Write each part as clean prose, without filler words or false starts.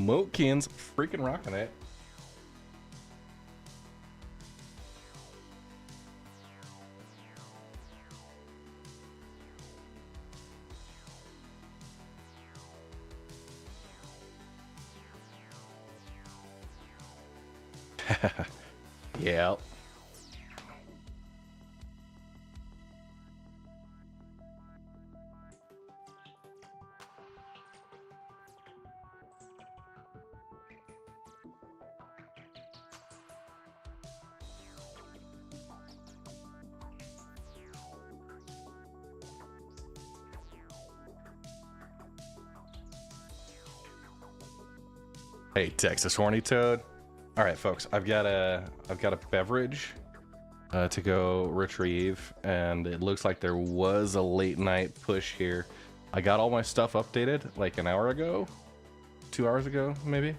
Mokin's freaking rocking it. Yep. Hey, Texas Horny Toad. All right, folks, I've got a beverage to go retrieve, and it looks like there was a late night push here. I got all my stuff updated like an hour ago, 2 hours ago, maybe.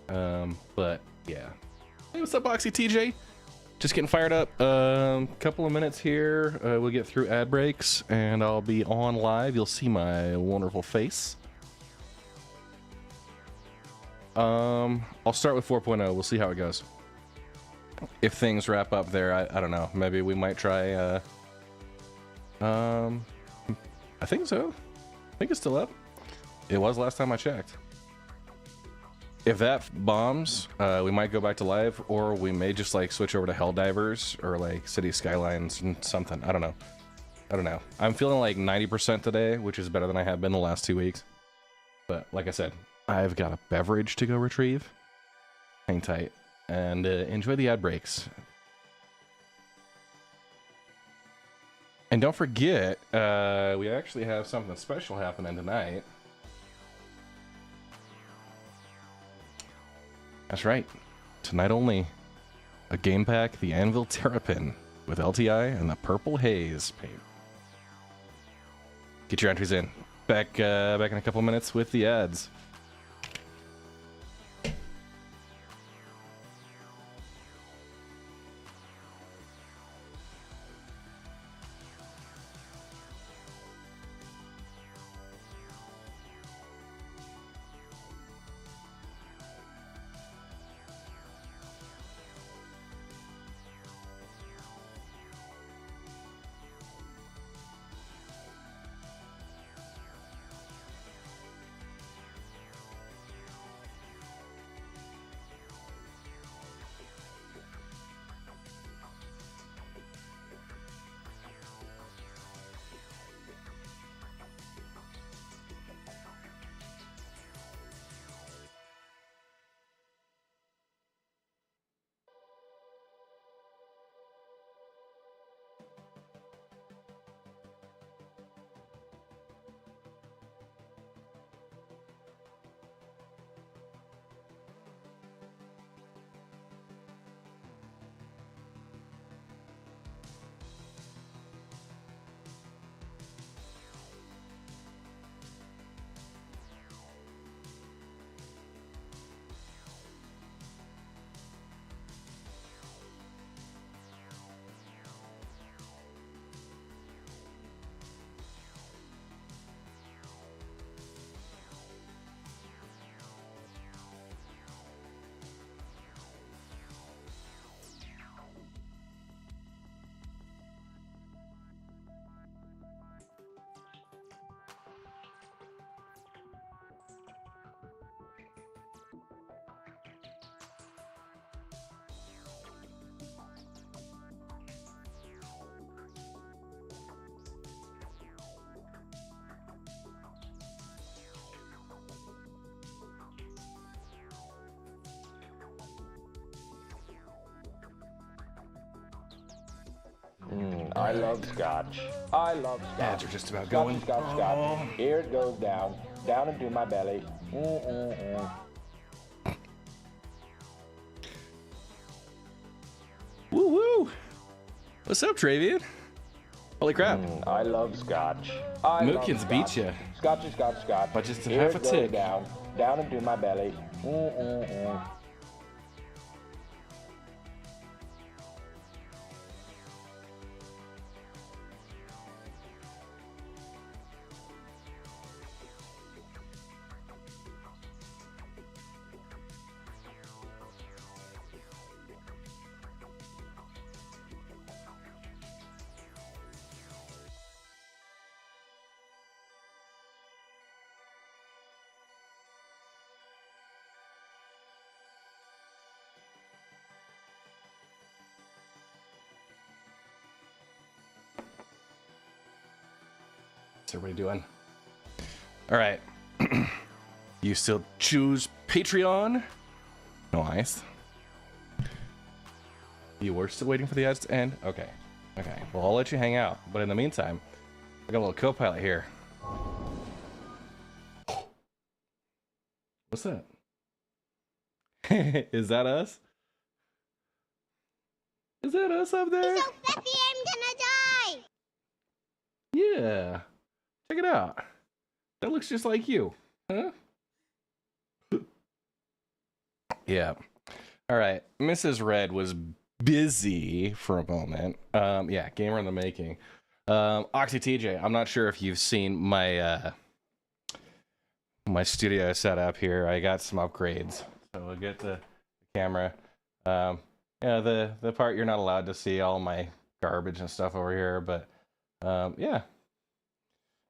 But yeah. Hey, what's up, Oxy TJ? Just getting fired up. Couple of minutes here. We'll get through ad breaks, and I'll be on live. You'll see my wonderful face. I'll start with 4.0. We'll see how it goes. If things wrap up there, I don't know. Maybe we might try, I think so. I think it's still up. It was last time I checked. If that bombs, we might go back to live, or we may just like switch over to Helldivers or like City Skylines and something. I don't know. I'm feeling like 90% today, which is better than I have been the last 2 weeks. But like I said, I've got a beverage to go retrieve. Hang tight and enjoy the ad breaks. And don't forget, we actually have something special happening tonight. That's right. Tonight only, a game pack, the Anvil Terrapin, with LTI and the Purple Haze paint. Get your entries in. Back in a couple minutes with the ads. I love scotch. I love scotch. Ads are just about Scotch, going. Scotch, scotch. Here it goes down, down into my belly. Woo woo! What's up, Travian? Holy crap! I love scotch. I love Mookins scotch. beat ya. Scotchy, scotch, scotch. But just Here half a it goes tick. down, down into my belly. What's everybody doing? All right. You still choose Patreon? Nice. You were still waiting for the ads to end? Okay. Okay. Well, I'll let you hang out. But in the meantime, I got a little co-pilot here. What's that? Is that us? Is that us up there? So fluffy, I'm gonna die! Yeah. Check it out. That looks just like you. Huh? Yeah. All right. Mrs. Red was busy for a moment. Yeah, gamer in the making. Oxy TJ, I'm not sure if you've seen my my studio setup here. I got some upgrades. So we'll get the camera. Yeah, the part you're not allowed to see all my garbage and stuff over here, but yeah.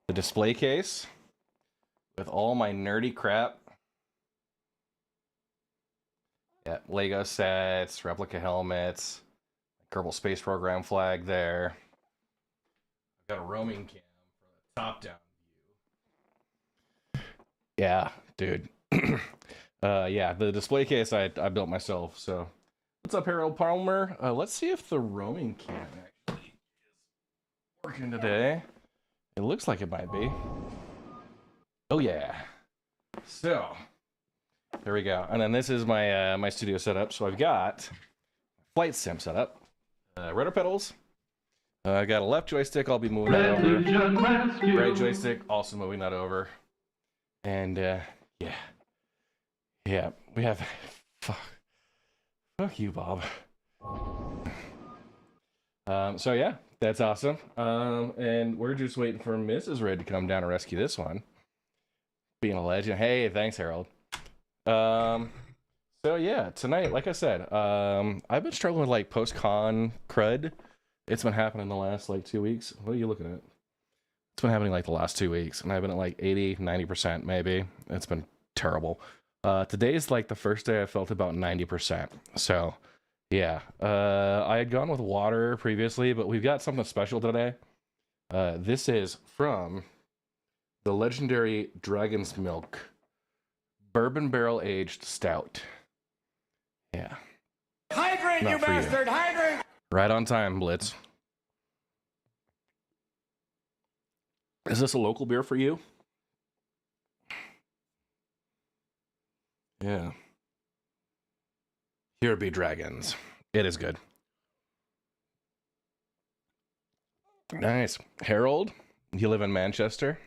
The display case with all my nerdy crap. Yeah, Lego sets, replica helmets, Kerbal Space Program flag there. I've got a roaming cam for the top-down view. Yeah, dude. Yeah, the display case I built myself. So, what's up, Harold Palmer? Let's see if the roaming cam actually is working today. It looks like it might be. Oh yeah. So, there we go. And then this is my my studio setup. So I've got flight sim setup, rudder pedals. I got a left joystick. I'll be moving that over. Right joystick, also moving that over. And yeah, we have. Fuck you, Bob. So yeah, that's awesome. And we're just waiting for Mrs. Red to come down and rescue this one. Being a legend. Hey, thanks, Harold. So yeah, tonight, like I said, I've been struggling with like post-con crud. It's been happening the last like 2 weeks. What are you looking at? It's been happening like the last 2 weeks, and I've been at like 80-90% maybe. It's been terrible. Today's like the first day I felt about 90%. So yeah, I had gone with water previously, but we've got something special today. This is from the legendary Dragon's Milk Bourbon Barrel Aged Stout. Yeah. Hydrate, Not you for you. bastard! Hydrate! Right on time, Blitz. Is this a local beer for you? Yeah. Here be dragons. It is good. Nice. Harold, you live in Manchester?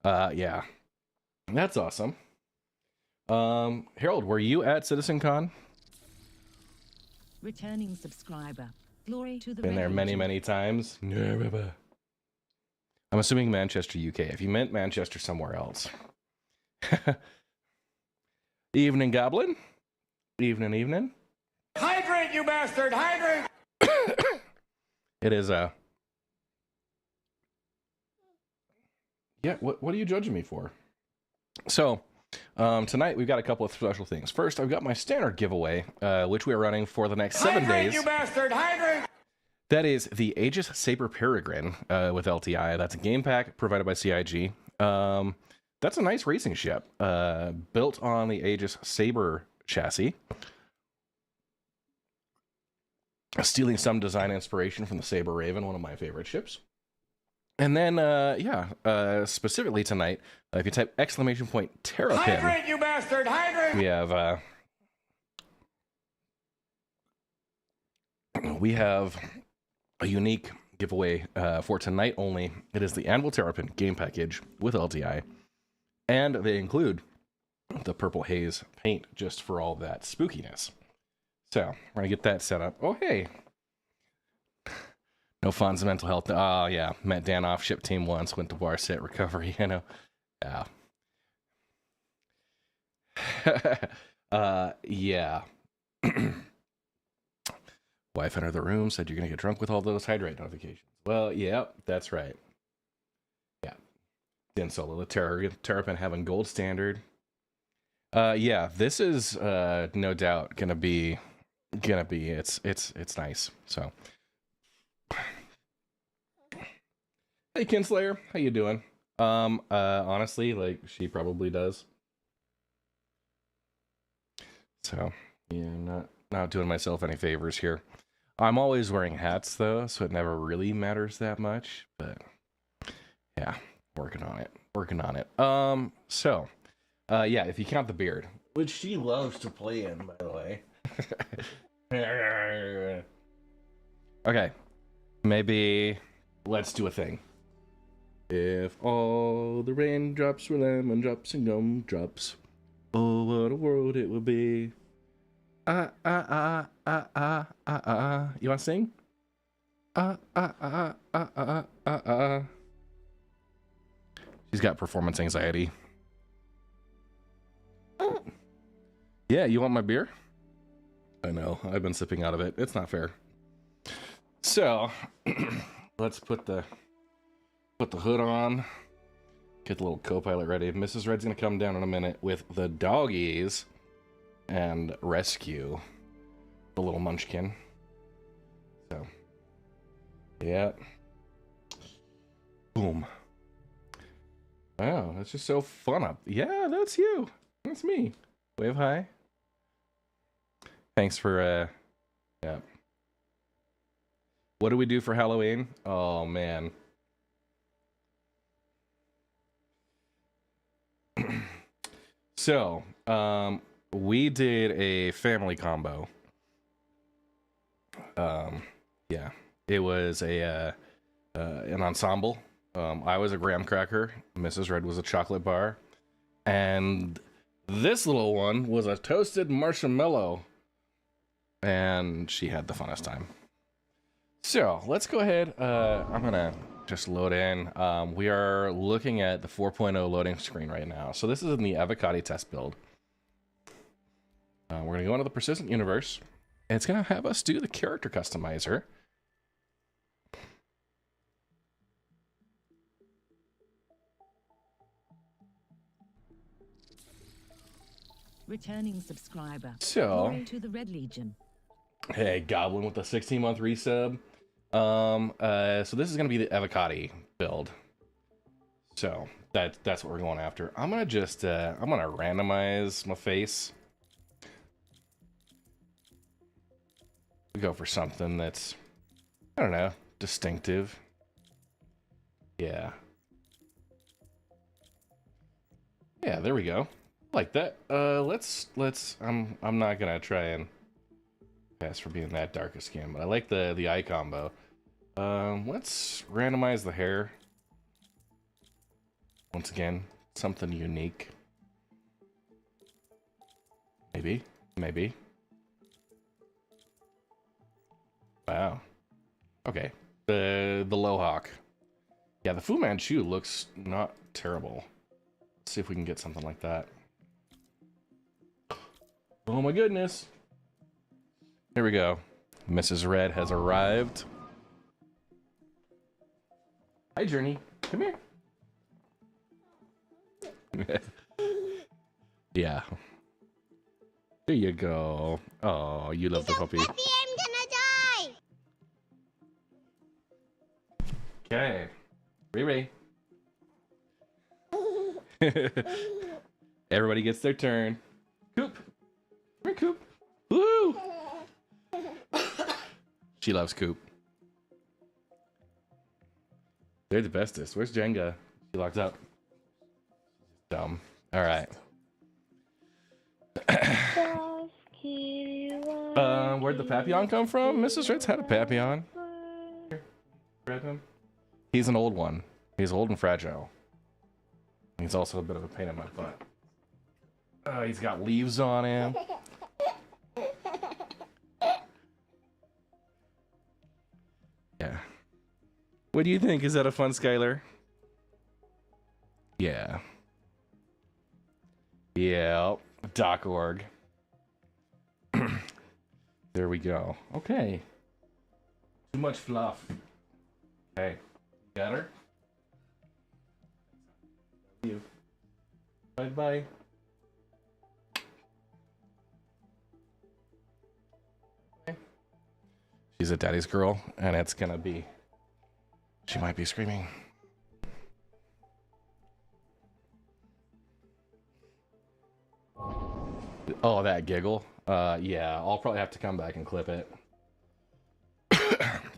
Yeah. That's awesome. Harold, were you at CitizenCon? Returning subscriber. Glory to the Been there many, revolution. many times. Never. I'm assuming Manchester, UK. If you meant Manchester somewhere else. Evening, Goblin. Evening. Hydrate, you bastard! Hydrate! It is yeah, what are you judging me for? So, tonight we've got a couple of special things. First, I've got my standard giveaway, which we are running for the next 7 days. You bastard! Hydrate! That is the Aegis Saber Peregrine with LTI. That's a game pack provided by CIG. That's a nice racing ship, built on the Aegis Saber chassis. Stealing some design inspiration from the Saber Raven, one of my favorite ships. And then, specifically tonight, if you type !terrapin, Hydrate, you bastard! Hydrate! We have a unique giveaway for tonight only. It is the Anvil Terrapin game package with LTI, and they include the Purple Haze paint just for all that spookiness. So we're gonna get that set up. Oh hey, no funds, mental health. Oh yeah, met Dan off ship team once. Went to bar set recovery. You know, yeah. Yeah. Wife entered the room, said you're gonna get drunk with all those hydrate notifications. Well, yeah, that's right. Yeah. Then solo the Terrapin having gold standard. Yeah, this is no doubt gonna be it's nice. So Hey, Kinslayer, how you doing? Honestly, like, she probably does. So, yeah, not doing myself any favors here. I'm always wearing hats, though, so it never really matters that much. But, yeah, working on it. Working on it. Yeah, if you count the beard, which she loves to play in, by the way. Okay, maybe let's do a thing. If all the raindrops were lemon drops and gumdrops, oh, what a world it would be. You want to sing? She's got performance anxiety. Yeah, you want my beer? I know, I've been sipping out of it. It's not fair. So, let's put the hood on. Get the little co-pilot ready. Mrs. Red's gonna come down in a minute with the doggies and rescue the little munchkin. So, yeah. Boom. Wow, that's just so fun up. Yeah, that's you. That's me. Wave hi. Thanks for, yeah. What do we do for Halloween? Oh, man. So, we did a family combo. Yeah, it was an ensemble. I was a graham cracker, Mrs. Red was a chocolate bar, and this little one was a toasted marshmallow, and she had the funnest time. So let's go ahead. I'm gonna just load in. We are looking at the 4.0 loading screen right now. So this is in the Evocati test build. We're gonna go into the persistent universe, and it's gonna have us do the character customizer. Returning subscriber. So, Glory to the Red Legion. hey, Goblin with the 16-month resub. So this is gonna be the Evocati build. So that's what we're going after. I'm gonna just I'm gonna randomize my face. We go for something that's, I don't know, distinctive. Yeah. Yeah, there we go. Like that. Let's I'm not gonna try and pass for being that dark a skin, but I like the eye combo. Let's randomize the hair. Once again, something unique. Maybe. Wow. Okay. The Lohawk. Yeah, the Fu Manchu looks not terrible. Let's see if we can get something like that. Oh my goodness. Here we go. Mrs. Red has arrived. Hi, Journey. Come here. Yeah. There you go. Oh, you love the puppy. Puppy, I'm gonna die. Okay. Riri. Everybody gets their turn. Coop. Come here, Coop. Woo! She loves Coop. They're the bestest. Where's Jenga? She locked up. Dumb. All right. Where'd the Papillon come from? Mrs. Ritz had a Papillon. Here, grab him. He's an old one. He's old and fragile. He's also a bit of a pain in my butt. He's got leaves on him. Yeah. What do you think? Is that a fun Skylar? Yeah. Yeah. .org. There we go. Okay. Too much fluff. Okay. Got her? You. Bye-bye. She's a daddy's girl, and it's gonna be... She might be screaming. Oh, that giggle. Yeah, I'll probably have to come back and clip it.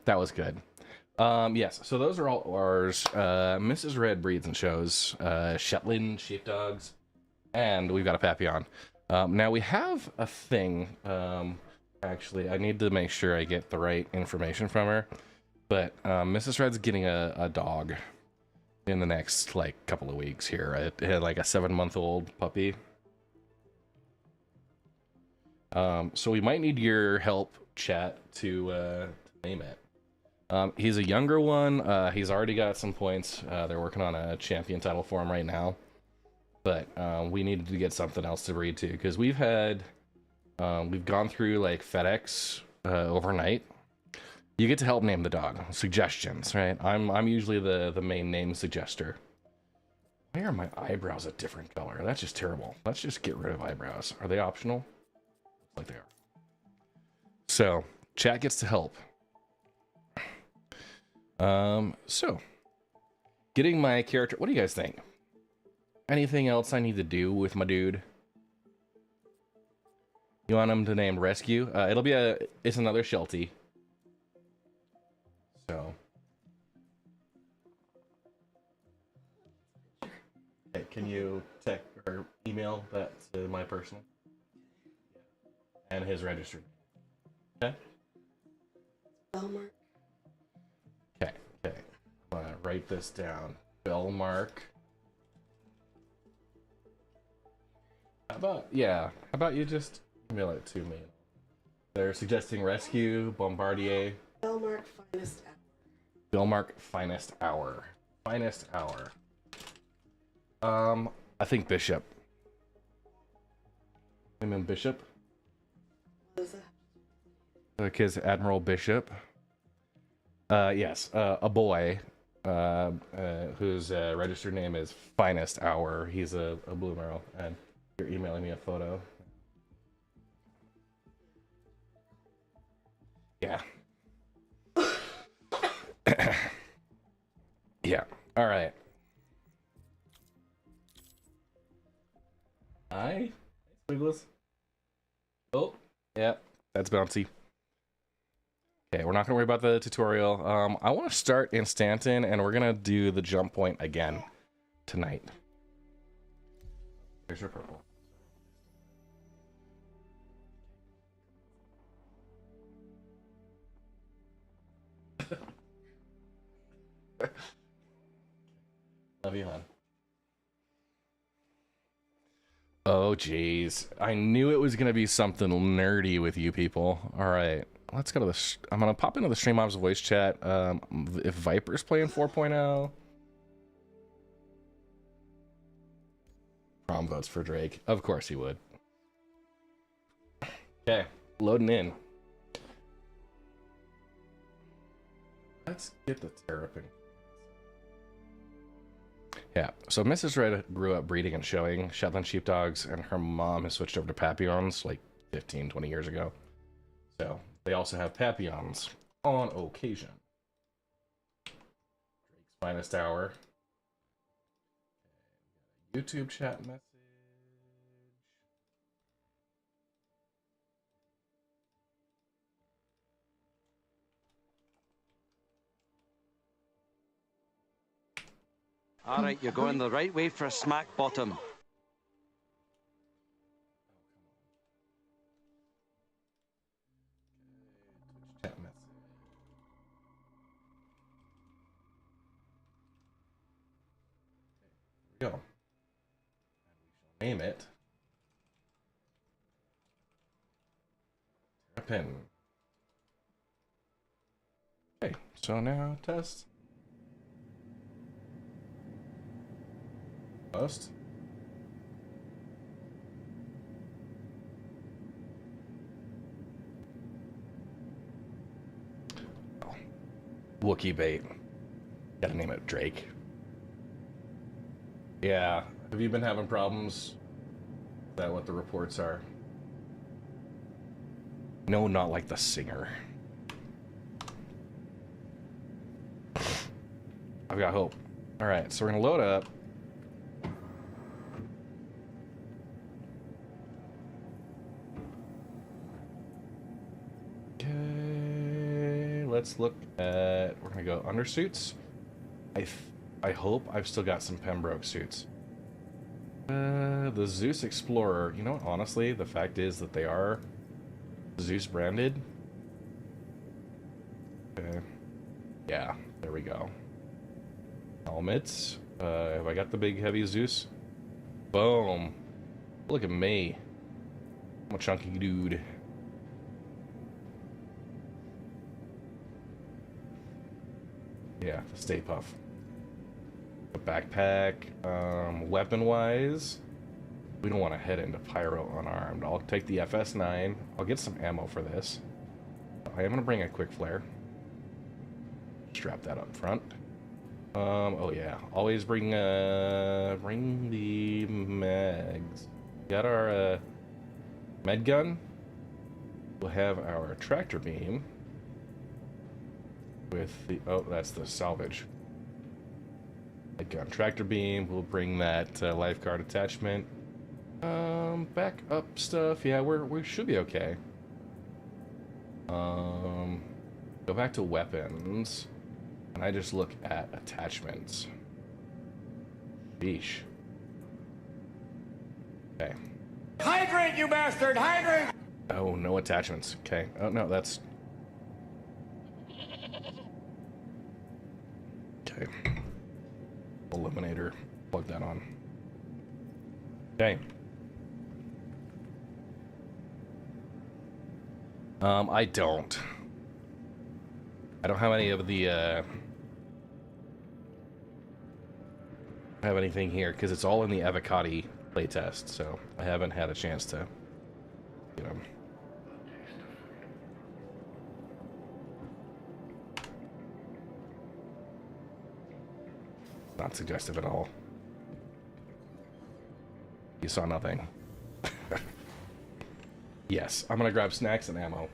That was good. Yes, so those are all ours. Mrs. Red breeds and shows Shetland sheepdogs, and we've got a Papillon. Now we have a thing. Actually, I need to make sure I get the right information from her. But Mrs. Red's getting a dog in the next like couple of weeks here. It had like a 7-month-old puppy. So we might need your help, chat, to name it. He's a younger one. He's already got some points. They're working on a champion title for him right now. But we needed to get something else to breed to, because we've gone through like FedEx overnight. You get to help name the dog. Suggestions, right? I'm usually the main name suggester. Why are my eyebrows a different color? That's just terrible. Let's just get rid of eyebrows. Are they optional? Like they are. So chat gets to help. So getting my character. What do you guys think? Anything else I need to do with my dude? You want him to name Rescue? It's another Sheltie. So. Hey, can you text or email that to my personal? And his registered. Okay? Belmark. Okay. I'm gonna write this down. Belmark. How about you just email it to me? They're suggesting Rescue, Bombardier. Belmark Finest Hour. Belmark Finest Hour. Finest Hour. I think Bishop. Name him Bishop. What is that? Because Admiral Bishop. Yes, a boy whose registered name is Finest Hour. He's a blue merle, and you're emailing me a photo. Yeah. Yeah. All right. Hi, Squiggles. Oh, yeah, that's bouncy. Okay, we're not gonna worry about the tutorial. I want to start in Stanton, and we're gonna do the jump point again tonight. Here's your purple. Love you, hon. Oh, geez. I knew it was going to be something nerdy with you people. All right. Let's go to the... I'm going to pop into the StreamObs voice chat. If Viper's playing 4.0... Prom votes for Drake. Of course he would. Okay. Loading in. Let's get the terrapin. Yeah, so Mrs. Red grew up breeding and showing Shetland sheepdogs, and her mom has switched over to Papillons like 15, 20 years ago. So they also have Papillons on occasion. Drake's Finest Hour. YouTube chat message. All right, you're going the right way for a smack bottom. Chat message. There we go. And we shall name it Terrapin. Okay, so now test. Post. Oh. Wookiee bait. Gotta name it Drake. Yeah. Have you been having problems? Is that what the reports are? No, not like the singer. I've got hope. Alright, so we're gonna load up. let's look at, we're gonna go undersuits. I hope I've still got some Pembroke suits. The Zeus Explorer, you know what, honestly, the fact is that they are Zeus branded. Okay. Yeah, there we go. Helmets. Have I got the big heavy Zeus? Boom. Look at me. I'm a chunky dude. Yeah, the Stay Puff. A backpack. Weapon-wise, we don't want to head into Pyro unarmed. I'll take the FS9. I'll get some ammo for this. I am going to bring a quick flare. Strap that up front. Oh yeah, always bring the mags. Got our med gun. We'll have our tractor beam with the, oh, that's the salvage. Med gun, tractor beam. We'll bring that lifeguard attachment. Back up stuff. Yeah, we should be okay. Go back to weapons. And I just look at attachments. Sheesh. Okay. Hydrate, you bastard! Hydrate! Oh, no attachments. Okay. Oh, no, that's... Okay. Eliminator. Plug that on. Okay. I don't have any of the, have anything here, because it's all in the Evocati Playtest, so I haven't had a chance to, you know. Not suggestive at all. You saw nothing. Yes, I'm gonna grab snacks and ammo.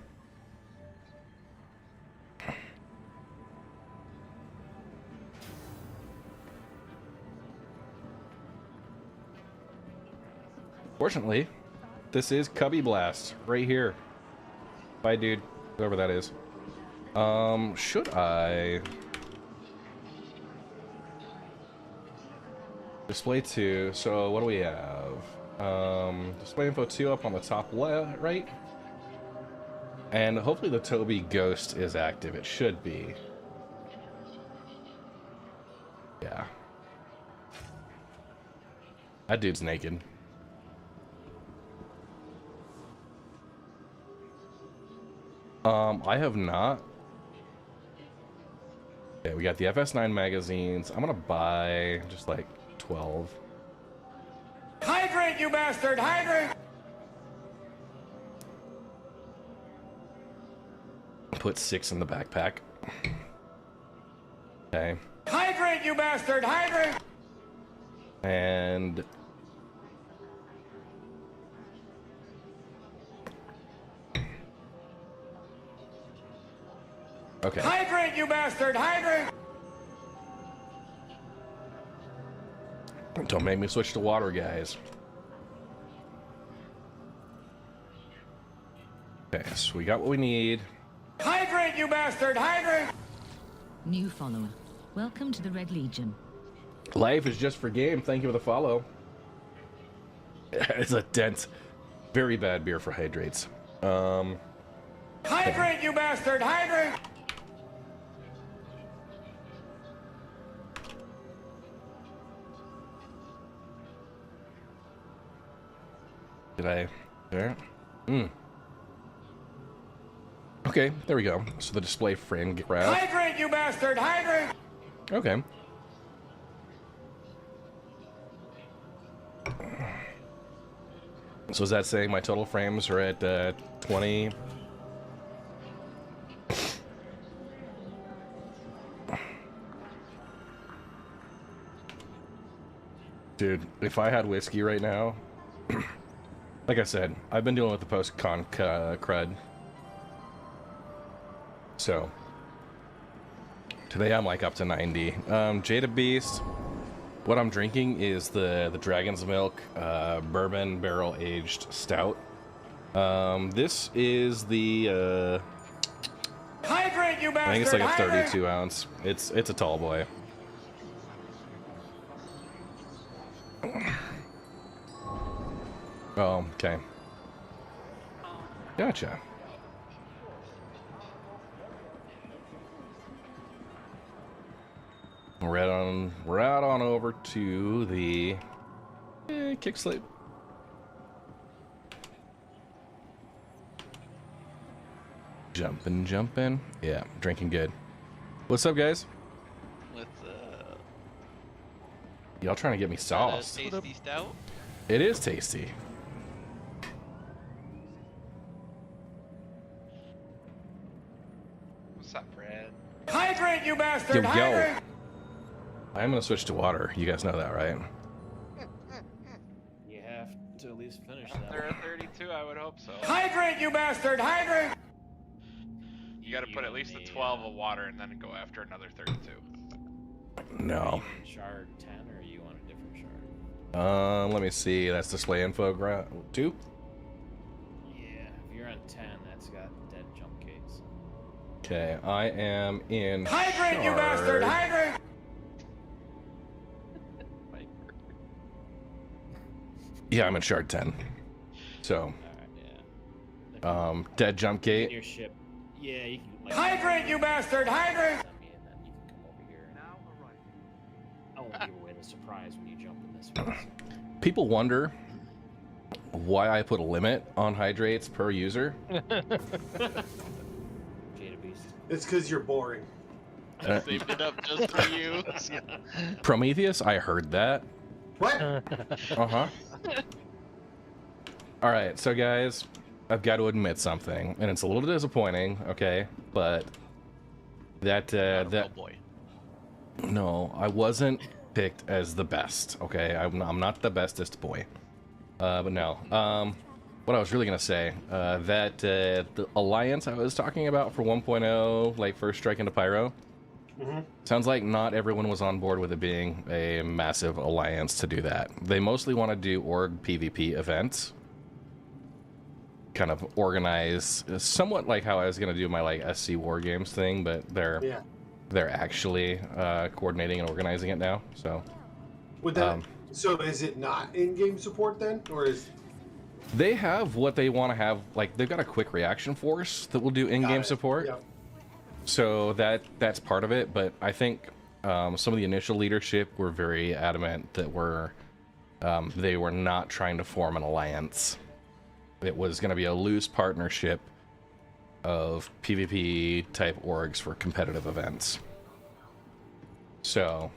Fortunately, this is Cubby Blast right here. Bye, dude. Whoever that is. Should I display 2? So what do we have? Display info 2 up on the top left, right? And hopefully the Toby Ghost is active. It should be. Yeah. That dude's naked. I have not. Okay, we got the FS9 magazines. I'm gonna buy just like 12. Hydrate, you bastard! Hydrate! Put 6 in the backpack. Okay. Hydrate, you bastard! Hydrate! And okay. Hydrate, you bastard! Hydrate! Don't make me switch to water, guys. Okay, so we got what we need. Hydrate, you bastard! Hydrate! New follower. Welcome to the Red Legion. Life is just for game. Thank you for the follow. It's a dense, very bad beer for hydrates. Hydrate, you bastard! Hydrate! Did I? There? Okay, there we go. So the display frame grab. Hydrate, you bastard! Hydrate! Okay. So is that saying my total frames are at 20? Dude, if I had whiskey right now, like I said, I've been dealing with the post-con crud. So, today I'm like up to 90. Jada Beast, what I'm drinking is the Dragon's Milk bourbon barrel-aged stout. This is the... Hydrate, I think it's like a 32 ounce. It's a tall boy. Oh, okay. Gotcha. We're out on over to the kick slip. Jumping. Yeah, drinking good. What's up, guys? With Y'all trying to get me sauce? tasty stout. It is tasty. What's up, Brad? Hydrate, you bastard! Yo, Hydrate! I am gonna switch to water. You guys know that, right? You have to at least finish that. They're at 32, I would hope so. Hydrate, you bastard! Hydrate! You gotta put at least a 12 of water and then go after another 32. No. Shard 10, or you want a different shard? Let me see. That's display info. 2. Yeah, if you're on 10, that's got dead jump gates. Okay, I am in. Hydrate, you bastard! Hydrate! Yeah, I'm in shard 10. So, Alright, yeah. dead jump In gate. your ship. Yeah, you can. Like, Hydrate, you bastard! Hydrate! send me, and then you can come over here. I won't give away the surprise when you jump in this phase. People wonder why I put a limit on hydrates per user. Jada Beast. It's because you're boring. I saved it up just for you. Prometheus, I heard that. What? Uh-huh. All right, so guys, I've got to admit something, and it's a little disappointing, okay? But that Oh boy. no, I wasn't picked as the best, okay? I'm not the bestest boy. But no. What I was really gonna say, that the alliance I was talking about for 1.0, like first strike into pyro, sounds like not everyone was on board with it being a massive alliance to do that. They mostly want to do org PvP events, kind of organize, somewhat like how I was gonna do my like SC War Games thing, but they're actually coordinating and organizing it now. So Would that? So is it not in-game support then, or is? they have what they want to have. Like they've got a quick reaction force that will do in-game support. Yep. So that's part of it, but I think some of the initial leadership were very adamant that they were not trying to form an alliance. It was going to be a loose partnership of PvP type orgs for competitive events. So,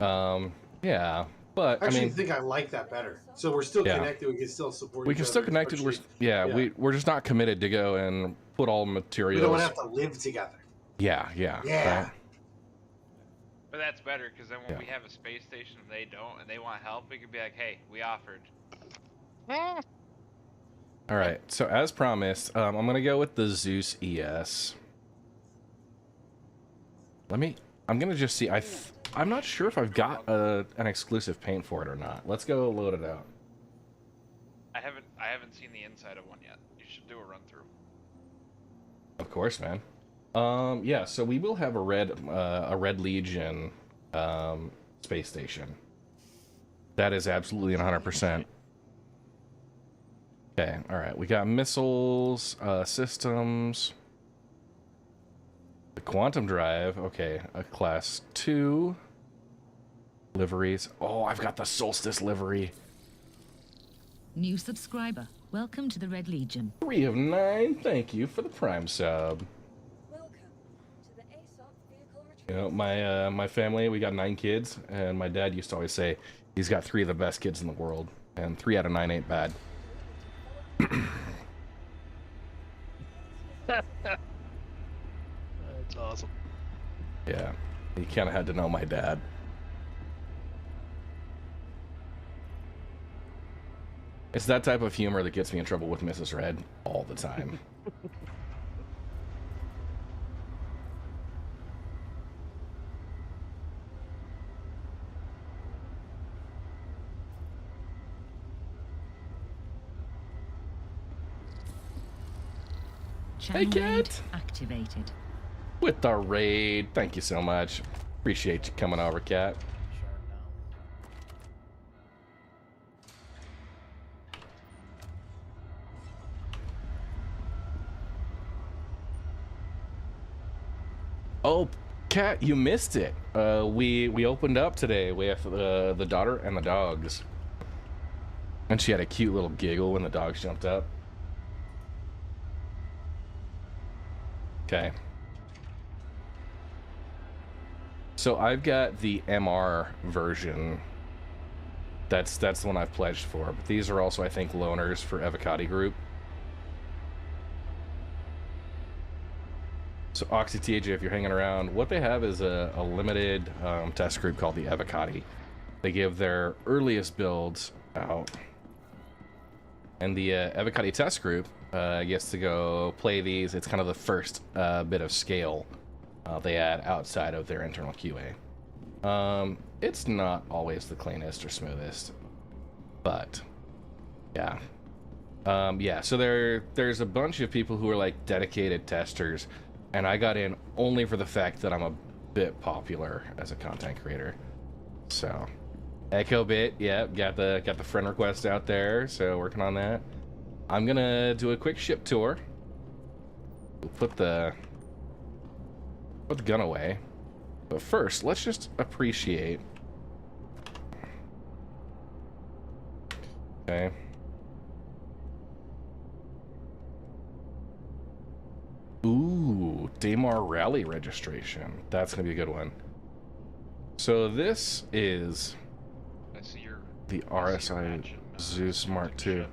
yeah, but I actually I mean, think I like that better. So we're still Yeah. connected. We can still support. we each can other, still connect it. especially- We're just not committed to go and put all We materials. don't have to live together. Yeah. Yeah. right? But that's better, because then when Yeah. we have a space station and they don't, and they want help, we could be like, hey, we offered. All right, so as promised, I'm gonna go with the Zeus ES. I'm gonna just see. I'm not sure if I've got an exclusive paint for it or not. Let's go load it out. I haven't seen the inside of one yet. You should do a run through. Of course, man. Yeah, so we will have a Red Legion space station. That is absolutely 100%. Okay, all right. We got missiles, systems, the quantum drive. Okay, a class 2 liveries. Oh, I've got the Solstice livery. New subscriber. Welcome to the Red Legion. 3 of 9. Thank you for the Prime sub. Welcome to the ASOP vehicle retrieval. You know, my family, we got 9 kids, and my dad used to always say he's got 3 of the best kids in the world, and 3 out of 9 ain't bad. That's awesome. Yeah, you kind of had to know my dad. It's that type of humor that gets me in trouble with Mrs. Red all the time. Channel Hey, raid cat. activated. with the raid. Thank you so much. Appreciate you coming over, Cat. Sharp now. Oh, Cat, you missed it. We opened up today with the daughter and the dogs. And she had a cute little giggle when the dogs jumped up. Okay. So I've got the MR version. That's the one I've pledged for. But these are also, I think, loaners for Evocati Group. So Oxy TJ, if you're hanging around, what they have is a limited test group called the Evocati. They give their earliest builds out. And the Evocati test group gets to go play these. It's kind of the first bit of scale they add outside of their internal QA. It's not always the cleanest or smoothest, but yeah. Yeah, so there's a bunch of people who are like dedicated testers, and I got in only for the fact that I'm a bit popular as a content creator. So Echo Bit, yeah, got the friend request out there, so working on that. I'm gonna do a quick ship tour. We'll put the gun away, but first let's just appreciate. Okay. Ooh, Daymar Rally registration. That's gonna be a good one. So this is the RSI Zeus Mark II.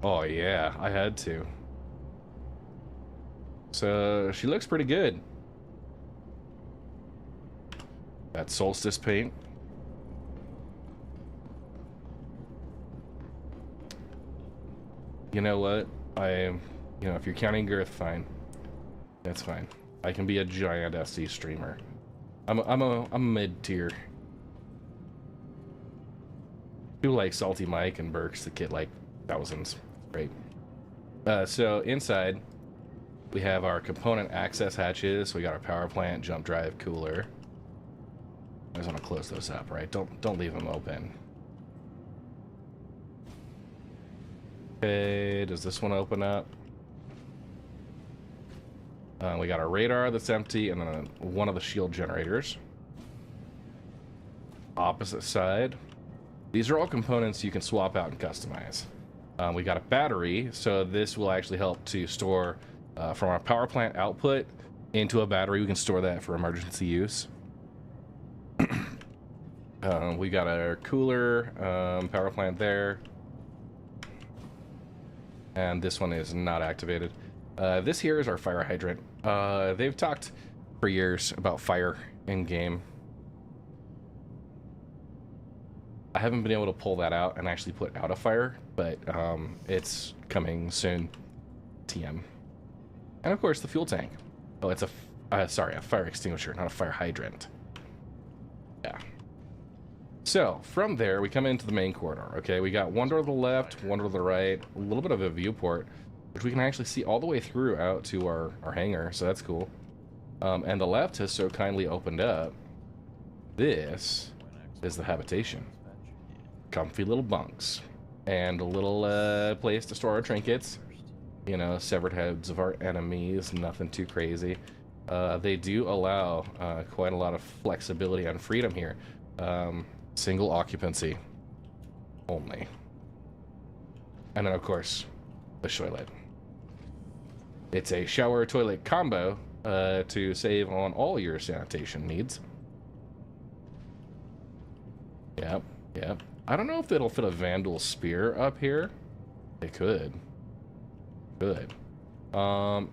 Oh yeah, I had to. So she looks pretty good. That Solstice paint. You know what? If you're counting girth, fine. That's fine. I can be a giant SC streamer. I'm a mid-tier. People like Salty Mike and Burks that get like thousands. Great. So inside we have our component access hatches. We got our power plant, jump drive, cooler. I just want to close those up, right? Don't leave them open. Okay, does this one open up? We got our radar that's empty, and then one of the shield generators. Opposite side. These are all components you can swap out and customize. We got a battery, so this will actually help to store from our power plant output into a battery. We can store that for emergency use. We got our cooler power plant there. And this one is not activated. This here is our fire hydrant. They've talked for years about fire in game. I haven't been able to pull that out and actually put out a fire, but it's coming soon. TM. And of course the fuel tank. Oh, it's a fire extinguisher, not a fire hydrant. Yeah. So from there we come into the main corridor. Okay, we got one door to the left, one door to the right, a little bit of a viewport, which we can actually see all the way through out to our hangar, so that's cool. And the left has so kindly opened up. This is the habitation. Comfy little bunks. And a little place to store our trinkets. You know, severed heads of our enemies, nothing too crazy. They do allow quite a lot of flexibility and freedom here. Single occupancy only. And then, of course, the toilet. It's a shower toilet combo to save on all your sanitation needs. Yep, yep. I don't know if it'll fit a Vandal Spear up here. It could. Good.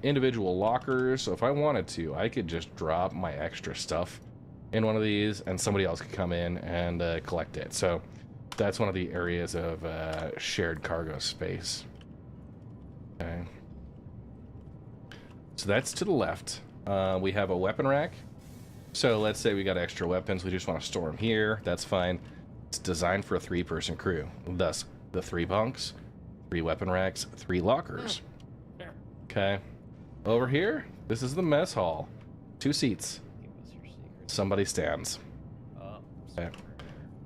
Individual lockers. So if I wanted to, I could just drop my extra stuff in one of these and somebody else could come in and collect it. So that's one of the areas of shared cargo space. Okay. So that's to the left. We have a weapon rack. So let's say we got extra weapons. We just want to store them here. That's fine. It's designed for a 3-person crew. Thus, the 3 bunks, 3 weapon racks, 3 lockers. Okay. Over here, this is the mess hall. 2 seats. Give us your secret. Somebody stands. Oh, Okay.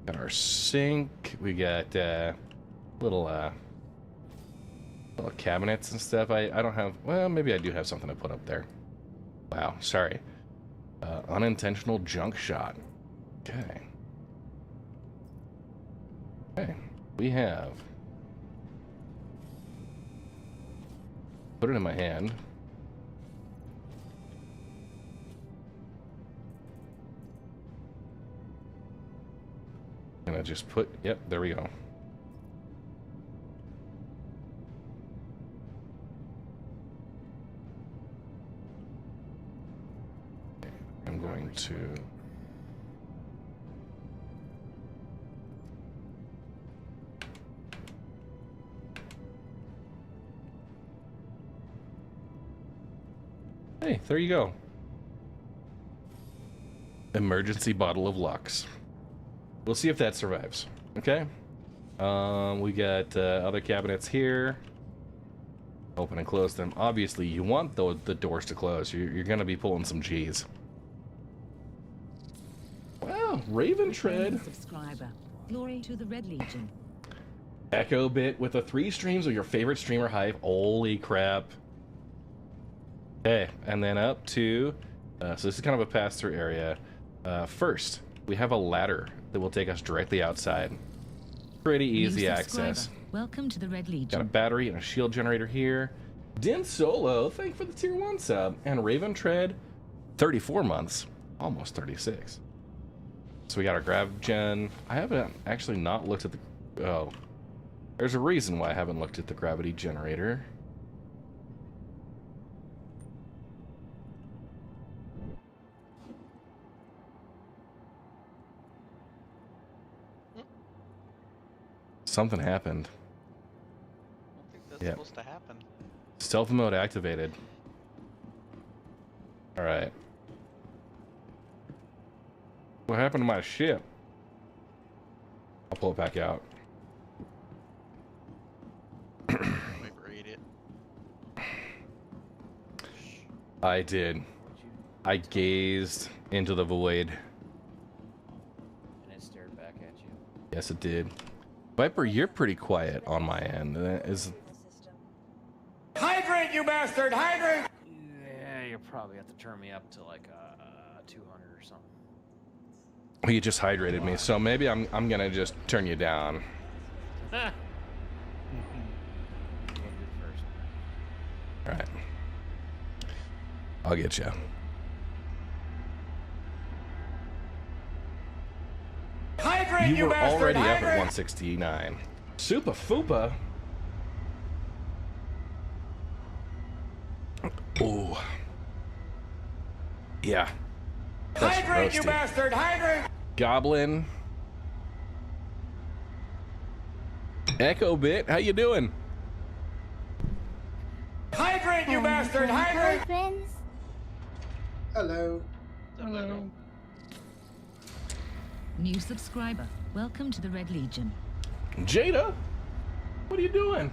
Got our sink. We got little cabinets and stuff. I don't have. Well, maybe I do have something to put up there. Wow. Sorry. Unintentional junk shot. Okay. Okay. We have. Put it in my hand. Gonna just put. Yep. There we go. I'm going to. Hey, there you go. Emergency bottle of Lux. We'll see if that survives. Okay. We got other cabinets here. Open and close them. Obviously, you want the doors to close. You're going to be pulling some G's. Wow, Raven Tread. Subscriber. Glory to the Red Legion. Echo Bit with the 3 streams of your favorite streamer hype. Holy crap. Okay, and then up to... so this is kind of a pass-through area. First, we have a ladder that will take us directly outside. Pretty easy New access. subscriber. Welcome to the Red Got a Legion. battery and a shield generator here. Din Solo, thank you for the tier 1 sub. And Raven Tread, 34 months. Almost 36. So we got our grav gen. I haven't actually not looked at the... Oh. There's a reason why I haven't looked at the gravity generator. Something happened. I don't think that's Yep. supposed to happen. Stealth mode activated. Alright. What happened to my ship? I'll pull it back out. Read it. I did. I gazed into the void. And it stared back at you. Yes, it did. Viper, you're pretty quiet on my end. Is Hydrate, you bastard! Hydrate! Yeah, you'll probably have to turn me up to like 200 or something. you just hydrated me, so maybe I'm gonna just turn you down. We'll do first. All right. I'll get you. Hydrate, You were bastard! already up at Hydrate! 169. Super Fupa. Oh. Yeah. That's Hydrate, you roasty. bastard! Hydrate! Goblin. Echo Bit, how you doing? Hydrate, you bastard! Hydrate! Friends. Hello. Hello. New subscriber. Welcome to the Red Legion. Jada, what are you doing?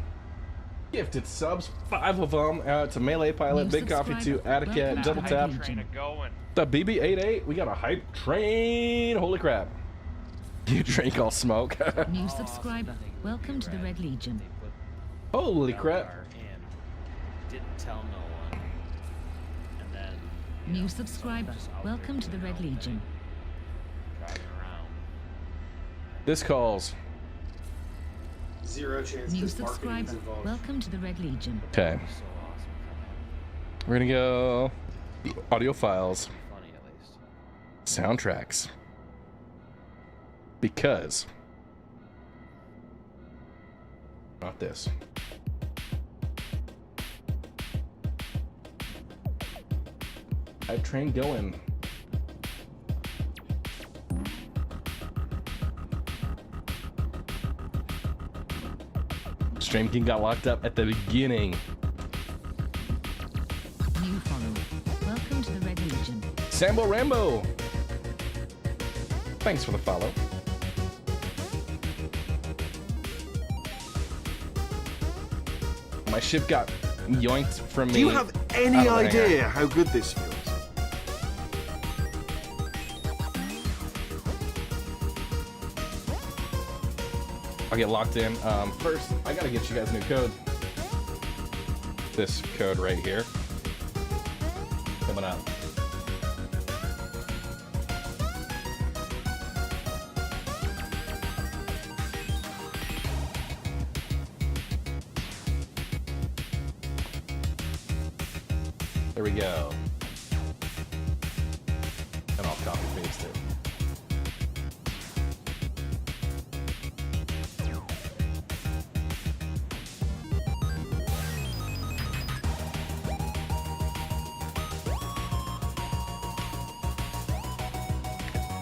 Gifted subs, 5 of them. To Melee Pilot, New Big Coffee 2, subscriber. Attica, Welcome to Double the Tap. Red Train Legion. of going. The BB-88, we got a hype train. Holy crap. You drink all smoke. New subscriber. Welcome to the Red Legion. They put Holy Belgar crap. in, didn't tell no one, and then New subscriber. just out Welcome there to the Red doing Legion. driving around. This calls. Zero chance New because marketing's subscriber. involved. Welcome to the Red Legion. Okay, So awesome. we're gonna go audio files, Funny at least. soundtracks. Because not this. Hype train going. Stream King got locked up at the beginning. New follower. Welcome to the Red Legion. Sambo Rambo. Thanks for the follow. My ship got yoinked from me. Do you have any out of the hangar. idea how good this feels? I'll get locked in. First, I gotta get you guys a new code. This code right here. Coming up. There we go. And I'll copy paste it.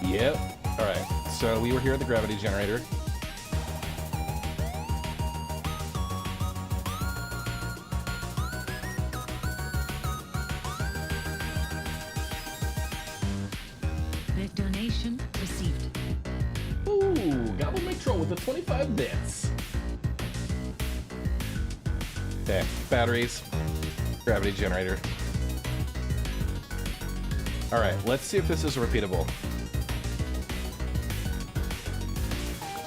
Yep. Alright, so we were here at the gravity generator. Bit donation received. Ooh, Gobble Metro with the 25 bits. Okay, batteries, gravity generator. Alright, let's see if this is repeatable.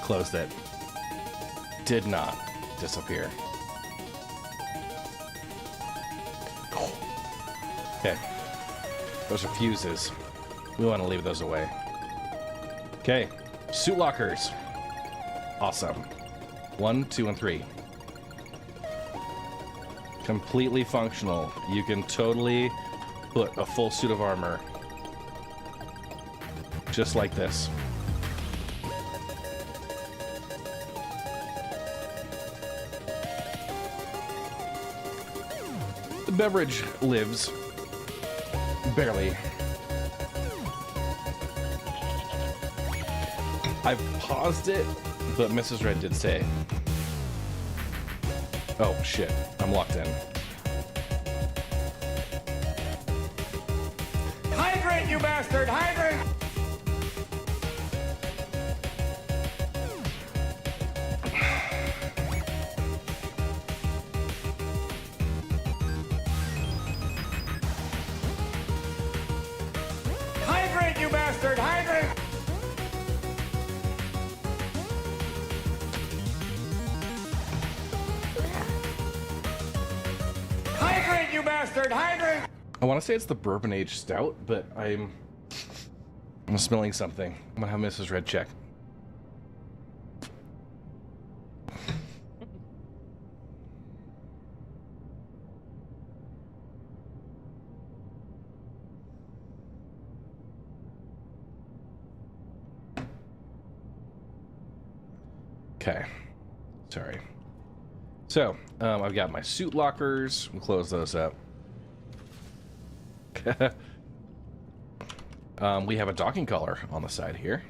Closed it. Did not disappear. Okay. Those are fuses. We want to leave those away. Okay. Suit lockers. Awesome. 1, 2, and 3. Completely functional. You can totally put a full suit of armor. Just like this. The beverage lives. Barely. I've paused it, but Mrs. Red did say. Oh, shit. I'm locked in. Hydrate, you bastard! Hydrate! Hydrate, you bastard! Hydrate! Hydrate, you bastard! Hydrate! I want to say it's the Bourbon Age Stout, but I'm smelling something. I'm gonna have Mrs. Red check. Okay. Sorry. So, I've got my suit lockers. We'll close those up. We have a docking collar on the side here.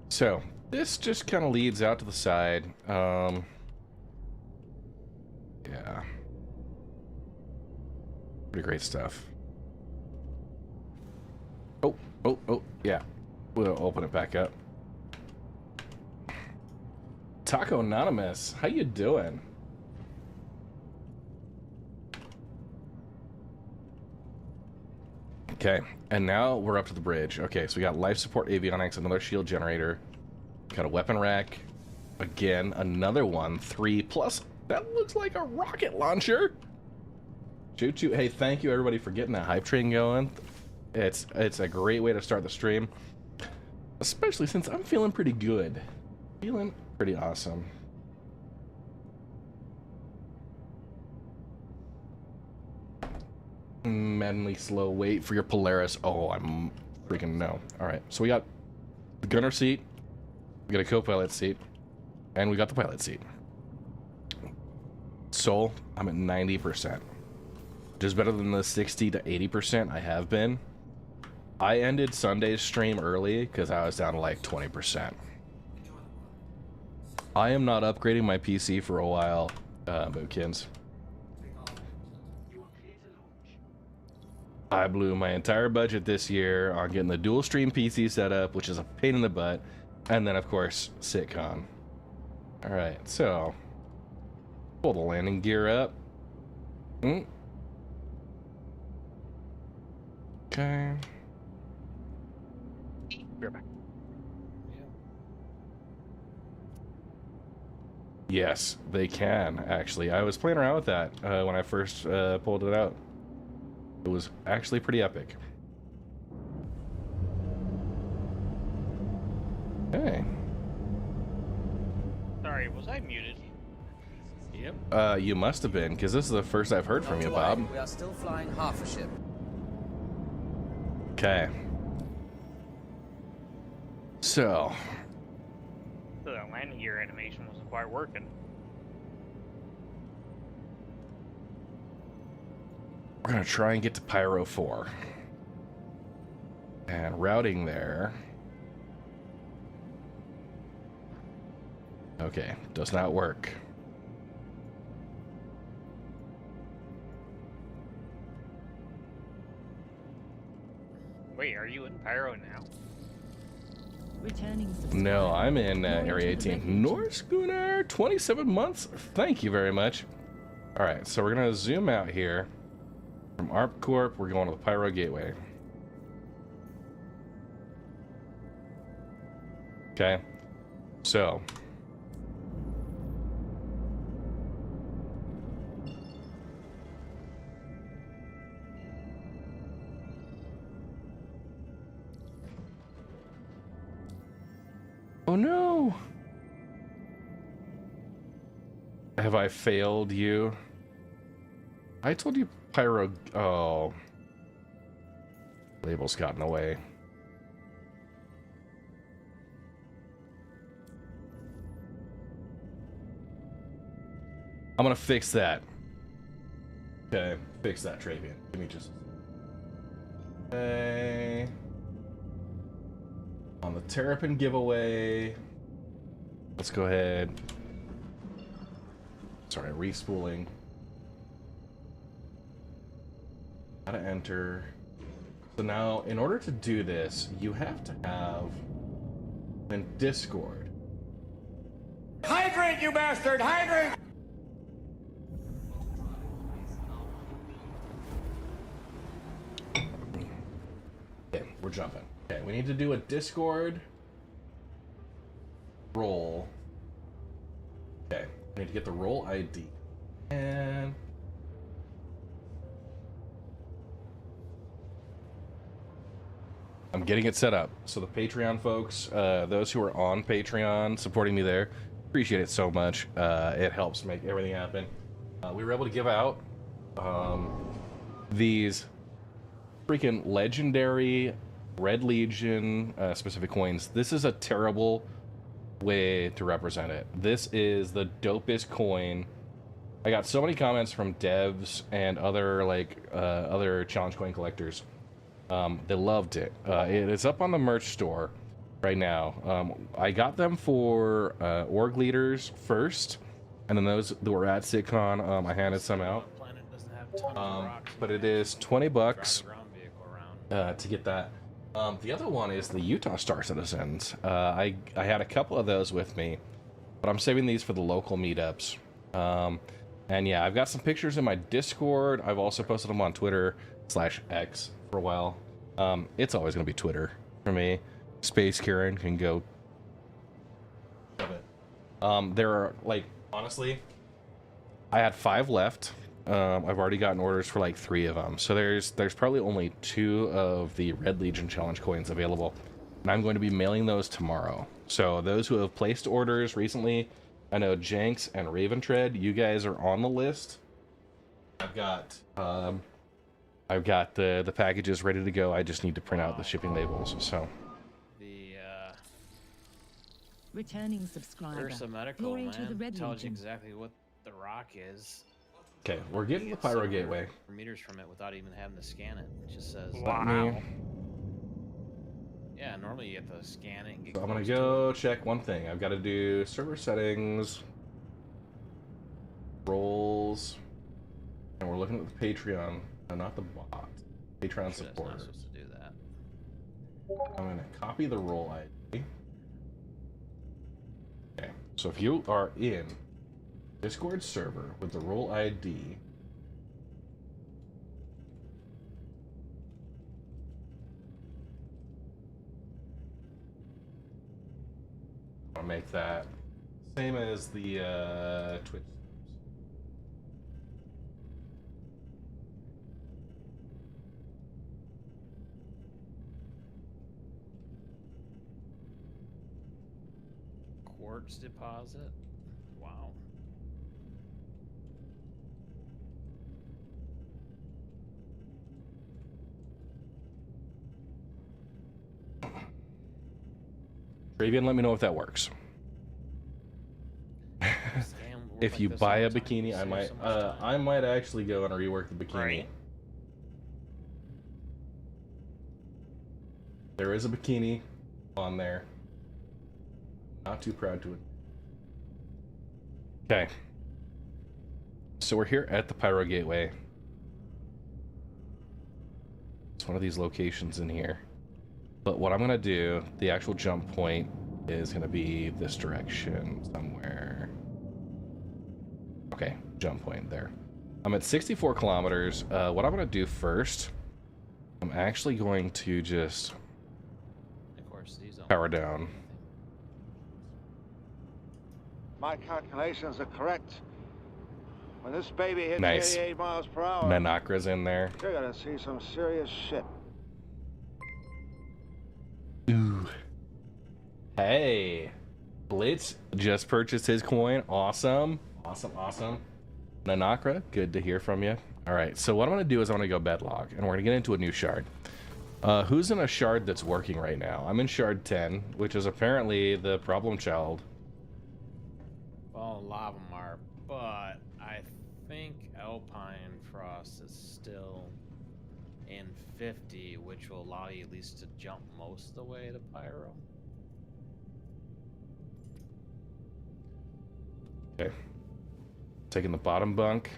So, this just kind of leads out to the side. Yeah. Pretty great stuff. Oh, yeah. We'll open it back up. Taco Anonymous, how you doing? Okay, and now we're up to the bridge. Okay, so we got life support avionics, another shield generator. Got a weapon rack. Again, another one. 3 plus. That looks like a rocket launcher. Choo-choo. Hey, thank you everybody for getting that hype train going. It's a great way to start the stream. Especially since I'm feeling pretty good. Feeling pretty awesome. Maddenly slow. Wait for your Polaris. Oh, I'm freaking no. Alright, so we got the gunner seat. We got a co-pilot seat. And we got the pilot seat. Soul, I'm at 90%. Which is better than the 60 to 80% I have been. I ended Sunday's stream early because I was down to like 20%. I am not upgrading my PC for a while, Bookins. I blew my entire budget this year on getting the dual stream PC set up, which is a pain in the butt, and then of course sitcom. All right, so pull the landing gear up. Mm. Okay. We're back. Yes, they can, actually. I was playing around with that when I first pulled it out. It was actually pretty epic. Okay. Sorry, was I muted? Yep. You must have been, because this is the first I've heard from you, Bob. We are still flying half a ship. Okay. So, So that landing gear animation wasn't quite working. we're going to try and get to Pyro 4. And routing there. Okay, does not work. Wait, are you in Pyro now? Returning subscriber. No, I'm in Glory Area to the 18. Red Legion. North Schooner, 27 months. Thank you very much. All right, so we're going to zoom out here. From ARP Corp, we're going to the Pyro Gateway. Okay, so. Oh no! Have I failed you? I told you Pyro... Oh. Label's gotten away. I'm gonna fix that. Okay, fix that, Travian. Give me just... Okay... On the terrapin giveaway, let's go ahead. Sorry, respooling. How to enter. So now, in order to do this, you have to have in Discord. Hydrate, you bastard! Hydrate! Okay, we're jumping. Okay, we need to do a Discord roll. Okay, I need to get the roll ID. And I'm getting it set up. So the Patreon folks, those who are on Patreon supporting me there, appreciate it so much. It helps make everything happen. We were able to give out these freaking legendary Red Legion specific coins. This is a terrible way to represent it. This is the dopest coin. I got so many comments from devs and other other challenge coin collectors. They loved it. It is up on the merch store right now. I got them for org leaders first, and then those that were at SitCon, I handed some out. But it is $20 to get that. The other one is the Utah Star Citizens. I had a couple of those with me, but I'm saving these for the local meetups. And yeah, I've got some pictures in my Discord. I've also posted them on Twitter/X for a while. It's always going to be Twitter for me. Space Karen can go. There are, like, honestly, I had 5 left. I've already gotten orders for like 3 of them. So there's probably only 2 of the Red Legion challenge coins available. And I'm going to be mailing those tomorrow. So those who have placed orders recently, I know Jenks and Raventread, you guys are on the list. I've got the packages ready to go. I just need to print out the shipping labels. So The Returning subscriber. Ursa Medical, Glory to the man, Red tells you Legion. exactly what the rock is. okay, we're getting the Pyro Gateway. Meters from it without even having to scan it. It just says. Wow. Yeah, normally you have to scan it and get. So I'm gonna close to go it. check one thing. I've got to do server settings, roles, and we're looking at the Patreon, not the bot. Patreon Sure, that's not supporters. supposed to do that. I'm gonna copy the role ID. Okay, so if you are in Discord server with the role ID, make that. Same as the Twitch. Quartz deposit. Wow. Travian, let me know if that works. If you buy a bikini, I might actually go and rework the bikini. Right. There is a bikini on there. Not too proud to it. Okay. So we're here at the Pyro Gateway. It's one of these locations in here. But what I'm gonna do, the actual jump point is gonna be this direction somewhere. Okay, jump point there. I'm at 64 kilometers. What I'm gonna do first, I'm actually going to just power down. My calculations are correct. When this baby hits Nice. 88 miles per hour, Menakra's in there. you're gonna see some serious shit. Ooh. Hey. Blitz just purchased his coin. Awesome. Awesome. Nanakra, good to hear from you. Alright, so what I'm going to do is I'm going to go bedlog, and we're going to get into a new shard. Who's in a shard that's working right now? I'm in shard 10, which is apparently the problem child. Well, a lot of them are, but I think Alpine Frost is still in 50, which will allow you at least to jump most of the way to Pyro. Okay. Taking the bottom bunk.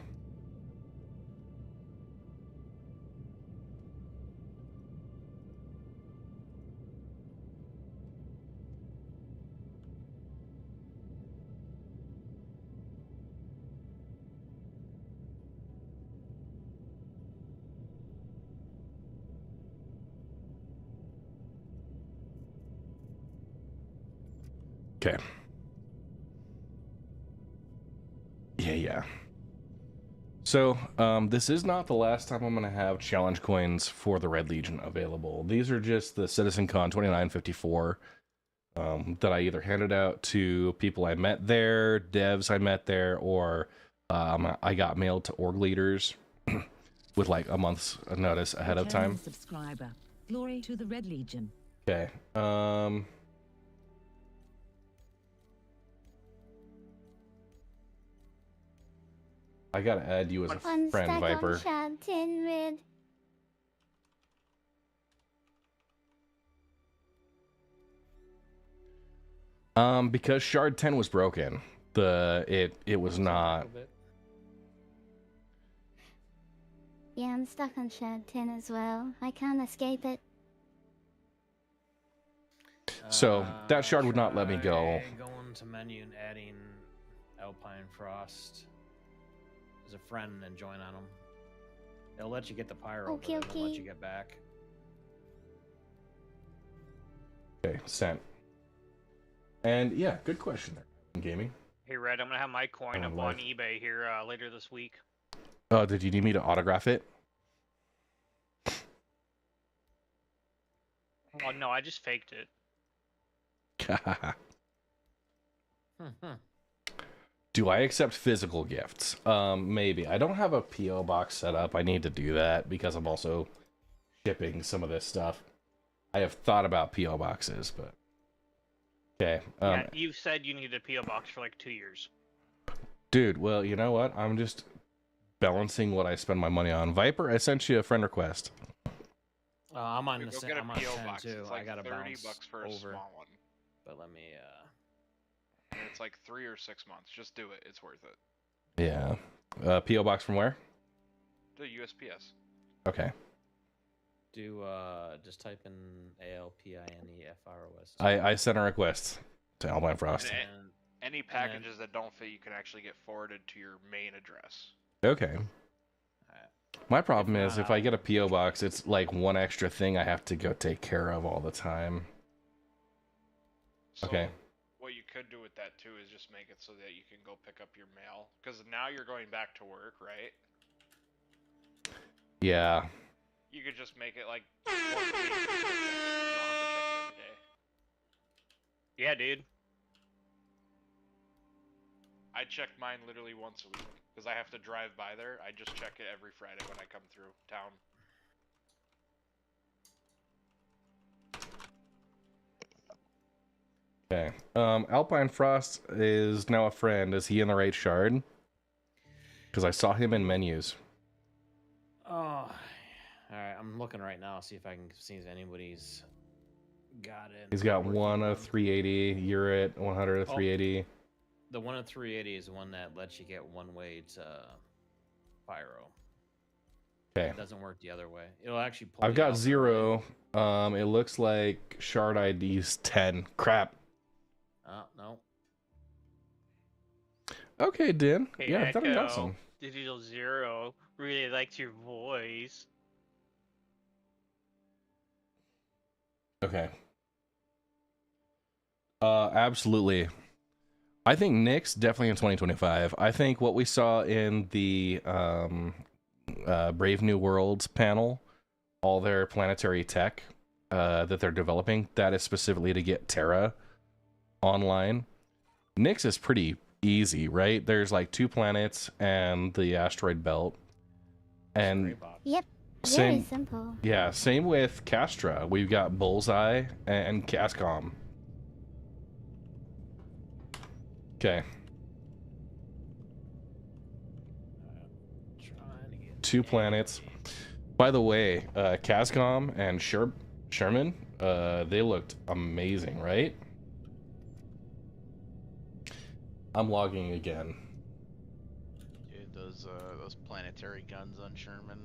Okay. Yeah. So, this is not the last time I'm going to have challenge coins for the Red Legion available. These are just the CitizenCon 2954 that I either handed out to people I met there, devs I met there, or I got mailed to org leaders with like a month's notice ahead of time. Subscriber. Glory to the Red Legion. Okay. I gotta add you as a friend, Viper. Because Shard 10 was broken, it was not. Yeah, I'm stuck on Shard 10 as well. I can't escape it. So that shard would not let me go. Going to menu and adding Alpine Frost as a friend and then join on them. They'll let you get the pyro, Okay, but they won't let okay. you get back. Okay, sent. And yeah, good question there, gaming. Hey, Red, I'm gonna have my coin Oh, up Lord. on eBay here later this week. Oh, did you need me to autograph it? Oh no, I just faked it. Do I accept physical gifts? Maybe. I don't have a PO box set up. I need to do that because I'm also shipping some of this stuff. I have thought about PO boxes, but okay. Yeah, you said you needed a PO box for like 2 years. Dude, well, you know what? I'm just balancing what I spend my money on. Viper, I sent you a friend request. I'm on Dude, the go get a I'm on PO 10 box. too. It's like I got to 30 bounce bucks for a over. small one. But let me And it's like 3 or 6 months. Just do it. It's worth it. Yeah. PO box from where? Do USPS. Okay. do just type in ALPINEFROS. I sent a request to Alpine Frost. And any packages that don't fit, you can actually get forwarded to your main address. Okay. My problem is if I get a PO box, it's like one extra thing I have to go take care of all the time. So okay. What you could do with that too is just make it so that you can go pick up your mail. Because now you're going back to work, right? Yeah. You could just make it like once a week. You don't have to check it every day. Yeah, dude. I check mine literally once a week because I have to drive by there. I just check it every Friday when I come through town. Okay. Alpine Frost is now a friend. Is he in the right shard? Because I saw him in menus. Oh, all right. I'm looking right now, see if I can see if anybody's got it. He's got 1 of 380. You're at 100 of 380. The 1 of 380 is the one that lets you get one way to pyro. Okay. It doesn't work the other way. It'll actually pull I've you got out 0. It looks like shard ID's 10. Crap. No. Okay, Din. Hey, Yeah, I thought it was Echo, awesome. Digital Zero really likes your voice. Okay. Absolutely. I think Nick's definitely in 2025. I think what we saw in the Brave New Worlds panel, all their planetary tech that they're developing, that is specifically to get Terra online. Nick's is pretty easy, right? There's like 2 planets and the asteroid belt. And Yep. same, Very simple. yeah, same with Castra. We've got Bullseye and Cascom. Okay. 2 planets. By the way, Cascom and Sherman, they looked amazing, right? I'm logging again. Dude, those planetary guns on Sherman.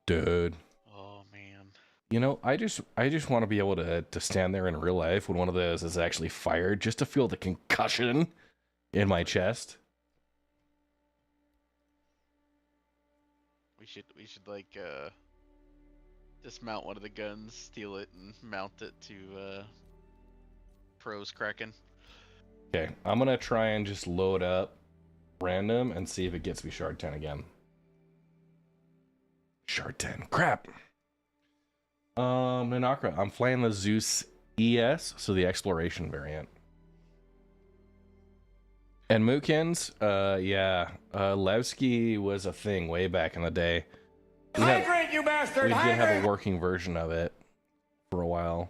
Dude. Oh man. You know, I just want to be able to stand there in real life when one of those is actually fired, just to feel the concussion in my chest. We should like dismount one of the guns, steal it, and mount it to Pros Kraken. Okay, I'm gonna try and just load up random and see if it gets me shard 10 again. Shard 10, crap. Nanakra, I'm flying the Zeus ES, so the exploration variant. And Mookins, yeah, Levski was a thing way back in the day. Hydrate, you bastard! We did have Hydrate! a working version of it for a while.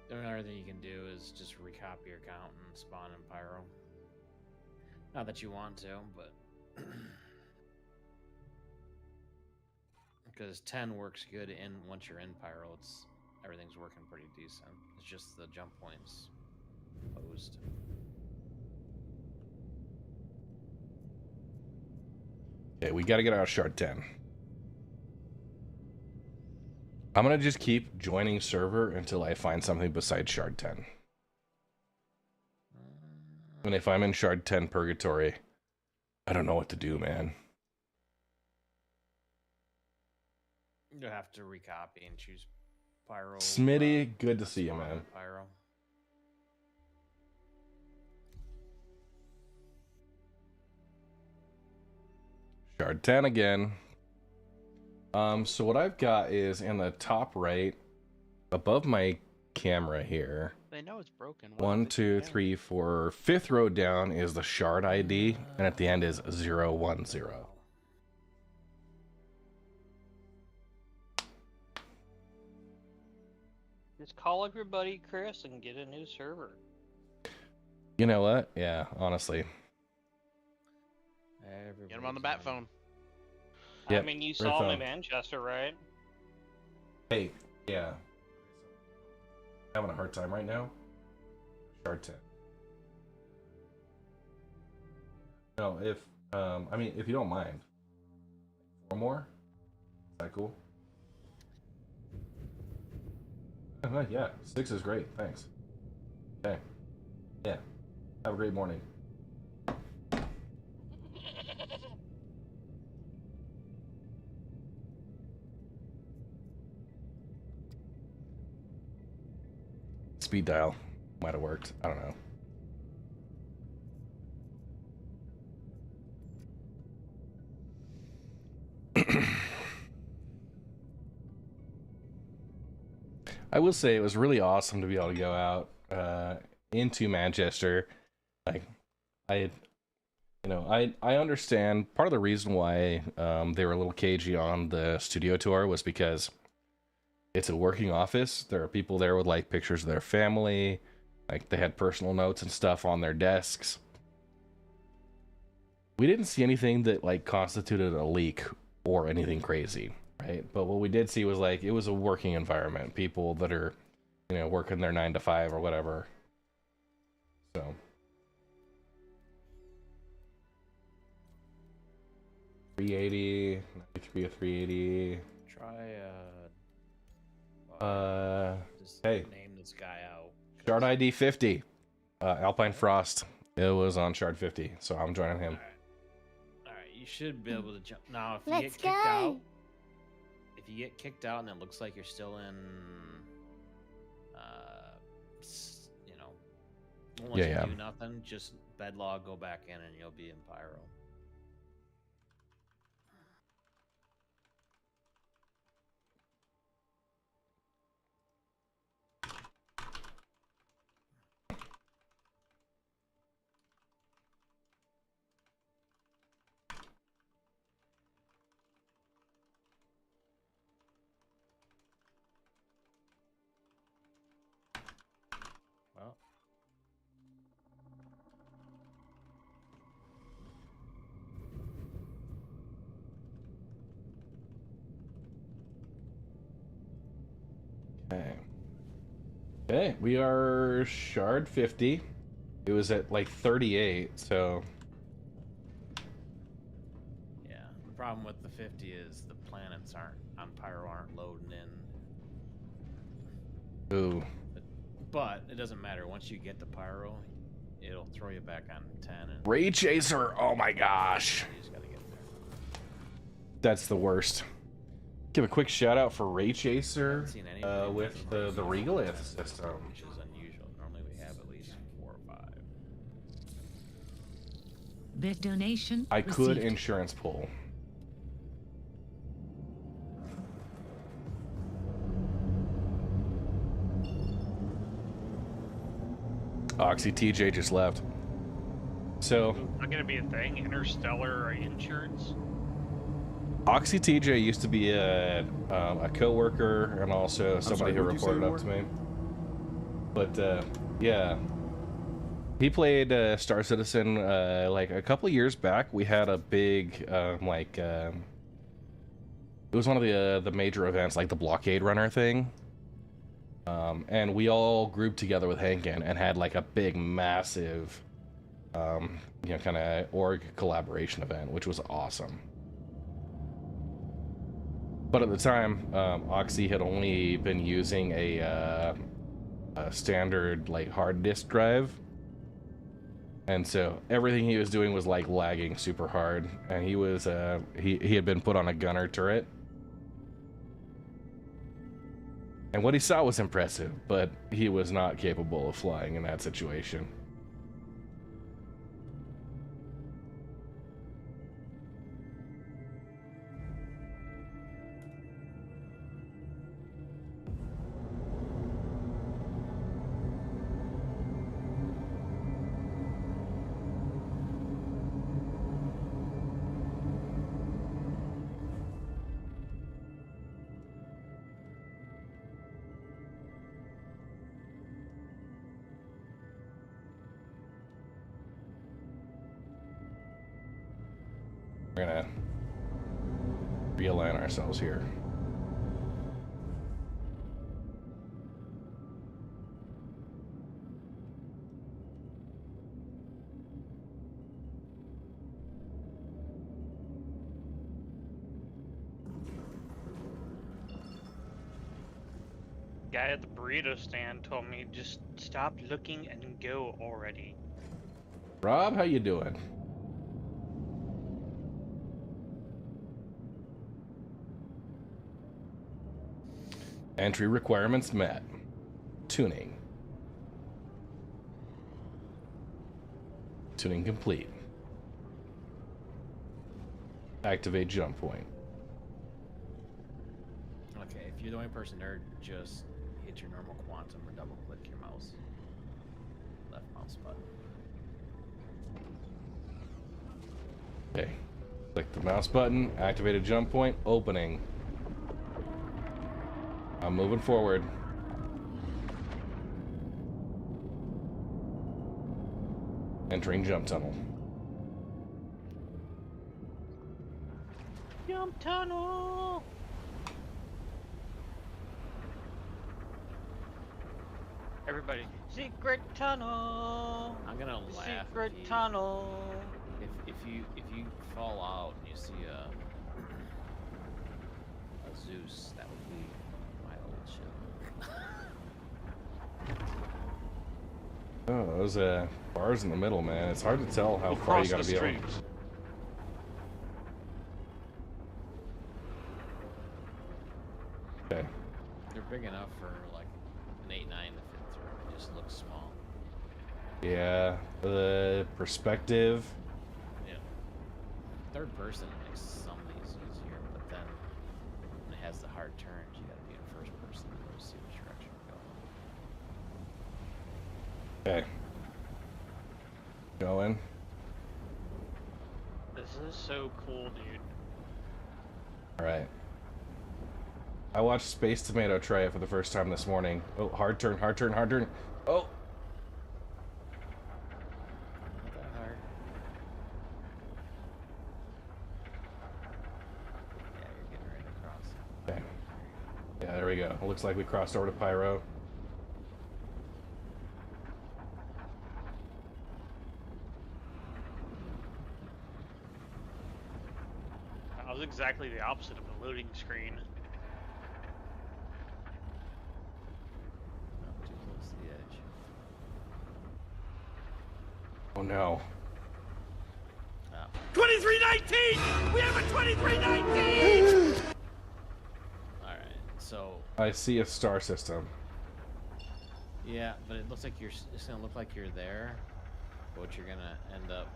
The only other thing you can do is just recopy your account and spawn in pyro. Not that you want to, but because 10 works good in once you're in pyro, everything's working pretty decent. It's just the jump points posed. Okay, we got to get out of shard 10. I'm gonna just keep joining server until I find something besides shard 10. And if I'm in shard 10 purgatory, I don't know what to do, man. You'll have to recopy and choose pyro. Smitty, good to see you, spawn in man. Pyro. Shard 10 again. So what I've got is in the top right, above my camera here. They know it's broken. 1, 2, 3, 4. 5th row down is the shard ID, and at the end is 010. Just call up your buddy Chris and get a new server. You know what? Yeah, honestly. Get him on the bat phone. Yep, I mean, you right saw him phone. in Manchester, right? Hey, yeah. Having a hard time right now. Shard 10. No, if I mean, if you don't mind. 4 more? Is that cool? Yeah, 6 is great, thanks. Okay. Yeah. Have a great morning. Speed dial might have worked. I don't know. I will say it was really awesome to be able to go out into Manchester. Like, I understand part of the reason why they were a little cagey on the studio tour was because it's a working office. There are people there with like pictures of their family, like they had personal notes and stuff on their desks. We didn't see anything that like constituted a leak or anything crazy. Right, but what we did see was like it was a working environment, people that are, working their 9 to 5 or whatever. So 380, 93 of 380. Try just hey, name this guy out. Shard ID 50, Alpine Frost. It was on Shard 50, so I'm joining him. All right, you should be able to jump now. If you Let's get kicked go. out. If you get kicked out and it looks like you're still in, won't let you do nothing, just bedlog, go back in, and you'll be in Pyro. Well. Okay, we are Shard 50. It was at like 38, so... Yeah, the problem with the 50 is the planets on Pyro aren't loading in. Ooh. But it doesn't matter. Once you get the Pyro, it'll throw you back on 10. And Ray Chaser, oh my gosh. you just gotta get there. That's the worst. Give a quick shout out for Ray Chaser Seen anybody with the Regolith system. Which is unusual. Normally we have at least 4 or 5. Bit donation. I could received. insurance pull. Oxy TJ just left. So Not gonna be a thing. Interstellar insurance. Oxy TJ used to be a co-worker and also somebody who reported up to me. But yeah, he played Star Citizen like a couple of years back. We had a big it was one of the major events, like the Blockade Runner thing. And we all grouped together with Hankin and had like a big, massive, kind of org collaboration event, which was awesome. But at the time, Oxy had only been using a standard like hard disk drive, and so everything he was doing was like lagging super hard. And he was he had been put on a gunner turret. And what he saw was impressive, but he was not capable of flying in that situation. We're gonna realign ourselves here. Guy at the burrito stand told me just stop looking and go already. Rob, how you doing? Entry requirements met. Tuning. tuning complete. Activate jump point. Okay, if you're the only person there, just hit your normal quantum or double click your mouse. Left mouse button. Okay. Click the mouse button, activate a jump point, opening. I'm moving forward. Entering jump tunnel. Jump tunnel! Everybody, secret tunnel! I'm gonna laugh. Secret tunnel! If you fall out and you see a Zeus, that would be my old ship. Oh, those bars in the middle, man. It's hard to tell how far you gotta be able. Okay. They're big enough for like an 8-9 to fit through. It just looks small. Yeah, the perspective. Yeah. Third person makes some of these easier, but then when it has the hard turns, you gotta be in first person to see which direction you're going. Okay. Going. This is so cool, dude. Alright. I watched Space Tomato try it for the first time this morning. Oh, hard turn, hard turn, hard turn. Oh! Not that hard. Yeah, you're getting ready to cross. Okay. Yeah, there we go. It looks like we crossed over to Pyro. That was exactly the opposite of a loading screen. Not too close to the edge. Oh no. 2319! We have a 2319! Alright, so I see a star system. yeah, but it looks like it's gonna look like you're there. But what you're gonna end up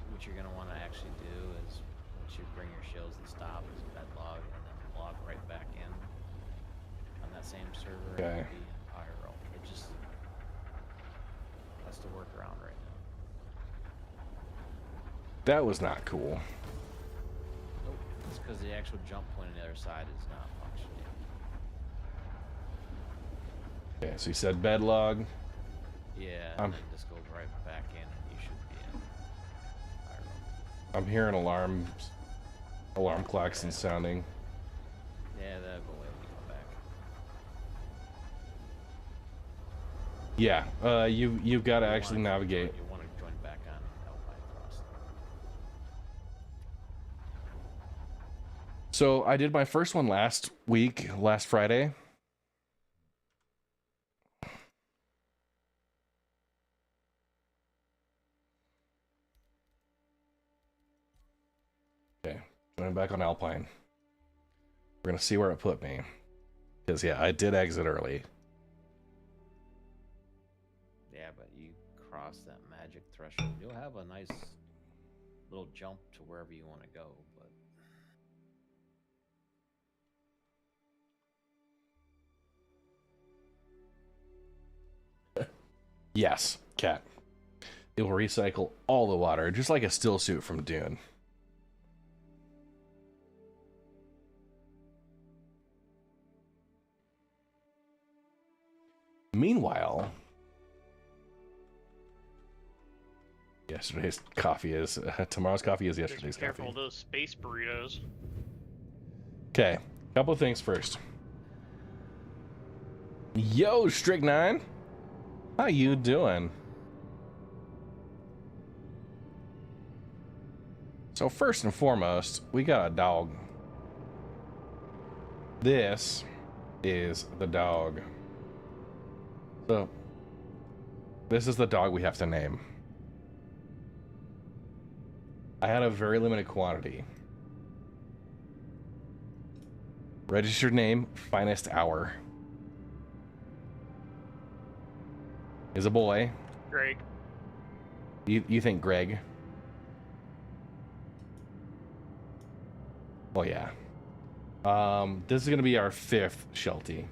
what you're gonna want to actually do is once you bring your shields and stop is bed log and then log right back in on that same server. Okay. And be in Pyro. It just has to work around right now. That was not cool. Nope. It's because the actual jump point on the other side is not functioning. Okay, so you said bed log. Yeah, and then just go right back in and you should be in Pyro. I'm hearing alarm klaxons sounding. Yeah, that'll go away when you come back. Yeah, you've got to actually navigate. You want to join back on Alpine Frost. So I did my first one last Friday. Okay, join back on Alpine. We're gonna see where it put me. Because yeah, I did exit early. Yeah, but you cross that magic threshold, you'll have a nice little jump to wherever you want to go, but Yes, cat. It will recycle all the water, just like a still suit from Dune. Meanwhile, yesterday's coffee is tomorrow's coffee is yesterday's Just be careful coffee. of those space burritos. Okay, couple of things first. Yo, Strychnine, how you doing? So first and foremost, we got a dog. This is the dog. So this is the dog we have to name. I had a very limited quantity. Registered name, Finest Hour. Is a boy. Greg. You think Greg? Oh yeah. This is gonna be our 5th Sheltie.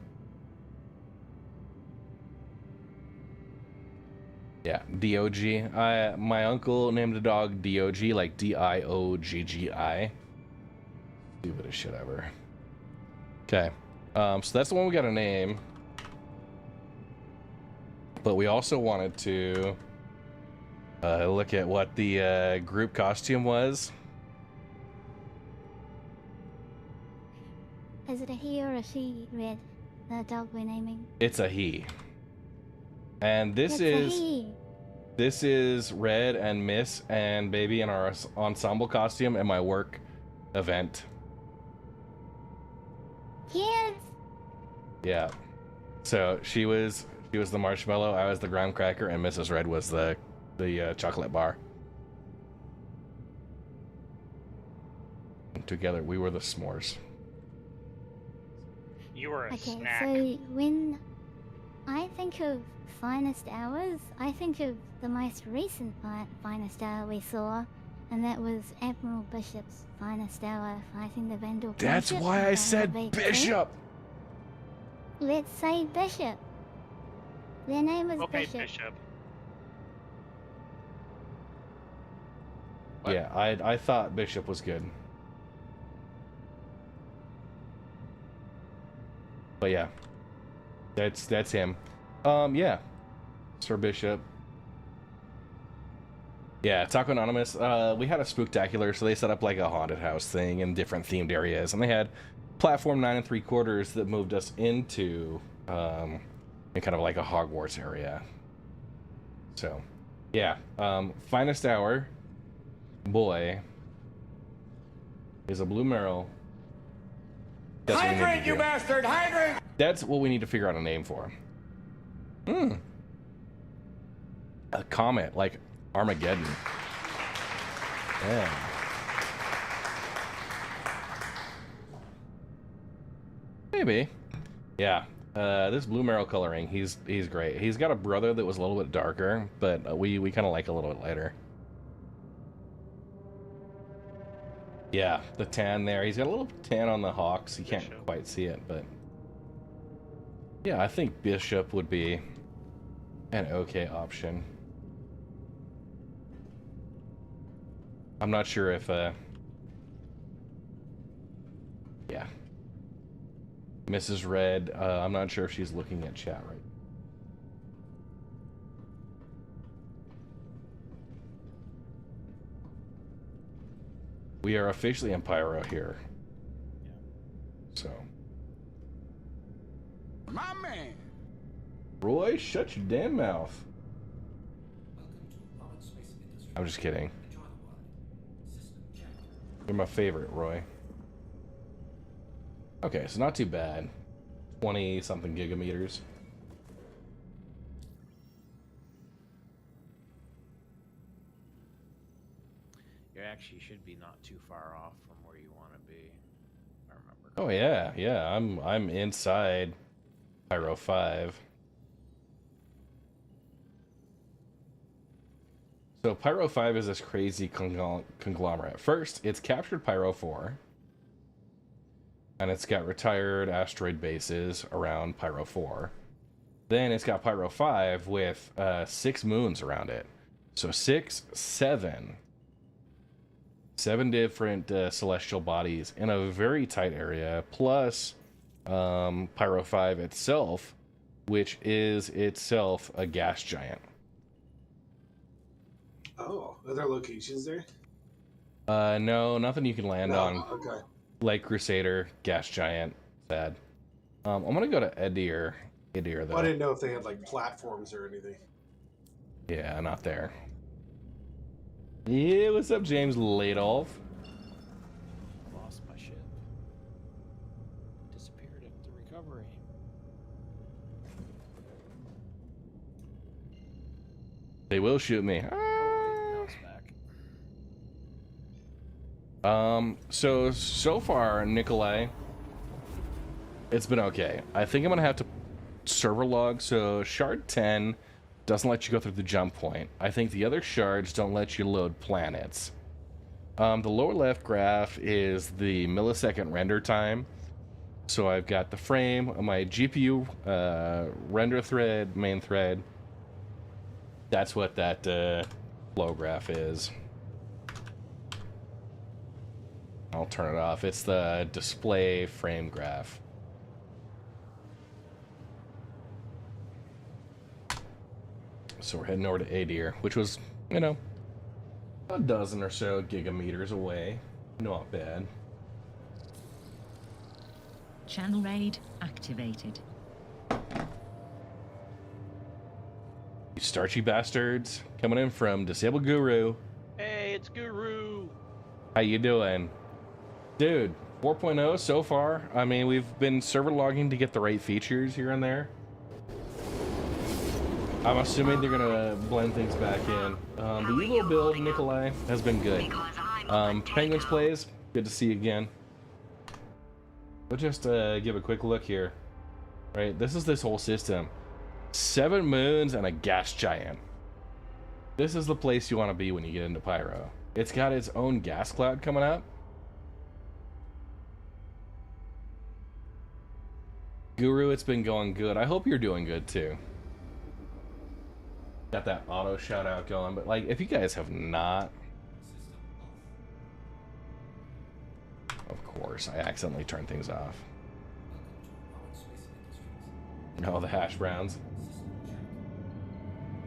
Yeah, D-O-G. My uncle named the dog D-O-G, like D-I-O-G-G-I. Stupidest shit ever. Okay. So that's the one we got a name. But we also wanted to look at what the group costume was. Is it a he or a she, Red? The dog we're naming? It's a he. And this is Red and Miss and Baby in our ensemble costume at my work event. Kids! Yeah. So she was the marshmallow, I was the graham cracker, and Mrs. Red was the chocolate bar. And together we were the s'mores. You were a snack. So when I think of finest hours, I think of the most recent finest hour we saw, and that was Admiral Bishop's finest hour fighting the Vandal. That's why I said Bishop! Let's say Bishop. Their name is Okay, Bishop. Bishop. What? Yeah, I thought Bishop was good. But yeah. That's him. Yeah. Sir Bishop. Yeah, Taco Anonymous. We had a spooktacular, so they set up like a haunted house thing in different themed areas, and they had platform 9 3/4 that moved us into in kind of like a Hogwarts area. So, yeah. Finest hour, boy, is a blue merrill. Hydrate, you bastard! Hydrate! That's what we need to figure out a name for. A comet, like Armageddon. Yeah. Maybe. Yeah. This blue merrill coloring, he's great. He's got a brother that was a little bit darker, but we kind of like a little bit lighter. Yeah, the tan there. He's got a little tan on the hawks. You can't quite see it, but yeah, I think Bishop would be an okay option. I'm not sure if yeah. Mrs. Red, I'm not sure if she's looking at chat right. We are officially in Pyro here. So. My man! Roy, shut your damn mouth. I'm just kidding. You're my favorite, Roy. Okay, so not too bad. 20-something gigameters. You actually should be not too far off from where you want to be. I remember. Oh yeah. I'm inside Pyro 5. So Pyro 5 is this crazy conglomerate. First, it's captured Pyro 4. And it's got retired asteroid bases around Pyro 4. Then it's got Pyro 5 with 6 moons around it. So 7 different celestial bodies in a very tight area, plus Pyro 5 itself, which is itself a gas giant. Oh, are there locations there? No, nothing you can land on. Okay. Like Crusader, gas giant, sad. I'm gonna go to Edir though. Well, I didn't know if they had like platforms or anything. Yeah, not there. Yeah, what's up, James Ladoff? Lost my ship. Disappeared after recovery. They will shoot me. So far, Nikolai, it's been okay. I think I'm gonna have to server log. So Shard 10 doesn't let you go through the jump point. I think the other shards don't let you load planets. The lower left graph is the millisecond render time. So I've got the frame, my GPU render thread, main thread. That's what that flow graph is. I'll turn it off. It's the display frame graph. So we're heading over to Adir, which was, you know, a dozen or so gigameters away. Not bad. Channel raid activated. You starchy bastards, coming in from Disabled Guru. Hey, it's Guru. How you doing? Dude, 4.0 so far. I mean, we've been server logging to get the right features here and there. I'm assuming they're gonna blend things back in. The Evo build, Nikolai, has been good. Penguins plays, good to see you again. We'll just give a quick look here. Right, this is this whole system. 7 moons and a gas giant. This is the place you want to be when you get into Pyro. It's got its own gas cloud coming up. Guru, it's been going good. I hope you're doing good too. Got that auto shout out going, but like, if you guys have not, of course, I accidentally turned things off. Oh, the hash browns.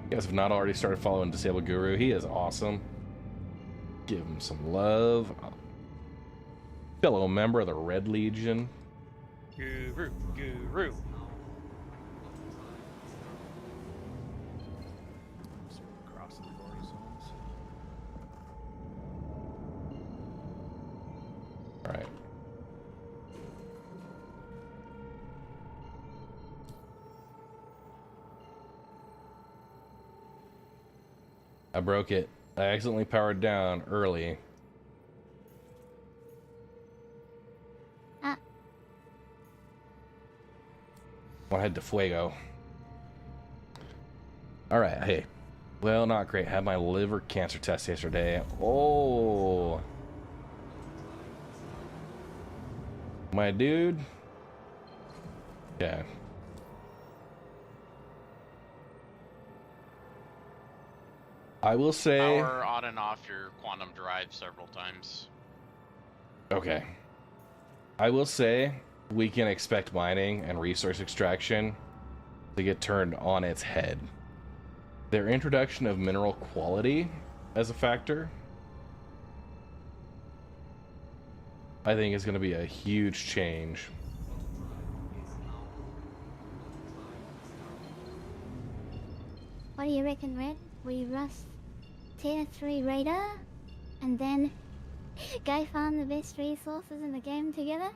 You guys have not already started following Disabled Guru. He is awesome. Give him some love. Fellow member of the Red Legion. Guru, Guru. Crossing the border zones. All right. I broke it. I accidentally powered down early. I had to fuego. All right, hey. Well, not great. Had my liver cancer test yesterday. Oh. My dude. Yeah. I will say... Power on and off your quantum drive several times. Okay. I will say we can expect mining and resource extraction to get turned on its head. Their introduction of mineral quality as a factor, I think, is going to be a huge change. What do you reckon, Red? We rush tier 3 raider and then go farm the best resources in the game together?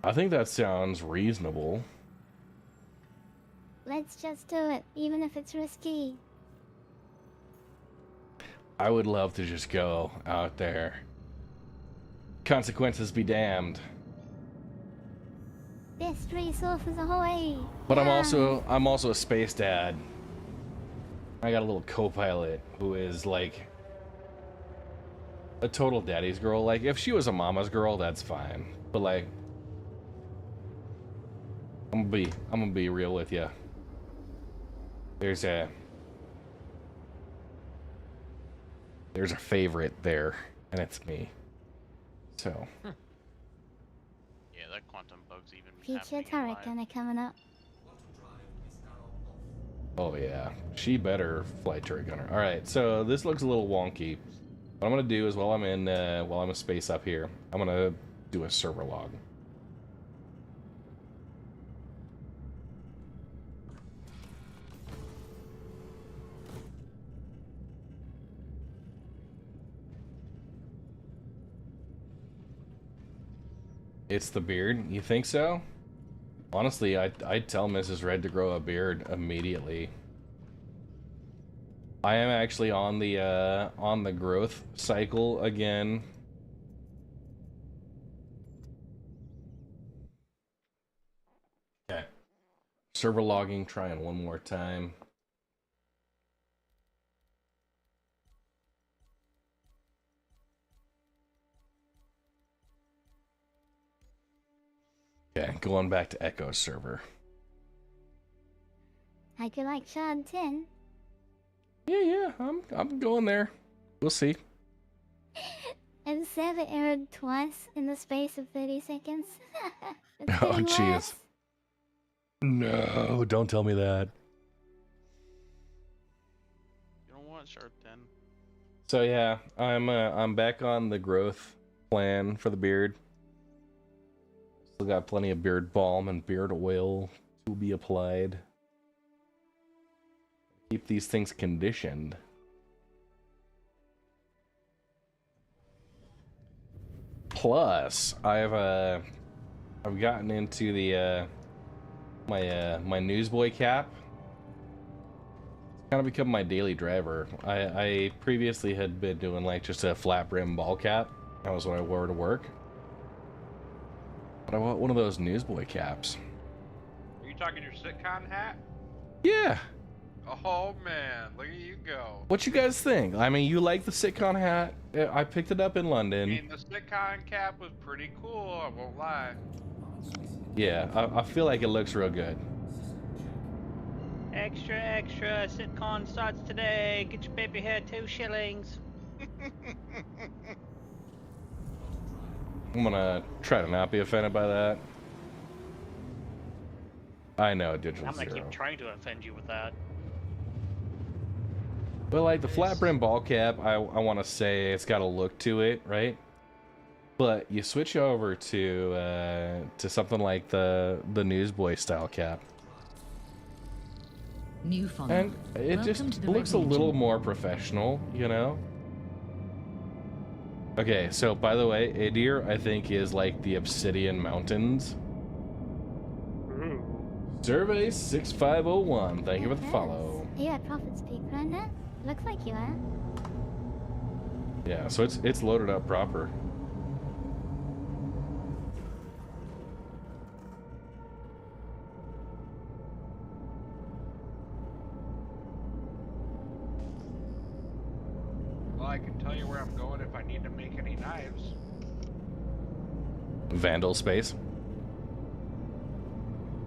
I think that sounds reasonable. Let's just do it, even if it's risky. I would love to just go out there. Consequences be damned. Best resources ahoy! But Yeah. I'm also a space dad. I got a little co-pilot who is like a total daddy's girl. Like, if she was a mama's girl, that's fine. But like, I'm gonna be real with you. There's a favorite there, and it's me. So. Yeah, that quantum bug's even Future turret gonna coming up. Oh yeah, she better flight turret gunner. All right, so this looks a little wonky. What I'm gonna do is while I'm a space up here, I'm gonna do a server log. It's the beard. You think so? Honestly, I'd tell Mrs. Red to grow a beard immediately. I am actually on the growth cycle again. Okay. Server logging, trying one more time. Okay, going back to Echo server. I could like Shard 10. Yeah, I'm going there. We'll see. And server errored twice in the space of 30 seconds. It's Oh, getting jeez. worse. No, don't tell me that. You don't want Sharp 10. So yeah, I'm back on the growth plan for the beard. Still got plenty of beard balm and beard oil to be applied. Keep these things conditioned. Plus, I've gotten into the my newsboy cap. It's kind of become my daily driver. I previously had been doing like just a flat brim ball cap. That was what I wore to work. But I want one of those newsboy caps. Are you talking your sitcom hat? Yeah. Oh man, look at you go. What you guys think? I mean, you like the sitcom hat? I picked it up in I London. mean, the sitcom cap was pretty cool, I won't lie. Yeah, I feel like it looks real good. Extra, extra. Sitcom starts today. Get your baby hair, 2 shillings. I'm gonna try to not be offended by that. I know, Digital I'm gonna Zero. keep trying to offend you with that. But like the flat brim ball cap, I want to say it's got a look to it, right? But you switch over to something like the newsboy style cap, New follower. and it Welcome just to the looks a Red little Legion. more professional, you know? Okay, so by the way, Adir, I think, is like the Obsidian Mountains. Survey 6501, thank you for the follow. Are you at Prophet's Peak right now? Looks like you are. Yeah, so it's loaded up proper. Well, I can tell you where I'm going if I need to make any knives. Vandal space.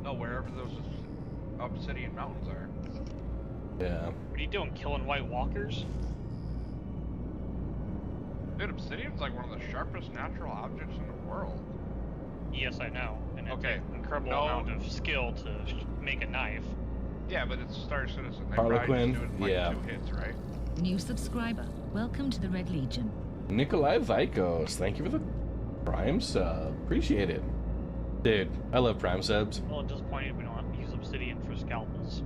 No, wherever those obsidian mountains are. Yeah. What are you doing, killing White Walkers? Dude, obsidian's like one of the sharpest natural objects in the world. Yes, I know. And it's Okay, an incredible no. amount of skill to make a knife. Yeah, but it's Star Citizen. They Harlequin, probably just do it in like yeah. 2 hits, right? New subscriber. Welcome to the Red Legion. Nikolai Vikos, thank you for the Prime sub. Appreciate it. Dude, I love Prime subs. Well, it's disappointing we don't have to use obsidian for scalpels.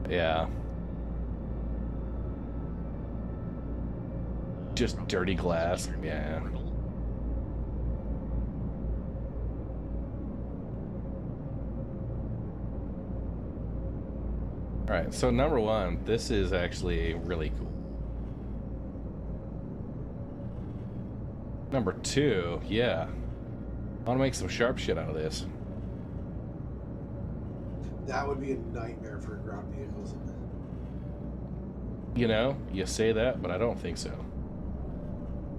Yeah. Just dirty glass. Yeah. Alright, so number one, this is actually really cool. Number two, yeah. I want to make some sharp shit out of this. That would be a nightmare for ground vehicles. You know, you say that, but I don't think so.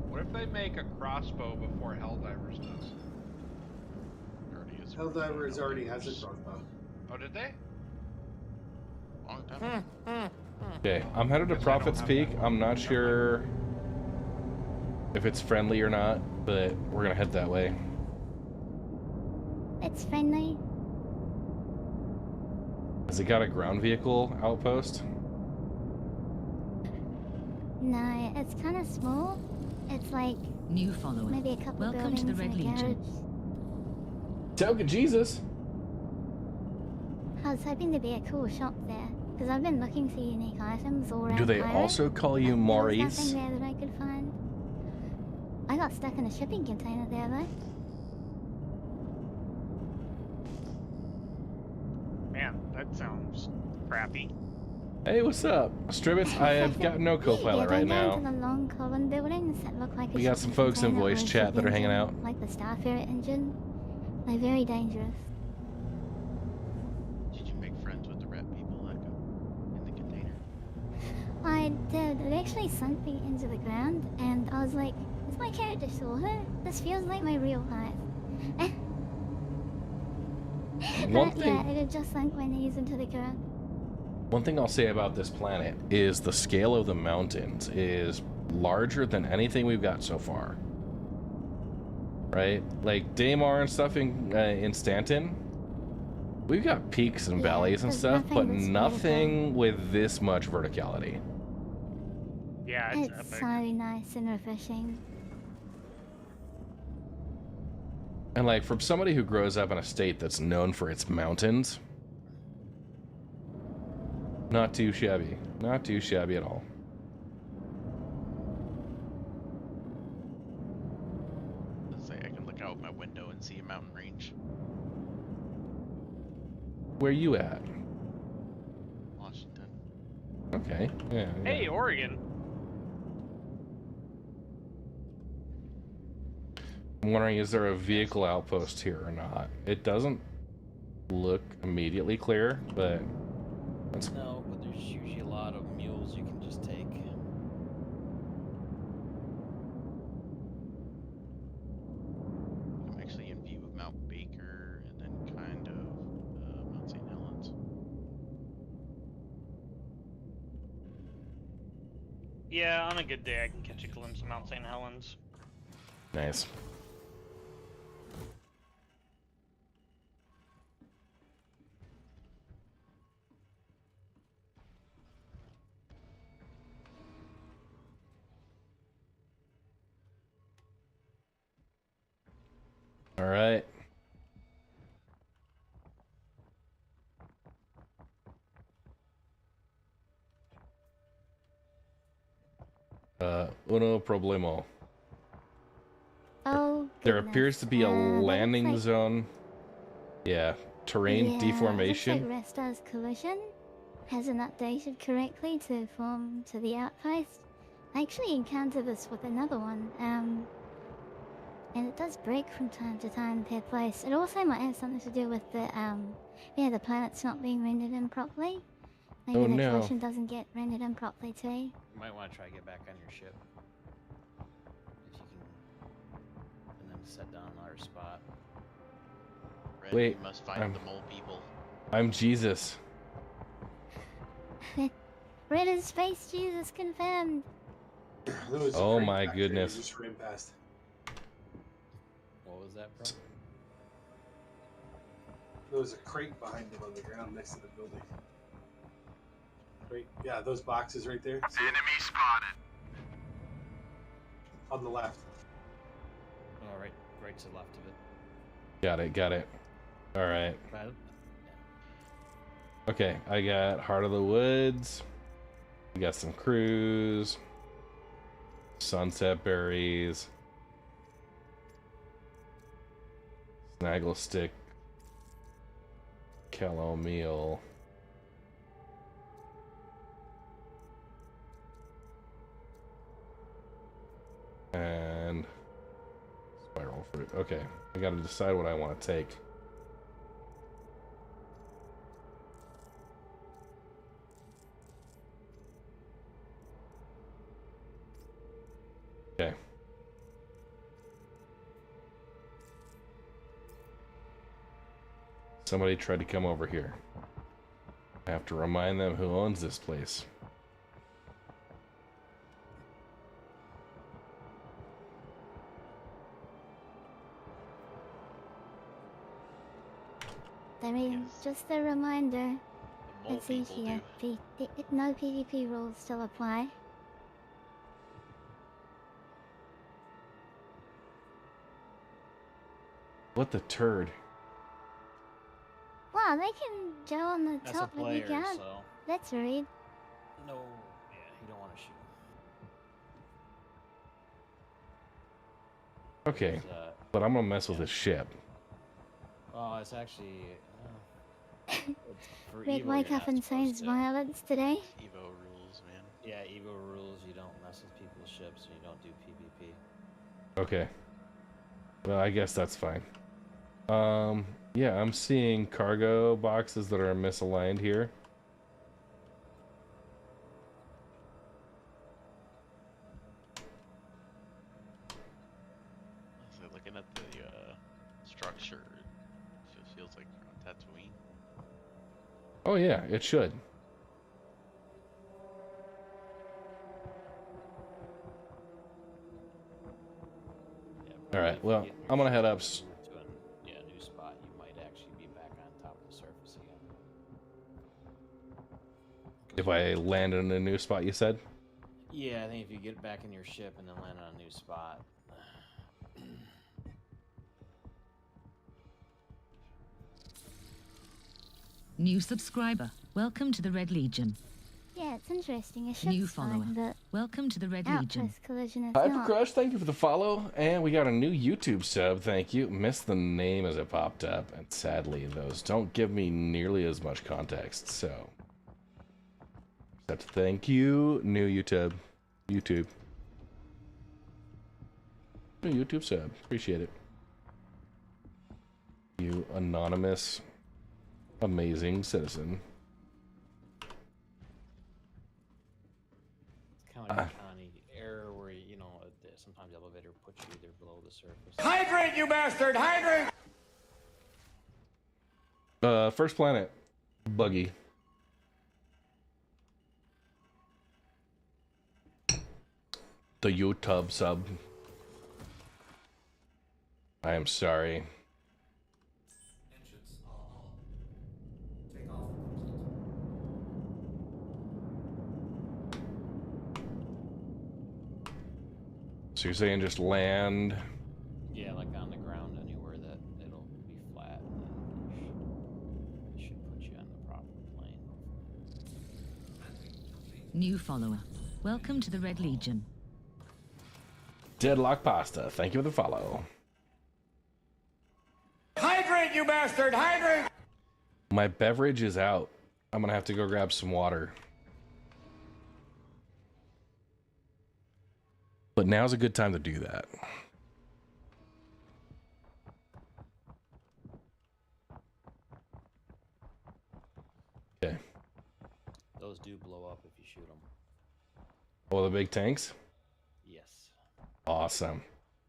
What if they make a crossbow before Helldivers does? Helldivers already has a crossbow. Oh, did they? Long time. Okay, I'm headed to Guess I don't Prophet's have Peak. that. I'm not sure if it's friendly or not, but we're gonna head that way. It's friendly. Has it got a ground vehicle outpost? No, it's kind of small. It's like New follower. maybe a couple Welcome to buildings the Red and a Legion. garage. Toga Jesus! I was hoping to be a cool shop there, because I've been looking for unique items all around Do they Cairo, also call you but Maurice? there was nothing there that I could find. I got stuck in a shipping container there though. Man, that sounds crappy. Hey, what's up? Stribbits, I have got no co-pilot right Going down now. to the long column buildings that look like a We got some shipping folks in container voice or a chat that ship are hanging engine, out. like the Starfarer engine. They're very dangerous. Did you make friends with the rat people that go in the container? I did. It actually sunk me into the ground, and I was like, is my character sure? This feels like my real life. One Yeah, thing, it just sunk my knees into the ground. one thing I'll say about this planet is the scale of the mountains is larger than anything we've got so far. Right? Like Daymar and stuff in Stanton, we've got peaks and valleys and there's stuff, but nothing that's nothing with this much verticality. Yeah, It's so nice and refreshing. And like from somebody who grows up in a state that's known for its mountains, not too shabby. Not too shabby at all. Let's say I can look out my window and see a mountain range. Where you at? Washington. Okay. Yeah. Hey, Oregon. I'm wondering, is there a vehicle outpost here or not? It doesn't look immediately clear, but that's... No, but there's usually a lot of mules you can just take. I'm actually in view of Mount Baker and then kind of Mount St. Helens. Yeah, on a good day I can catch a glimpse of Mount St. Helens. Nice. All right. Uno problemo. Oh, There goodness. appears to be a That looks landing like- zone. Yeah, terrain deformation. Looks like Restar's collision hasn't updated correctly to form to the outpost. I actually encountered this with another one, and it does break from time to time per place. It also might have something to do with the the planet's not being rendered in properly. Maybe Oh, the no. collision doesn't get rendered in properly too. You might want to try to get back on your ship. If you can. And then set down another spot. Red, Wait, you must find the mole people. I'm Jesus. Red is Space Jesus confirmed. There was a Oh crate my back there you goodness. just ran past. What was that, bro? There was a crate behind him on the ground next to the building. Right? Yeah, those boxes right there. See Enemy spotted. on the left. Oh, right to the left of it. Got it, got it. All right. Right. Okay, I got Heart of the Woods. We got some crews. Sunset berries. Snaggle stick. Callow meal. And spiral fruit. Okay, I gotta decide what I want to take. Okay. Somebody tried to come over here. I have to remind them who owns this place. I mean, just a reminder. The mole Let's see people here. No PvP rules still apply. What the turd? Wow, they can go on the That's a top, but you player, can't. so. Let's read. No. Yeah, you don't want to shoot. Okay, There's, but I'm gonna mess with this ship. Oh, it's actually. For Red Evo, wake you're up not and supposed say's to. violence today. Evo rules, man. Yeah, Evo rules. You don't mess with people's ships, and you don't do PvP. Okay. Well, I guess that's fine. Yeah, I'm seeing cargo boxes that are misaligned here. So looking at the structure, it just feels like you're on Oh yeah, it should. All right. Well, I'm gonna head up. To a new spot, you might actually be back on top of the surface again. If I land in a new spot, you said? Yeah, I think if you get back in your ship and then land on a new spot. New subscriber. Welcome to the Red Legion. Yeah, it's interesting. A ship's New follower. fine, but Welcome to the Red Legion. outpost collision is Hyper not. Crush, thank you for the follow. And we got a new YouTube sub, thank you. Missed the name as it popped up. And sadly, those don't give me nearly as much context, so. Except thank you, new YouTube. New YouTube sub. Appreciate it. You anonymous, amazing citizen. It's kind of like on the error where, you know, sometimes the elevator puts you either below the surface. Hydrate, you bastard! Hydrate! First planet. Buggy. The YouTube sub. I am sorry. So you're saying just land? Yeah, like on the ground anywhere that it'll be flat, and then it should put you on the proper plane. New follower. Welcome to the Red Legion. Deadlock Pasta, thank you for the follow. Hydrate, you bastard! Hydrate! My beverage is out. I'm gonna have to go grab some water. But now's a good time to do that. Okay. Those do blow up if you shoot them. Oh, the big tanks? Yes. Awesome.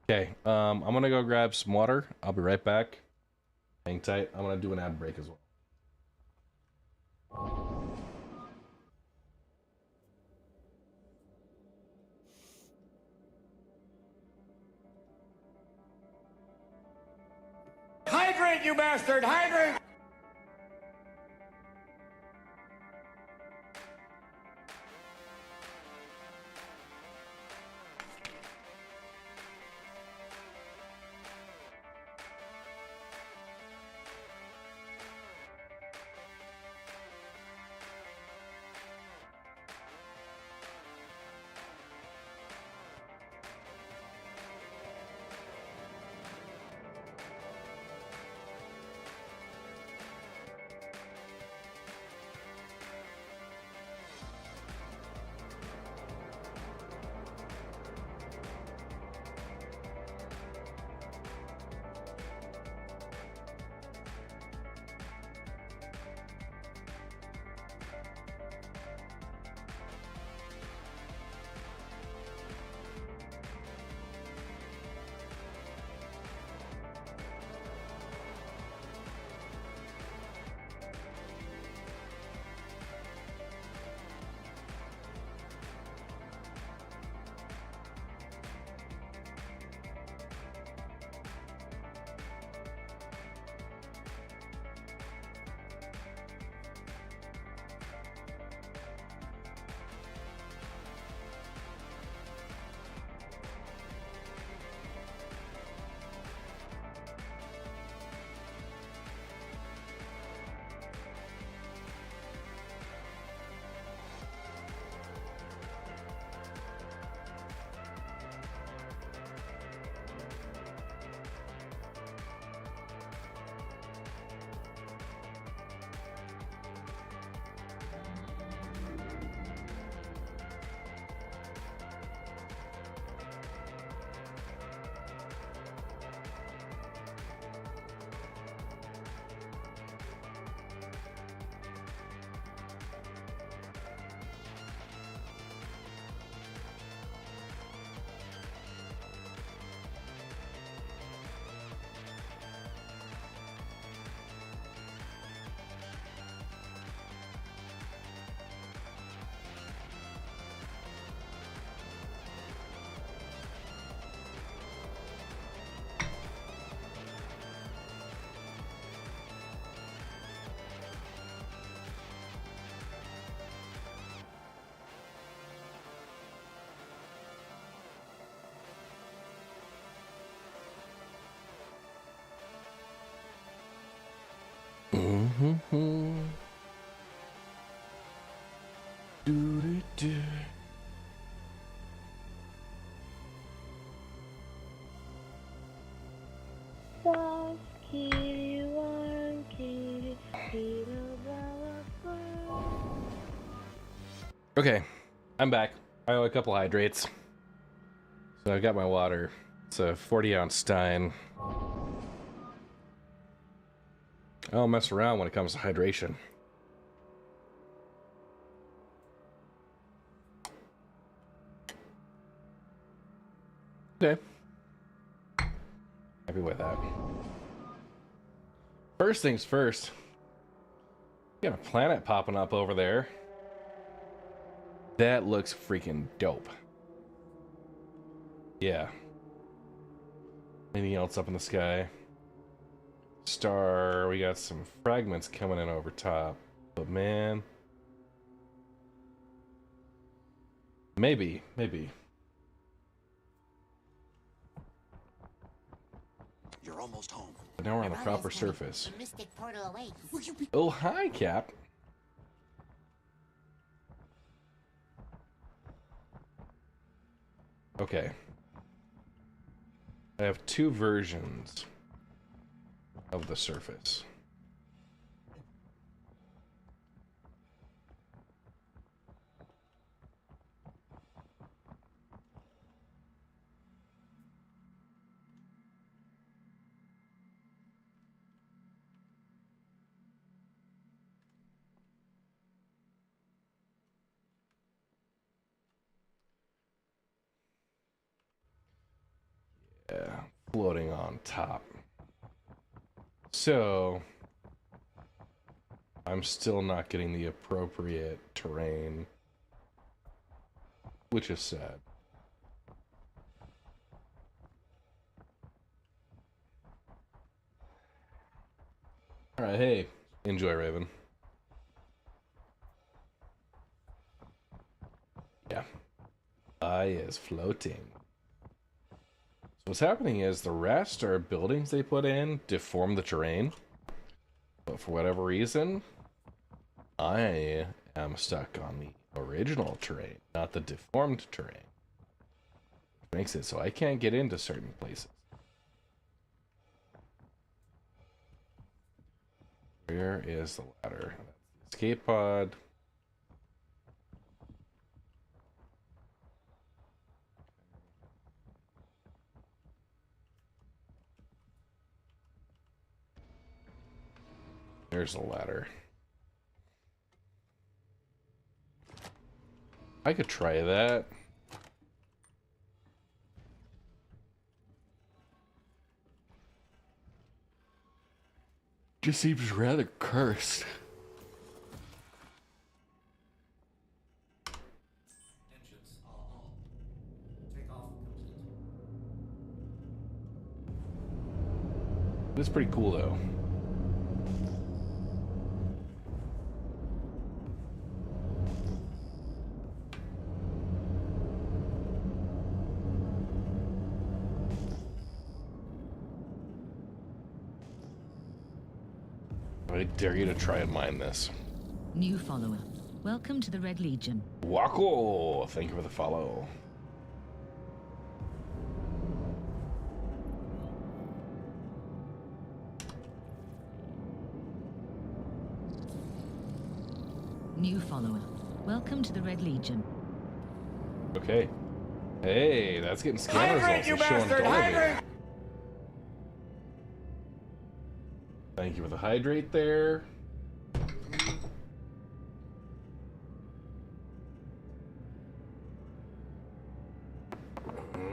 Okay, I'm gonna go grab some water. I'll be right back. Hang tight. I'm gonna do an ad break as well. Hydrate, you bastard! Hydrate! Mm-hmm. Do-do-do. Okay, I'm back. I owe a couple hydrates. So I've got my water. It's a 40-ounce stein. I don't mess around when it comes to hydration. Okay. Happy with that. First things first. Got a planet popping up over there. That looks freaking dope. Yeah. Anything else up in the sky? Star. We got some fragments coming in over top. But man. Maybe. You're almost home. But now we're on the proper surface. Oh, hi, Cap. Okay. I have two versions of the surface. Yeah, floating on top. So, I'm still not getting the appropriate terrain, which is sad. Alright, hey, enjoy, Raven. Yeah. I is floating. What's happening is the rest are buildings they put in to form the terrain. But for whatever reason, I am stuck on the original terrain, not the deformed terrain. Which makes it so I can't get into certain places. Where is the ladder? That's the escape pod. There's a ladder. I could try that. Just seems rather cursed. It's pretty cool though. I dare you to try and mine this. New follower. Welcome to the Red Legion. Wako! Thank you for the follow. New follower. Welcome to the Red Legion. Okay. Hey, that's getting scan results. You It's showing bastard! Dolby. Hydrate! Thank you for the hydrate there.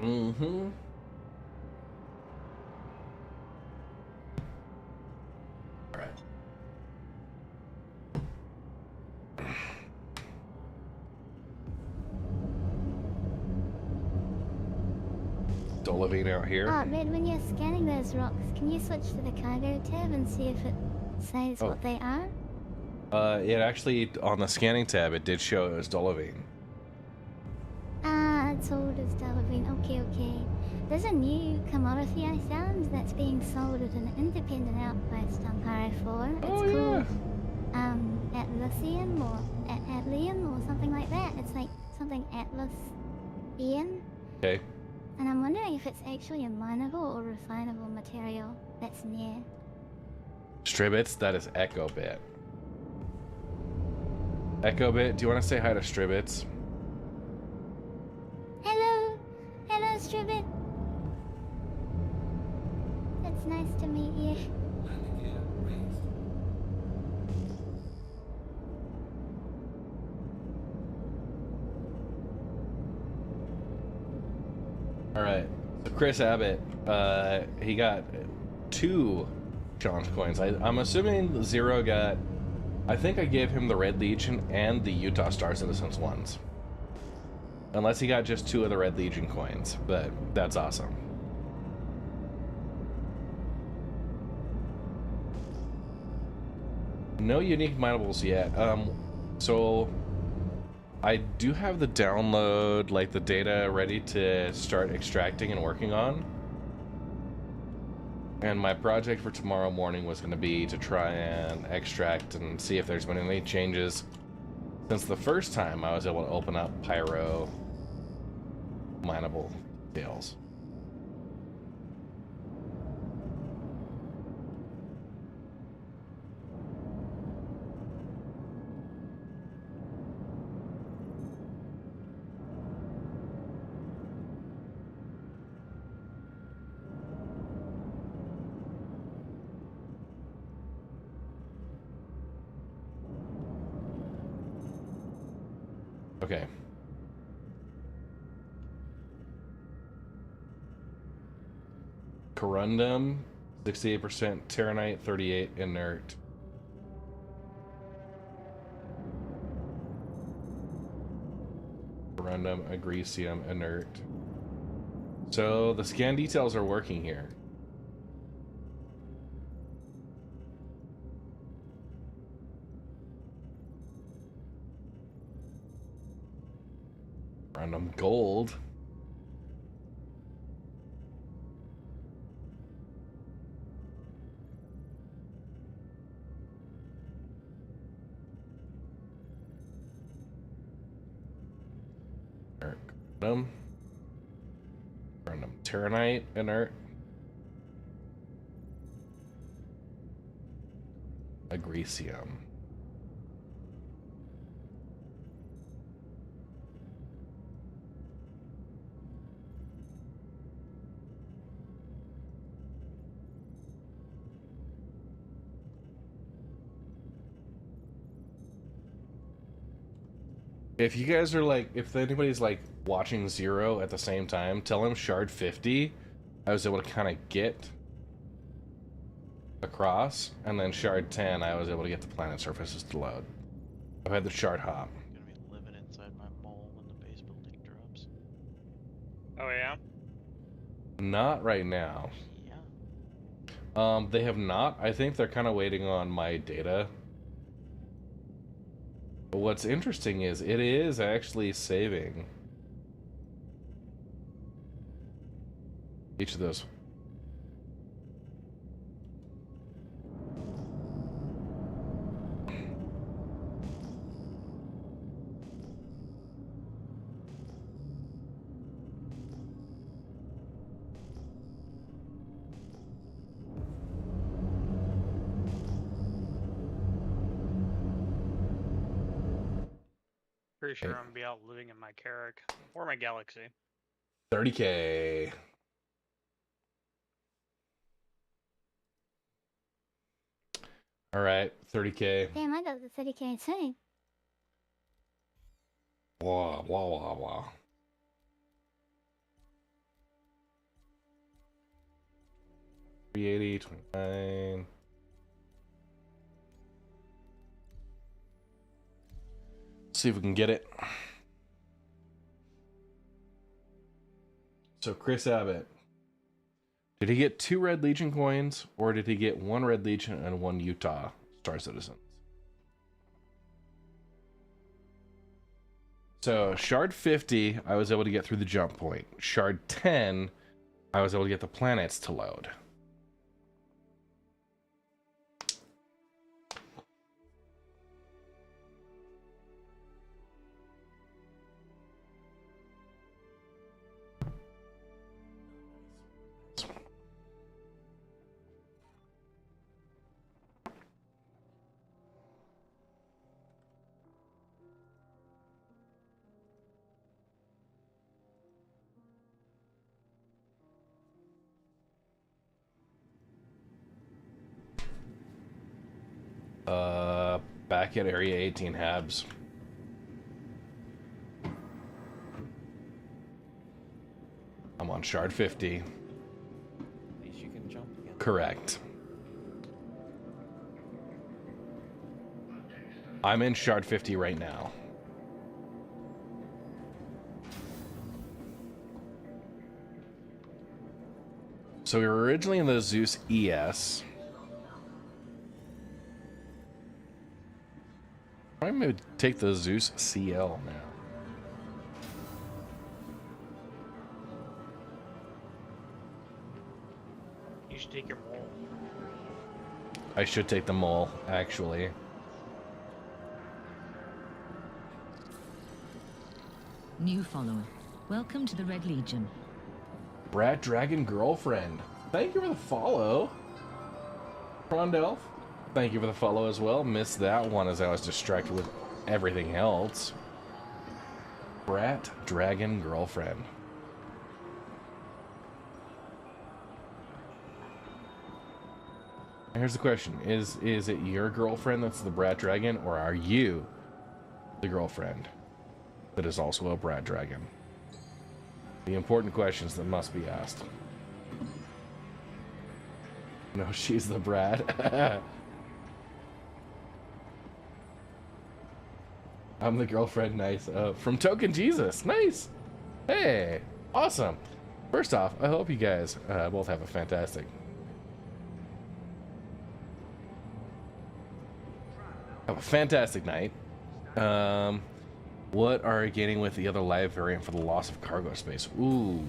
Mm-hmm. All right. Dolivine out here. Red, when you're scanning those rocks, can you switch to the cargo tab and see if it says what they are? It actually, on the scanning tab, it did show it was Dolivine. Ah, it's old as Dolivine. Okay. There's a new commodity I found that's being sold at an independent outpost on Pyro 4. It's called Atlassian or Atlium or something like that. It's like something Atlas-ian. Okay. And I'm wondering if it's actually a mineable or refinable material that's near. Stribbits, that is Echo Bit. Echo Bit, do you want to say hi to Stribbits? Hello! Hello, Stribbit! It's nice to meet you. Alright, so Chris Abbott, he got 2 challenge coins. I'm assuming Zero got... I think I gave him the Red Legion and the Utah Star Citizens ones. Unless he got just 2 of the Red Legion coins, but that's awesome. No unique minables yet. So I do have the download, like the data ready to start extracting and working on. And my project for tomorrow morning was going to be to try and extract and see if there's been any changes since the first time I was able to open up Pyro mineable details. Okay. Corundum, 68%, Terranite, 38, inert. Corundum, Agricium, inert. So the scan details are working here. Random gold. Random Terranite, inert. Agricium. If you guys are like, if anybody's like watching Zero at the same time, tell him Shard 50 I was able to kind of get across, and then Shard 10 I was able to get the planet surfaces to load. I've had the Shard hop. I'm gonna be living inside my mole when the base building drops. Oh yeah? Not right now. Yeah. They have not. I think they're kind of waiting on my data. But what's interesting is it is actually saving each of those. Pretty sure I'm gonna be out living in my Carrack or my Galaxy. 30K. All right, 30K. Damn, I got the 30K too. Wah, wah, wah, wah. $380, $29. See if we can get it. So Chris Abbott, did he get 2 Red Legion coins, or did he get 1 Red Legion and 1 Utah Star Citizens? So Shard 50 I was able to get through the jump point. Shard 10 I was able to get the planets to load. Back at Area 18 Habs. I'm on Shard 50. At least you can jump again. Correct. I'm in Shard 50 right now. So we were originally in the Zeus ES. I'm going to take the Zeus CL now. You should take your mole. I should take the mole, actually. New follower. Welcome to the Red Legion. Brat Dragon Girlfriend. Thank you for the follow. Rondelf. Thank you for the follow as well. Missed that one as I was distracted with everything else. Brat Dragon Girlfriend. Here's the question. Is it your girlfriend that's the Brat Dragon, or are you the girlfriend that is also a Brat Dragon? The important questions that must be asked. No, she's the Brat. I'm the girlfriend, nice. From Token Jesus, nice. Hey, awesome. First off, I hope you guys both have a fantastic night. What are you getting with the other live variant for the loss of cargo space? Ooh.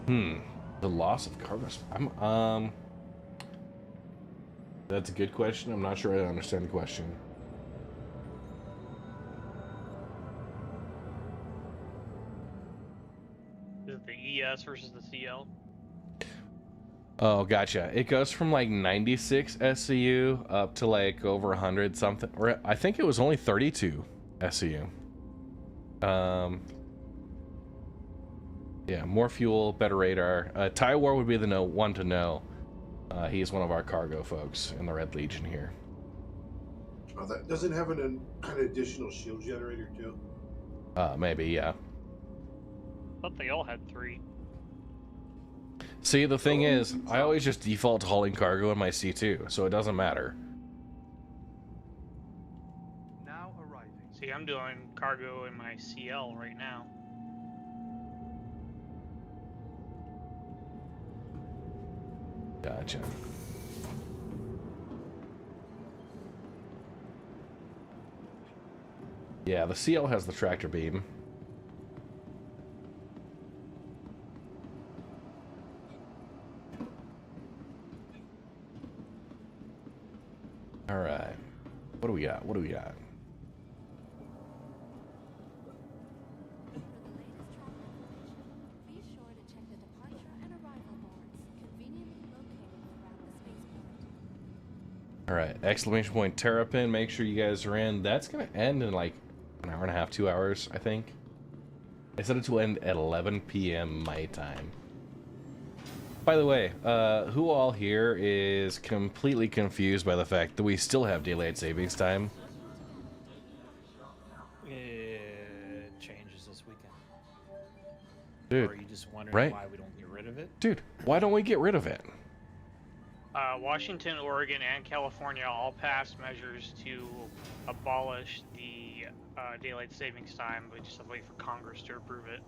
The loss of cargo space. That's a good question. I'm not sure I understand the question. Is it the ES versus the CL? Oh, gotcha. It goes from like 96 SCU up to like over 100 something, or I think it was only 32 SCU. Yeah, more fuel, better radar. Tywar would be the one to know. He's one of our cargo folks in the Red Legion here. Oh, that doesn't have an additional shield generator too. Maybe, yeah. I thought they all had 3. See, the thing is, I always just default to hauling cargo in my C2, so it doesn't matter. Now arriving. See, I'm doing cargo in my CL right now. Gotcha. Yeah, the CL has the tractor beam. All right. What do we got? What do we got? Be sure to check the departure and arrival boards, conveniently located around the spaceport. All right. Exclamation point terrapin. Make sure you guys are in. That's going to end in like an hour and a half, 2 hours, I think. I said it to end at 11 p.m. my time. By the way, who all here is completely confused by the fact that we still have daylight savings time? It changes this weekend. Dude, or are you just wondering right? why we don't get rid of it? Dude, why don't we get rid of it? Washington, Oregon, and California all passed measures to abolish the daylight savings time, but just have to wait for Congress to approve it.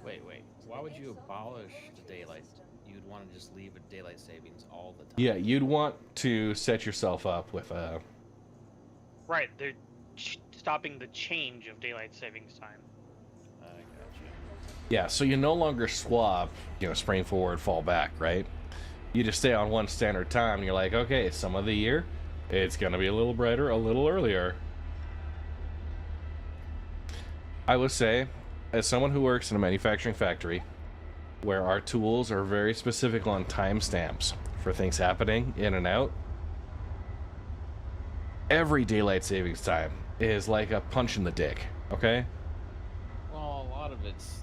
Wait. Why would you abolish the daylight? You'd want to just leave a daylight savings all the time. Yeah, you'd want to set yourself up with a... Right, they're stopping the change of daylight savings time. I gotcha. Yeah, so you no longer swap, spring forward, fall back, right? You just stay on one standard time, and you're like, okay, some of the year, it's gonna be a little brighter, a little earlier. I would say, as someone who works in a manufacturing factory, where our tools are very specific on timestamps for things happening in and out, every daylight savings time is like a punch in the dick, okay? Well, a lot of it's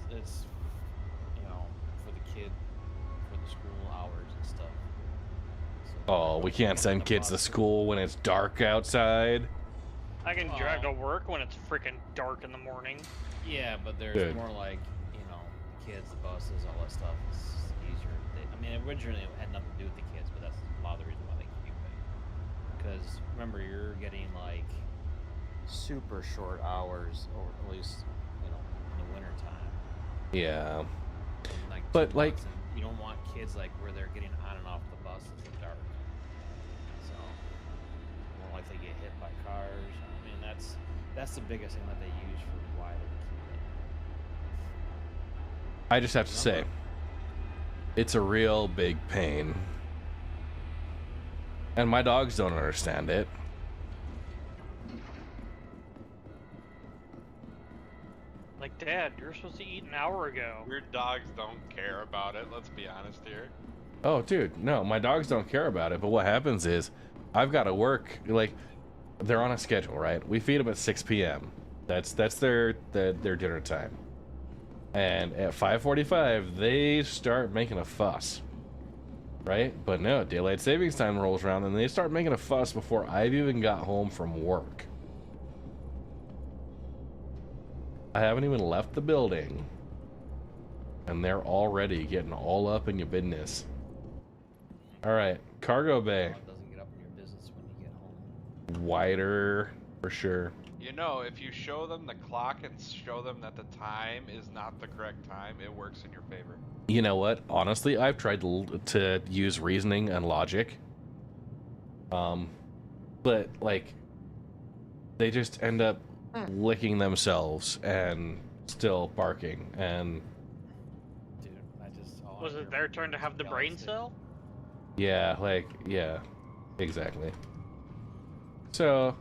for the kid, for the school hours and stuff. So Oh, we can't send kids to school when it's dark outside. I can drive to work when it's freaking dark in the morning. Yeah, but there's more like, the kids, the buses, all that stuff is easier. Originally it had nothing to do with the kids, but that's a lot of the reason why they keep it. Because remember, you're getting like super short hours, or at least, in the winter time. Yeah. But like, you don't want kids like where they're getting on and off the bus in the dark. So more likely to get hit by cars. That's the biggest thing that they use for why they keep it. I just have to say, it's a real big pain. And my dogs don't understand it. Like, Dad, you're supposed to eat an hour ago. Your dogs don't care about it, let's be honest here. Oh, dude, no, my dogs don't care about it, but what happens is, I've got to work, like, they're on a schedule, right? We feed them at 6 p.m. That's their dinner time. And at 5:45, they start making a fuss, right? But no, daylight savings time rolls around, and they start making a fuss before I've even got home from work. I haven't even left the building, and they're already getting all up in your business. All right, cargo bay. Doesn't get up in your business when you get home. Wider, for sure. If you show them the clock and show them that the time is not the correct time, it works in your favor. You know what? Honestly, I've tried to use reasoning and logic. But, like, they just end up licking themselves and still barking, and... Dude, Was it their turn to have the brain cell? Yeah, yeah, exactly. So,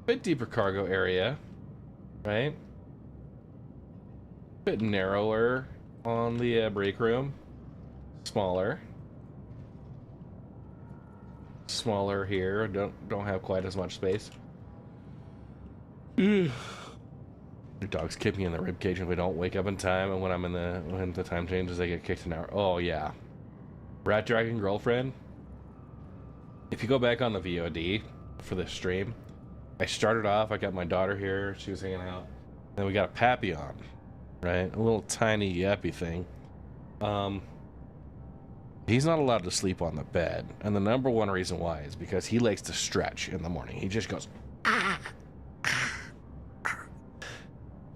bit deeper cargo area, right? Bit narrower on the break room. Smaller here. Don't have quite as much space. Your dogs kick me in the rib cage if I don't wake up in time, and when the time changes, I get kicked an hour. Oh yeah, Rat Dragon Girlfriend. If you go back on the VOD for this stream, I started off. I got my daughter here. She was hanging out. Then we got a Papillon, right? A little tiny yappy thing. He's not allowed to sleep on the bed, and the number one reason why is because he likes to stretch in the morning. He just goes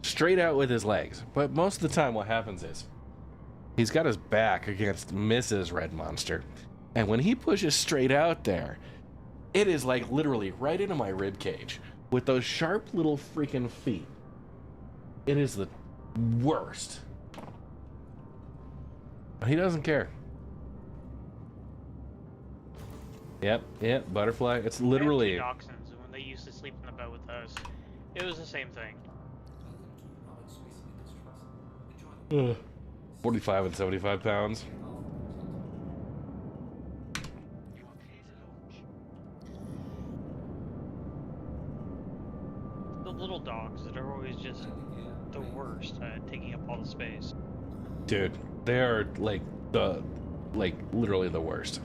straight out with his legs. But most of the time what happens is he's got his back against Mrs. Red Monster, and when he pushes straight out there, it is like literally right into my rib cage with those sharp little freaking feet. It is the worst. He doesn't care. Yep, butterfly. It's literally... I had two dachshunds, and when they used to sleep in the bed with us, it was the same thing. 45 and 75 pounds. The little dogs that are always just the worst at taking up all the space. Dude, they are literally the worst.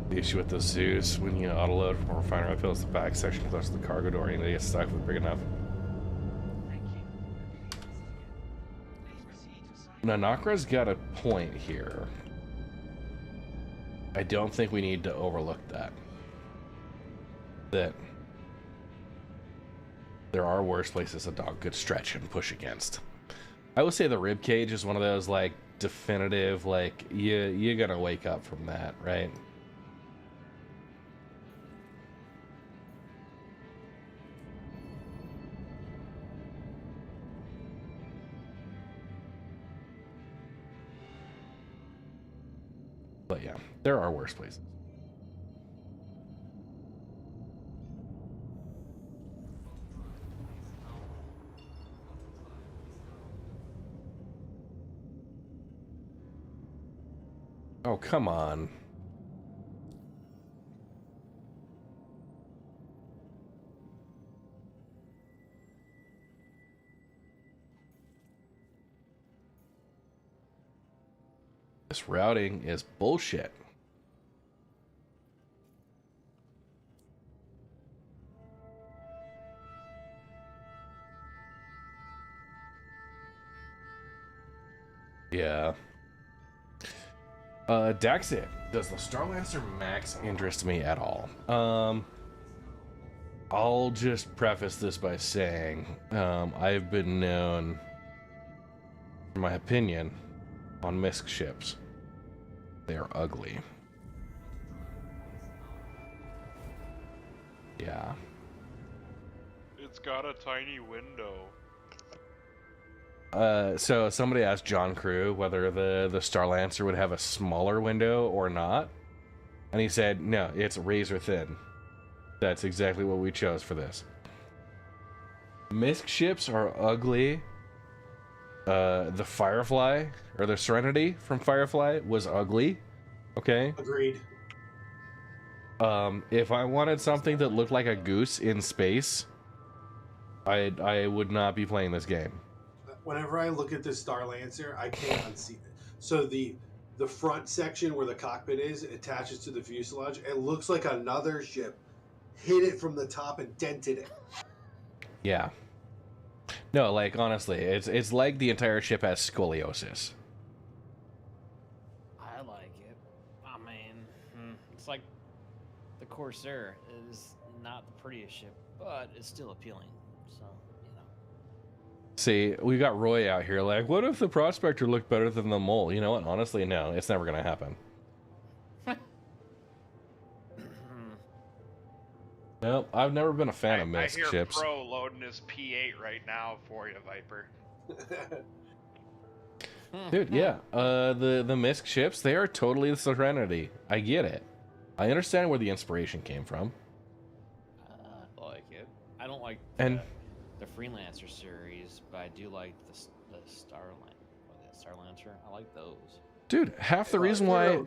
The issue with the Zeus, when you autoload from a refinery, I feel it's the back section close to the cargo door, and they get stuck if it's big enough. Now, Nakra's got a point here. I don't think we need to overlook that. That there are worse places a dog could stretch and push against. I would say the rib cage is one of those, like, definitive, like, you're gonna wake up from that, right? But yeah, there are worse places. Oh, come on. This routing is bullshit. Yeah. Daxit, does the Starlancer Max interest me at all? I'll just preface this by saying, I've been known for my opinion on MISC ships. They are ugly. Yeah. It's got a tiny window. So somebody asked John Crew whether the Starlancer would have a smaller window or not, and he said, no, it's razor thin. That's exactly what we chose for this. MISC ships are ugly. The Firefly, or the Serenity from Firefly, was ugly. Okay? Agreed. If I wanted something that looked like a goose in space, I would not be playing this game. Whenever I look at this Starlancer, I can't unsee it. So the front section where the cockpit is attaches to the fuselage. It looks like another ship hit it from the top and dented it. Yeah. No, like, honestly, it's like the entire ship has scoliosis. I like it. I mean, it's like the Corsair is not the prettiest ship, but it's still appealing. So, you know. See, we got Roy out here like, what if the Prospector looked better than the Mole? You know what? Honestly, no, it's never going to happen. Nope, I've never been a fan of MISC ships. I hear Pro loading his P8 right now for you, Viper. Dude, yeah, the MISC ships, they are totally the Serenity. I get it. I understand where the inspiration came from. I like it. I don't like And the Freelancer series, but I do like the Starlancer. I like those. Dude, half the reason why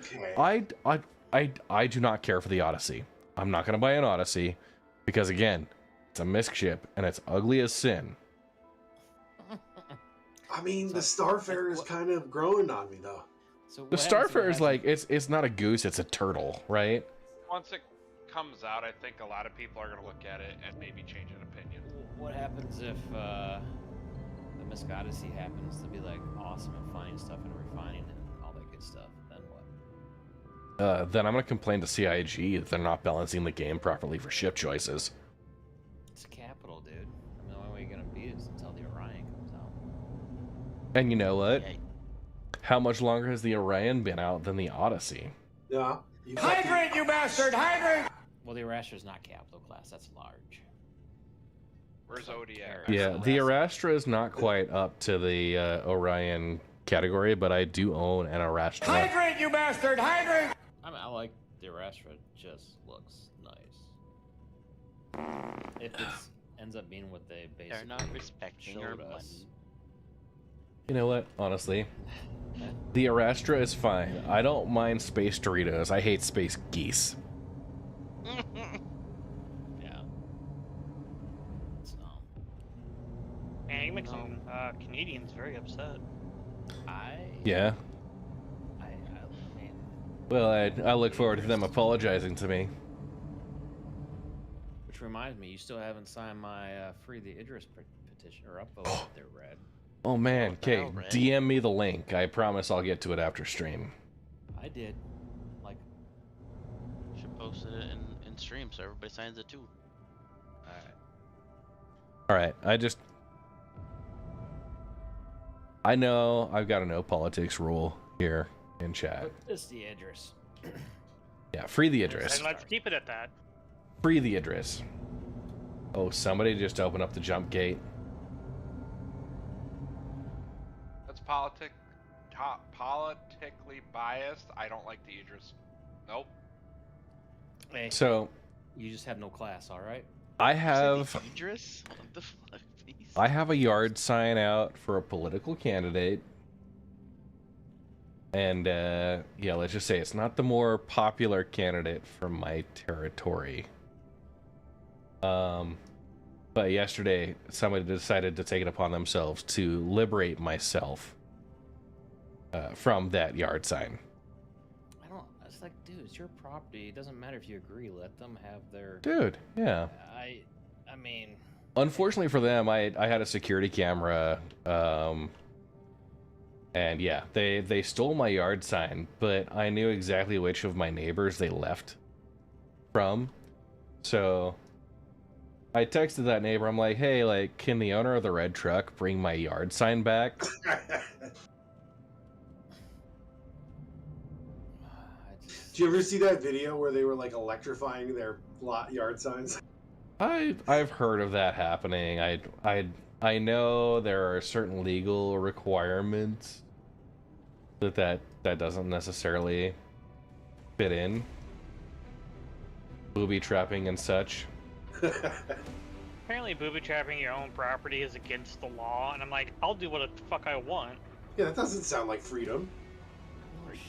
I do not care for the Odyssey. I'm not gonna buy an Odyssey because, again, it's a MISC ship and it's ugly as sin. I mean, the Starfarer is kind of growing on me, though. So The Starfarer is like, it's not a goose, it's a turtle, right? Once it comes out, I think a lot of people are going to look at it and maybe change an opinion. What happens if the MISC Odyssey happens to be like awesome at finding stuff and refining it and all that good stuff? Then what? Then I'm gonna complain to CIG that they're not balancing the game properly for ship choices. It's capital, dude. I mean, the only way you're gonna beat it is until the Orion comes out. And you know what? How much longer has the Orion been out than the Odyssey? Yeah. Hydrant, you bastard! Hydrant! Well, the Arastra is not capital class. That's large. Where's Zodiac? Yeah, the Arastra is not quite up to the Orion category, but I do own an Arastra. Hydrant, you bastard! Hydrant! I mean, I like the Arastra. It just looks nice. If it ends up being what they basically They're not respecting your showed money. us. You know what? Honestly, the Arastra is fine. I don't mind space Doritos. I hate space geese. Yeah. So. Man, you make some Canadians very upset. Yeah. I mean, Well, I look forward to them apologizing to me. which reminds me, you still haven't signed my Free the Idris petition or upvote there, Red. Oh man, okay, wow, Red. DM me the link. I promise I'll get to it after stream. I did. Like, Should post it in stream so everybody signs it too. alright. Alright, I know I've got a no politics rule here in chat. It's the Idris. Yeah, free the Idris. And let's keep it at that. Free the Idris. Oh, somebody just opened up the jump gate. That's politically biased. I don't like the Idris. Nope. Hey, So you just have no class, all right? I have Idris? What the fuck? I have a yard sign out for a political candidate. And yeah, let's just say it's not the more popular candidate from my territory. But yesterday somebody decided to take it upon themselves to liberate myself from that yard sign. I don't. It's like, dude, it's your property. It doesn't matter if you agree. Let them have their. Dude, yeah. I mean. Unfortunately for them, I had a security camera, and yeah, they stole my yard sign, but I knew exactly which of my neighbors they left from, so I texted that neighbor. I'm like, hey, like, can the owner of the red truck bring my yard sign back? Did you ever see that video where they were like electrifying their yard signs? I've heard of that happening. I know there are certain legal requirements that doesn't necessarily fit in. Booby trapping and such. Apparently, booby trapping your own property is against the law, and I'm like, I'll do what the fuck I want. Yeah, that doesn't sound like freedom. Oh shit.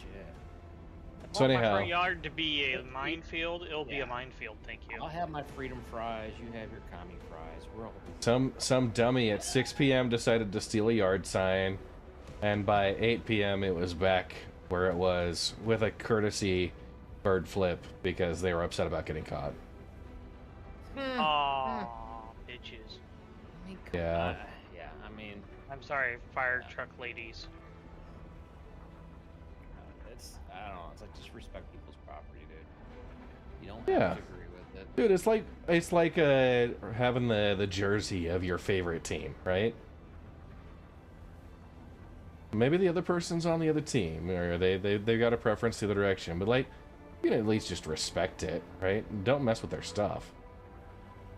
So My anyhow, front yard to be a minefield, it'll be a minefield, thank you. I'll have my freedom fries. You have your commie fries. We're all. some dummy at 6 p.m. decided to steal a yard sign, and by 8 p.m. it was back where it was with a courtesy bird flip because they were upset about getting caught. Aw, bitches. Yeah. Yeah, I mean, I'm sorry, fire truck ladies. I don't know. It's like just respect people's property, dude. You don't Yeah. have to agree with it. Dude, it's like having the jersey of your favorite team, right? Maybe the other person's on the other team, or they've got a preference the other direction, but like, you can at least just respect it, right? Don't mess with their stuff.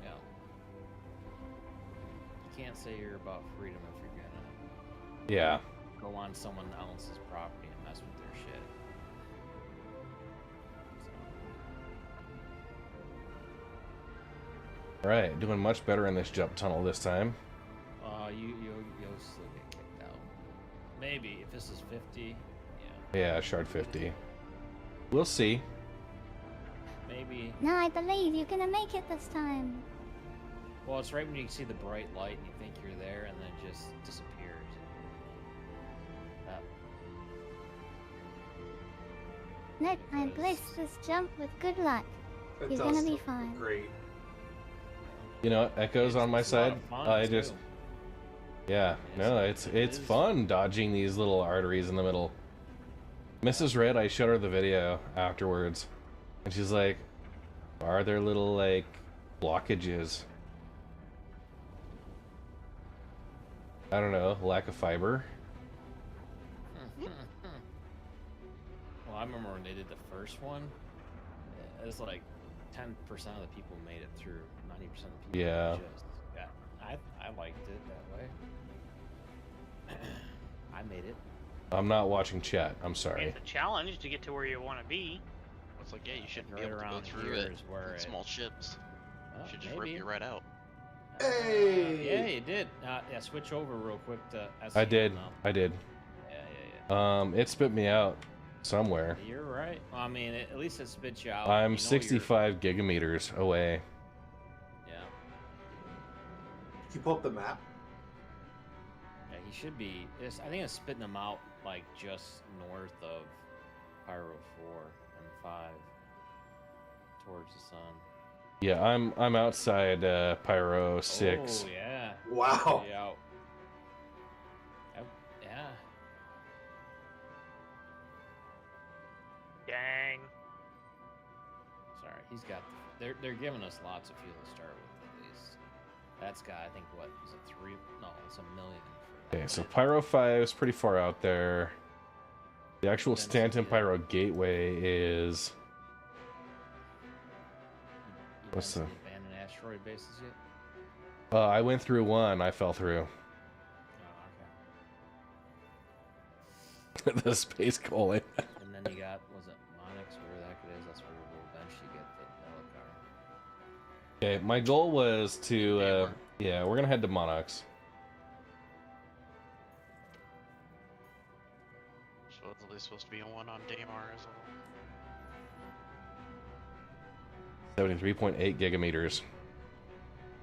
Yeah. You can't say you're about freedom if you're gonna Yeah. go on someone else's property and mess with their shit. Alright, doing much better in this jump tunnel this time. You'll still get kicked out. Maybe if this is 50. Yeah, shard 50. We'll see. Maybe. No, I believe you're gonna make it this time. Well, it's right when you see the bright light and you think you're there, and then it just disappears. Nope, I blessed this jump with good luck. You're gonna be fine. Great. You know, Echo's on my side. I too. just... Yeah, no, it's fun dodging these little arteries in the middle. Mrs. Red, I showed her the video afterwards, and she's like, are there little, like, blockages? I don't know, lack of fiber? Well, I remember when they did the first one, it was like 10% of the people made it through. 90% of the people Yeah. just got. I liked it that way. I made it. I'm not watching chat, I'm sorry. It's a challenge to get to where you want to be. It's like, yeah, you shouldn't Right be able to go around through here it is where with small ships. Oh, You should just maybe. rip you right out. Hey! Yeah, you did. Yeah, switch over real quick to SCM I did. now. I did. Yeah. It spit me out somewhere. You're right. Well, I mean, at least it spits you out. I'm You know 65 gigameters away. Yeah. Can you pull up the map? Yeah, he should be. I think it's spitting them out like just north of Pyro 4 and 5 towards the sun. Yeah, I'm outside Pyro 6. Oh yeah. Wow. Yeah. Yeah. Dang. Sorry, he's got. They're giving us lots of fuel to start with at least. That's got, I think, what is it, 3? No, it's $1 million. Okay, so Pyro 5 is pretty far out there. The actual Stanton Pyro Gateway is. What's the? Abandoned asteroid bases yet? I went through one. I fell through. Oh, The space colon. And then you got, was it Monix, where the heck it is? That's where we'll eventually get the Nelicar. Okay, my goal was to. Yeah, we're gonna head to Monarchs. Supposedly supposed to be a one on Daymar as well. 73.8 gigameters.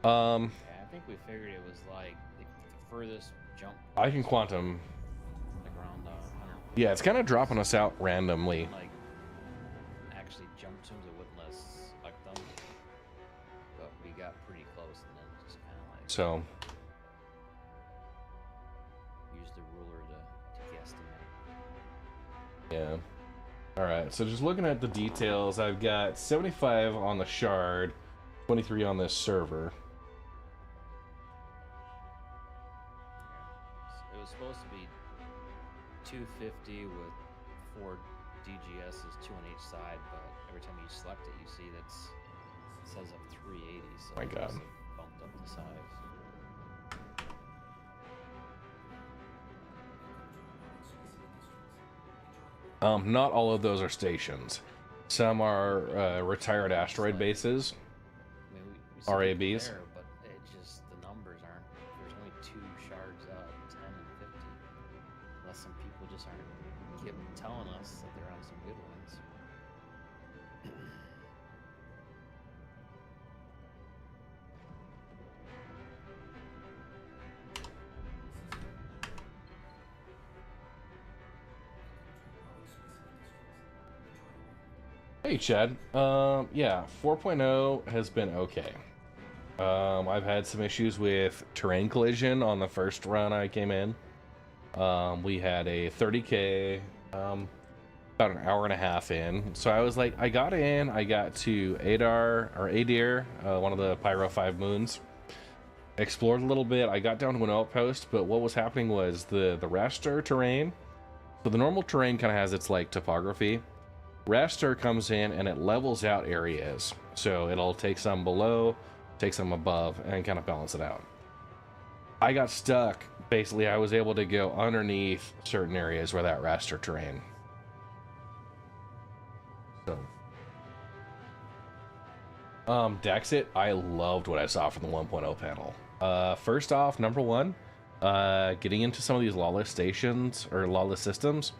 Yeah, I think we figured it was like the furthest jump. I can quantum. Like around 100. Yeah, it's kind of dropping us out randomly. Like actually jump to them, it wouldn't let us select them. But we got pretty close, and then just kind of like So. use the ruler to guesstimate. Yeah. Alright, so just looking at the details, I've got 75 on the shard, 23 on this server. It was supposed to be 250 with 4 DGSs, 2 on each side, but every time you select it, you see it says up 380, so My God. it's bumped up the size. Not all of those are stations. Some are retired asteroid bases. I mean, we see RABs. there, but it just, the numbers aren't, there's only 2 shards up, 10 and 50. Unless some people just aren't telling us that they're on some good ones. Hey, Chad. Yeah, 4.0 has been okay. I've had some issues with terrain collision on the first run I came in. We had a 30K, about an hour and a half in. So I was like, I got in, I got to Adir, one of the Pyro 5 moons. Explored a little bit, I got down to an outpost, but what was happening was the raster terrain. So the normal terrain kind of has its like topography. Raster comes in and it levels out areas. So it'll take some below, take some above, and kind of balance it out. I got stuck. Basically, I was able to go underneath certain areas where that raster terrain. So. Dexit, I loved what I saw from the 1.0 panel. First off, number one, getting into some of these lawless stations or lawless systems,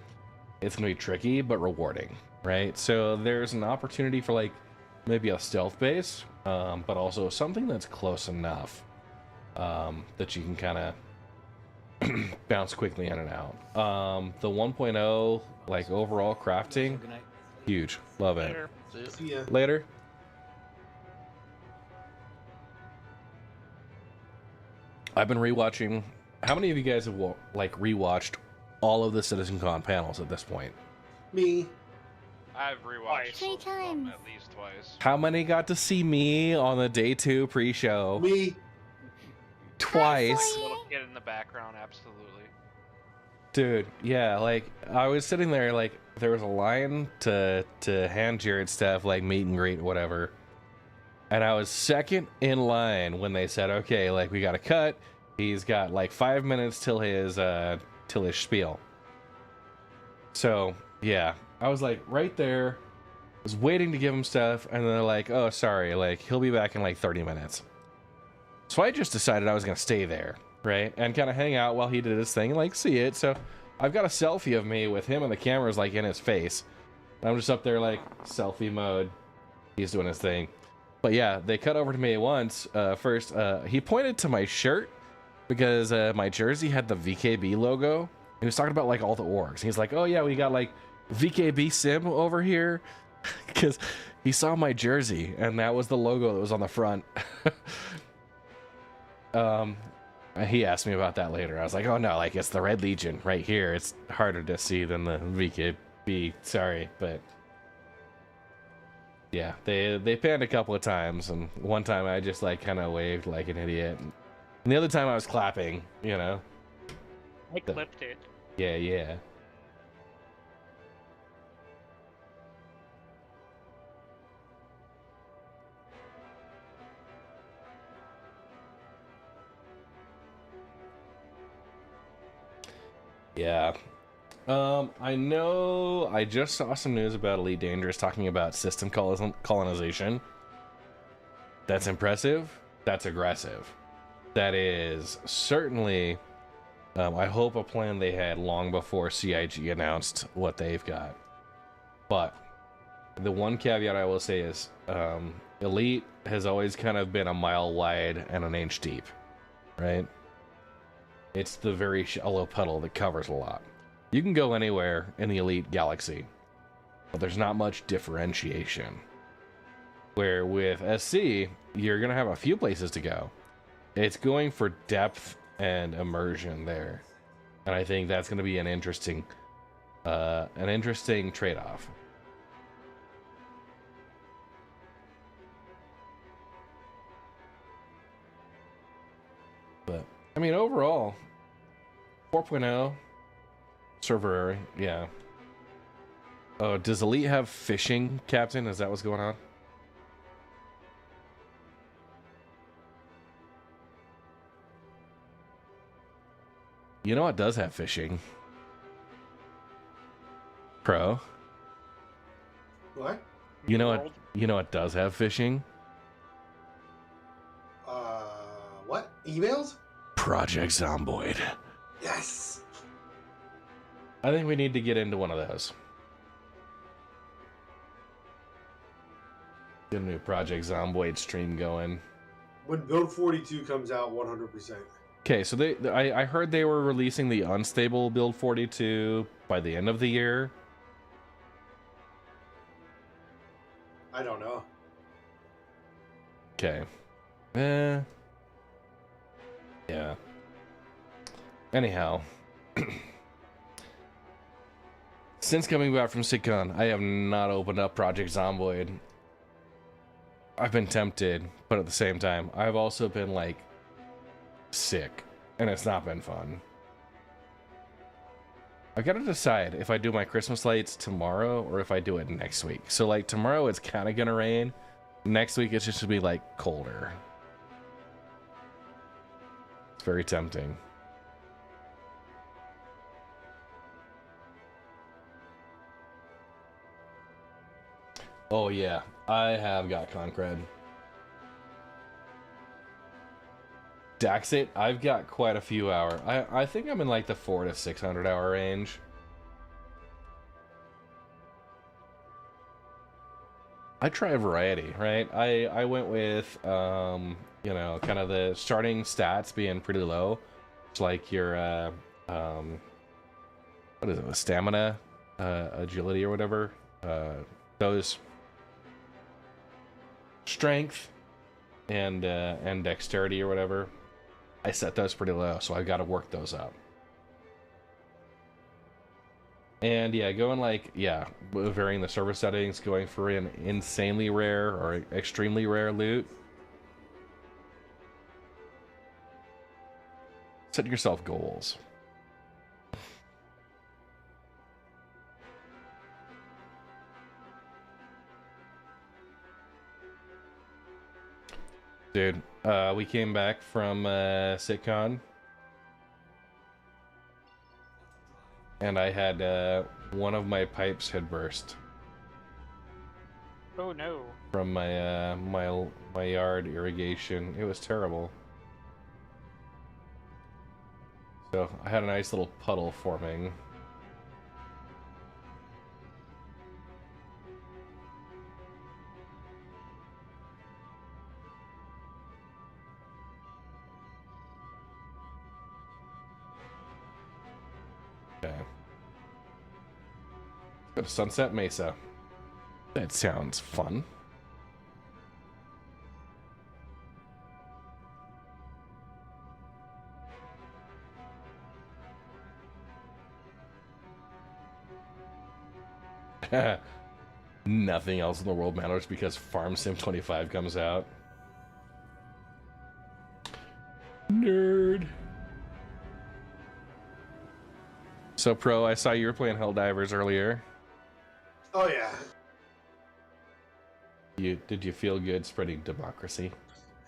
it's going to be tricky but rewarding. Right, so there's an opportunity for like maybe a stealth base, but also something that's close enough that you can kind of bounce quickly in and out. The 1.0 like overall crafting, huge, love it. See ya. Later. I've been rewatching. How many of you guys have like rewatched all of the CitizenCon panels at this point? Me. I've rewatched 3 times. at least twice. How many got to see me on the day 2 pre-show? Me. Twice. Little kid in the background, absolutely. Dude, yeah, like I was sitting there, like there was a line to hand Jared stuff, like meet and greet, whatever. And I was second in line when they said, okay, like we got to cut. He's got like 5 minutes till his spiel. So yeah, I was like right there, was waiting to give him stuff, and they're like, oh, sorry, like he'll be back in like 30 minutes. So I just decided I was gonna stay there, right, and kind of hang out while he did his thing, and like see it. So I've got a selfie of me with him, and the camera's like in his face. I'm just up there like selfie mode. He's doing his thing. But yeah, they cut over to me once. First, he pointed to my shirt because my jersey had the VKB logo. He was talking about like all the orgs. He's like, oh yeah, we got like VKB sim over here, because he saw my jersey and that was the logo that was on the front. He asked me about that later. I was like, oh no, like it's the Red Legion right here. It's harder to see than the VKB. Sorry, but Yeah, they panned a couple of times, and one time I just like kind of waved like an idiot, and the other time I was clapping, you know. I clipped it. Yeah, yeah. Yeah. I know I just saw some news about Elite Dangerous talking about system colonization. That's impressive. That's aggressive. That is certainly, I hope, a plan they had long before CIG announced what they've got. But the one caveat I will say is, Elite has always kind of been a mile wide and an inch deep, right? It's the very shallow puddle that covers a lot. You can go anywhere in the Elite galaxy, but there's not much differentiation. Where with SC, you're going to have a few places to go. It's going for depth and immersion there. And I think that's going to be an interesting trade-off. But, I mean, overall, 4.0, server area, yeah. Oh, does Elite have fishing, Captain? Is that what's going on? You know what does have fishing? Pro. What? You know what does have fishing? What? Emails? Project Zomboid. Yes. I think we need to get into one of those. Get a new Project Zomboid stream going. When Build 42 comes out, 100%. Okay, so I heard they were releasing the unstable Build 42 by the end of the year. I don't know. Okay. Yeah. Anyhow. Since coming back from SitCon, I have not opened up Project Zomboid. I've been tempted, but at the same time, I've also been, like, sick, and it's not been fun. I gotta decide if I do my Christmas lights tomorrow or if I do it next week. So, like, tomorrow it's kind of gonna rain. Next week it's just gonna be, like, colder. It's very tempting. Oh, yeah. I have got Concred. Daxit, I've got quite a few hours. I think I'm in like the 400 to 600 hour range. I try a variety, right? I went with, you know, kind of the starting stats being pretty low. It's like your, what is it, stamina, agility or whatever. Those strength and dexterity or whatever. I set those pretty low, so I've got to work those up. And yeah, going like, yeah, varying the server settings, going for an insanely rare or extremely rare loot. Set yourself goals. Dude, we came back from SitCon, and I had one of my pipes had burst. Oh no! From my my yard irrigation. It was terrible. So I had a nice little puddle forming. Okay. Go to Sunset Mesa. That sounds fun. nothing else in the world matters because Farm Sim 25 comes out. Nerd. So, Pro, I saw you were playing Helldivers earlier. Oh yeah. Did you feel good spreading democracy?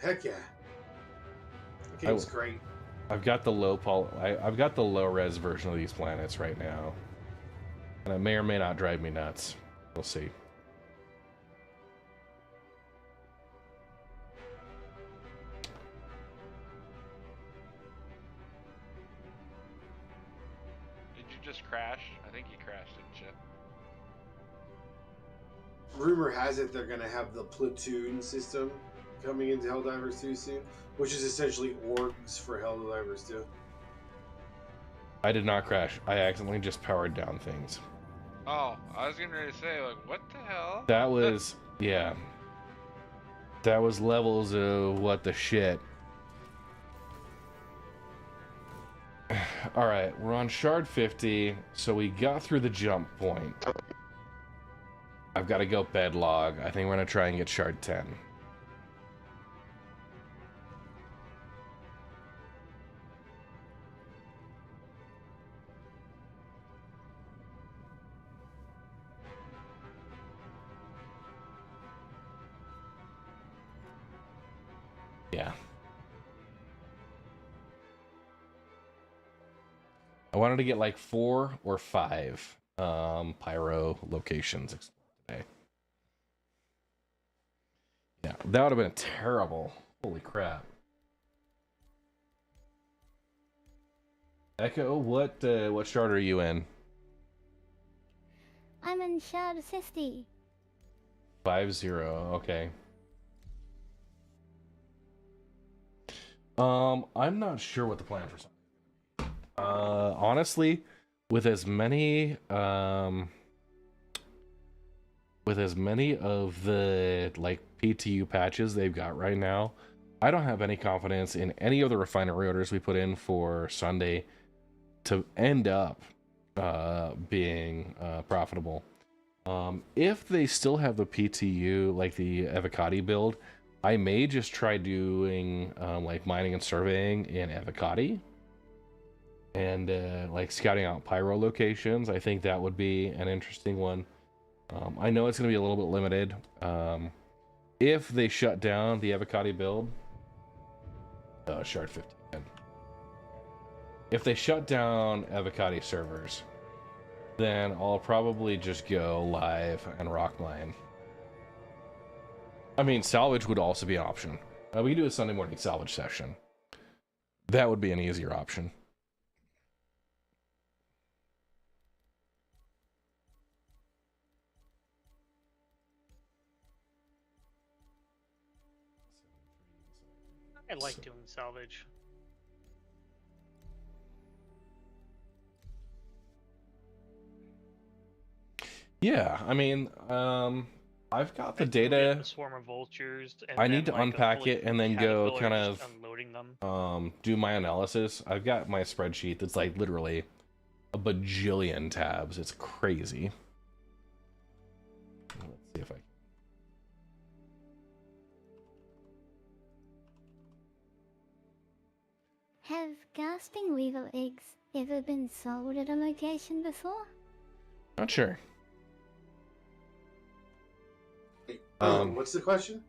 Heck yeah. The game's great. I've got the I've got the low res version of these planets right now, and it may or may not drive me nuts. We'll see. Did you just crash? I think you crashed, didn't you? Rumor has it they're going to have the platoon system coming into Helldivers 2 soon, which is essentially orgs for Helldivers 2. I did not crash. I accidentally just powered down things. Oh, I was getting ready to say, like, what the hell? That was, yeah. That was levels of what the shit. Alright, we're on Shard 50, so we got through the jump point. I've got to go bedlog. I think we're going to try and get Shard 10. Yeah. I wanted to get like 4 or 5 pyro locations today. Yeah, that would have been terrible. Holy crap. Echo, what shard are you in? I'm in Shard 50. 50, okay. I'm not sure what the plan for something. Honestly, with as many of the like PTU patches they've got right now, I don't have any confidence in any of the refinery orders we put in for Sunday to end up being profitable. If they still have the PTU, like the Evocati build, I may just try doing like mining and surveying in Evocati and like scouting out pyro locations. I think that would be an interesting one. I know it's going to be a little bit limited. If they shut down the Evocati build, Shard 50 again. If they shut down Evocati servers, then I'll probably just go live and rock mine. I mean, salvage would also be an option. We can do a Sunday morning salvage session. That would be an easier option. I like doing salvage. Yeah, I mean, I've got the data. A swarm of vultures. And I then, need to like, unpack it and then go kind of unloading them. do my analysis. I've got my spreadsheet that's like literally a bajillion tabs. It's crazy. Let's see if I can. Have gasping weevil eggs ever been sold at a location before? Not sure. What's the question?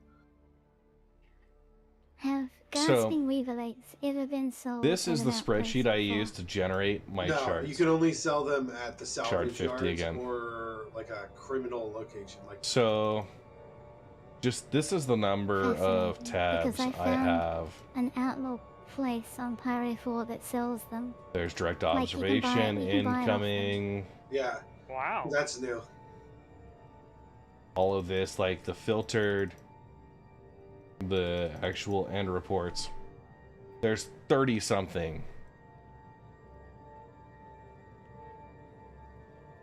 Have gasping weevil eggs ever been sold? This is at the an spreadsheet outpost I before? use to generate my No, charts. you can only sell them at the Shard salvage 50 yards again. or like a criminal location. Like So, just this is the number of tabs Because I have. an outlaw place on Pyro 4 that sells them. There's direct Like, you can buy- observation, you can buy it off them. incoming, yeah, Wow. that's new. all of this, like the filtered, the actual end reports. There's 30 something.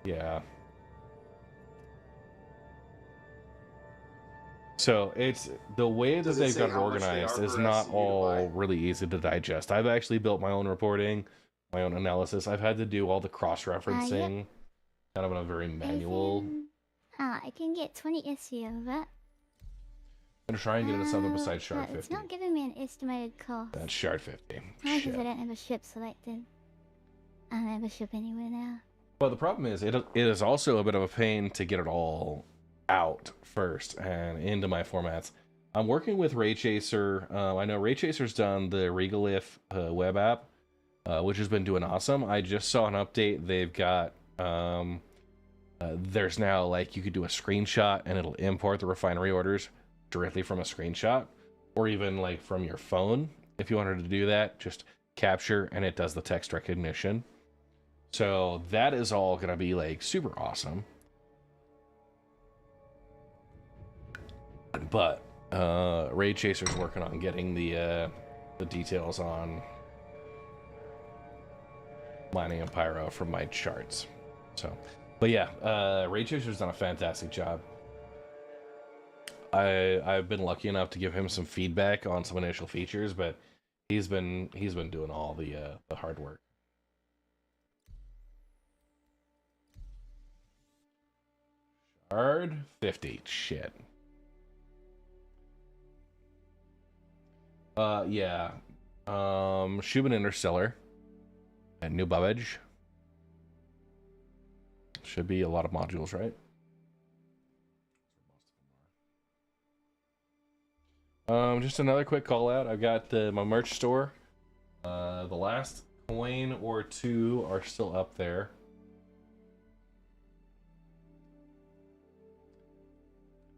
Yeah. So it's the way that Does it they've say got it how much they organized are is per not SCU to all buy? really easy to digest. I've actually built my own reporting, my own analysis. I've had to do all the cross-referencing, kind of in a very manual I can get 20 SC over it. I'm gonna try and get into something besides Shard But it's 50. not giving me an estimated cost. That's Shard 50. Because Shit. I don't have a ship selected. I don't have a ship anywhere now. Well, the problem is, it is also a bit of a pain to get it all out first and into my formats. I'm working with Ray Chaser. I know Ray Chaser's done the Regalith web app, which has been doing awesome. I just saw an update. They've got there's now like you could do a screenshot and it'll import the refinery orders directly from a screenshot, or even like from your phone. If you wanted to do that, just capture and it does the text recognition. So that is all gonna be like super awesome. But Ray Chaser's working on getting the details on mining and pyro from my charts. So, but yeah, Ray Chaser's done a fantastic job. I've been lucky enough to give him some feedback on some initial features, but he's been doing all the hard work. Shard 50, shit. Yeah. Shubin Interstellar and New Babbage. Should be a lot of modules, right? Just another quick call out. I've got my merch store. The last coin or two are still up there.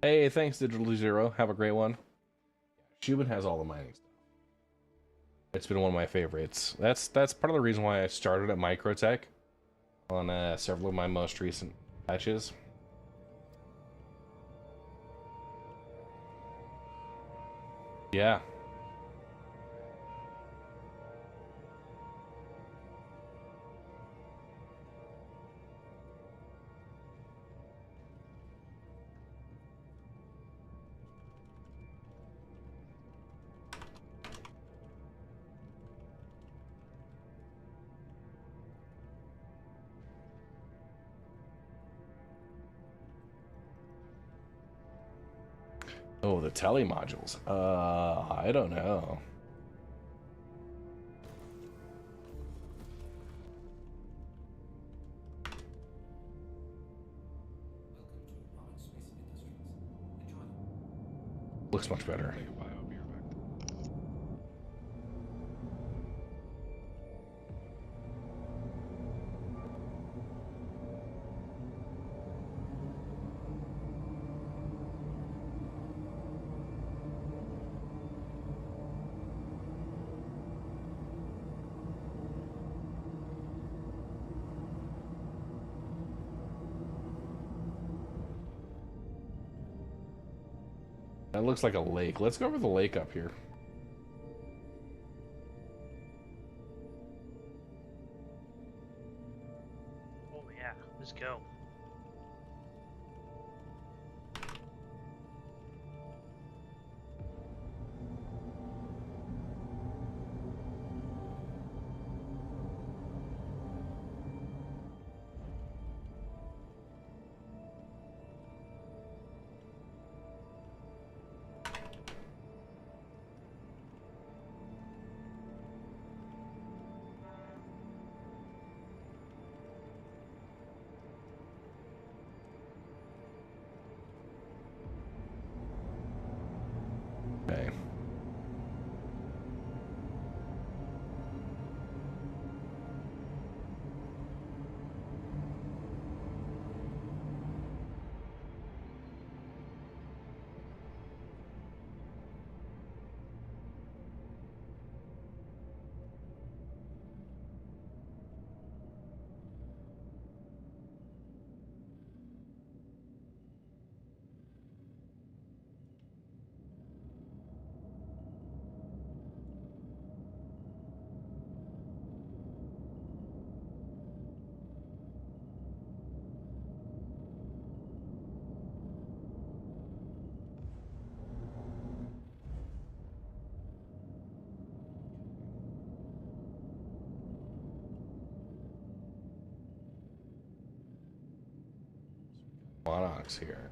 Hey, thanks Digital Zero. Have a great one. Shubin has all the mining stuff. It's been one of my favorites. That's part of the reason why I started at Microtech on several of my most recent patches. Yeah. Oh, the tele modules. I don't know. Looks much better. That looks like a lake. Let's go over the lake up here. Oh yeah, let's go. Monox here.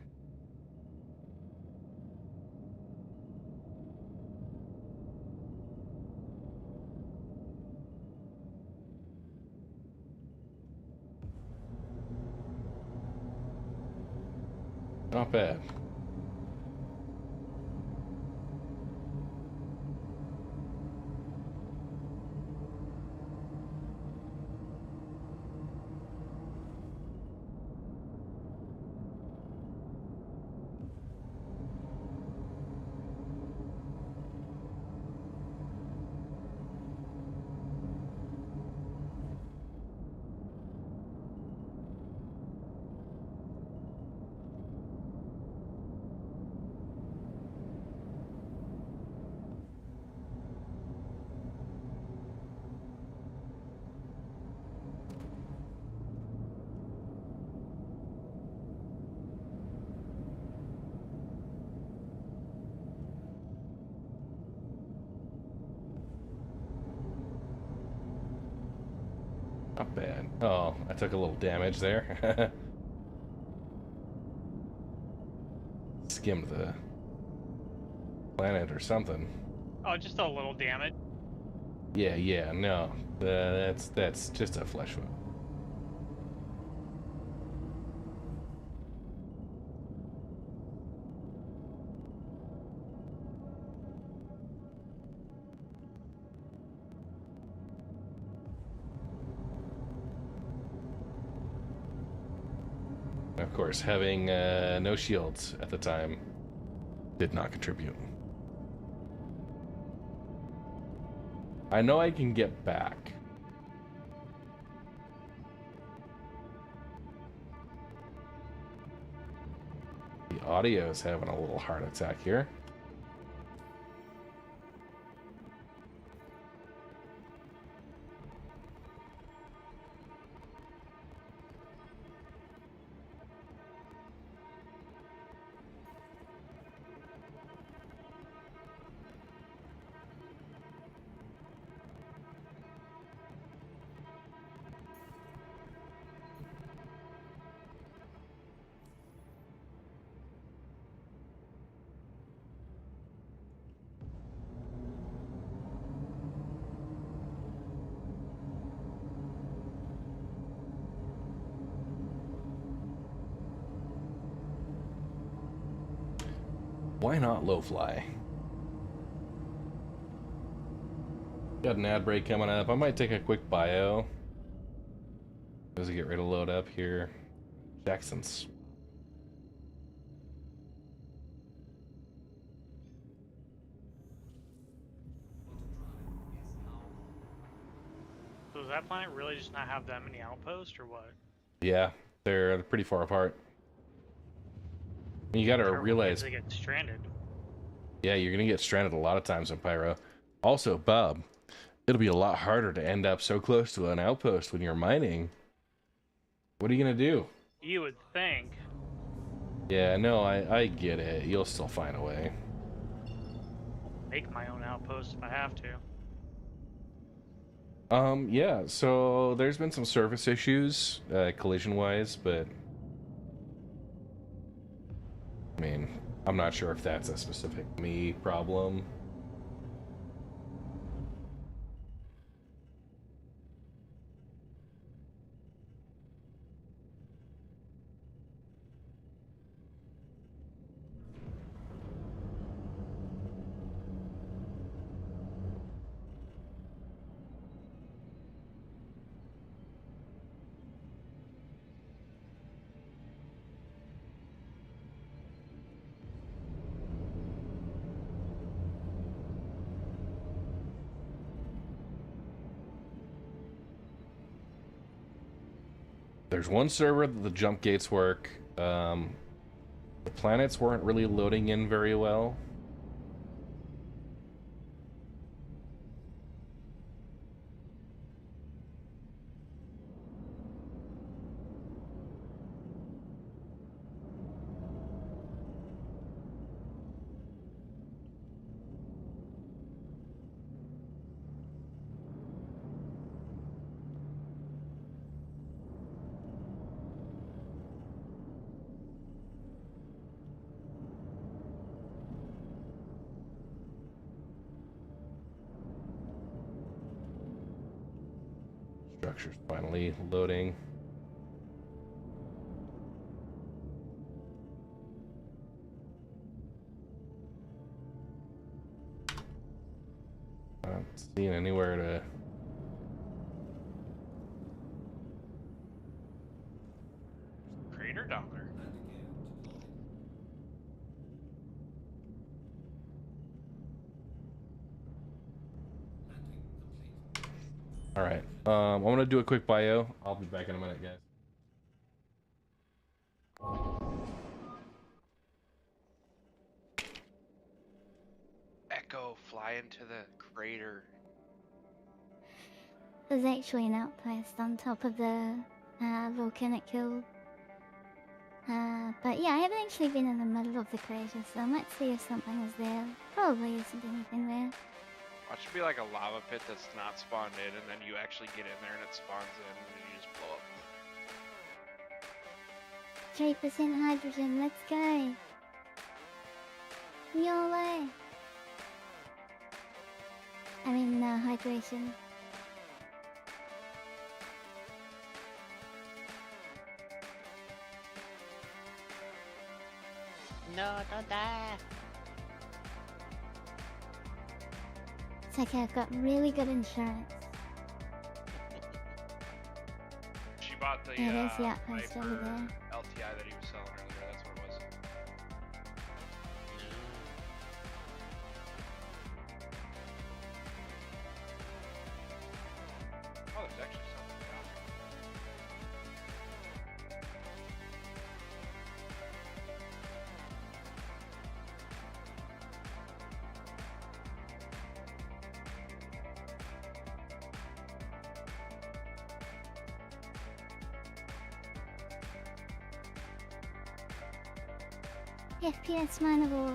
Not bad. Not bad. Oh, I took a little damage there. Skimmed the planet or something. Oh, just a little damage. Yeah, no. That's just a flesh wound. Of course, having no shields at the time did not contribute. I know I can get back. The audio is having a little heart attack here. Why not low fly? Got an ad break coming up. I might take a quick bio as I get ready to load up here. Jackson's. So does that planet really just not have that many outposts, or what? Yeah, they're pretty far apart. You gotta realize they get stranded. Yeah, you're gonna get stranded a lot of times in Pyro. Also, Bob, it'll be a lot harder to end up so close to an outpost when you're mining. What are you gonna do? You would think. Yeah, no, I get it. You'll still find a way. Make my own outpost if I have to. Yeah, so there's been some surface issues, collision-wise, but I mean, I'm not sure if that's a specific me problem. There's one server that the jump gates work. The planets weren't really loading in very well. Structure's finally loading. Not seeing anywhere to. Crater down there. All right. I'm gonna do a quick bio. I'll be back in a minute, guys. Echo, fly into the crater. There's actually an outpost on top of the volcanic hill. But yeah, I haven't actually been in the middle of the crater, so I might see if something is there. Probably isn't anything there. Watch it be like a lava pit that's not spawned in, and then you actually get in there and it spawns in, and then you just blow up. 3% hydrogen, let's go! Your way! I mean, hydration. No, don't die. It's okay, I've got really good insurance. She bought the Yeah, there's the outpost over there. LTI that he was selling earlier, that's what it was. Oh, there's actually something down FPS mineable.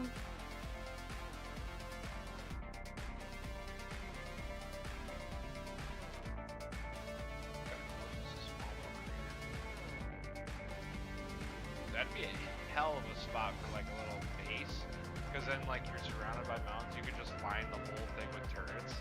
That'd be a hell of a spot for like a little base, because then like you're surrounded by mountains, you could just line the whole thing with turrets.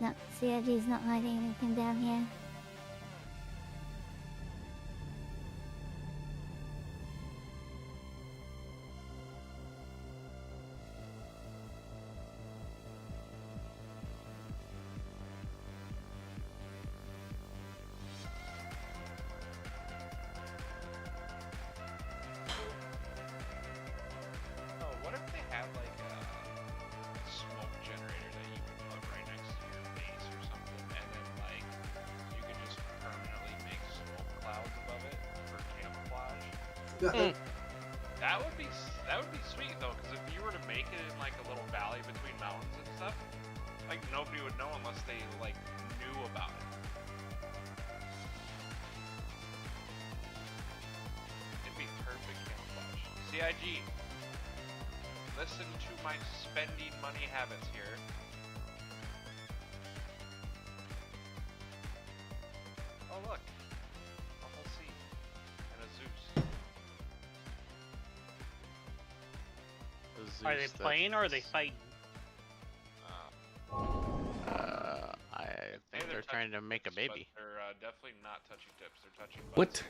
No, CRG's not hiding anything down here. Oh, what if they had like a smoke generator that you could put right next to your base or something, and then like you could just permanently make smoke clouds above it for camouflage? That would be sweet though, because if you were to make it in like a little valley between mountains and stuff, like nobody would know unless they like knew about it. It'd be perfect camouflage. CIG, listen to my spending money habits here. Oh look, a whole sea and a Zeus. Are they playing or are they fighting? I think they're trying to make a baby. But they're definitely not touching tips. They're touching butts.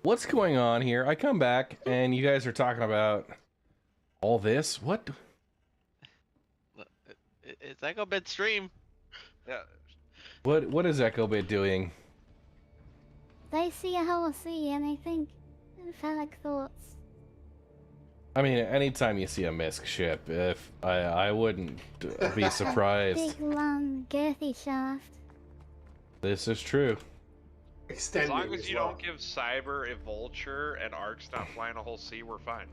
What's going on here? I come back and you guys are talking about all this. What? It's Echo Bit stream. Yeah. What is Echobit doing? They see a whole sea and they think phallic thoughts. I mean, anytime you see a misc ship, if I wouldn't be surprised. Big, long, girthy shaft. This is true. As long as you don't give Cyber a vulture and Ark's not flying a whole sea, we're fine.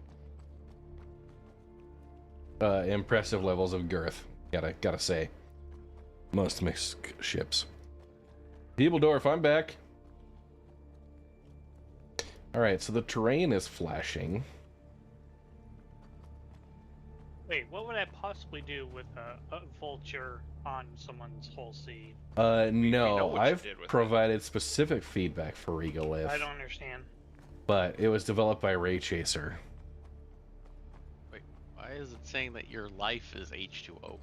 Impressive levels of girth. Gotta say. Most misc ships. Peopledorf, I'm back. Alright, so the terrain is flashing. Wait, what would I possibly do with a vulture on someone's whole sea? No, I've provided specific feedback for Regolith. I don't understand. But it was developed by Ray Chaser. Wait, why is it saying that your life is H2O?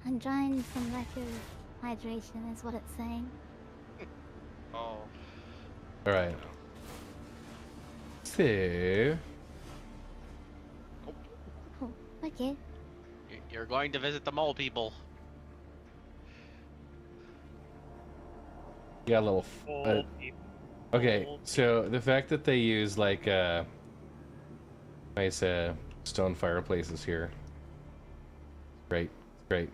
I'm drawing some lack of hydration is what it's saying. Oh. Alright. So... Oh, okay. You're going to visit the mole people. Yeah, a little... okay, so the fact that they use, like, nice, stone fireplaces here. Great, great.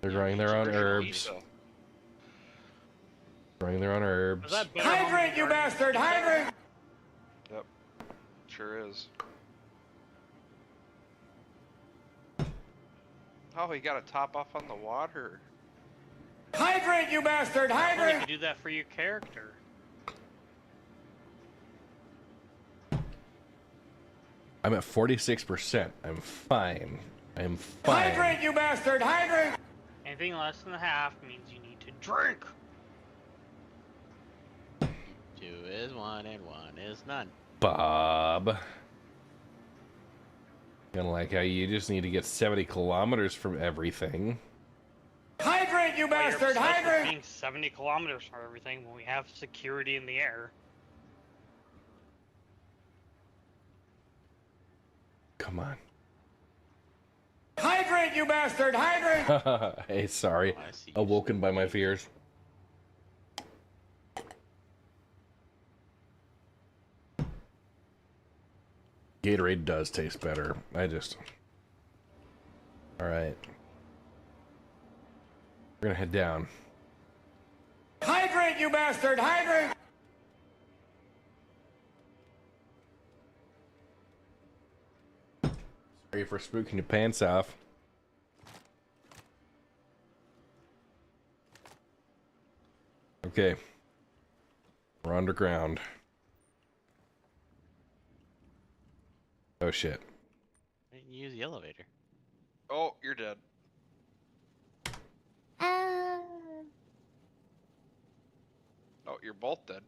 They're growing their own herbs. Growing their own herbs. Hydrate, you bastard! Hydrate! Yep. Sure is. Oh, he got a top off on the water. Hydrate, you bastard! Well, you Hydrate! could do that for your character. I'm at 46%. I'm fine. I'm fine. Hydrate, you bastard! Hydrate! Anything less than half means you need to drink. 2 is 1 and 1 is none. Bob. Kinda like how you just need to get 70 kilometers from everything. Hydrate, you Well, you're bastard! obsessed with Hydrate! being 70 kilometers from everything when we have security in the air. Come on. Hydrate, you bastard! Hydrate! Hey, sorry. Awoken by my fears. Gatorade does taste better. Alright. We're gonna head down. Hydrate, you bastard! Hydrate! Sorry for spooking your pants off. Okay. We're underground. Oh shit. Why didn't you use the elevator? Oh, you're dead. Oh, you're both dead.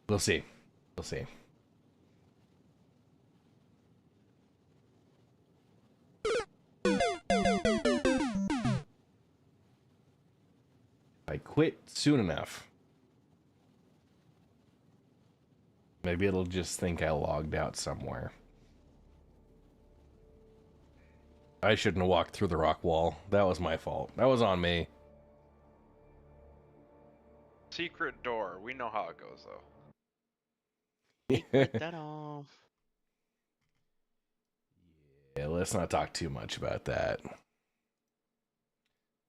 We'll see. We'll see. I quit soon enough. Maybe it'll just think I logged out somewhere. I shouldn't have walked through the rock wall. That was my fault. That was on me. Secret door. We know how it goes, though. Yeah, let's not talk too much about that.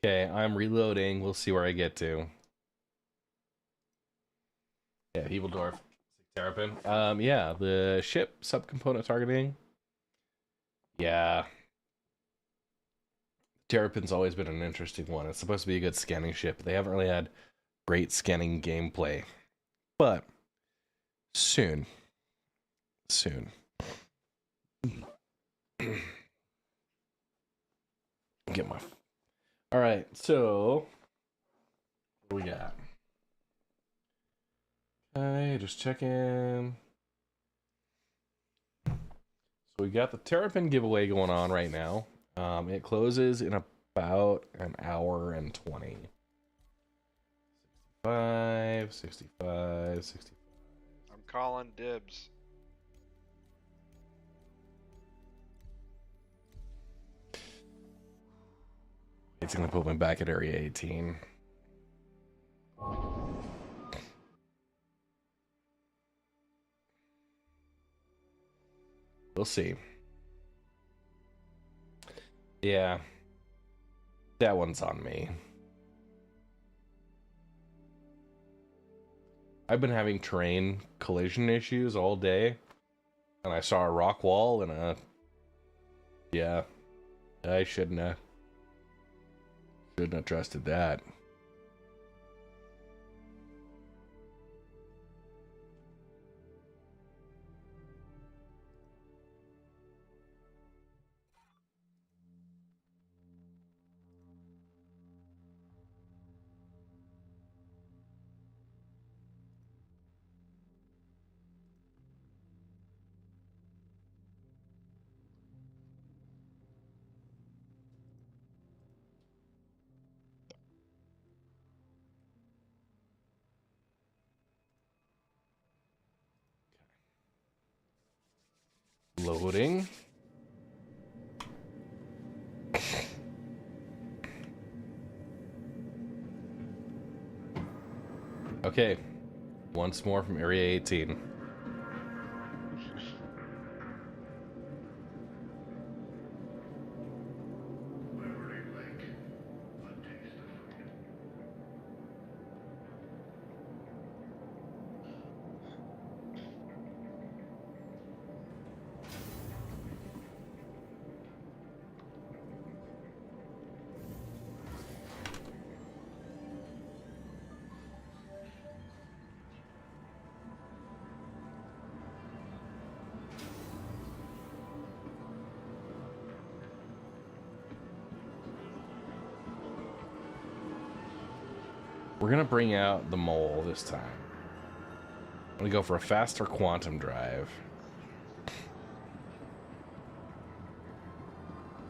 Okay, I'm reloading. We'll see where I get to. Yeah, Peopledorf. Terrapin. Yeah, the ship subcomponent targeting. Yeah. Terrapin's always been an interesting one. It's supposed to be a good scanning ship. They haven't really had great scanning gameplay. But soon. Soon. Get my... Alright, so... What we got? Okay, just checking. So we got the Terrapin giveaway going on right now. It closes in about an hour and 20. 65, 65, 65. I'm calling dibs. It's gonna put me back at Area 18. We'll see. Yeah. That one's on me. I've been having terrain collision issues all day. And I saw a rock wall and a... Yeah. I shouldn't have trusted that. Loading. Okay. Once more from Area 18. We're gonna bring out the mole this time. I'm gonna go for a faster quantum drive.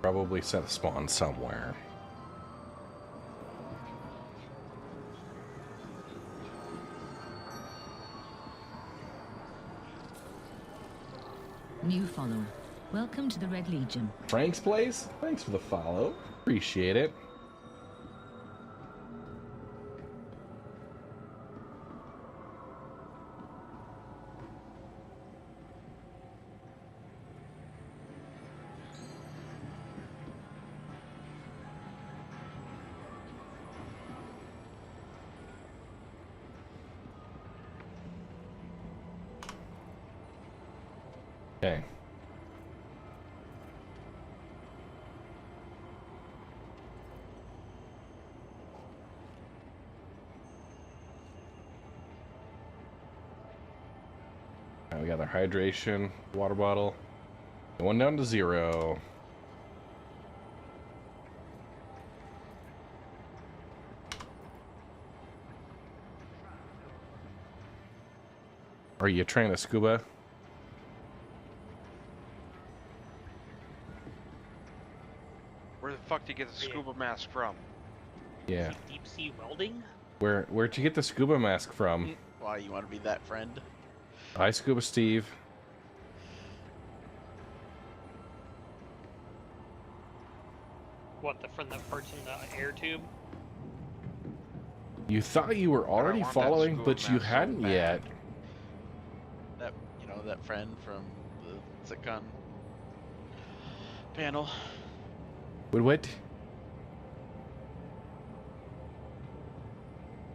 Probably set a spawn somewhere. New follower. Welcome to the Red Legion. Frank's Place? Thanks for the follow. Appreciate it. Okay. Alright, we got our hydration, water bottle. Going down to 0. Are you trying to scuba? Where the fuck did you get the scuba mask from? Yeah. Deep sea welding? Where'd you get the scuba mask from? Why, you want to be that friend? Hi, Scuba Steve. What, from the parts in the air tube? You thought you were already want that following, scuba but you mask so hadn't bad. yet. That, you know, that friend from the Zicon panel. What?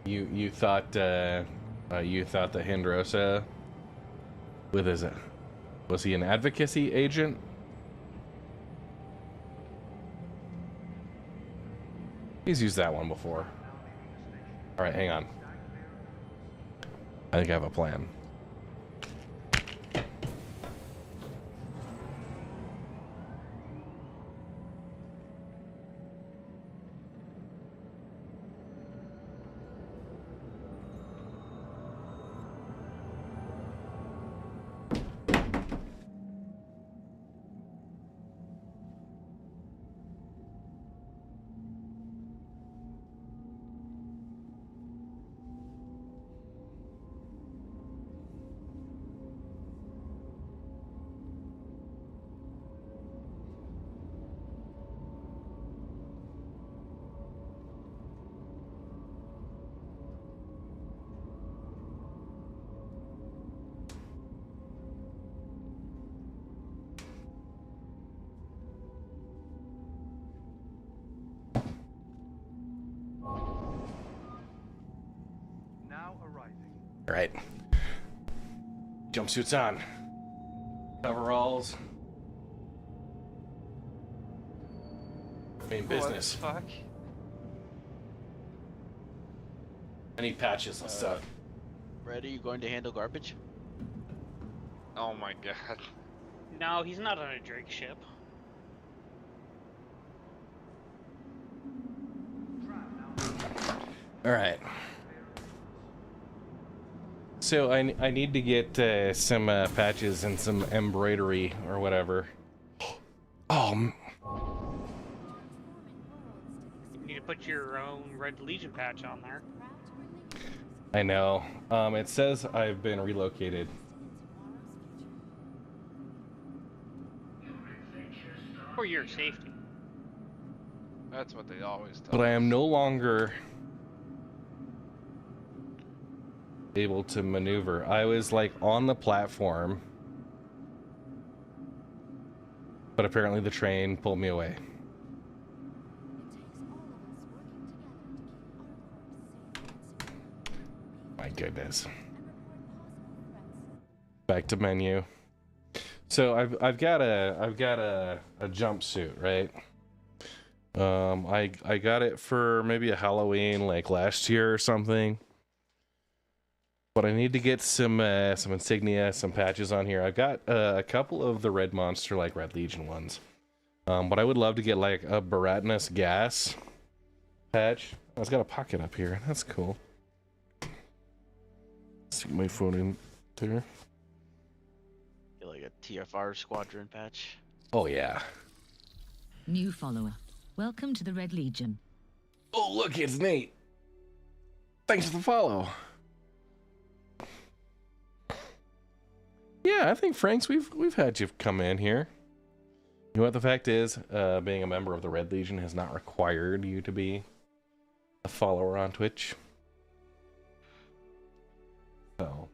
You thought that Hindrosa with his was he an advocacy agent? He's used that one before. All right, hang on. I think I have a plan. All right. Jumpsuits on. Coveralls. Main business. What the fuck? I need patches and stuff. Ready? You going to handle garbage? Oh my god. No, he's not on a Drake ship. All right. So I need to get some patches and some embroidery or whatever. Oh. You need to put your own Red Legion patch on there. I know. It says I've been relocated. For your safety. That's what they always tell But I us. am no longer able to maneuver. I was like on the platform, but apparently the train pulled me away. My goodness. Back to menu. So I've got a jumpsuit, right? I got it for maybe a Halloween like last year or something. But I need to get some insignia, some patches on here. I've got a couple of the Red Monster, like Red Legion ones. But I would love to get like a Baratinus gas patch. Oh, it's got a pocket up here. That's cool. Stick my phone in there. Get like a TFR squadron patch. Oh yeah. New follower. Welcome to the Red Legion. Oh look, it's Nate. Thanks for the follow. Yeah, I think Franks, we've had you come in here. You know what the fact is, being a member of the Red Legion has not required you to be a follower on Twitch. So.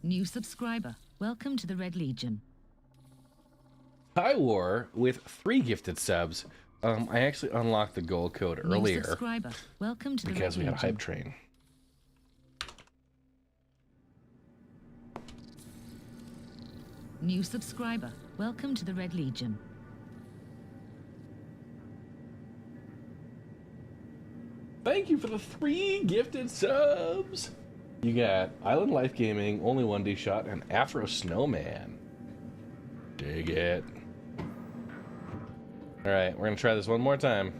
New subscriber. Welcome to the Red Legion. High War with 3 gifted subs. I actually unlocked the gold code earlier. New subscriber. Welcome to the because Red we had a Legion. hype train. New subscriber. Welcome to the Red Legion. Thank you for the 3 gifted subs. You got Island Life Gaming, Only 1D Shot, and Afro Snowman. Dig it. Alright, we're gonna try this one more time.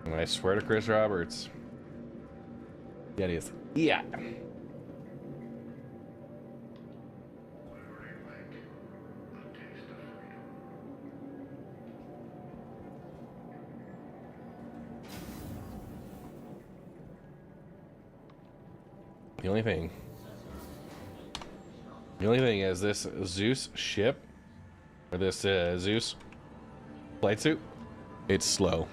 And I swear to Chris Roberts. Yeah, it is. Yeah. The only thing is this Zeus ship, or this Zeus flight suit, it's slow.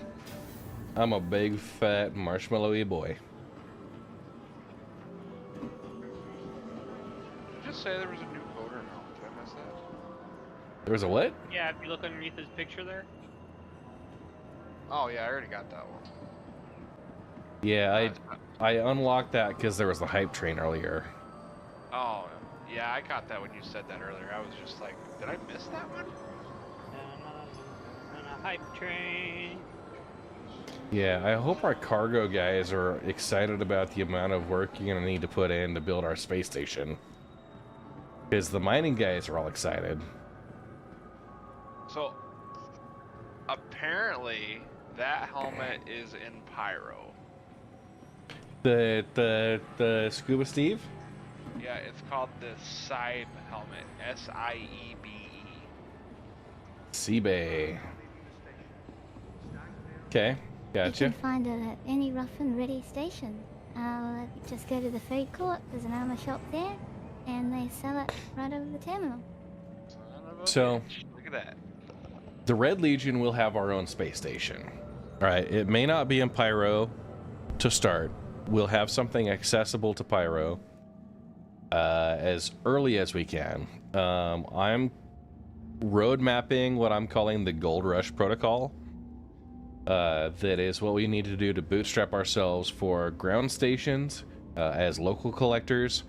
I'm a big fat marshmallowy boy. Did you just say there was a new voter now? Did I miss that? There was a what? Yeah, if you look underneath his picture there. Oh yeah, I already got that one. Yeah, I unlocked that because there was the hype train earlier. Oh, yeah, I caught that when you said that earlier. I was just like, did I miss that one? On a hype train. Yeah, I hope our cargo guys are excited about the amount of work you're gonna need to put in to build our space station. Because the mining guys are all excited. So, apparently, that helmet is in Pyro. The Scuba Steve? Yeah, it's called the Siebe helmet. S-I-E-B-E. Seabay. Okay, You gotcha. can find it at any rough and ready station. Just go to the food court, there's an armor shop there, and they sell it right over the terminal. So, look at that. The Red Legion will have our own space station. Alright, it may not be in Pyro to start, we'll have something accessible to Pyro as early as we can. I'm road mapping what I'm calling the Gold Rush Protocol. That is what we need to do to bootstrap ourselves for ground stations as local collectors,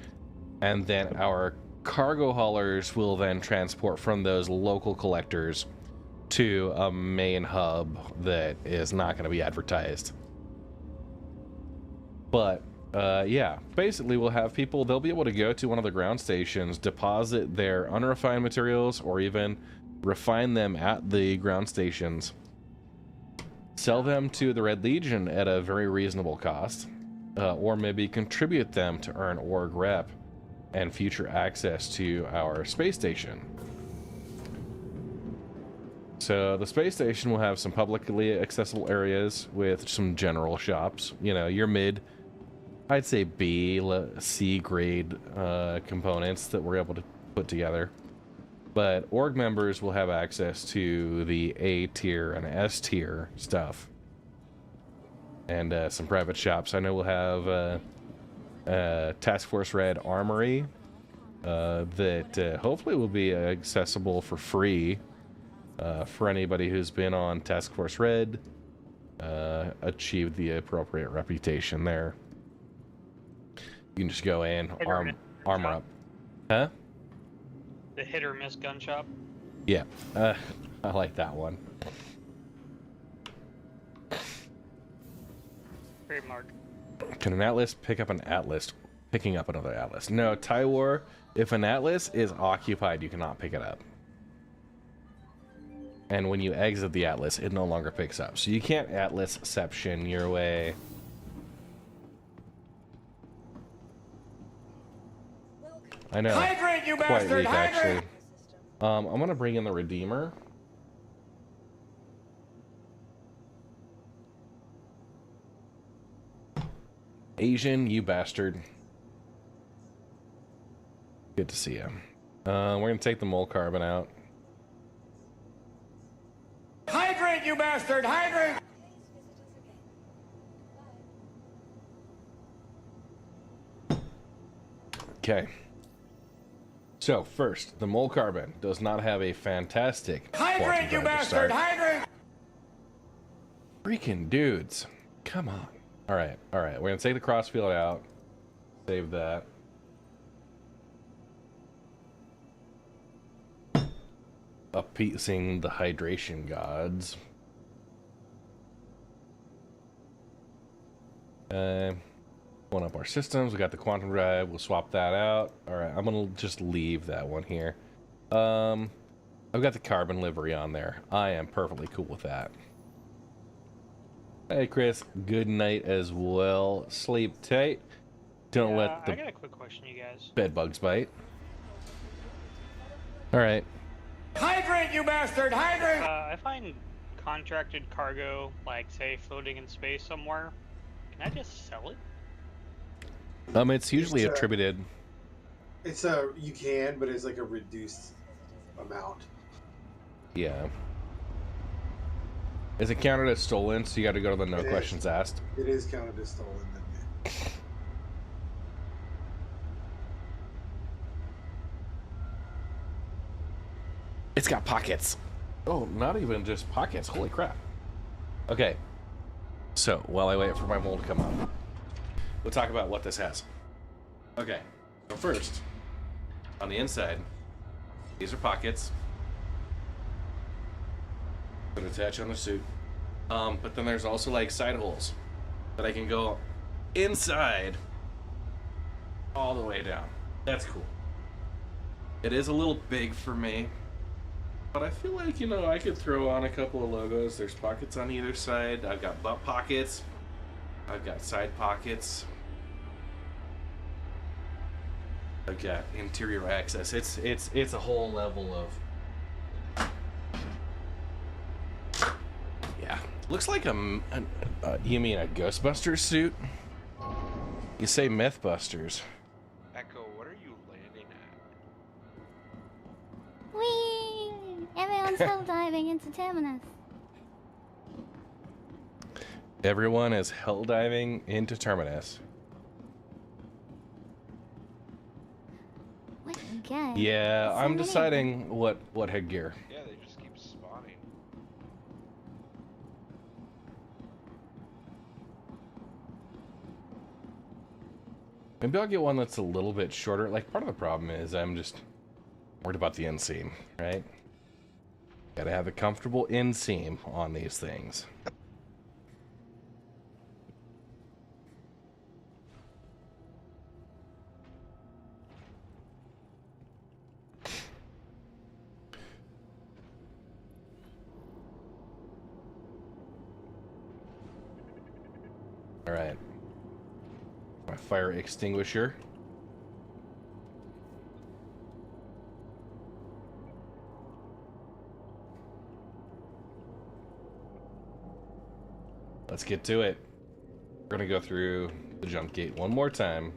and then our cargo haulers will then transport from those local collectors to a main hub that is not going to be advertised. But yeah, basically we'll have people, they'll be able to go to one of the ground stations, deposit their unrefined materials, or even refine them at the ground stations, sell them to the Red Legion at a very reasonable cost, or maybe contribute them to earn org rep and future access to our space station. So the space station will have some publicly accessible areas with some general shops. You know, your mid, I'd say B, C grade components that we're able to put together. But org members will have access to the A tier and S tier stuff. And some private shops. I know we'll have Task Force Red Armory that hopefully will be accessible for free for anybody who's been on Task Force Red, achieved the appropriate reputation there. You can just go in, armor up. Huh? The hit or miss gun shop? Yeah, I like that one. Trademark. Can an Atlas pick up an Atlas? Picking up another Atlas. No, Tywar, if an Atlas is occupied, you cannot pick it up. And when you exit the Atlas, it no longer picks up. So you can't Atlasception your way. I know. Hydrate, you quite bastard! weak, Hydrate! actually. I'm gonna bring in the Redeemer. Asian, you bastard. Good to see you. We're gonna take the mole carbon out. Hydrate, you bastard! Hydrate! Okay. So first, the mole carbon does not have a fantastic Hydrate, you bastard! Hydrate! Freaking dudes. Come on. Alright, alright. We're gonna take the crossfield out. Save that. Appeasing the hydration gods. One up our systems. We got the quantum drive. We'll swap that out. Alright, I'm gonna just leave that one here. I've got the carbon livery on there. I am perfectly cool with that. Hey Chris, good night as well. Sleep tight. Don't let the I got a quick question, you guys. bed bugs bite. Alright. Hydrate, you bastard! Hydrate! I find contracted cargo, like say floating in space somewhere. Can I just sell it? It's usually attributed. You can, but it's like a reduced amount. Yeah. Is it counted as stolen? So you got to go to the no questions asked. It is counted as stolen. Then. It's got pockets. Oh, not even just pockets. Holy crap. Okay. So, while I wait for my mold to come up, we'll talk about what this has. Okay. So first, on the inside, these are pockets that attach on the suit. But then there's also like side holes that I can go inside all the way down. That's cool. It is a little big for me, but I feel like, you know, I could throw on a couple of logos. There's pockets on either side. I've got butt pockets. I've got side pockets. I've got interior access. It's a whole level of... Yeah. Looks like you mean a Ghostbusters suit? You say Mythbusters. Echo, what are you landing at? Whee! Everyone's hell diving into Terminus. Everyone is hell diving into Terminus. What you get? Yeah, So I'm many of deciding what headgear. Yeah, they just keep spawning. Maybe I'll get one that's a little bit shorter. Like, part of the problem is I'm just worried about the inseam, right? Gotta have a comfortable inseam on these things. All right. My fire extinguisher. Let's get to it. We're gonna go through the jump gate one more time.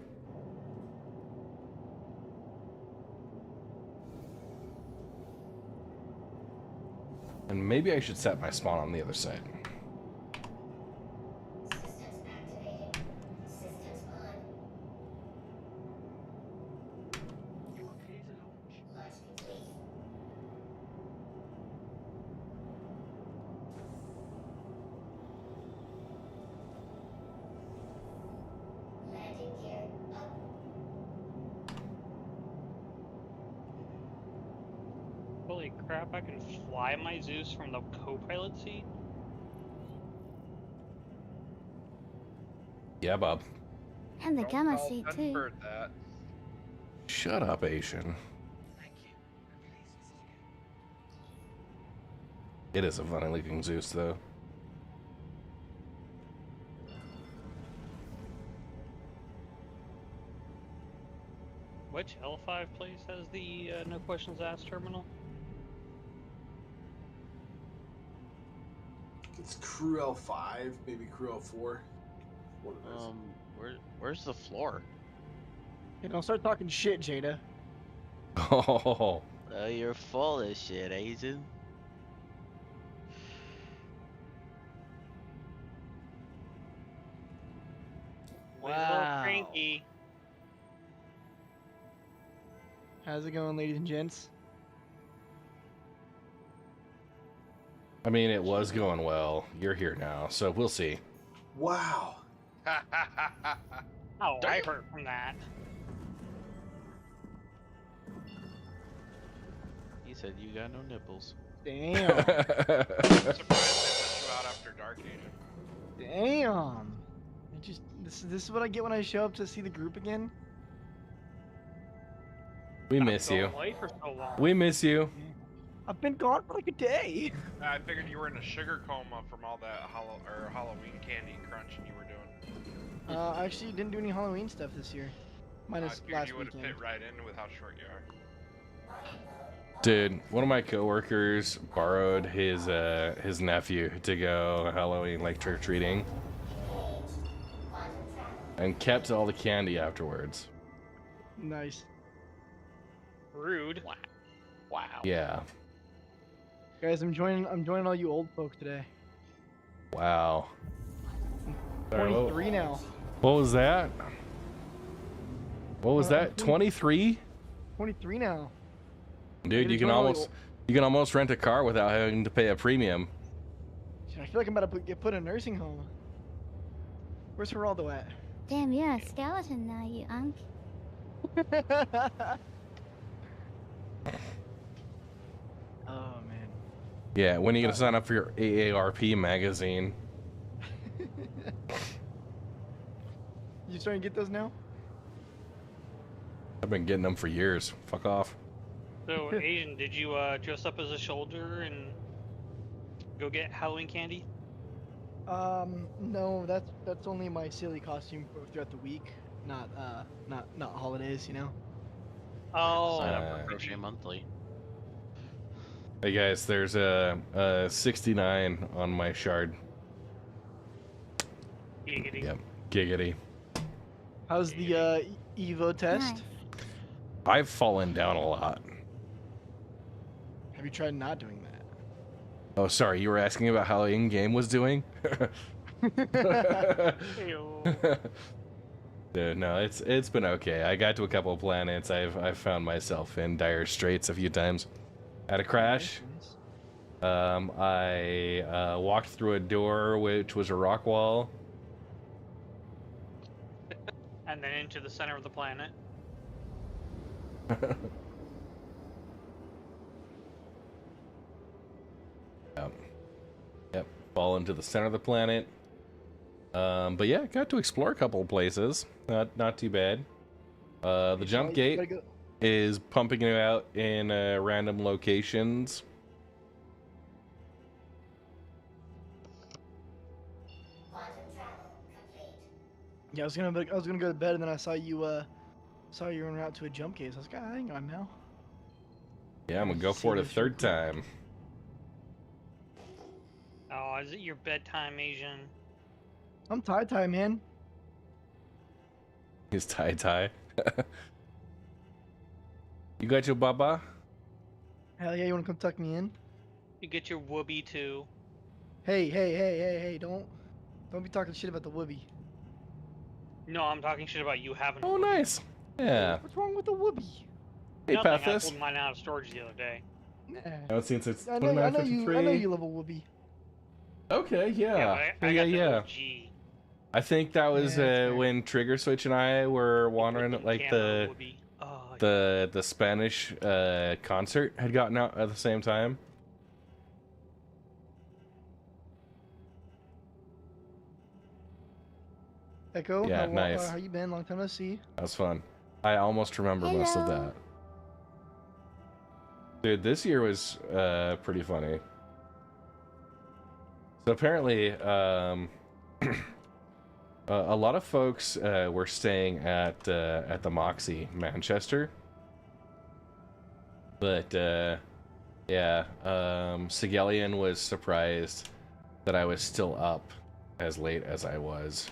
And maybe I should set my spawn on the other side. Holy crap, I can fly my Zeus from the co-pilot seat? Yeah, Bob. And the gamma seat too. Unbird that. Shut up, Asian. It is a funny looking Zeus, though. Which L5 place has the no questions asked terminal? It's Crew L5, maybe Crew L4. One of those. Where's the floor? Hey, don't start talking shit, Jada. Oh. You're full of shit, Asian. Wow. Cranky. How's it going, ladies and gents? I mean, it was going well. You're here now, so we'll see. Wow. Oh, I hurt from that. He said you got no nipples. Damn. I'm surprised they let you out after dark, Asian. Damn. This is what I get when I show up to see the group again. We miss you. Away for so long. We miss you. I've been gone for like a day. I figured you were in a sugar coma from all that Halloween candy crunching you were doing. I actually didn't do any Halloween stuff this year. Minus I figured last you would have weekend. fit right in with how short you are. Dude, one of my coworkers borrowed his nephew to go Halloween like trick or treating, and kept all the candy afterwards. Nice. Rude. Wow. Yeah. Guys, I'm joining all you old folk today. Wow. 23 now. What was that? What was that? 23? 23 now. Dude, you can almost rent a car without having to pay a premium. Shit, I feel like I'm about to get put in a nursing home. Where's Geraldo at? Damn, you're a skeleton now, you unk. Oh man. Yeah, when are you gonna sign up for your AARP magazine? You starting to get those now? I've been getting them for years. Fuck off. So, Asian, did you dress up as a soldier and go get Halloween candy? No, that's only my silly costume throughout the week, not holidays, you know. Oh. Sign up for Crochet Monthly. Hey guys, there's a 69 on my shard. Giggity. Yep, giggity. How's the Evo test? Nice. I've fallen down a lot. Have you tried not doing that? Oh, sorry, you were asking about how in-game was doing? Ew. Dude, no, it's been okay. I got to a couple of planets. I've found myself in dire straits a few times. Had a crash. I walked through a door which was a rock wall. And then into the center of the planet. Yep. Fall into the center of the planet. But yeah, got to explore a couple of places. Not too bad. The jump gate is pumping it out in random locations. Yeah, I was gonna go to bed, and then I saw you en route to a jump case. I was like, hang on now. Yeah, I'm gonna go for it a third time. Oh, is it your bedtime, Asian? I'm tie, man. He's tie. You got your baba? Hell yeah, you wanna come tuck me in? You get your whoopee too. Hey, don't be talking shit about the whoopee. No, I'm talking shit about you having. Oh, nice. Yeah. What's wrong with the whoopee? Hey, Nothing. I Pathos. pulled mine out of storage the other day. Nah. Now since it's I know 29:53. you love a whoopee. Okay, yeah. I got the OG. I think that was when Trigger Switch and I were wandering at like the Spanish concert had gotten out at the same time. Echo, Yeah, nice. How you been? Long time no see. That was fun. I almost remember most of that. Dude, this year was pretty funny. So apparently, a lot of folks were staying at the Moxie, Manchester. But yeah, Sigelian was surprised that I was still up as late as I was.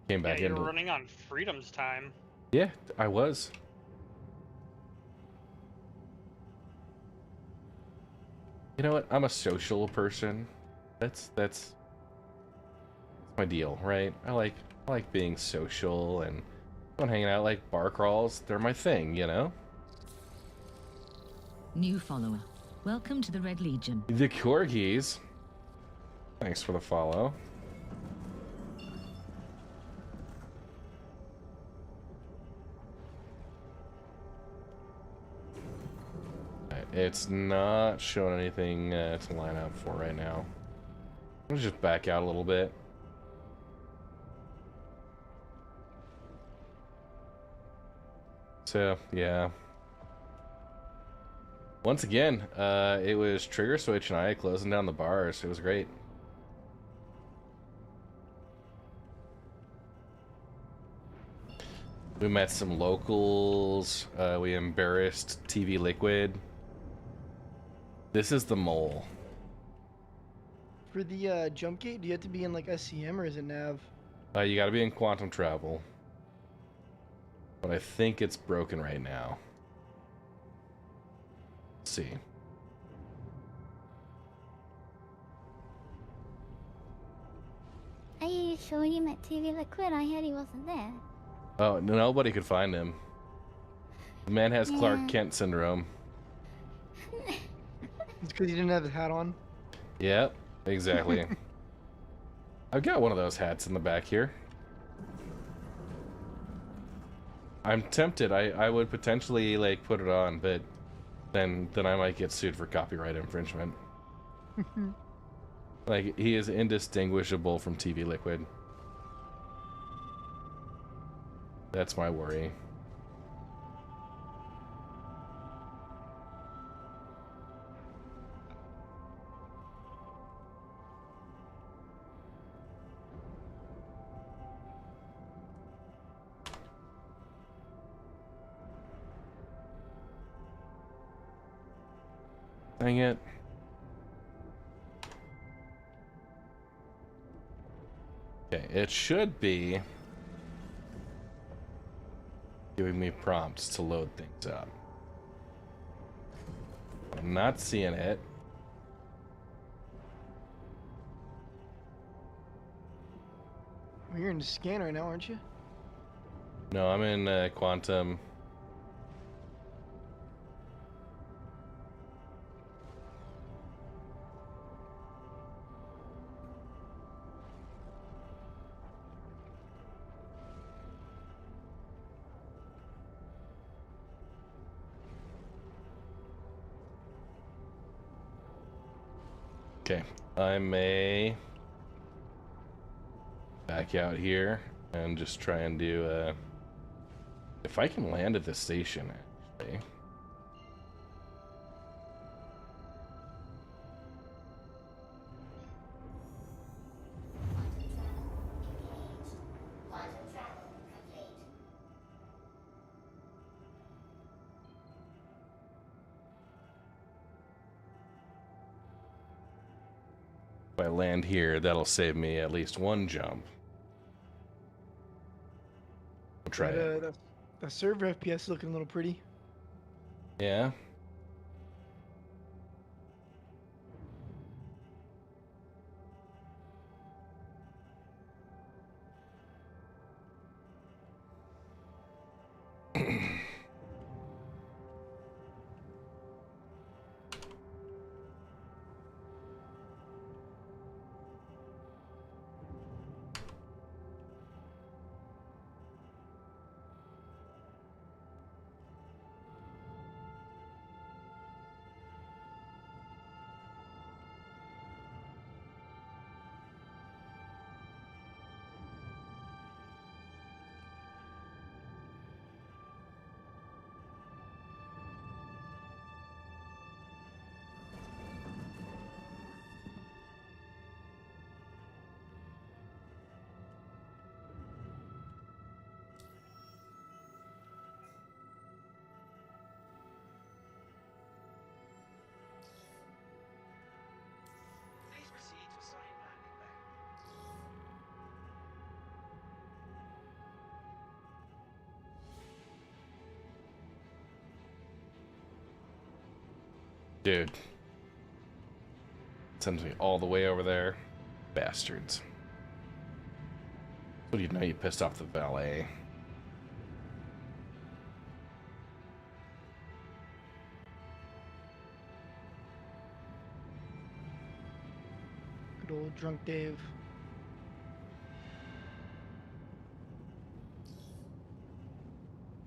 Came back yeah, you're into running on Freedom's time. Yeah, I was. You know what? I'm a social person. That's my deal, right? I like being social and hanging out, like bar crawls. They're my thing, you know? New follower. Welcome to the Red Legion. The Corgis. Thanks for the follow. It's not showing anything to line up for right now. I'm gonna just back out a little bit. So, yeah. Once again, it was Trigger Switch and I closing down the bars. It was great. We met some locals. We embarrassed TV Liquid. This is the mole. For the jump gate, do you have to be in like SCM or is it nav? You gotta be in quantum travel. But I think it's broken right now. Let's see. Are you sure you met TV Liquid? I heard he wasn't there. Oh, nobody could find him. The man has Clark Yeah. Kent syndrome. It's because he didn't have his hat on. Yep, exactly. I've got one of those hats in the back here. I'm tempted. I would potentially like put it on, but then I might get sued for copyright infringement. Like, he is indistinguishable from TV Liquid. That's my worry. Dang it. Okay, it should be giving me prompts to load things up. I'm not seeing it. Well, you're in the scan right now, aren't you? No, I'm in quantum. Okay, I may back out here and just try and do if I can land at this station, actually. If I land here, that'll save me at least one jump. I'll try it. The server FPS is looking a little pretty. Yeah. Dude. Sends me all the way over there. Bastards. What do you know? You pissed off the valet. Good old drunk Dave.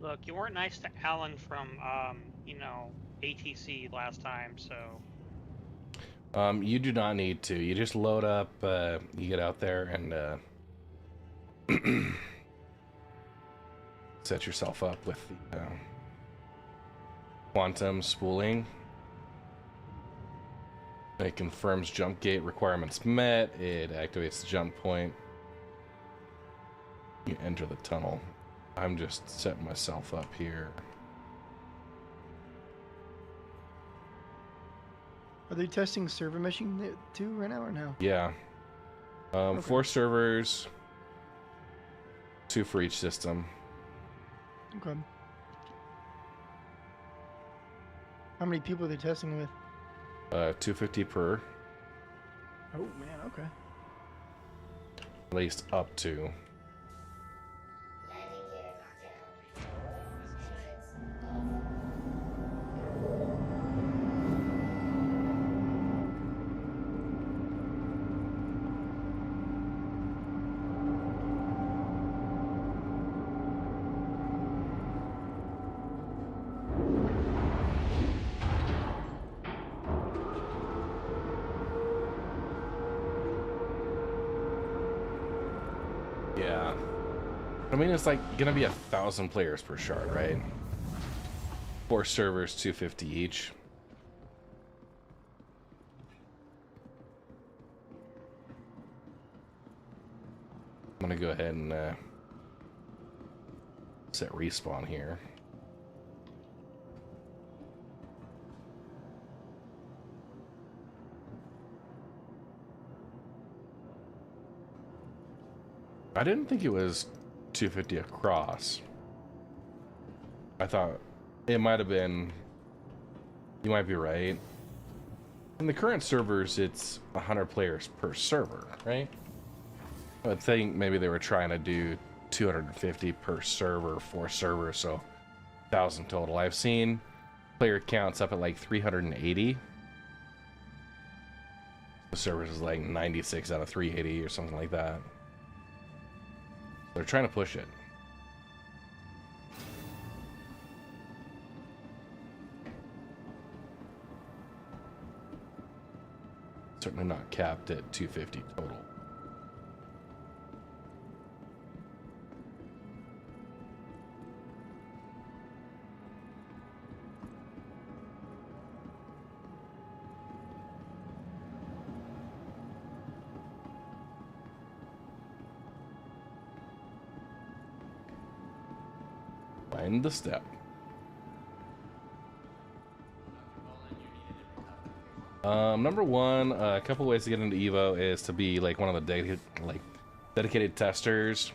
Look, you weren't nice to Alan from, you know, ATC last time, so... You do not need to. You just load up, you get out there and, set yourself up with the, quantum spooling. It confirms jump gate requirements met. It activates the jump point. You enter the tunnel. I'm just setting myself up here. Are they testing server meshing too right now or no? Yeah. Okay. 4 servers, 2 for each system. Okay. How many people are they testing with? 250 per. Oh man, okay. At least up to. Yeah. I mean, it's like gonna be 1,000 players per shard, right? 4 servers, 250 each. I'm gonna go ahead and set respawn here. I didn't think it was 250 across. I thought it might have been. You might be right. In the current servers, it's 100 players per server, right? I think maybe they were trying to do 250 per server, 4 servers, so 1,000 total. I've seen player counts up at like 380. The servers is like 96 out of 380 or something like that. They're trying to push it. Certainly not capped at 250 total. Find the step. Number one, a couple ways to get into Evo is to be like one of the dedicated testers.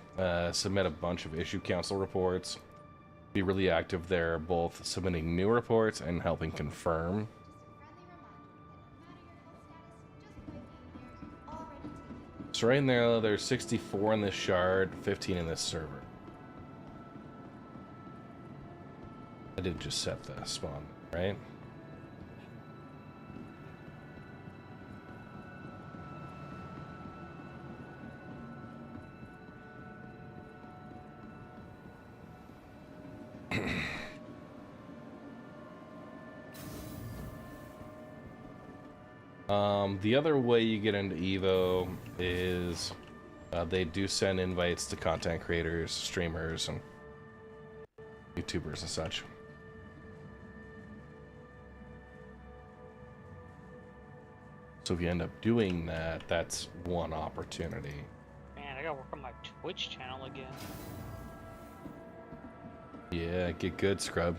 Submit a bunch of issue council reports. Be really active there, both submitting new reports and helping confirm. So right now, there's 64 in this shard, 15 in this server. I did just set the spawn, right? The other way you get into Evo is they do send invites to content creators, streamers, and YouTubers and such. So if you end up doing that, that's one opportunity. Man, I gotta work on my Twitch channel again. Yeah, get good, scrub.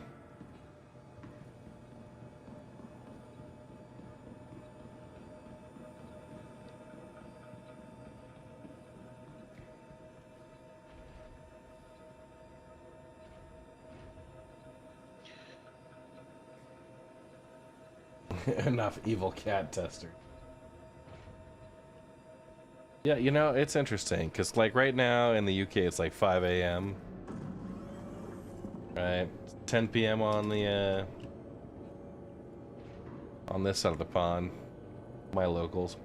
Enough evil cat tester. Yeah, you know, it's interesting because like right now in the UK it's like 5 a.m. Right, 10 p.m. on the on this side of the pond, my locals.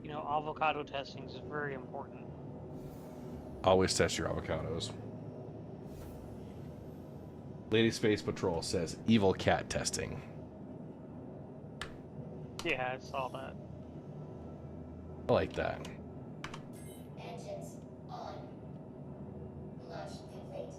You know, avocado testing is very important. Always test your avocados. Lady Space Patrol says evil cat testing. Yeah, I saw that. I like that. Engines on. Launch complete.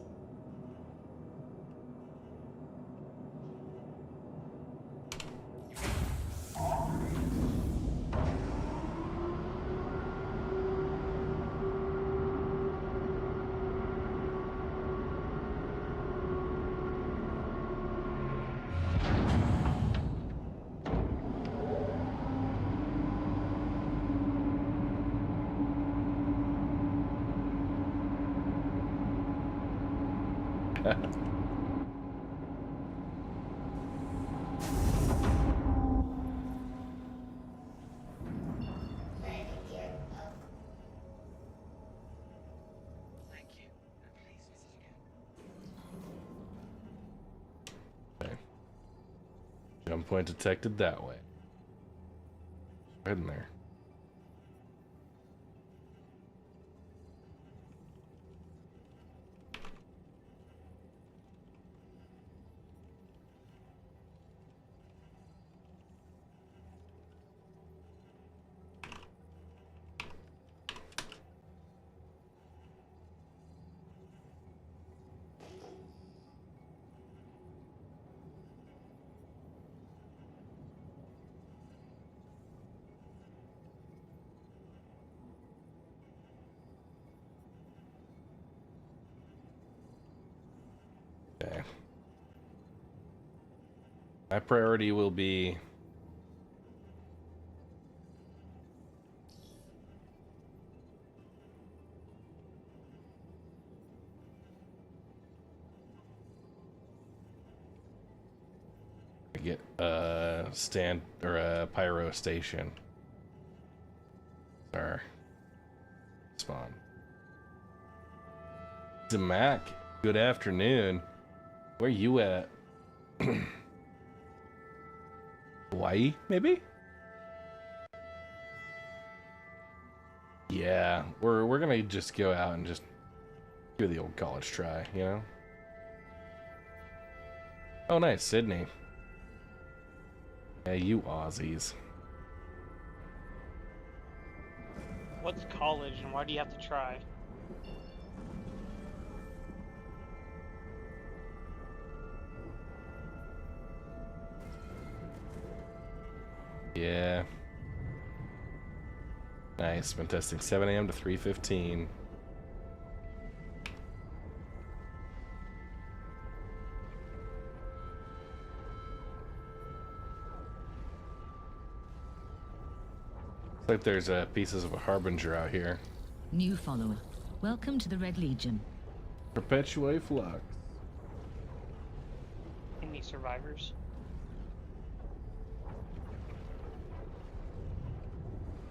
Okay. Jump point detected that way. Right in there. Okay. My priority will be get a stand or a pyro station. Our spawn. Mac, good afternoon. Where you at? Hawaii, maybe? Yeah, we're gonna just go out and just do the old college try, you know? Oh, nice, Sydney. Yeah, you Aussies. What's college and why do you have to try? Yeah. Nice, been testing 7 a.m. to 3:15. Looks like there's pieces of a harbinger out here. New follower. Welcome to the Red Legion. Perpetuate flux. Any survivors?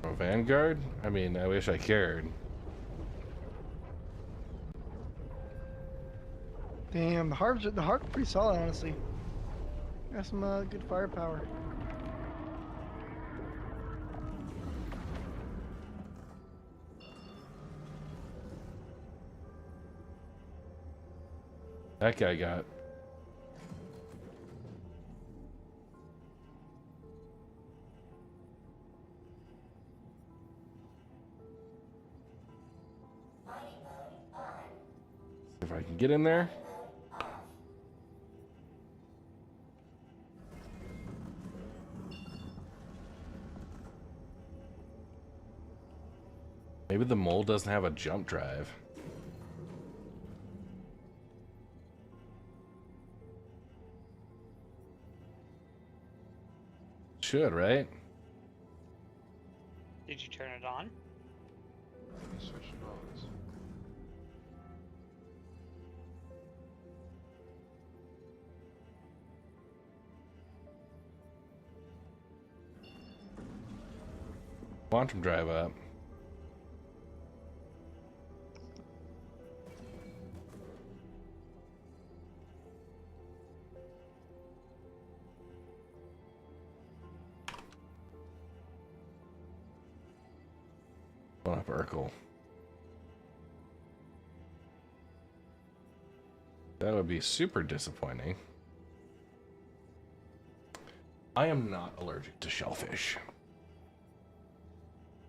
Oh, Vanguard? I mean, I wish I cared. Damn, the harps are pretty solid, honestly. Got some good firepower. That guy got. If I can get in there. Maybe the mole doesn't have a jump drive. Should, right? Did you turn it on? Switch modes. Quantum drive up. Going up Urkel. That would be super disappointing. I am not allergic to shellfish.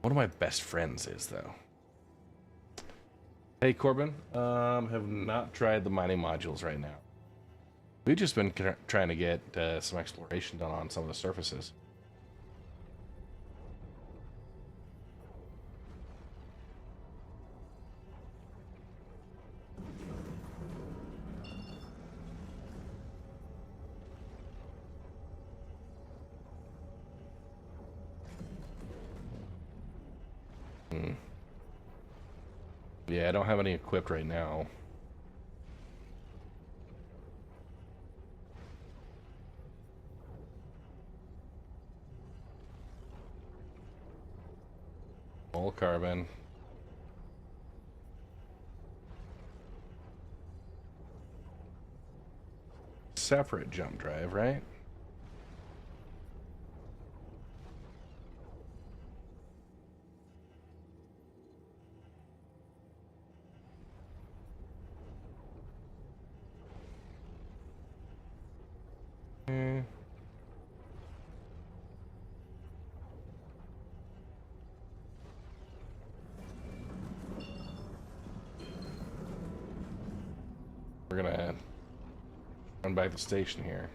One of my best friends is, though. Hey, Corbin. Have not tried the mining modules right now. We've just been trying to get some exploration done on some of the surfaces. Yeah, I don't have any equipped right now. All carbon. Separate jump drive, right? We're gonna run back to the station here.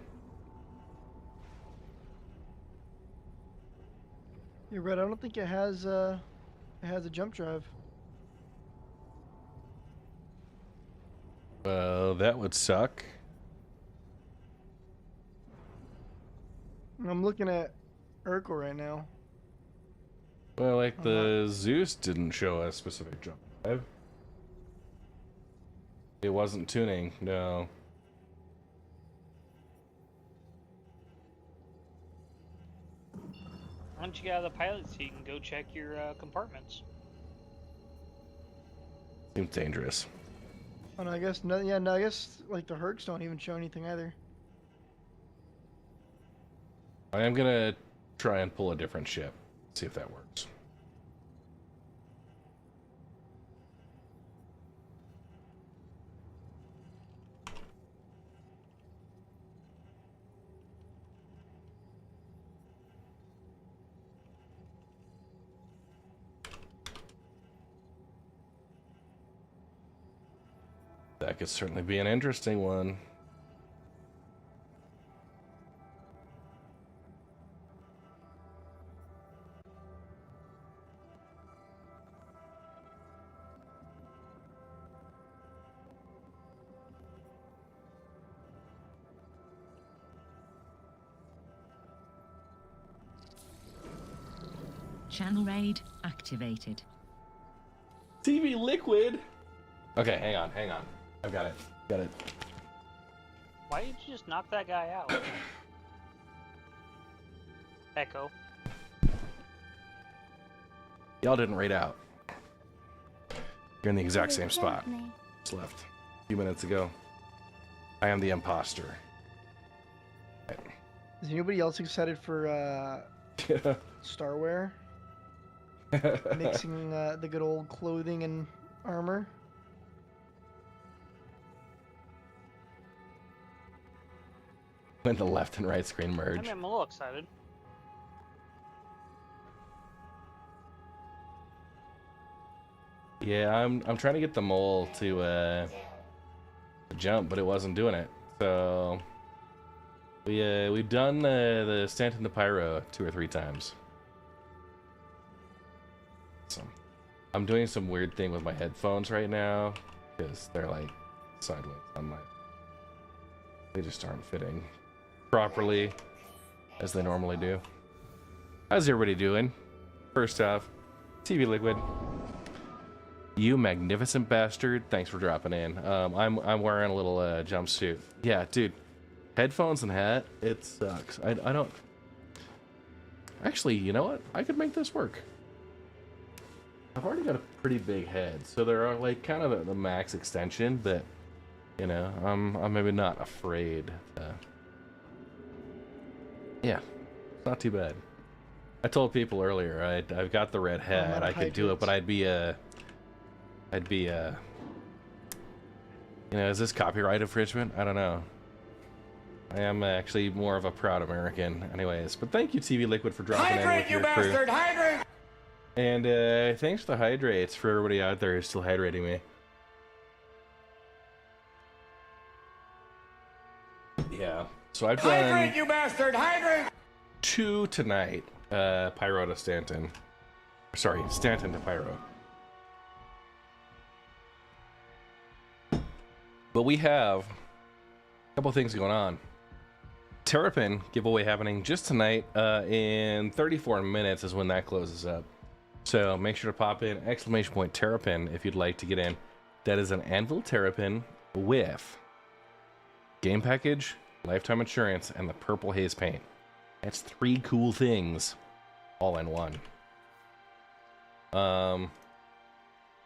You're right. I don't think it has a jump drive. Well, that would suck. I'm looking at Urkel right now. Well, like the Zeus didn't show a specific jump drive. It wasn't tuning, no. Once you get out of the pilot seat, you can go check your compartments. Seems dangerous. Oh, no, I guess no. Yeah, no, I guess like the hercs don't even show anything either. I am gonna try and pull a different ship. See if that works. That could certainly be an interesting one. Channel raid activated. TV liquid. Okay, hang on. I've got it. Got it. Why did you just knock that guy out? Echo. Y'all didn't raid out. You're in the exact same spot. Just left a few minutes ago. I am the imposter. Is anybody else excited for Starware? Mixing the good old clothing and armor. When the left and right screen merge. I mean, I'm a little excited. Yeah, I'm trying to get the mole to jump, but it wasn't doing it. So we've done the Stanton to Pyro 2 or 3 times. So I'm doing some weird thing with my headphones right now because they're like sideways on my. They just aren't fitting properly as they normally do. How's everybody doing? First off, TV Liquid. You magnificent bastard. Thanks for dropping in. I'm wearing a little jumpsuit. Yeah, dude. Headphones and hat, it sucks. I don't... Actually, you know what? I could make this work. I've already got a pretty big head, so there are like kind of the max extension, but you know, I'm maybe not afraid. Yeah, it's not too bad. I told people earlier I've got the red hat. I could do it, but I'd be you know, is this copyright infringement? I don't know. I am actually more of a proud American, anyways. But thank you, TV Liquid, for dropping in with your crew. Hydrate, hydrate! And thanks for the hydrates for everybody out there who's still hydrating me. Yeah. So I've done Hydrate, you bastard! Hydrate! 2 tonight. Pyro to Stanton. Sorry, Stanton to Pyro. But we have a couple things going on. Terrapin giveaway happening just tonight. In 34 minutes is when that closes up. So make sure to pop in ! Terrapin if you'd like to get in. That is an Anvil Terrapin with game package, lifetime insurance, and the purple haze paint. That's 3 cool things all in one.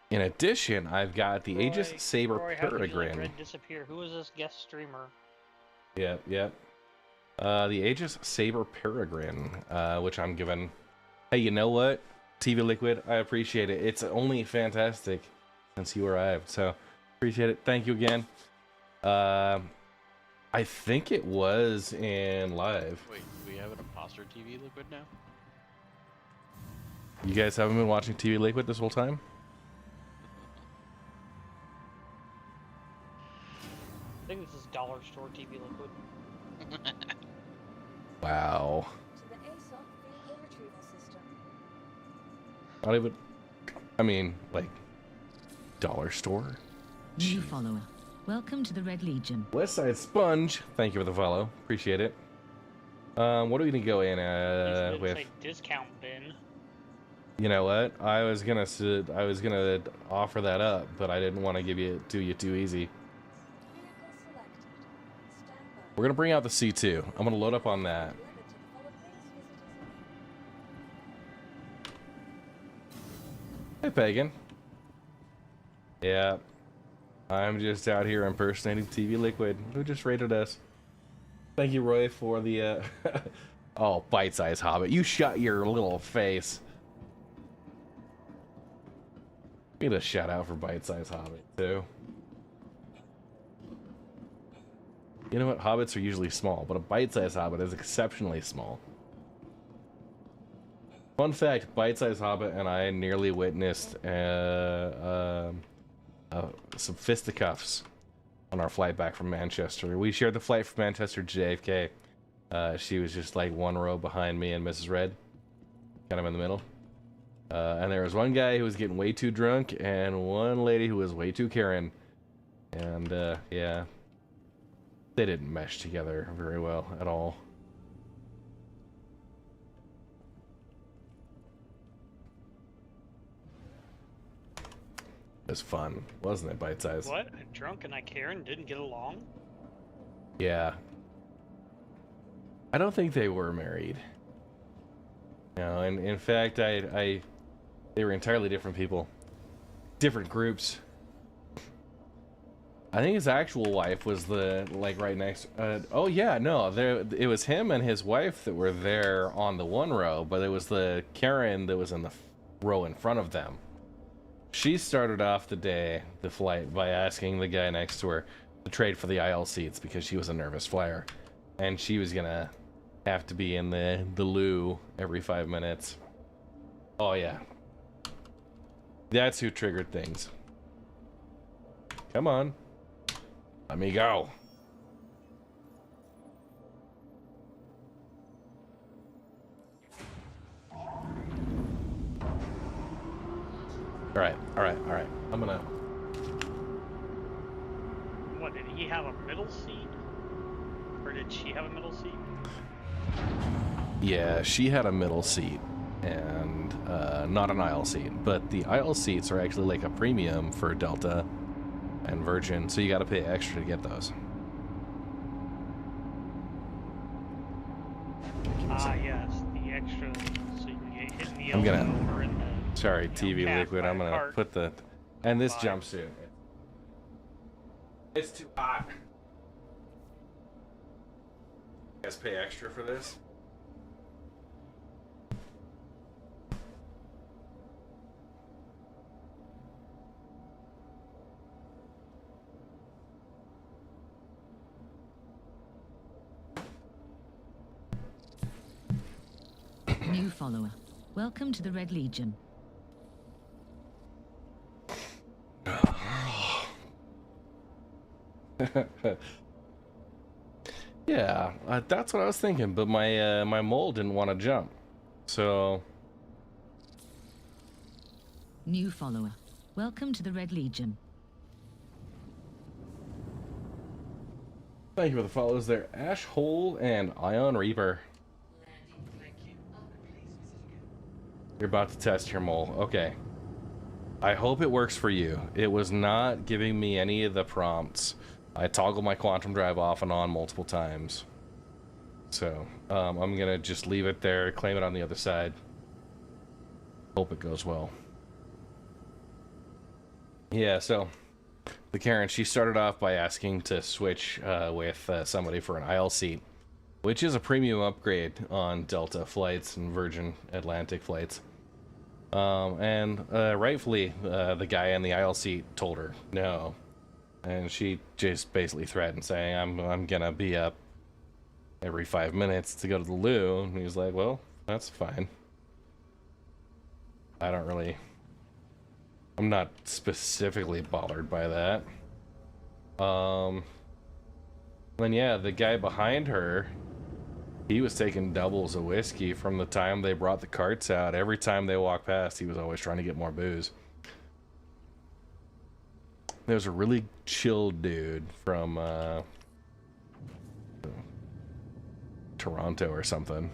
In addition, I've got the Aegis Saber Peregrine. Disappear. Who is this guest streamer? Yep. The Aegis Saber Peregrine, which I'm giving. Hey, you know what? TV Liquid, I appreciate it. It's only fantastic since you arrived, so appreciate it. Thank you again. I think it was in live. Wait, do we have an imposter TV Liquid now? You guys haven't been watching TV Liquid this whole time? I think this is Dollar Store TV Liquid. Wow. Not even, I mean, like, dollar store? New follower. Welcome to the Red Legion. Westside Sponge, thank you for the follow. Appreciate it. What are we gonna go in with? Say discount bin. You know what? I was gonna offer that up, but I didn't want to give you to you too easy. We're gonna bring out the C2. I'm gonna load up on that. Hey, Pagan. Yeah. I'm just out here impersonating TV Liquid, who just rated us. Thank you, Roy, for the, oh, bite-size Hobbit. You shut your little face. Need a shout out for bite-size Hobbit, too. You know what? Hobbits are usually small, but a bite-size Hobbit is exceptionally small. Fun fact, bite-size Hobbit and I nearly witnessed some fisticuffs on our flight back from Manchester. We shared the flight from Manchester to JFK. She was just like one row behind me and Mrs. Red, kind of in the middle. And there was one guy who was getting way too drunk and one lady who was way too Karen. And yeah, they didn't mesh together very well at all. It was fun, wasn't it, Bite Size? What? A drunk and Karen didn't get along? Yeah. I don't think they were married. No, and in fact, they were entirely different people. Different groups. I think his actual wife was right next. Oh yeah, no, it was him and his wife that were there on the one row, but it was the Karen that was in the row in front of them. She started off the flight, by asking the guy next to her to trade for the aisle seats because she was a nervous flyer, and she was gonna have to be in the loo every 5 minutes. Oh yeah, that's who triggered things. Come on. Let me go. All right. I'm gonna. What, did he have a middle seat? Or did she have a middle seat? Yeah, she had a middle seat and not an aisle seat, but the aisle seats are actually like a premium for Delta and Virgin, so you got to pay extra to get those. Yes, the extra, so you can get hit in the I'm elbow gonna. or in the, Sorry, TV Liquid. I'm gonna cart. put the and this jumpsuit. It's too hot. You guys pay extra for this? New follower. Welcome to the Red Legion. Yeah, that's what I was thinking, but my mole didn't want to jump, so. New follower. Welcome to the Red Legion. Thank you for the follows there, Ash Hole and Ion Reaper. You're about to test your mole. Okay. I hope it works for you. It was not giving me any of the prompts. I toggled my quantum drive off and on multiple times. So, I'm gonna just leave it there, claim it on the other side. Hope it goes well. Yeah, so the Karen, she started off by asking to switch with somebody for an aisle seat, which is a premium upgrade on Delta flights and Virgin Atlantic flights. Rightfully, the guy in the aisle seat told her no, and she just basically threatened, saying, "I'm gonna be up every 5 minutes to go to the loo." And he was like, "Well, that's fine. I'm not specifically bothered by that." Then yeah, the guy behind her, he was taking doubles of whiskey from the time they brought the carts out. Every time they walked past, he was always trying to get more booze. There's a really chill dude from Toronto or something.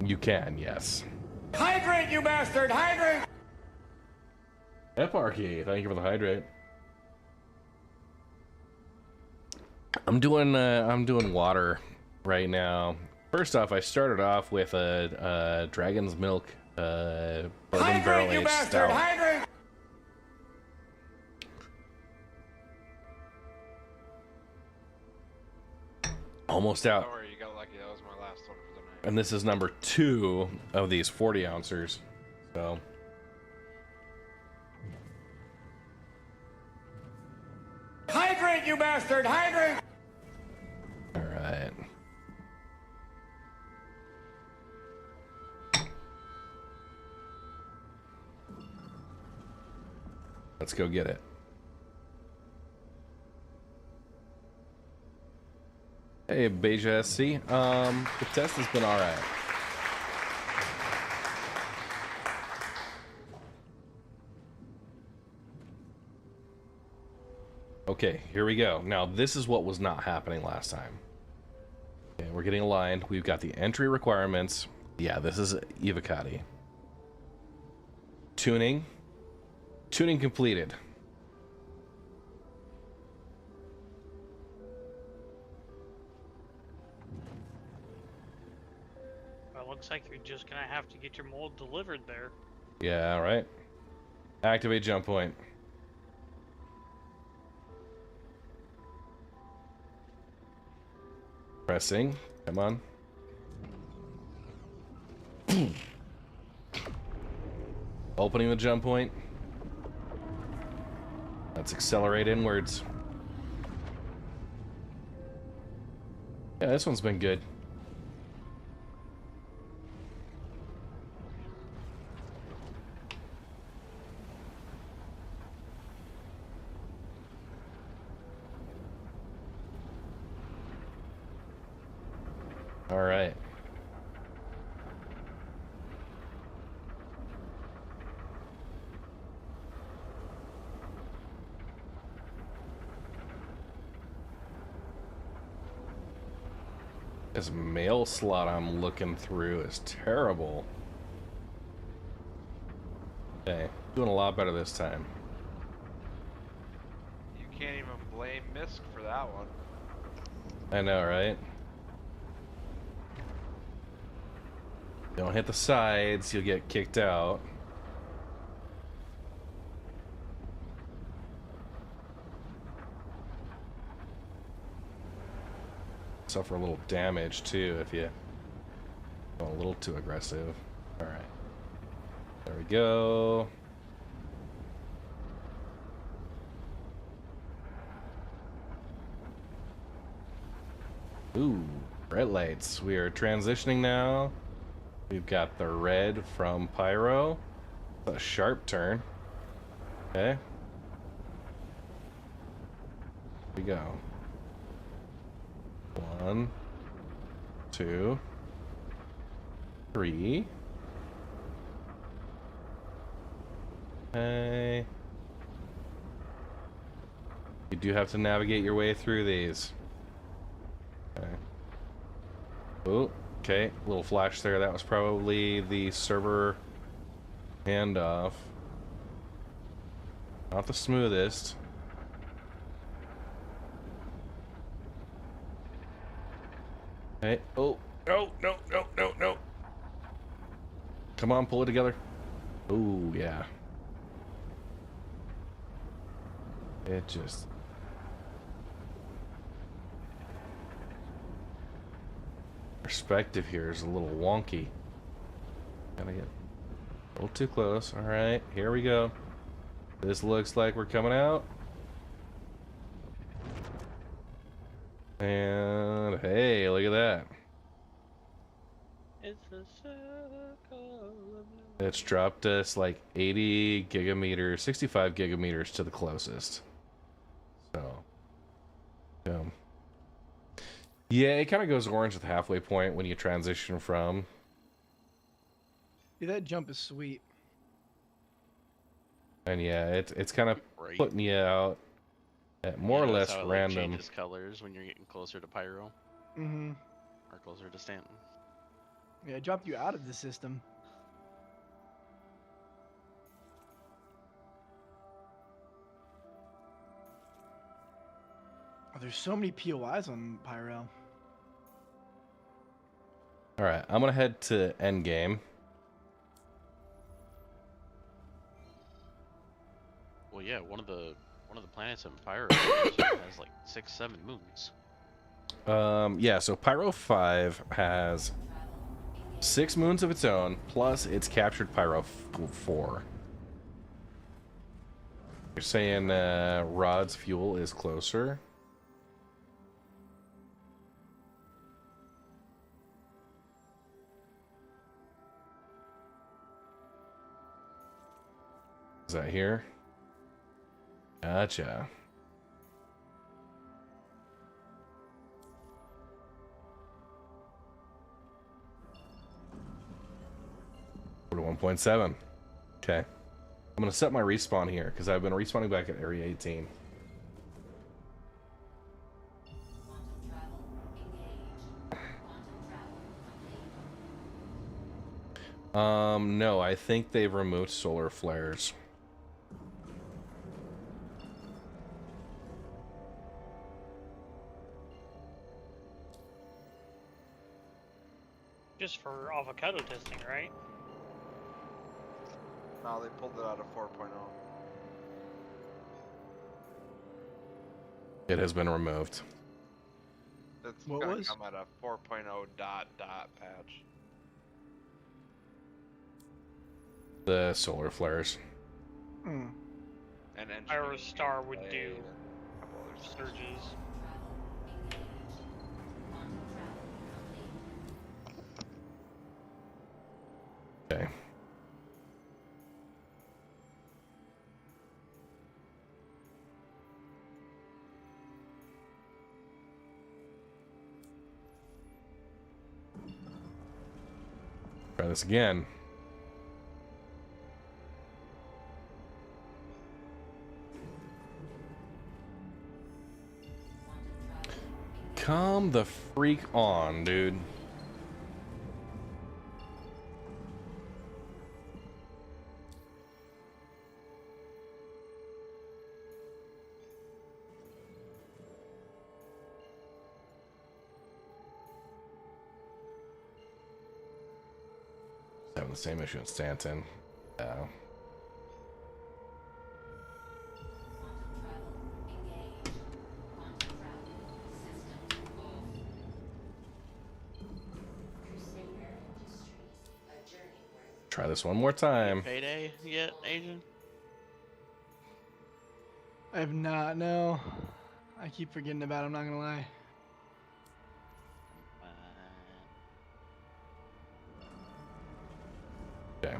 You can, yes. Hydrate, you bastard! Hydrate! Eparchy, thank you for the hydrate. I'm doing water right now. first off, I started off with a Dragon's Milk bourbon barrel aged stout. Hydrate! Almost out. Don't worry, you got lucky. That was my last one for the night. And this is number 2 of these 40 ouncers. So. Hydrate, you bastard! Hydrate! All right. Let's go get it. Hey, Beja SC. The test has been all right. Okay, here we go. Now, this is what was not happening last time. Okay, we're getting aligned. We've got the entry requirements. Yeah, this is Evocati. Tuning. Tuning completed. Well, looks like you're just gonna have to get your mold delivered there. Yeah, all right. Activate jump point. Pressing. Come on. Opening the jump point. Let's accelerate inwards. Yeah, this one's been good. All right. This mail slot I'm looking through is terrible. Okay, doing a lot better this time. You can't even blame Misk for that one. I know, right? Don't hit the sides, you'll get kicked out. Suffer a little damage too if you go a little too aggressive. All right, there we go. Ooh, red lights. We are transitioning now. We've got the red from Pyro. A sharp turn. Okay. Here we go. 1, 2, 3. Okay. You do have to navigate your way through these. Okay. Oh, okay. Little flash there. That was probably the server handoff. Not the smoothest. Okay. Oh, no, no, no, no, no. Come on, pull it together. Oh, yeah. It just... Perspective here is a little wonky. Gotta get a little too close. All right, here we go. This looks like we're coming out. And hey, look at that. It's a circle of It's dropped us like 80 gigameters, 65 gigameters to the closest. So, yeah, it kind of goes orange at the halfway point when you transition from. Yeah, that jump is sweet. And yeah, it's kind of putting you out at more or less how it, random. Like, changes colors when you're getting closer to Pyro. Mm-hmm. Or closer to Stanton. Yeah, it dropped you out of the system. Oh, there's so many POIs on Pyro. All right, I'm gonna head to endgame. Well, yeah, one of the planets in Pyro has like 6-7 moons. Yeah, so Pyro 5 has 6 moons of its own, plus it's captured Pyro 4. You're saying Rod's fuel is closer? Is that here? Gotcha. Go to 1.7. Okay. I'm gonna set my respawn here because I've been respawning back at area 18. No, I think they've removed solar flares. Just for avocado testing, right? No, they pulled it out of 4.0. It has been removed. It's What gonna was? come at a 4.0 dot patch. The solar flares. Hmm. And Aerostar would Play do and a couple other stuff. surges. Okay. Try this again. Come the freak on, dude. Having the same issue in Stanton. Yeah. Try this one more time. Payday yet, Agent? I have not. No. I keep forgetting about it. I'm not gonna lie. Okay.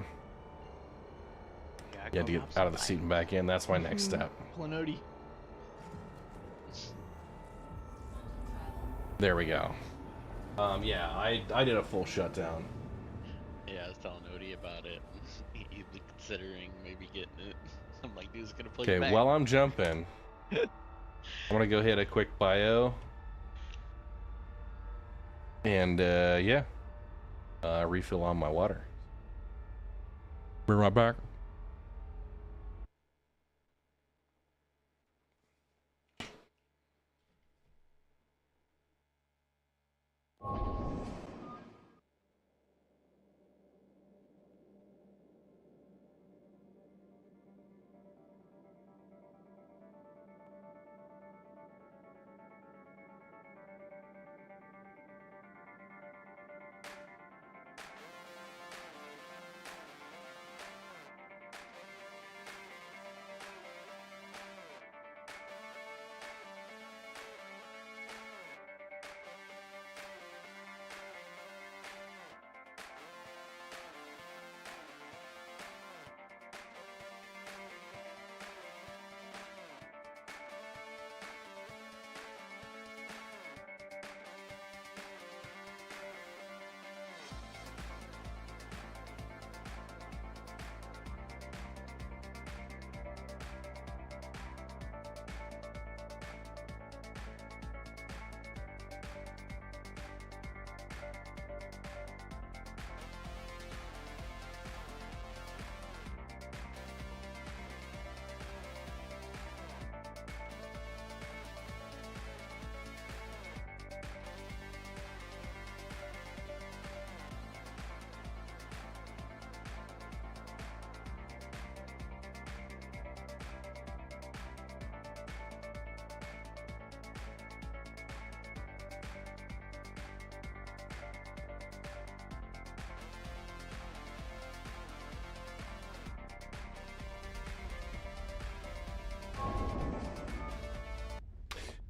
Yeah, to get out of the seat and back in. That's my next step. Planoti. There we go. Yeah, I did a full shutdown. Yeah, I was telling Odie about it. He's considering maybe getting it. I'm like, dude's gonna play Okay, back. while I'm jumping, I'm gonna go hit a quick bio. And yeah, refill on my water. Be right back.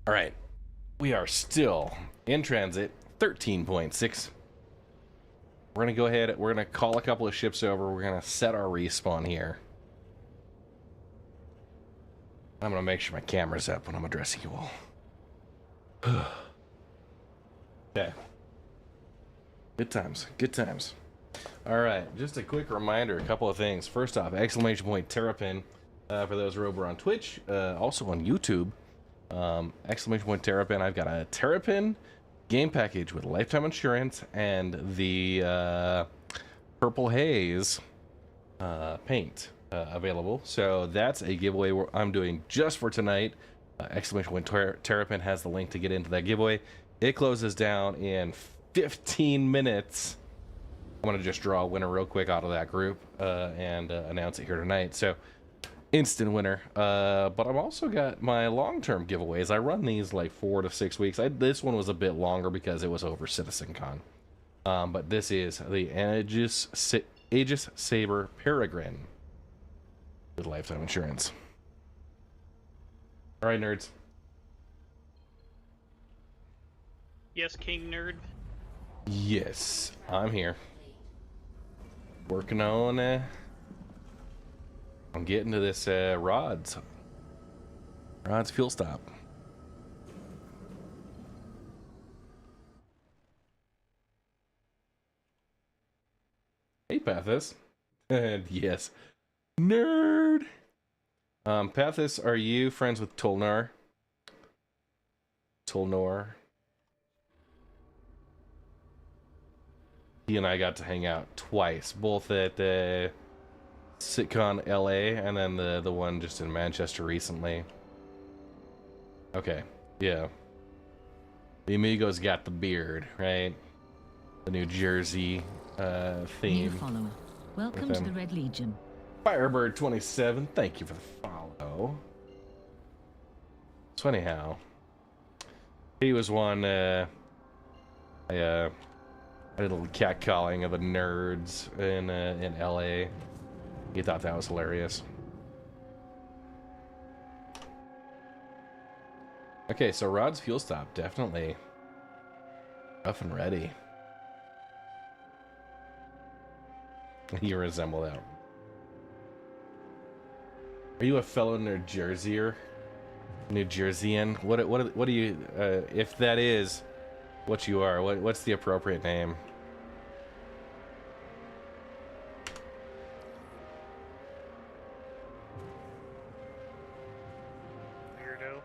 All right. We are still in transit, 13.6. We're going to go ahead, we're going to call a couple of ships over. We're going to set our respawn here. I'm going to make sure my camera's up when I'm addressing you all. Okay. Good times, good times. All right, just a quick reminder, a couple of things. First off, !terrapin for those who are over on Twitch, also on YouTube. !terrapin, I've got a Terrapin game package with lifetime insurance and the Purple Haze paint available. So that's a giveaway I'm doing just for tonight. !terrapin has the link to get into that giveaway. It closes down in 15 minutes. I'm going to just draw a winner real quick out of that group and announce it here tonight. So, instant winner. But I've also got my long-term giveaways. I run these like 4 to 6 weeks. This one was a bit longer because it was over CitizenCon. But this is the Aegis Saber Peregrine with lifetime insurance. All right, nerds. Yes, King Nerd. Yes, I'm here. Working on getting to this Rod's fuel stop. Hey, Pathos. And yes, nerd. Pathos, are you friends with Tolnar? Tolnor. He and I got to hang out twice, both at SitCon LA and then the one just in Manchester recently. Okay, yeah. The Amigos got the beard, right? The New Jersey theme. New follower. Welcome to the Red Legion. Firebird 27, thank you for the follow. So anyhow, he was one I did a little catcalling of the nerds in LA. He thought that was hilarious. Okay, so Rod's fuel stop, definitely up and ready. You resemble that. Are you a fellow New Jerseyer? New Jerseyan? What do you? If that is what you are, what's the appropriate name? Weirdo.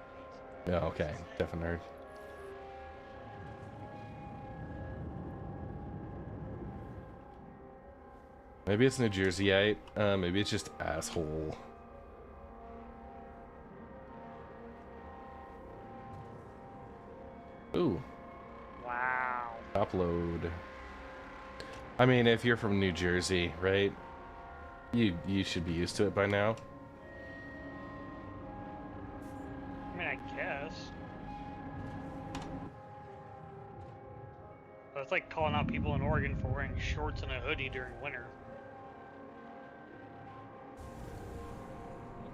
Oh, okay, definitely nerd. Maybe it's New Jerseyite. Maybe it's just asshole. Ooh. Wow. Upload. I mean, if you're from New Jersey, right? You should be used to it by now. I mean, I guess. But it's like calling out people in Oregon for wearing shorts and a hoodie during winter.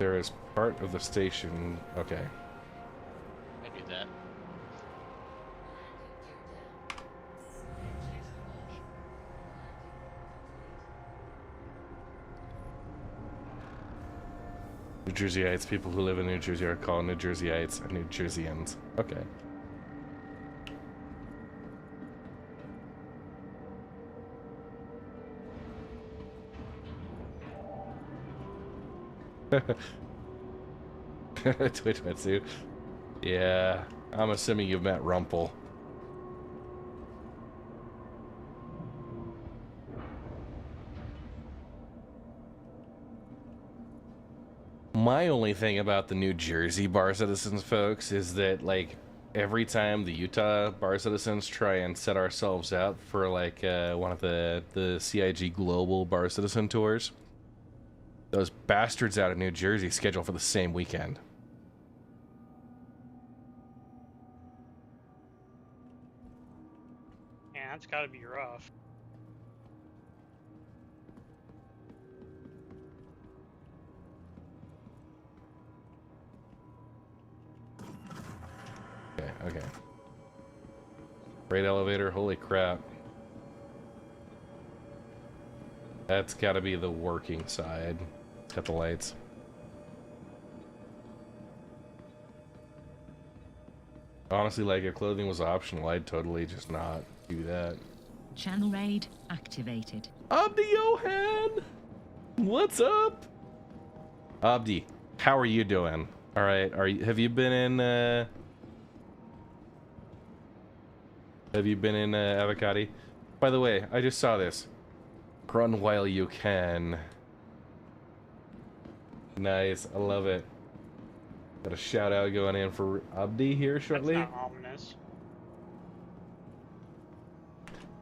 There is part of the station. Okay. I do that. New Jerseyites, people who live in New Jersey are called New Jerseyites and New Jerseyans. Okay. Twitch Metsu. Yeah, I'm assuming you've met Rumpel. My only thing about the New Jersey bar citizens, folks, is that, like, every time the Utah bar citizens try and set ourselves up for, like, one of the CIG Global bar citizen tours, those bastards out of New Jersey schedule for the same weekend. Yeah, that's gotta be rough. Okay. Freight elevator, holy crap. That's gotta be the working side. It's got the lights. Honestly, like, if clothing was optional, I'd totally just not do that. Channel raid activated. Abdi Johan! What's up? Abdi, how are you doing? Alright, have you been in, Evocati? By the way, I just saw this. Run while you can. Nice, I love it. Got a shout out going in for Abdi here shortly. That's not ominous.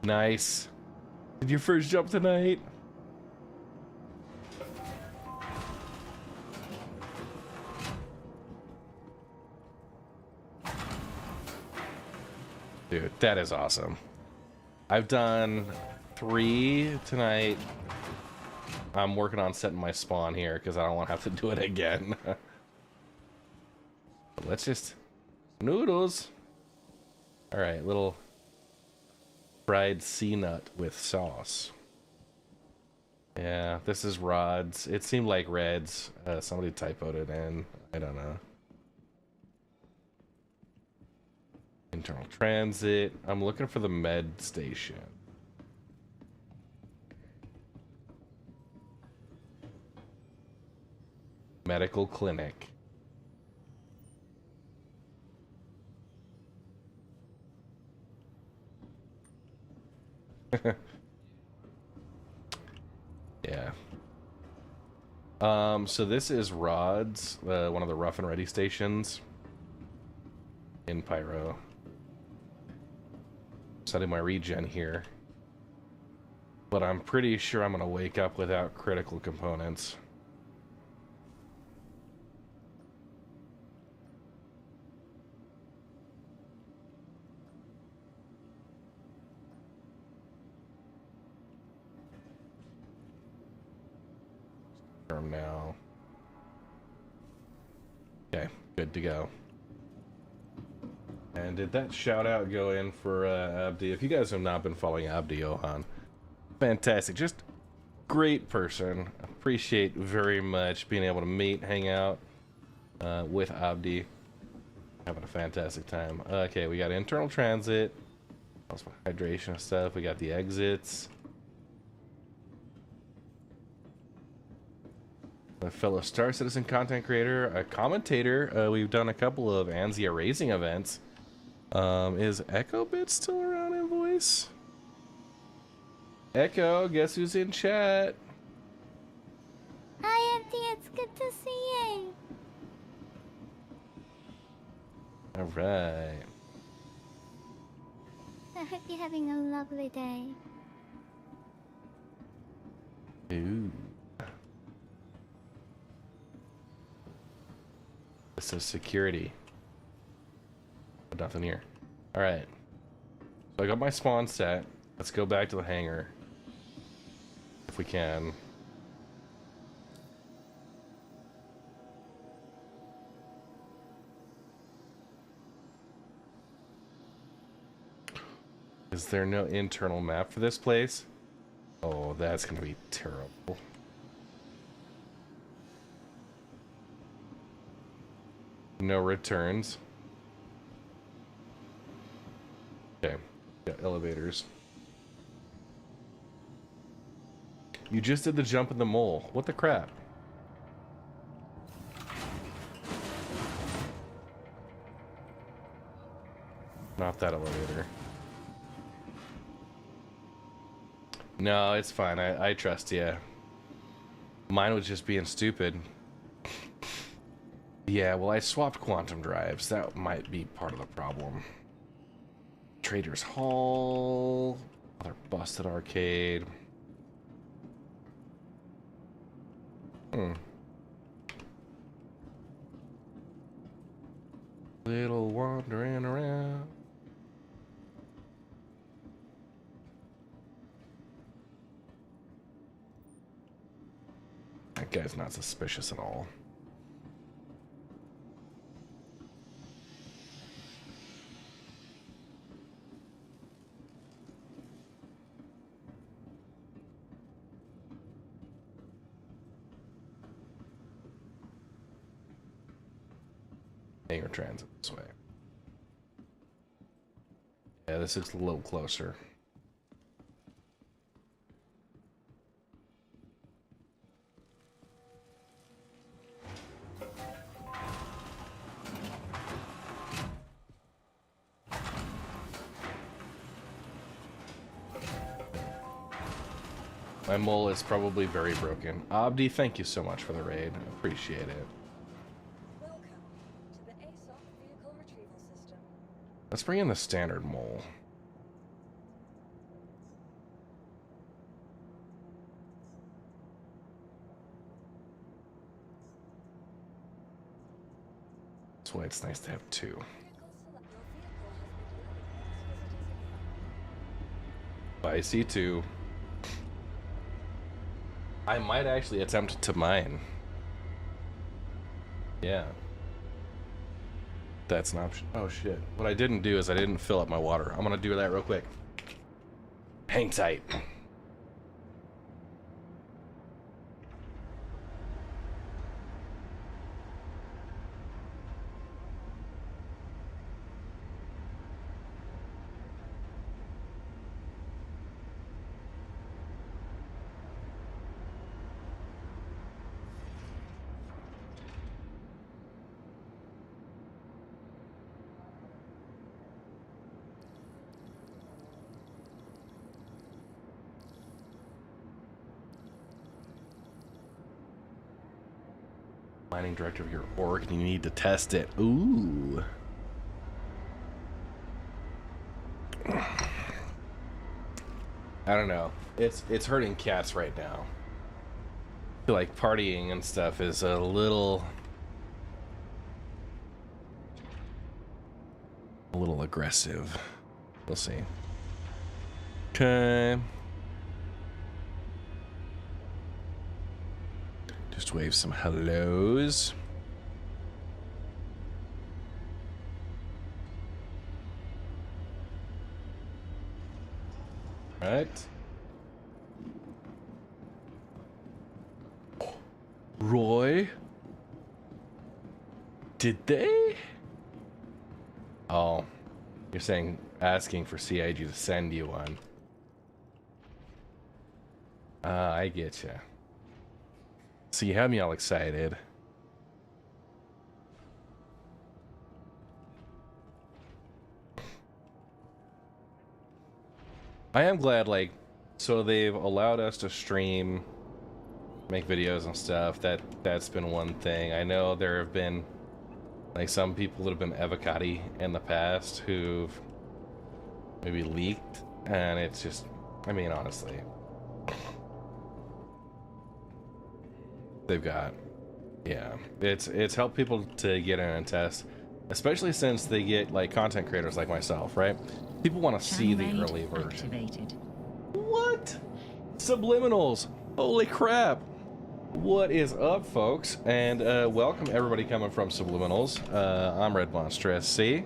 Nice. Did you first jump tonight? Dude, that is awesome. I've done 3 tonight. I'm working on setting my spawn here because I don't want to have to do it again. Let's just noodles. All right, little fried sea nut with sauce. Yeah, this is rods. It seemed like reds. Somebody typoed it in. I don't know. Internal transit. I'm looking for the med station. Medical clinic. Yeah. So this is Rod's, one of the rough and ready stations in Pyro. Setting my regen here. But I'm pretty sure I'm gonna wake up without critical components. From now. Okay, good to go. And did that shout out go in for Abdi? If you guys have not been following Abdi Johan, fantastic, just great person. Appreciate very much being able to meet, hang out with Abdi. Having a fantastic time. Okay, we got internal transit, also hydration stuff. We got the exits. A fellow Star Citizen content creator, a commentator. We've done a couple of Anzia Racing events. Is Echo Bit still around in voice? Echo, guess who's in chat? Hi, Auntie. It's good to see you. All right. I hope you're having a lovely day. Ooh. This is security. But nothing here. Alright. So I got my spawn set. Let's go back to the hangar. If we can. Is there no internal map for this place? Oh, that's gonna be terrible. No returns. Okay, got elevators. You just did the jump in the mole. What the crap? Not that elevator. No, it's fine. I trust you. Mine was just being stupid. Yeah, well, I swapped quantum drives. That might be part of the problem. Trader's Hall. Another busted arcade. Little wandering around. That guy's not suspicious at all. Hangar transit this way. Yeah, this is a little closer. My mole is probably very broken. Abdi, thank you so much for the raid. I appreciate it. Welcome to the ASOC vehicle retrieval system. Let's bring in the standard mole. That's why it's nice to have two. I see two. I might actually attempt to mine. Yeah. That's an option. Oh shit. What I didn't do is I didn't fill up my water. I'm gonna do that real quick. Hang tight. Mining director of your org, and you need to test it. Ooh. I don't know. It's hurting cats right now. I feel like partying and stuff is a little aggressive. We'll see. Okay. Just wave some hellos. Right. Roy? Did they? Oh, you're saying asking for CIG to send you one. I get you. So you have me all excited. I am glad, like, so they've allowed us to stream, make videos and stuff. That's been one thing. I know there have been, like, some people that have been Evocati in the past who've maybe leaked, and it's just, I mean, honestly. They've got, yeah, it's helped people to get in and test, especially since they get like content creators like myself, right? People want to see the early version. What? Subliminals! Holy crap! What is up, folks? And welcome everybody coming from Subliminals. I'm Red Monstrous. See?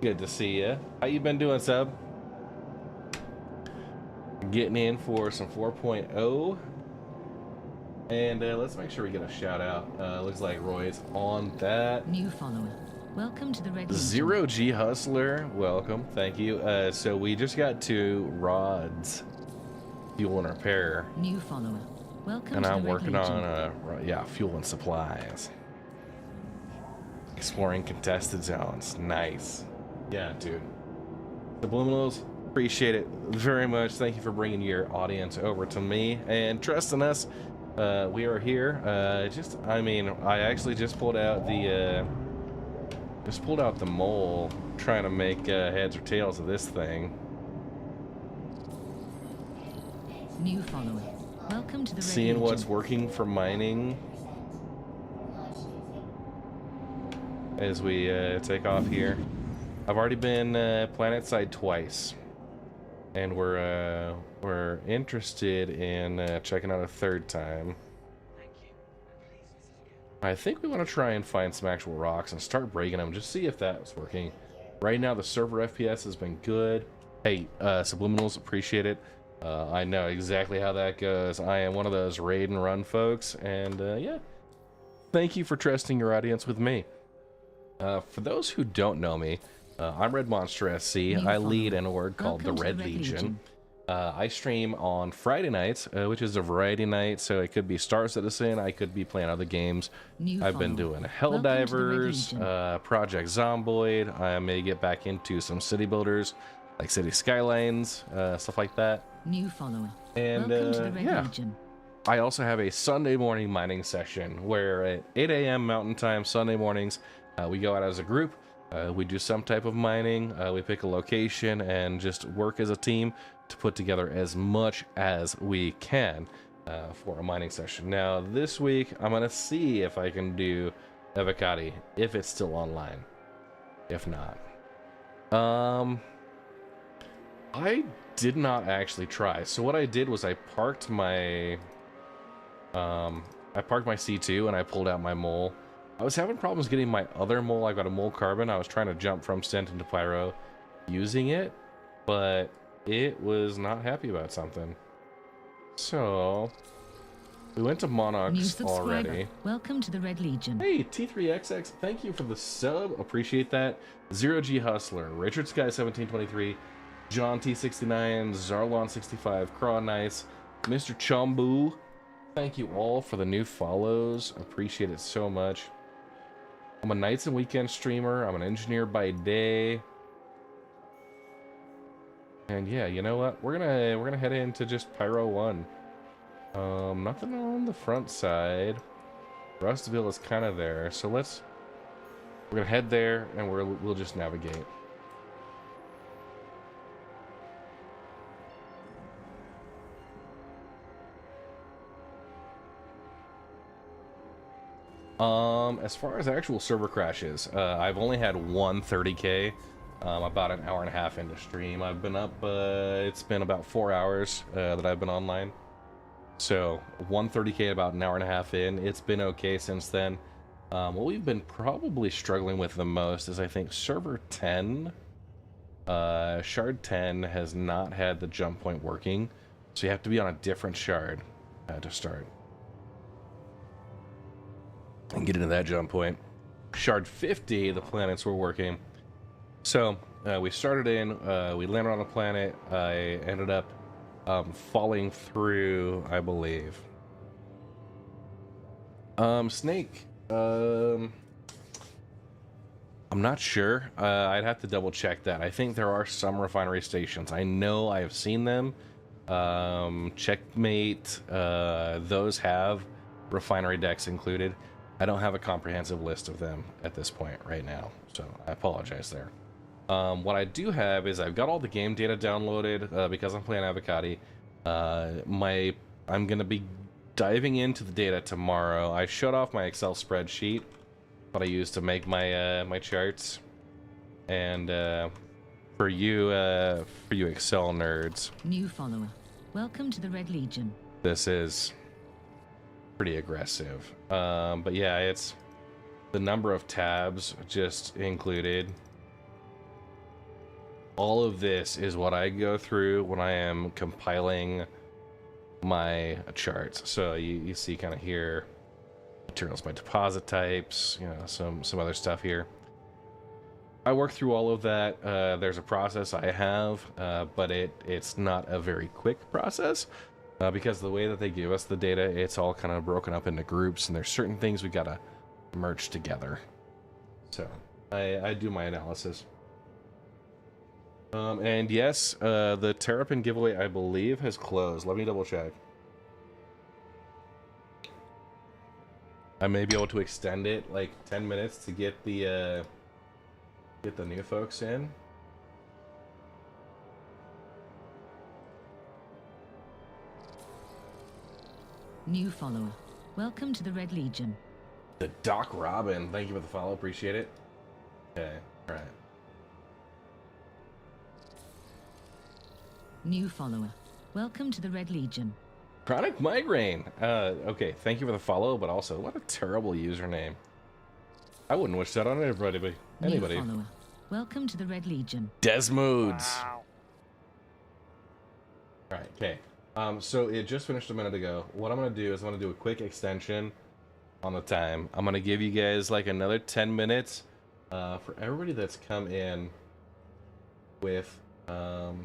Good to see you. How you been doing, Sub? Getting in for some 4.0. And let's make sure we get a shout out. Looks like Roy's on that. New follower. Welcome to the Red Legion. Zero G Hustler, welcome. Thank you. So we just got 2 rods, fuel and repair. New follower. Welcome and to I'm the Red working Legion. on yeah, fuel and supplies. Exploring contested zones. Nice. Yeah, dude. Subliminals, appreciate it very much. Thank you for bringing your audience over to me and trusting us. We are here. I mean, I actually just pulled out the mole, trying to make heads or tails of this thing. New follower. Welcome to the Red Seeing Legion. what's working for mining as we take off here. I've already been planet side twice, and we're interested in checking out a 3rd time. I think we want to try and find some actual rocks and start breaking them, just see if that's working. Right now the server FPS has been good. Hey, Subliminals, appreciate it. I know exactly how that goes. I am one of those raid and run folks, and yeah, thank you for trusting your audience with me. For those who don't know me, I'm Red Monster SC. I lead an org called the Red Legion. I stream on Friday nights, which is a variety night, so it could be Star Citizen, I could be playing other games. I've been doing Helldivers, Project Zomboid, I may get back into some city builders, like City Skylines, stuff like that. New follower. And Welcome to the Red Legion. I also have a Sunday morning mining session, where at 8 a.m. Mountain Time, Sunday mornings, we go out as a group, we do some type of mining, we pick a location, and just work as a team to put together as much as we can for a mining session. Now, this week, I'm going to see if I can do Evocati, if it's still online. If not. I did not actually try. So what I did was I parked my C2 and I pulled out my mole. I was having problems getting my other mole. I got a mole carbon. I was trying to jump from Stent into Pyro using it, but it was not happy about something. So we went to Monarchs already. Welcome to the Red Legion. Hey, T3XX, thank you for the sub. Appreciate that. Zero G Hustler, Richard Sky 1723, John T69, Zarlon 65, Craw Nice, Mr. Chombu. Thank you all for the new follows. Appreciate it so much. I'm a nights and weekend streamer. I'm an engineer by day. And yeah, you know what? We're gonna head into just Pyro 1. Nothing on the front side. Rustville is kind of there, so we're gonna head there and we'll just navigate. As far as actual server crashes, I've only had one 30K. About an hour and a half into stream. I've been up, it's been about 4 hours that I've been online. So 130K about an hour and a half in. It's been okay since then. What we've been probably struggling with the most is I think server 10. Shard 10 has not had the jump point working. So you have to be on a different shard to start. And get into that jump point. Shard 50, the planets were working. So we started in, we landed on a planet. I ended up falling through, I believe. Snake, I'm not sure. I'd have to double check that. I think there are some refinery stations. I know I have seen them. Checkmate, those have refinery decks included. I don't have a comprehensive list of them at this point right now, so I apologize there. What I do have is I've got all the game data downloaded because I'm playing Evocati. I'm going to be diving into the data tomorrow. I shut off my Excel spreadsheet that I use to make my my charts. And for you Excel nerds, new follower, welcome to the Red Legion. This is pretty aggressive. But yeah, it's the number of tabs just included. All of this is what I go through when I am compiling my charts. So you see kind of here, materials by deposit types, you know, some other stuff here. I work through all of that. There's a process I have, but it's not a very quick process because the way that they give us the data, it's all kind of broken up into groups, and there's certain things we gotta merge together. So I do my analysis. And yes, the terrapin giveaway, I believe, has closed. Let me double check. I may be able to extend it like 10 minutes to get the new folks in. New follower. Welcome to the Red Legion. The Doc Robin, thank you for the follow, appreciate it. Okay, alright. New follower. Welcome to the Red Legion. Chronic Migraine. Okay, thank you for the follow, but also, what a terrible username. I wouldn't wish that on anybody. New follower. Welcome to the Red Legion. Desmoods. Wow. Alright, okay. So it just finished a minute ago. What I'm going to do is I'm going to do a quick extension on the time. I'm going to give you guys like another 10 minutes For everybody that's come in with go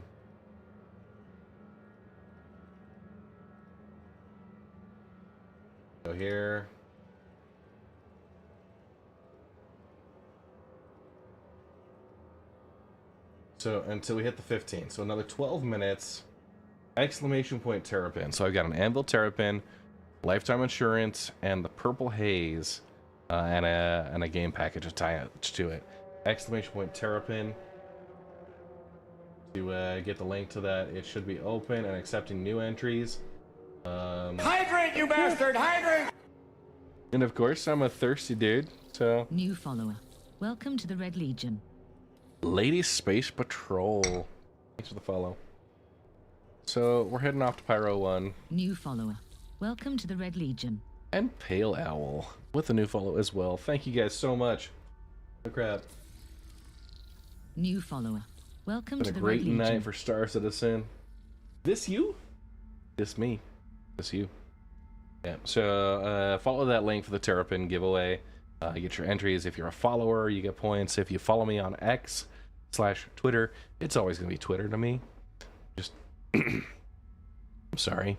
here. So until we hit the 15, so another 12 minutes. Exclamation point terrapin. So I've got an anvil terrapin, lifetime insurance, and the purple haze, and a game package attached to it. Exclamation point terrapin. To get the link to that, it should be open and accepting new entries. Hydrate, you bastard! Hydrate! And of course, I'm a thirsty dude, so. New follower. Welcome to the Red Legion. Lady Space Patrol. Thanks for the follow. So we're heading off to Pyro 1. New follower. Welcome to the Red Legion. And Pale Owl with a new follow as well. Thank you guys so much. Oh crap. New follower. Welcome to the Red Legion. Been a great night for Star Citizen. This you? This me. This you. Yeah. So follow that link for the Terrapin giveaway. Get your entries. If you're a follower, you get points. If you follow me on X/Twitter, it's always gonna be Twitter to me. Just I'm sorry.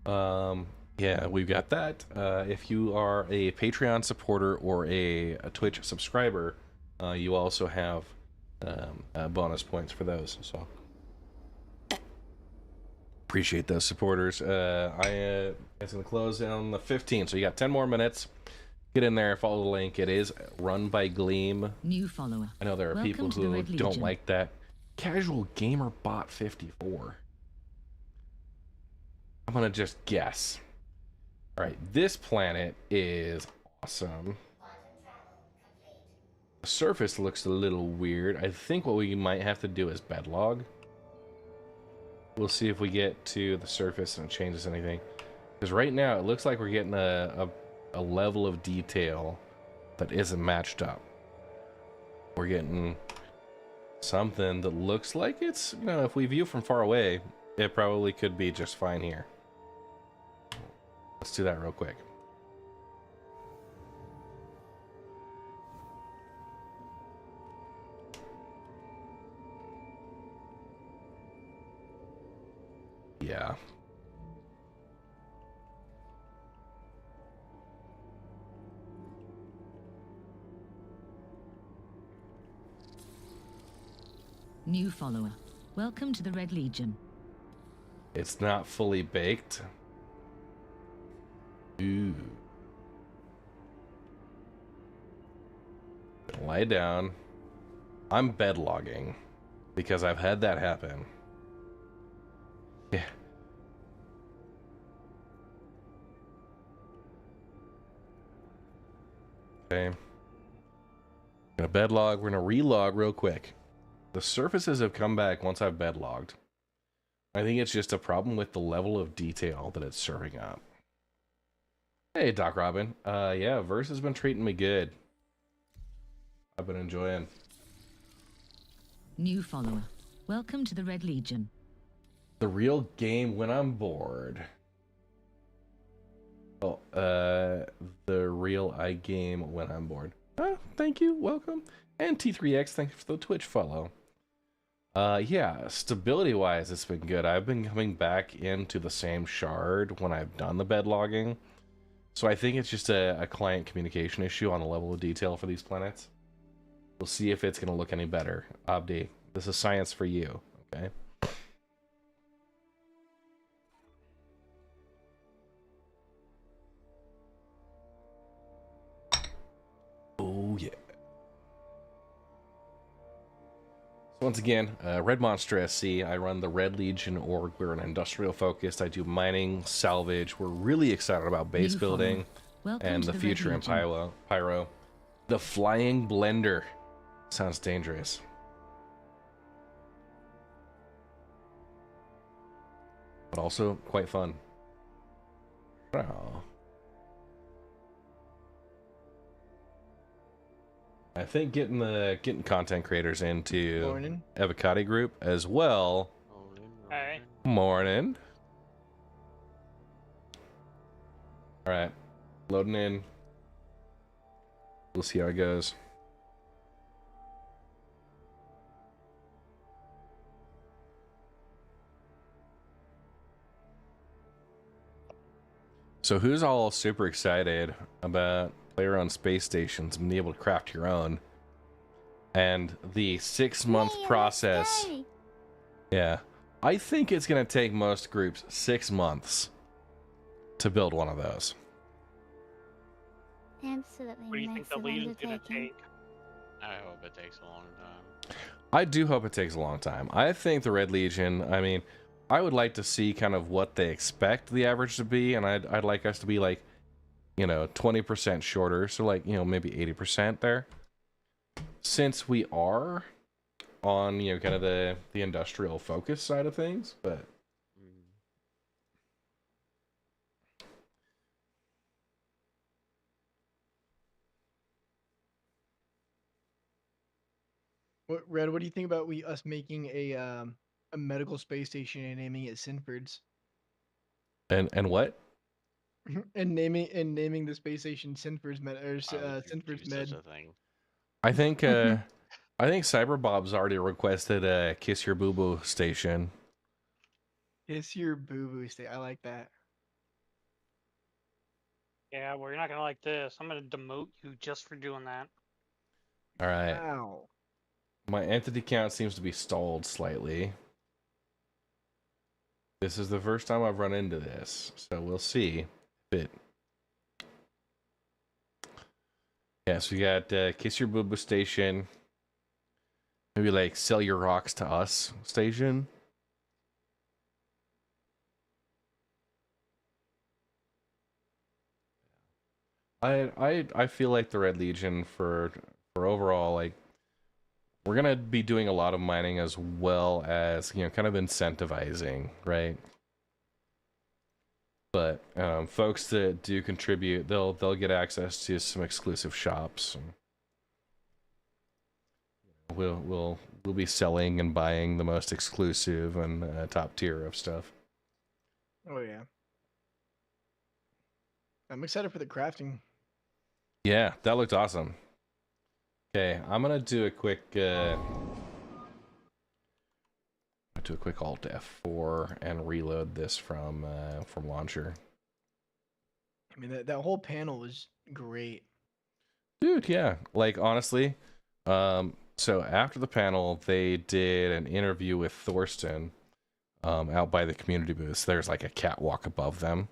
Yeah, we've got that. If you are a Patreon supporter or a Twitch subscriber, you also have bonus points for those. So appreciate those supporters. It's gonna close on the 15th, so you got 10 more minutes. Get in there, follow the link. It is run by Gleam. New follower. I know there are people who don't like that. Casual Gamer Bot 54. I'm gonna just guess. All right, this planet is awesome. The surface looks a little weird. I think what we might have to do is bedlog. We'll see if we get to the surface and it changes anything. Because right now it looks like we're getting a level of detail that isn't matched up. We're getting something that looks like it's, you know, if we view from far away, it probably could be just fine here. Let's do that real quick. Yeah. New follower. Welcome to the Red Legion. It's not fully baked. Ooh. Lie down. I'm bedlogging because I've had that happen. Yeah. Okay. Gonna bedlog. We're gonna relog real quick. The surfaces have come back once I've bedlogged. I think it's just a problem with the level of detail that it's serving up. Hey, Doc Robin. Yeah, Verse has been treating me good. I've been enjoying. New follower. Welcome to the Red Legion. The real game when I'm bored. Oh, the real iGame when I'm bored. Thank you, welcome. And T3X, thank you for the Twitch follow. Yeah, stability-wise, it's been good. I've been coming back into the same shard when I've done the bedlogging. So I think it's just a client communication issue on the level of detail for these planets. We'll see if it's going to look any better. Abdi, this is science for you, okay? Oh, yeah. So once again, Red Monster SC, I run the Red Legion org. We're an industrial focused. I do mining, salvage. We're really excited about base building and the future in Pyro. The Flying Blender. Sounds dangerous. But also quite fun. Wow. I think getting content creators into Evocati group as well. Hey. Morning. All right, loading in. We'll see how it goes. So who's all super excited about player-owned space stations and being able to craft your own? And the 6-month process. Yeah. I think it's going to take most groups 6 months to build one of those. Absolutely. What do you think the Legion's gonna take? I hope it takes a long time. I do hope it takes a long time. I think the Red Legion, I mean, I would like to see kind of what they expect the average to be, and I'd like us to be like, you know, 20% shorter, so like, you know, maybe 80% there. Since we are on, you know, kind of the industrial focus side of things, but Red, what do you think about us making a medical space station and naming it Sinford's? And what? and naming the space station Sinford's Med or Why would you Sinford's do Med. such a thing? I think Cyber Bob's already requested a Kiss Your Boo Boo station. Kiss your boo boo state. I like that. Yeah, well, you're not gonna like this. I'm gonna demote you just for doing that. All right. Wow. My entity count seems to be stalled slightly. This is the first time I've run into this, so we'll see if it. Yeah, so we got Kiss Your Boo Boo station. Maybe like Sell Your Rocks to Us station. I feel like the Red Legion for overall, like, we're gonna be doing a lot of mining as well as, you know, kind of incentivizing, right? But folks that do contribute, they'll get access to some exclusive shops. We'll be selling and buying the most exclusive and top tier of stuff. Oh yeah. I'm excited for the crafting. Yeah, that looked awesome. Okay, I'm gonna do a quick Alt F4 and reload this from launcher. I mean, that whole panel was great. Dude, yeah. Like, honestly, so after the panel, they did an interview with Thorsten out by the community booths. There's like a catwalk above them.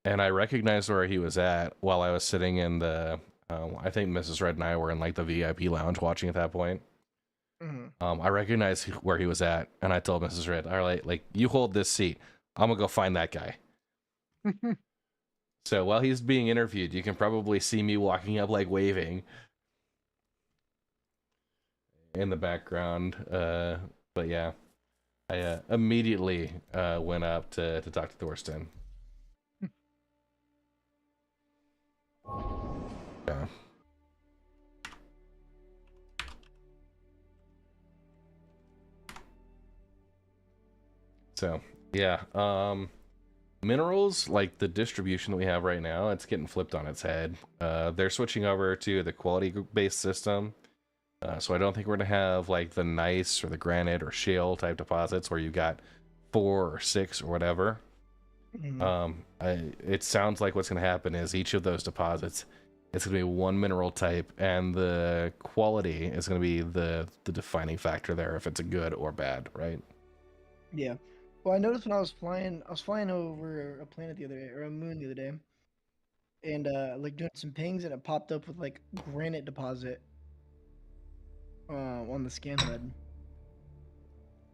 And I recognized where he was at while I was sitting in the, I think Mrs. Red and I were in like the VIP lounge watching at that point. Mm-hmm. I recognized where he was at, and I told Mrs. Red, all right, like, you hold this seat. I'm gonna go find that guy. So while he's being interviewed, you can probably see me walking up, like, waving in the background. But yeah, I immediately went up to talk to Thorsten. Yeah. So yeah, minerals, like the distribution that we have right now, it's getting flipped on its head. They're switching over to the quality-based system. So I don't think we're gonna have like the gneiss or the granite or shale type deposits where you got 4 or 6 or whatever. It sounds like what's gonna happen is each of those deposits, it's gonna be one mineral type, and the quality is gonna be the defining factor there, if it's a good or bad, right? Yeah. Well, I noticed when I was flying over a planet the other day, or a moon the other day, and like doing some pings, and it popped up with like granite deposit on the scan HUD.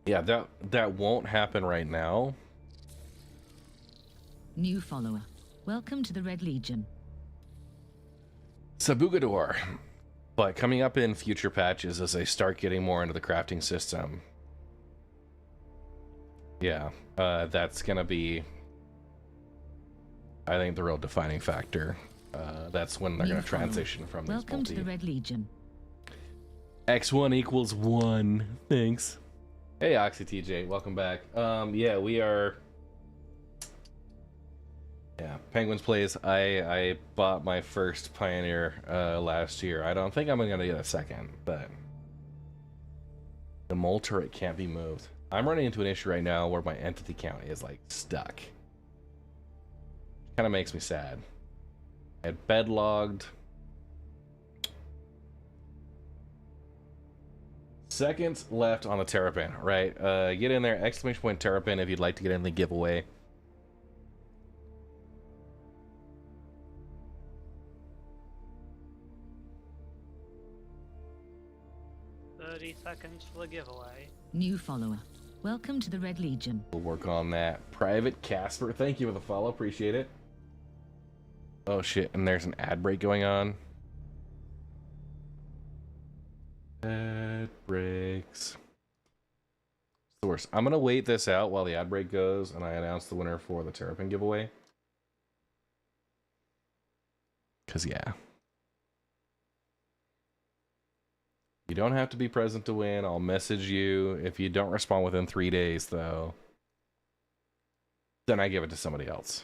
Yeah, that won't happen right now. New follower. Welcome to the Red Legion. Sabugador. But coming up in future patches as they start getting more into the crafting system. Yeah, that's gonna be, I think, the real defining factor. That's when they're gonna transition from these Welcome to the Red Legion. X1 equals 1. Thanks. Hey, Oxy TJ, welcome back. Yeah, we are. Yeah, Penguins Plays. I bought my first Pioneer last year. I don't think I'm gonna get a second, but the mole turret can't be moved. I'm running into an issue right now where my entity count is like stuck. Kind of makes me sad. I had bed logged. Seconds left on the terrapin, right? Get in there, exclamation point terrapin if you'd like to get in the giveaway. Seconds for the giveaway. New follower. Welcome to the Red Legion. We'll work on that. Private Casper, thank you for the follow, appreciate it. Oh shit, and there's an ad break going on. Ad breaks. Source. I'm gonna wait this out while the ad break goes and I announce the winner for the terrapin giveaway. Cause yeah. You don't have to be present to win. I'll message you. If you don't respond within 3 days, though, then I give it to somebody else.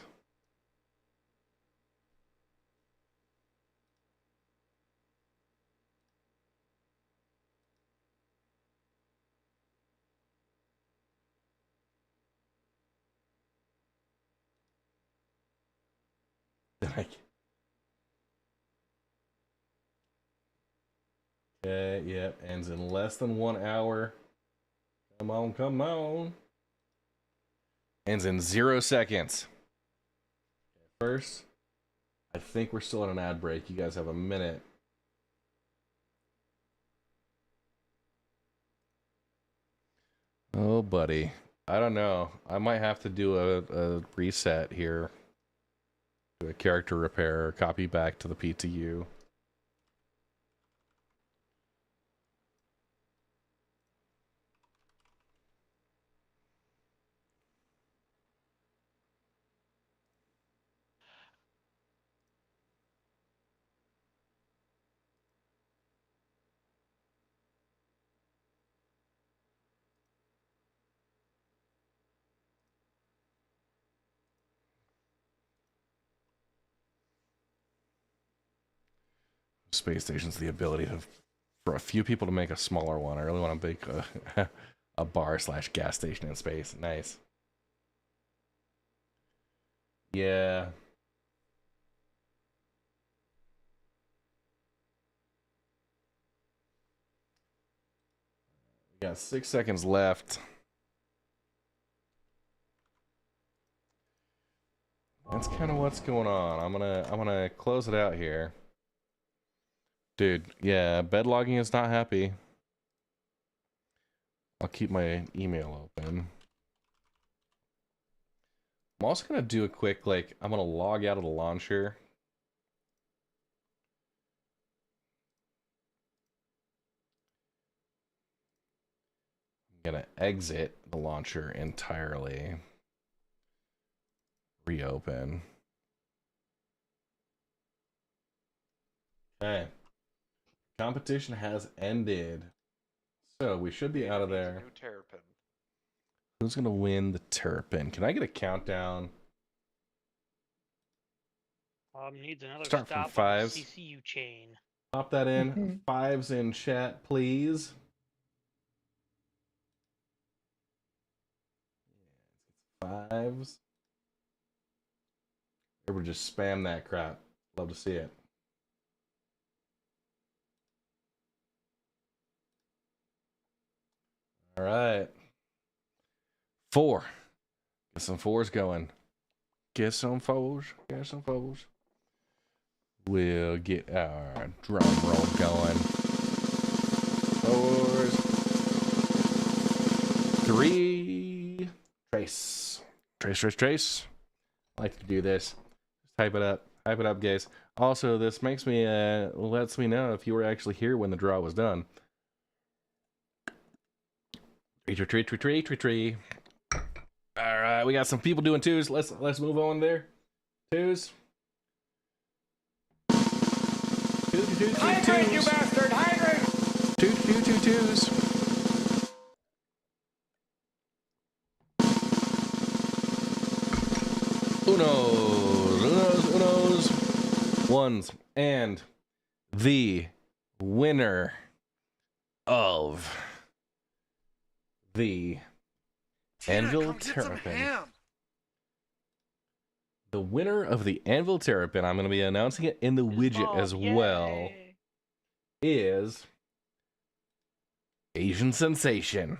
Okay, yep, ends in less than 1 hour. Come on, come on. Ends in 0 seconds. First, I think we're still in an ad break. You guys have a minute. Oh, buddy. I don't know. I might have to do a reset here. Do a character repair, copy back to the PTU. Space station's the ability to, for a few people to make a smaller one. I really want to make a bar / gas station in space. Nice. Yeah. We got 6 seconds left. That's kind of what's going on. I'm gonna close it out here. Dude, yeah, bed logging is not happy. I'll keep my email open. I'm also gonna do a quick, I'm gonna log out of the launcher. I'm gonna exit the launcher entirely. Reopen. Okay. Competition has ended. So we should be out of there. New terrapin. Who's gonna win the terrapin? Can I get a countdown? Needs another Start from stop fives. on the CCU chain. Pop that in. Fives in chat, please. Fives. Everybody just spam that crap. Love to see it. All right. 4. Get some 4s going. Get some 4s. Get some 4s. We'll get our drum roll going. 4s. 3. Trace. Trace, trace, trace. I like to do this. Type it up. Type it up, guys. Also, this makes me, lets me know if you were actually here when the draw was done. Tree. All right, we got some people doing 2s. Let's move on there. 2s. 2, Hydrate, you bastard! Hydrate! 2s. Unos. 1s. And the winner of the Anvil Terrapin. the winner of the Anvil Terrapin, I'm going to be announcing it in the widget as well, is Asian Sensation.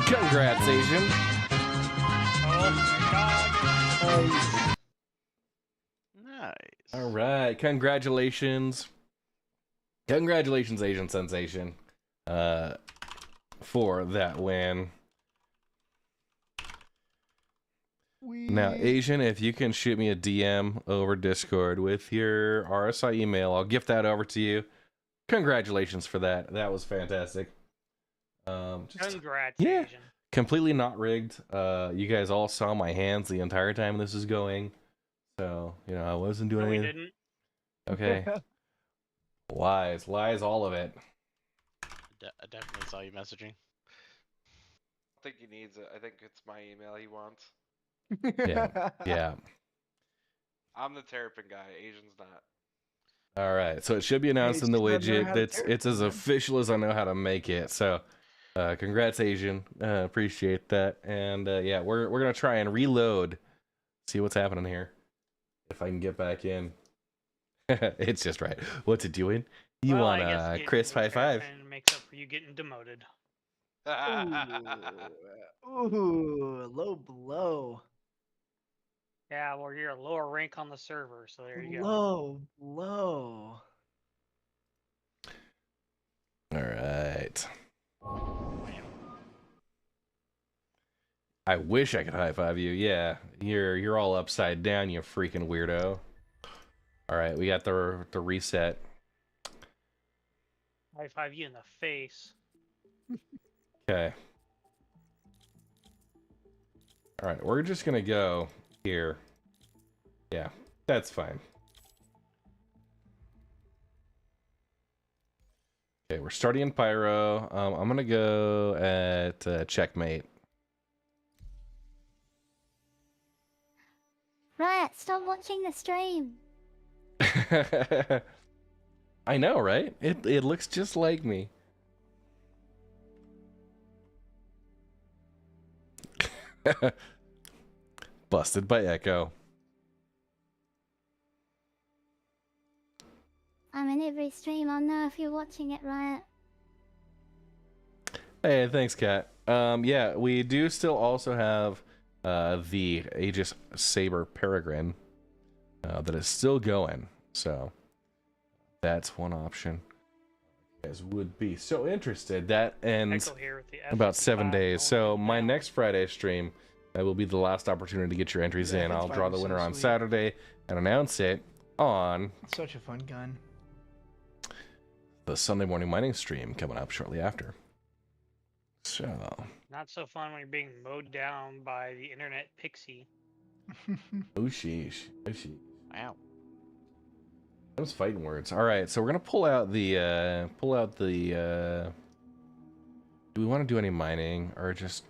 Congrats, Asian. Oh my god. Nice. All right, congratulations. Congratulations, Asian Sensation, for that win. Now, Asian, if you can shoot me a DM over Discord with your RSI email, I'll gift that over to you. Congratulations for that. That was fantastic. Congrats, yeah, Asian. completely not rigged. You guys all saw my hands the entire time this was going. So, you know, I wasn't doing No, we anything. didn't. Okay. Lies, all of it. I definitely saw you messaging. I think he needs it. I think it's my email he wants. Yeah. I'm the terrapin guy. Asian's not. All right, so it should be announced in the widget. It's as official as I know how to make it. So, congrats, Asian. Appreciate that. And yeah, we're gonna try and reload, see what's happening here. If I can get back in. It's just right. What's it doing? You want a crisp high five? And makes up for you getting demoted. Ooh, low blow. Yeah, well, you're a lower rank on the server, so there you go. Low blow. All right. I wish I could high five you. Yeah, you're all upside down, you freaking weirdo. All right, we got the reset. High five you in the face. Okay. All right, we're just gonna go here. Yeah, that's fine. Okay, we're starting in Pyro. I'm gonna go at checkmate. Right, stop watching the stream. I know, right? It looks just like me. Busted by Echo. I'm in every stream. I'll know if you're watching it, right? Hey, thanks, Kat. Yeah, we do still also have the Aegis Saber Peregrine that is still going. So that's one option. You guys would be so interested. That ends about 7 days. So my next Friday stream will be the last opportunity to get your entries in. I'll draw the winner on Saturday and announce it on Such a fun gun. the Sunday morning mining stream coming up shortly after. So Not so fun when you're being mowed down by the internet pixie. oh sheesh. Oh sheesh. Wow. Those fighting words. All right, so we're gonna pull out the do we want to do any mining or just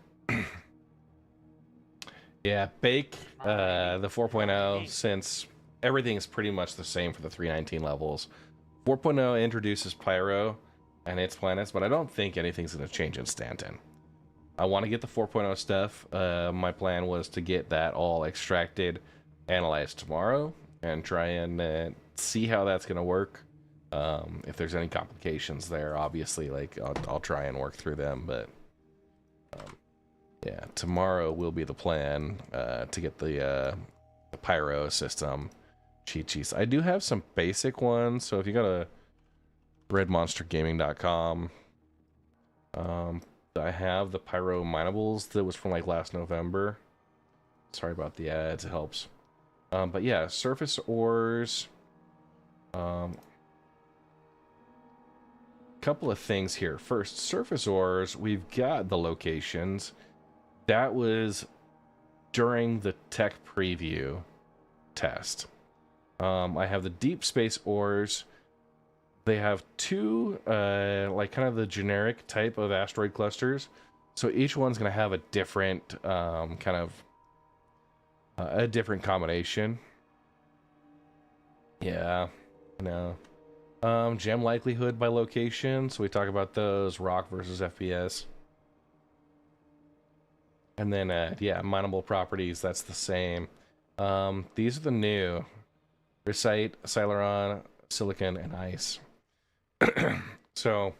yeah, bake the 4.0 since everything is pretty much the same for the 319 levels. 4.0 introduces Pyro and its planets, but I don't think anything's gonna change in Stanton. I want to get the 4.0 stuff. My plan was to get that all extracted, analyzed tomorrow, and try and see how that's going to work. If there's any complications there, obviously, like I'll try and work through them. But yeah, tomorrow will be the plan to get the Pyro system cheat sheets. I do have some basic ones, so if you go to redmonstergaming.com, I have the Pyro minables that was from like last November. Sorry about the ads, it helps. But yeah, surface ores. Couple of things here. First, surface ores, we've got the locations. That was during the tech preview test. I have the deep space ores. They have two, like kind of the generic type of asteroid clusters. So each one's going to have a different, a different combination. Yeah, no. Gem likelihood by location. So we talk about those, rock versus FPS. And then, yeah, mineable properties, that's the same. These are the new. Recite, Celeron, Silicon, and Ice. So,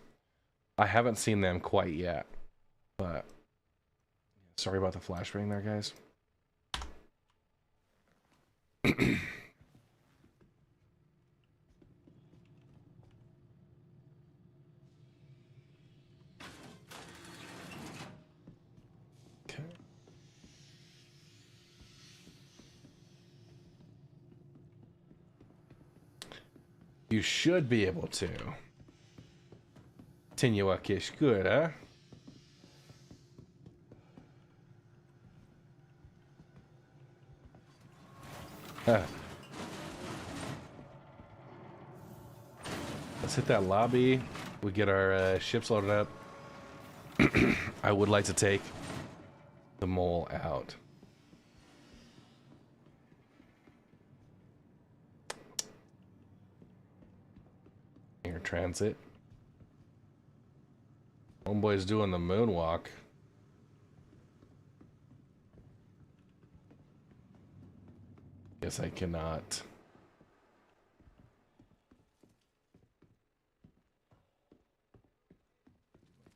I haven't seen them quite yet. But, sorry about the flashbang there, guys. You should be able to. Continue a kish good, huh? Huh. Let's hit that lobby. We get our ships loaded up. I would like to take the mole out. Air transit. Homeboy's doing the moonwalk. Guess I cannot.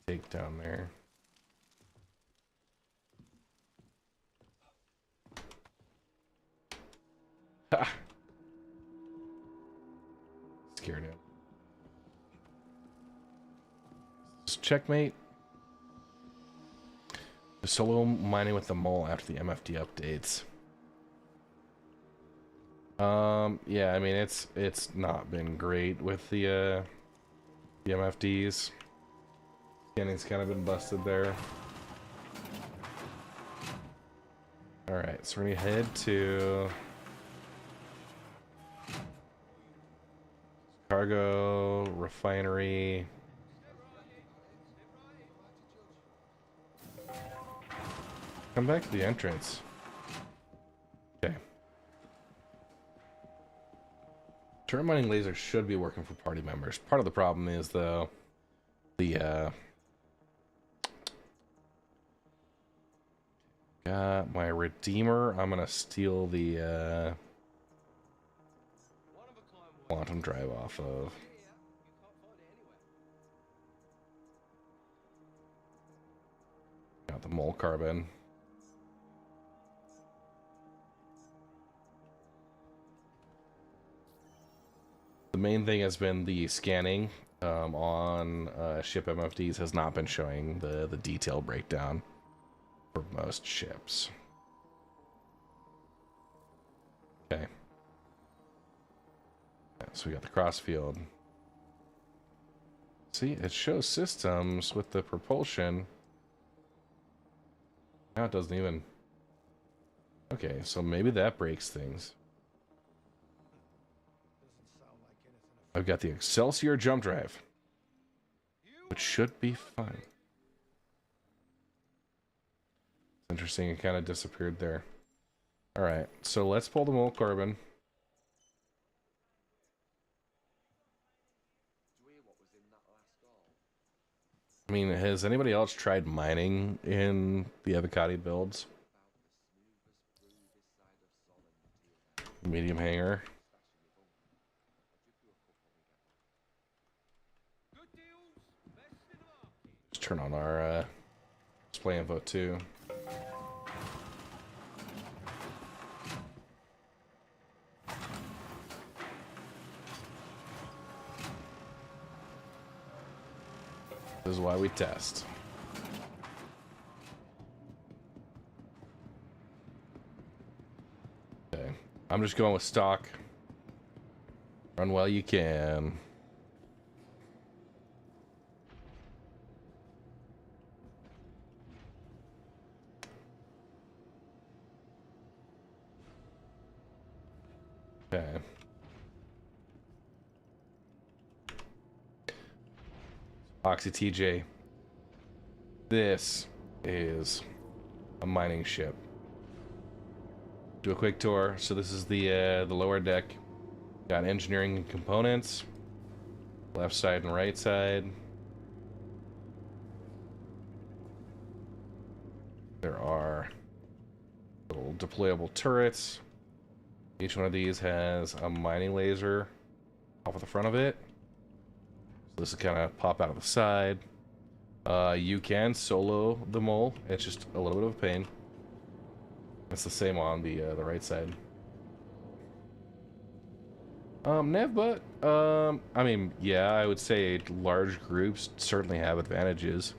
Take down there. Ha! Scared him. Checkmate. The solo mining with the mole after the MFD updates. Yeah, I mean it's not been great with the MFDs. Scanning's kind of been busted there. All right, so we're gonna head to cargo refinery. Come back to the entrance. Okay. Turret mining laser should be working for party members. Part of the problem is though the got my redeemer. I'm gonna steal the quantum drive off of. Got the mole carbon. The main thing has been the scanning on ship MFDs has not been showing the detail breakdown for most ships. Okay. Yeah, so we got the crossfield. See, it shows systems with the propulsion. Now it doesn't even. Okay, so maybe that breaks things. I've got the Excelsior jump drive, which should be fun. It's interesting, it kind of disappeared there. Alright, so let's pull the mole carbon. I mean, has anybody else tried mining in the Evocati builds? Medium hanger. Let's turn on our display info too. This is why we test. Okay, I'm just going with stock. Run while you can. Okay. Oxy TJ. This is a mining ship. Do a quick tour. So this is the lower deck. Got engineering and components. Left side and right side. There are little deployable turrets. Each one of these has a mining laser off of the front of it. So this will kind of pop out of the side. You can solo the mole. It's just a little bit of a pain. It's the same on the right side. Nevbut, I mean, yeah, I would say large groups certainly have advantages.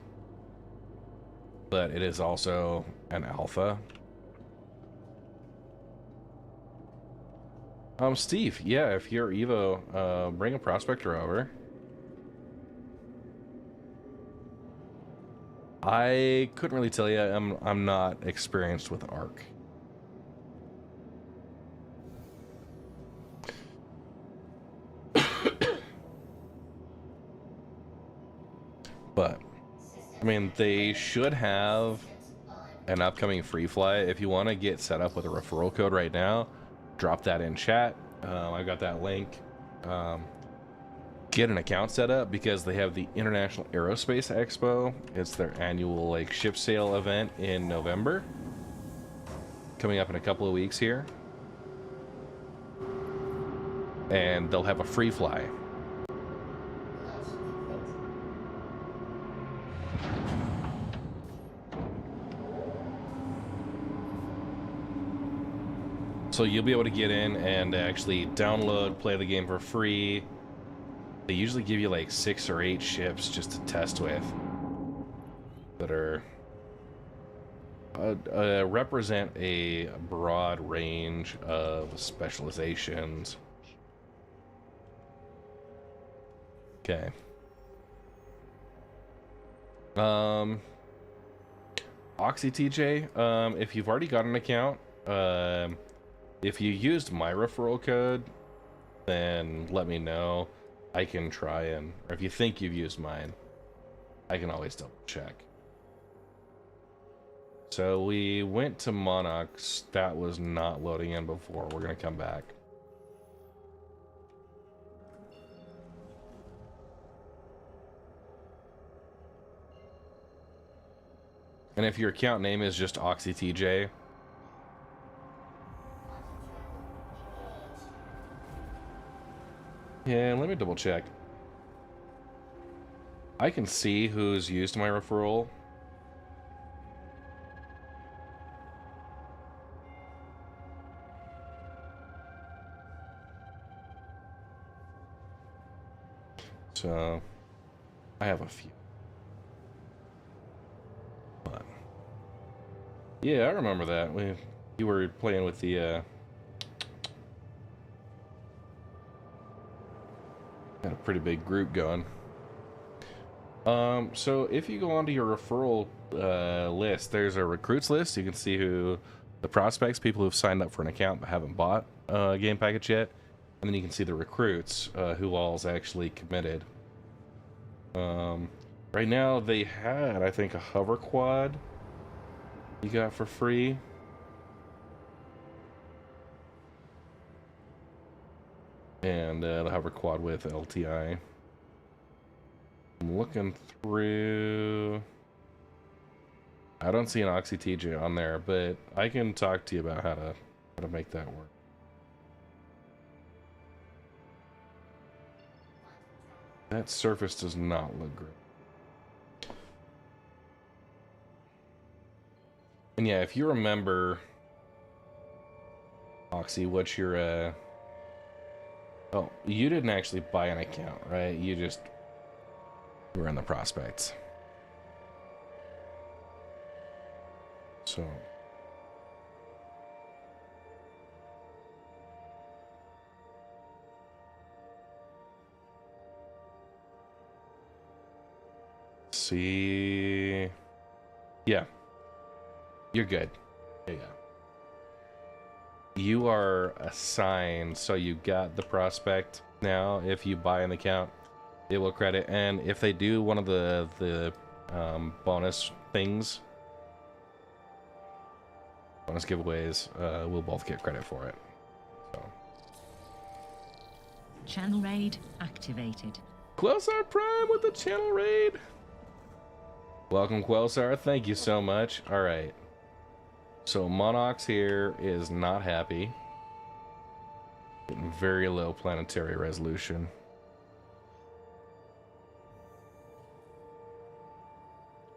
But it is also an alpha. Steve, yeah, if you're Evo, bring a prospector over. I couldn't really tell you. I'm not experienced with ARC. But I mean, they should have an upcoming free fly. If you want to get set up with a referral code right now, drop that in chat. I've got that link. Get an account set up because they have the International Aerospace Expo. It's their annual like ship sale event in November, coming up in a couple of weeks here, and they'll have a free fly. So you'll be able to get in and actually download, play the game for free. They usually give you like 6 or 8 ships just to test with that are represent a broad range of specializations. Okay. OxyTJ, if you've already got an account, if you used my referral code, then let me know. I can try and, or if you think you've used mine, I can always double check. So we went to Monarchs. That was not loading in before. We're going to come back. And if your account name is just OxyTJ, yeah, let me double check. I can see who's used my referral. So, I have a few. But, yeah, I remember that. You were playing with the, had a pretty big group going. So if you go onto your referral list, there's a recruits list. You can see who the prospects, people who've signed up for an account but haven't bought a game package yet. And then you can see the recruits, who all's actually committed. Right now they had, I think, a hover quad you got for free. And the hover quad with LTI. I'm looking through. I don't see an OxyTJ on there, but I can talk to you about how to make that work. That surface does not look great. And yeah, if you remember, Oxy, what's your oh, you didn't actually buy an account, right? You were in the prospects. So. See. Yeah. You're good. Yeah. You are assigned, so you got the prospect now. If you buy an account, it will credit, and if they do one of the bonus things, bonus giveaways, we'll both get credit for it. So. Channel raid activated. Quelsar Prime with the channel raid. Welcome, Quelsar. Thank you so much. All right. So Monarchs here is not happy. Getting very low planetary resolution.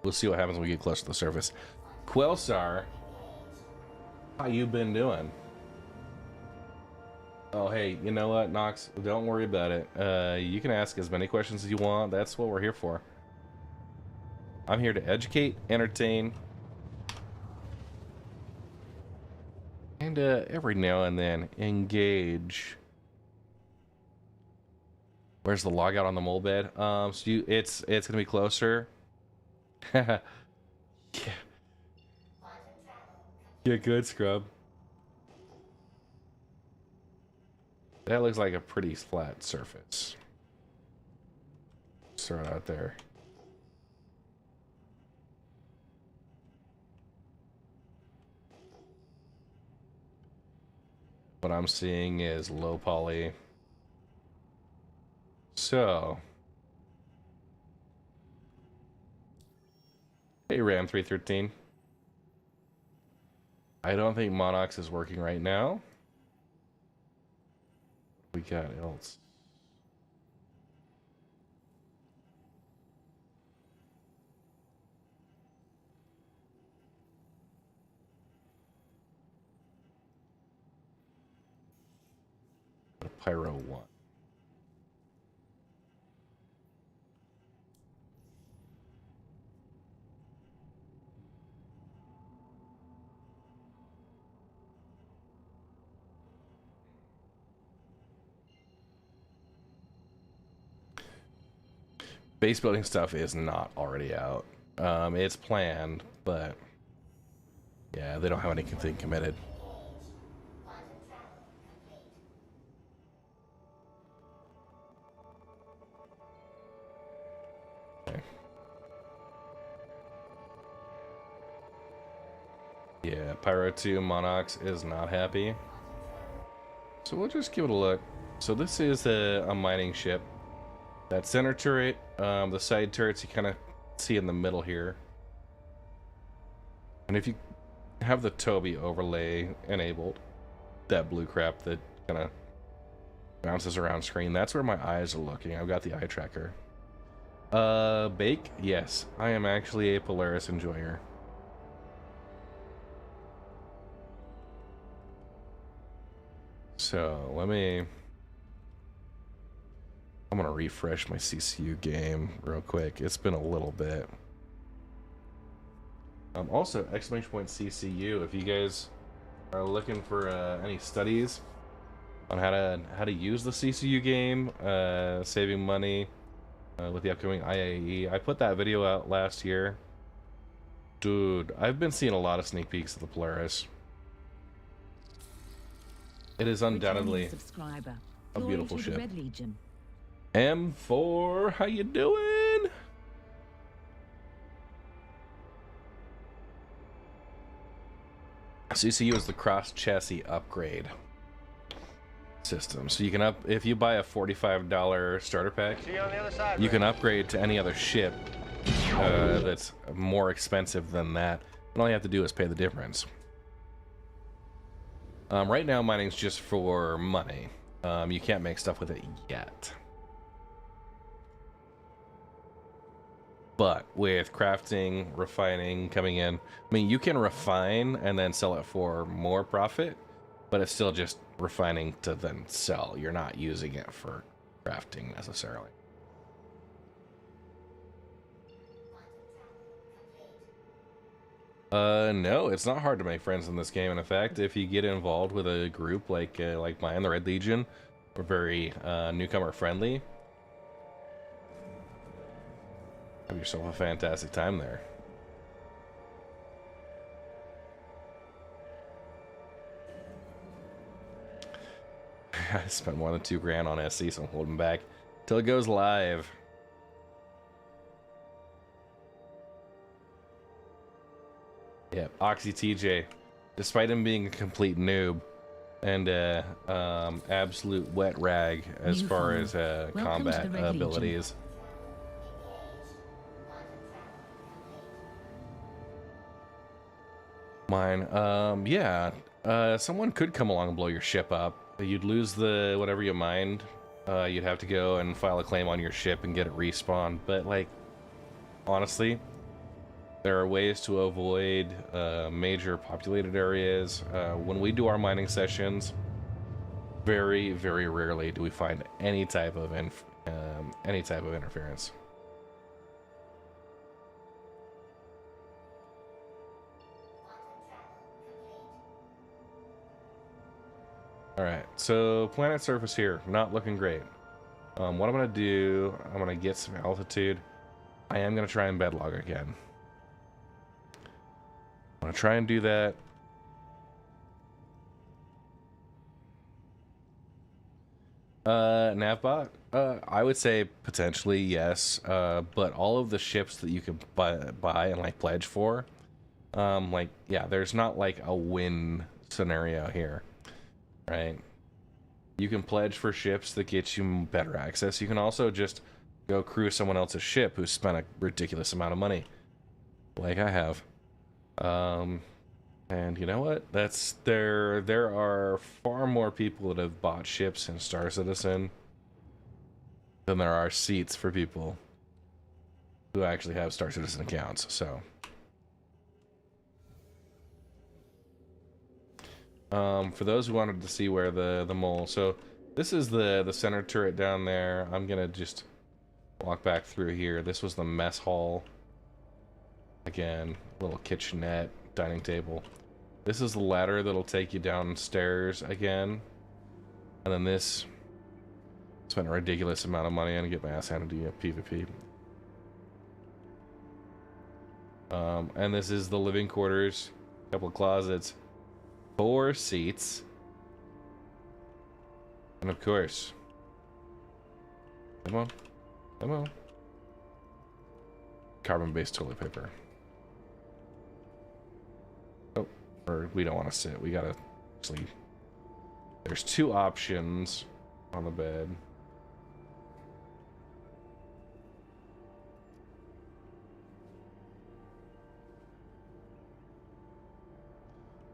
We'll see what happens when we get close to the surface. Quelsar, how you been doing? Oh, hey, you know what, Nox? Don't worry about it. You can ask as many questions as you want. That's what we're here for. I'm here to educate, entertain, and every now and then engage. Where's the logout on the mole bed? So it's gonna be closer. Yeah. Yeah, good scrub. That looks like a pretty flat surface. Just throw it out there. What I'm seeing is low poly. So, hey Ram 313. I don't think Monox is working right now. We got else. Pyro 1. Base building stuff is not already out. It's planned, but yeah, they don't have anything committed. Okay. Yeah, Pyro 2 Monox is not happy. So we'll just give it a look. So this is a mining ship. That center turret, the side turrets you kind of see in the middle here. And if you have the Toby overlay enabled, that blue crap that kind of bounces around screen, that's where my eyes are looking. I've got the eye tracker. Bake? Yes, I am actually a Polaris enjoyer. So I'm gonna refresh my CCU game real quick. It's been a little bit. Also, !CCU, if you guys are looking for any studies on how to use the CCU game, saving money with the upcoming IAE, I put that video out last year. Dude, I've been seeing a lot of sneak peeks of the Polaris. It is undoubtedly a beautiful ship. M4, how you doing? CCU is the cross chassis upgrade system. So you can if you buy a $45 starter pack, you can upgrade to any other ship that's more expensive than that. And all you have to do is pay the difference. Right now, mining's just for money. You can't make stuff with it yet. But with crafting, refining coming in, I mean, you can refine and then sell it for more profit, but it's still just refining to then sell. You're not using it for crafting necessarily. No, it's not hard to make friends in this game. And in fact, if you get involved with a group like mine, the Red Legion, we're very newcomer friendly. Have yourself a fantastic time there. I spent more than $2,000 on SC, so I'm holding back till it goes live. Yeah, Oxy TJ, despite him being a complete noob and absolute wet rag as far as combat abilities. Mine. Yeah. Someone could come along and blow your ship up. You'd lose the whatever you mined. You'd have to go and file a claim on your ship and get it respawned. But like, honestly, there are ways to avoid major populated areas. When we do our mining sessions, very, very rarely do we find any type of interference. Alright, so planet surface here, not looking great. What I'm gonna do, I'm gonna get some altitude. I am gonna try and bedlog again. I'm gonna try and do that. Navbot? I would say potentially yes, but all of the ships that you could buy and like pledge for, like, yeah, there's not like a win scenario here. Right, you can pledge for ships that get you better access. You can also just go crew someone else's ship who's spent a ridiculous amount of money, like I have. And you know what? There are far more people that have bought ships in Star Citizen than there are seats for people who actually have Star Citizen accounts. So. For those who wanted to see where the mole, so this is the center turret down there. I'm gonna just walk back through here. This was the mess hall. Again, little kitchenette, dining table. This is the ladder that'll take you downstairs again. And then this, spent a ridiculous amount of money on to get my ass handed to you, PvP. And this is the living quarters, a couple of closets. 4 seats. And of course. Come on. Come on. Carbon-based toilet paper. Oh, or we don't want to sit. We gotta sleep. There's 2 options on the bed.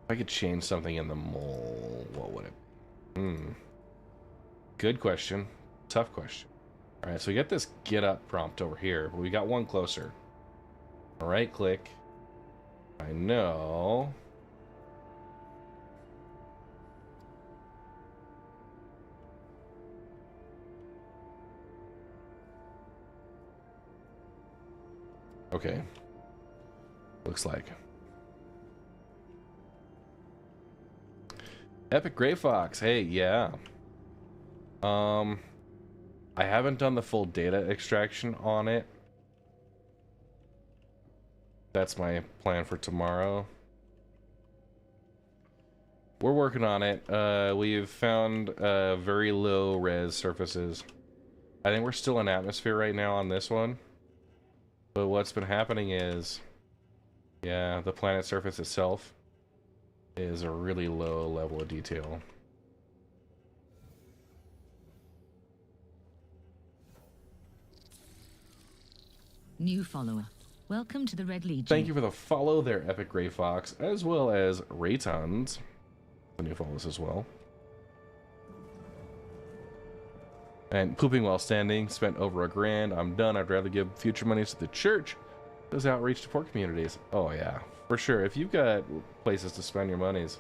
If I could change something in the mole, what would it? Good question. Tough question. Alright, so we got this get up prompt over here, but we got one closer. Right click. I know. Okay. Looks like. Epic Gray Fox, hey, yeah. I haven't done the full data extraction on it. That's my plan for tomorrow. We're working on it. We've found very low res surfaces. I think we're still in atmosphere right now on this one. But what's been happening is, yeah, the planet surface itself is a really low level of detail. New follower. Welcome to the Red Legion. Thank you for the follow there, Epic Gray Fox, as well as Raytons. The new follows as well. And Pooping While Standing, spent over $1,000. I'm done. I'd rather give future monies to the church. Those outreach to poor communities. Oh yeah, for sure. If you've got places to spend your monies,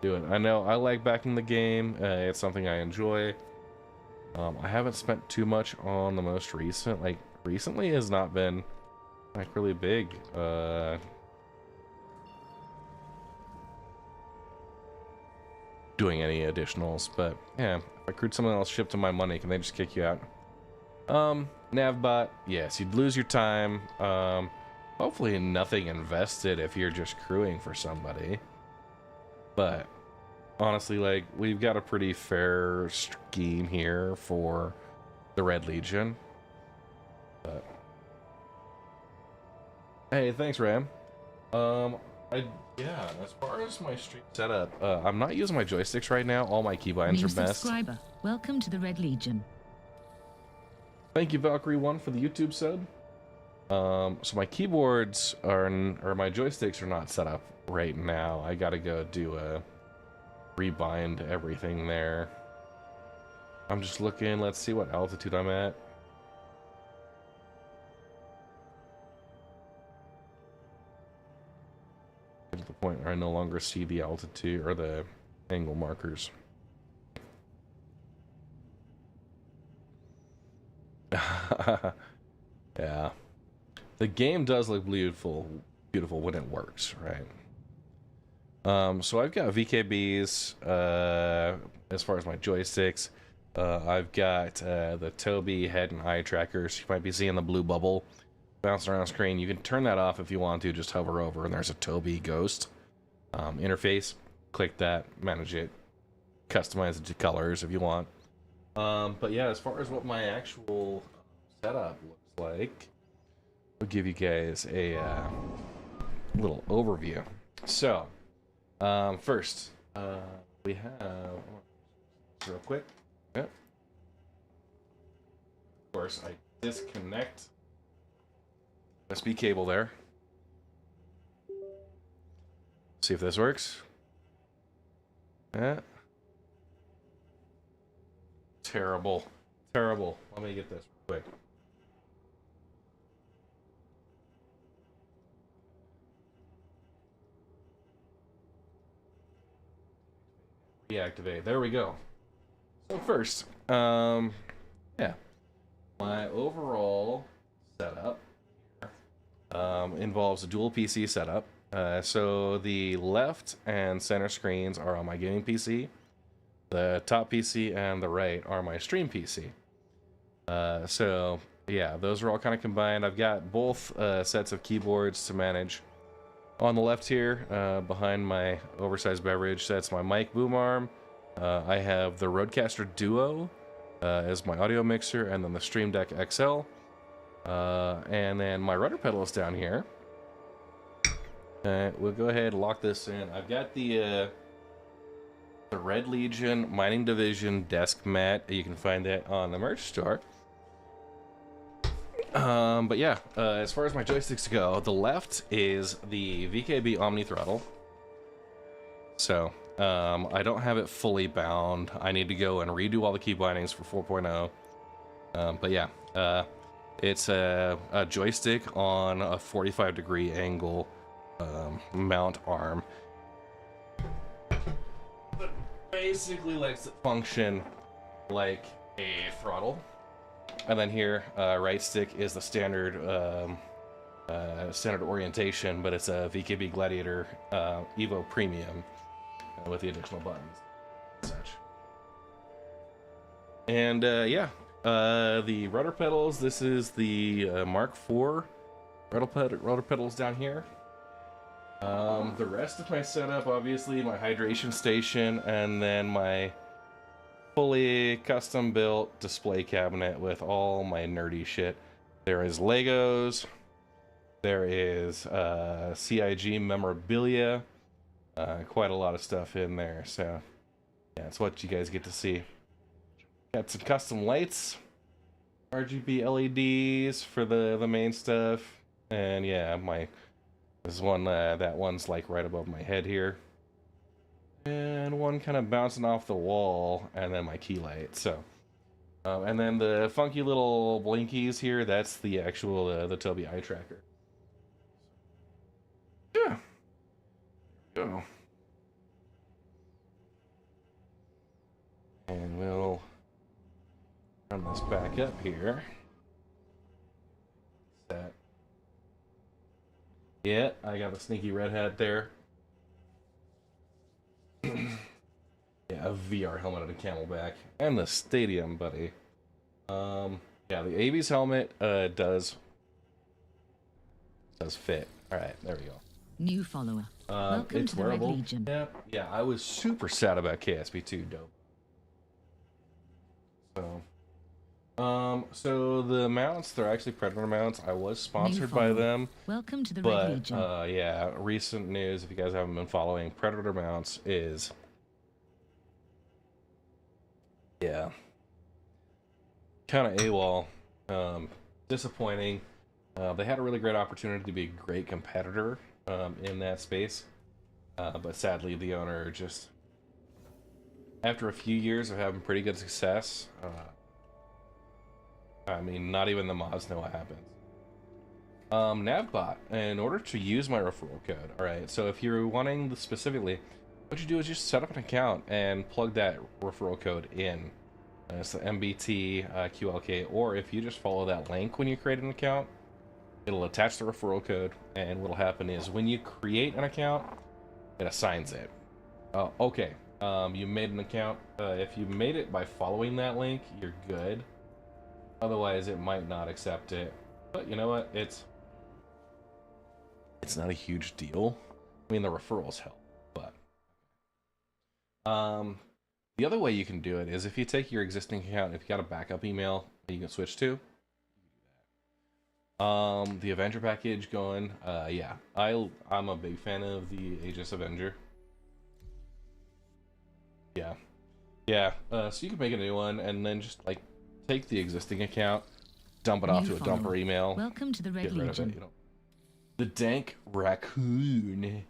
do it. I know I like backing the game. It's something I enjoy. I haven't spent too much on the most recent. Like, recently has not been like really big. Doing any additionals, but yeah, if I crewed someone else ship to my money, can they just kick you out? Navbot, yes, you'd lose your time. Hopefully nothing invested if you're just crewing for somebody. But honestly, like, we've got a pretty fair scheme here for the Red Legion. But hey, thanks, Ram. Yeah, as far as my stream setup, I'm not using my joysticks right now. All my keybinds New are best. subscriber. Welcome to the Red Legion. Thank you, Valkyrie1, for the YouTube sub. So my keyboards are, or my joysticks are not set up right now. I gotta go do a rebind everything there. I'm just looking, let's see what altitude I'm at. To the point where I no longer see the altitude or the angle markers. Yeah. The game does look beautiful when it works, right? So I've got VKBs as far as my joysticks. I've got the Tobii head and eye trackers. You might be seeing the blue bubble bouncing around the screen. You can turn that off if you want to. Just hover over and there's a Tobii Ghost interface. Click that, manage it, customize it to colors if you want. But yeah, as far as what my actual setup looks like, I'll give you guys a little overview. So, first, we have, real quick, yep. Of course, I disconnect USB cable there. See if this works. Yeah. Terrible. Terrible. Let me get this real quick. Reactivate. There we go. So first, yeah, my overall setup involves a dual PC setup. So the left and center screens are on my gaming PC. The top PC and the right are my stream PC. So yeah, those are all kind of combined. I've got both sets of keyboards to manage. On the left here, behind my oversized beverage, that's my mic boom arm. I have the Rodecaster Duo as my audio mixer, and then the Stream Deck XL. And then my rudder pedals down here. We'll go ahead and lock this in. I've got the Red Legion Mining Division desk mat. You can find that on the merch store. But yeah, as far as my joysticks go, the left is the VKB Omni Throttle. So, I don't have it fully bound. I need to go and redo all the key bindings for 4.0. But yeah, it's a joystick on a 45-degree angle mount arm. But basically likes to function like a throttle. And then here, right stick is the standard standard orientation, but it's a VKB Gladiator Evo Premium with the additional buttons and such. And yeah, the rudder pedals, this is the Mark IV rudder pedals down here. The rest of my setup, obviously, my hydration station, and then my fully custom built display cabinet with all my nerdy shit. There is Legos, there is CIG memorabilia, quite a lot of stuff in there, so yeah, it's what you guys get to see. Got some custom lights, RGB LEDs for the main stuff, and yeah, this one, that one's like right above my head here. And one kind of bouncing off the wall, and then my key light. So, and then the funky little blinkies here, that's the actual, the Tobii eye tracker. Yeah. Go. And we'll run this back up here. Set. Yeah, I got a sneaky red hat there. Yeah, a VR helmet and a Camelback, and the Stadium, buddy. Yeah, the Avi's helmet does fit. All right, there we go. New follower. Welcome it's to the wearable. Red Legion. Yeah, I was super sad about KSP2, dope. So the mounts, they're actually Predator mounts. I was sponsored by them. Welcome to the Red Legion. Yeah, recent news, if you guys haven't been following, Predator mounts is, yeah, kind of AWOL. Disappointing. They had a really great opportunity to be a great competitor in that space, but sadly the owner just, after a few years of having pretty good success, I mean, not even the mods know what happens. Navbot, in order to use my referral code, alright, so if you're wanting specifically, what you do is just set up an account and plug that referral code in. It's the MBT QLK, or if you just follow that link when you create an account, it'll attach the referral code, and what'll happen is when you create an account, it assigns it. Okay, you made an account. If you made it by following that link, you're good. Otherwise, it might not accept it. But you know what? It's not a huge deal. I mean, the referrals help, but the other way you can do it is if you take your existing account, if you got a backup email that you can switch to. The Avenger package going. Yeah, I'm a big fan of the Aegis Avenger. Yeah. So you can make a new one and then just like take the existing account, dump it off to a dumper email. Welcome to the Red Legion. You know. The dank raccoon.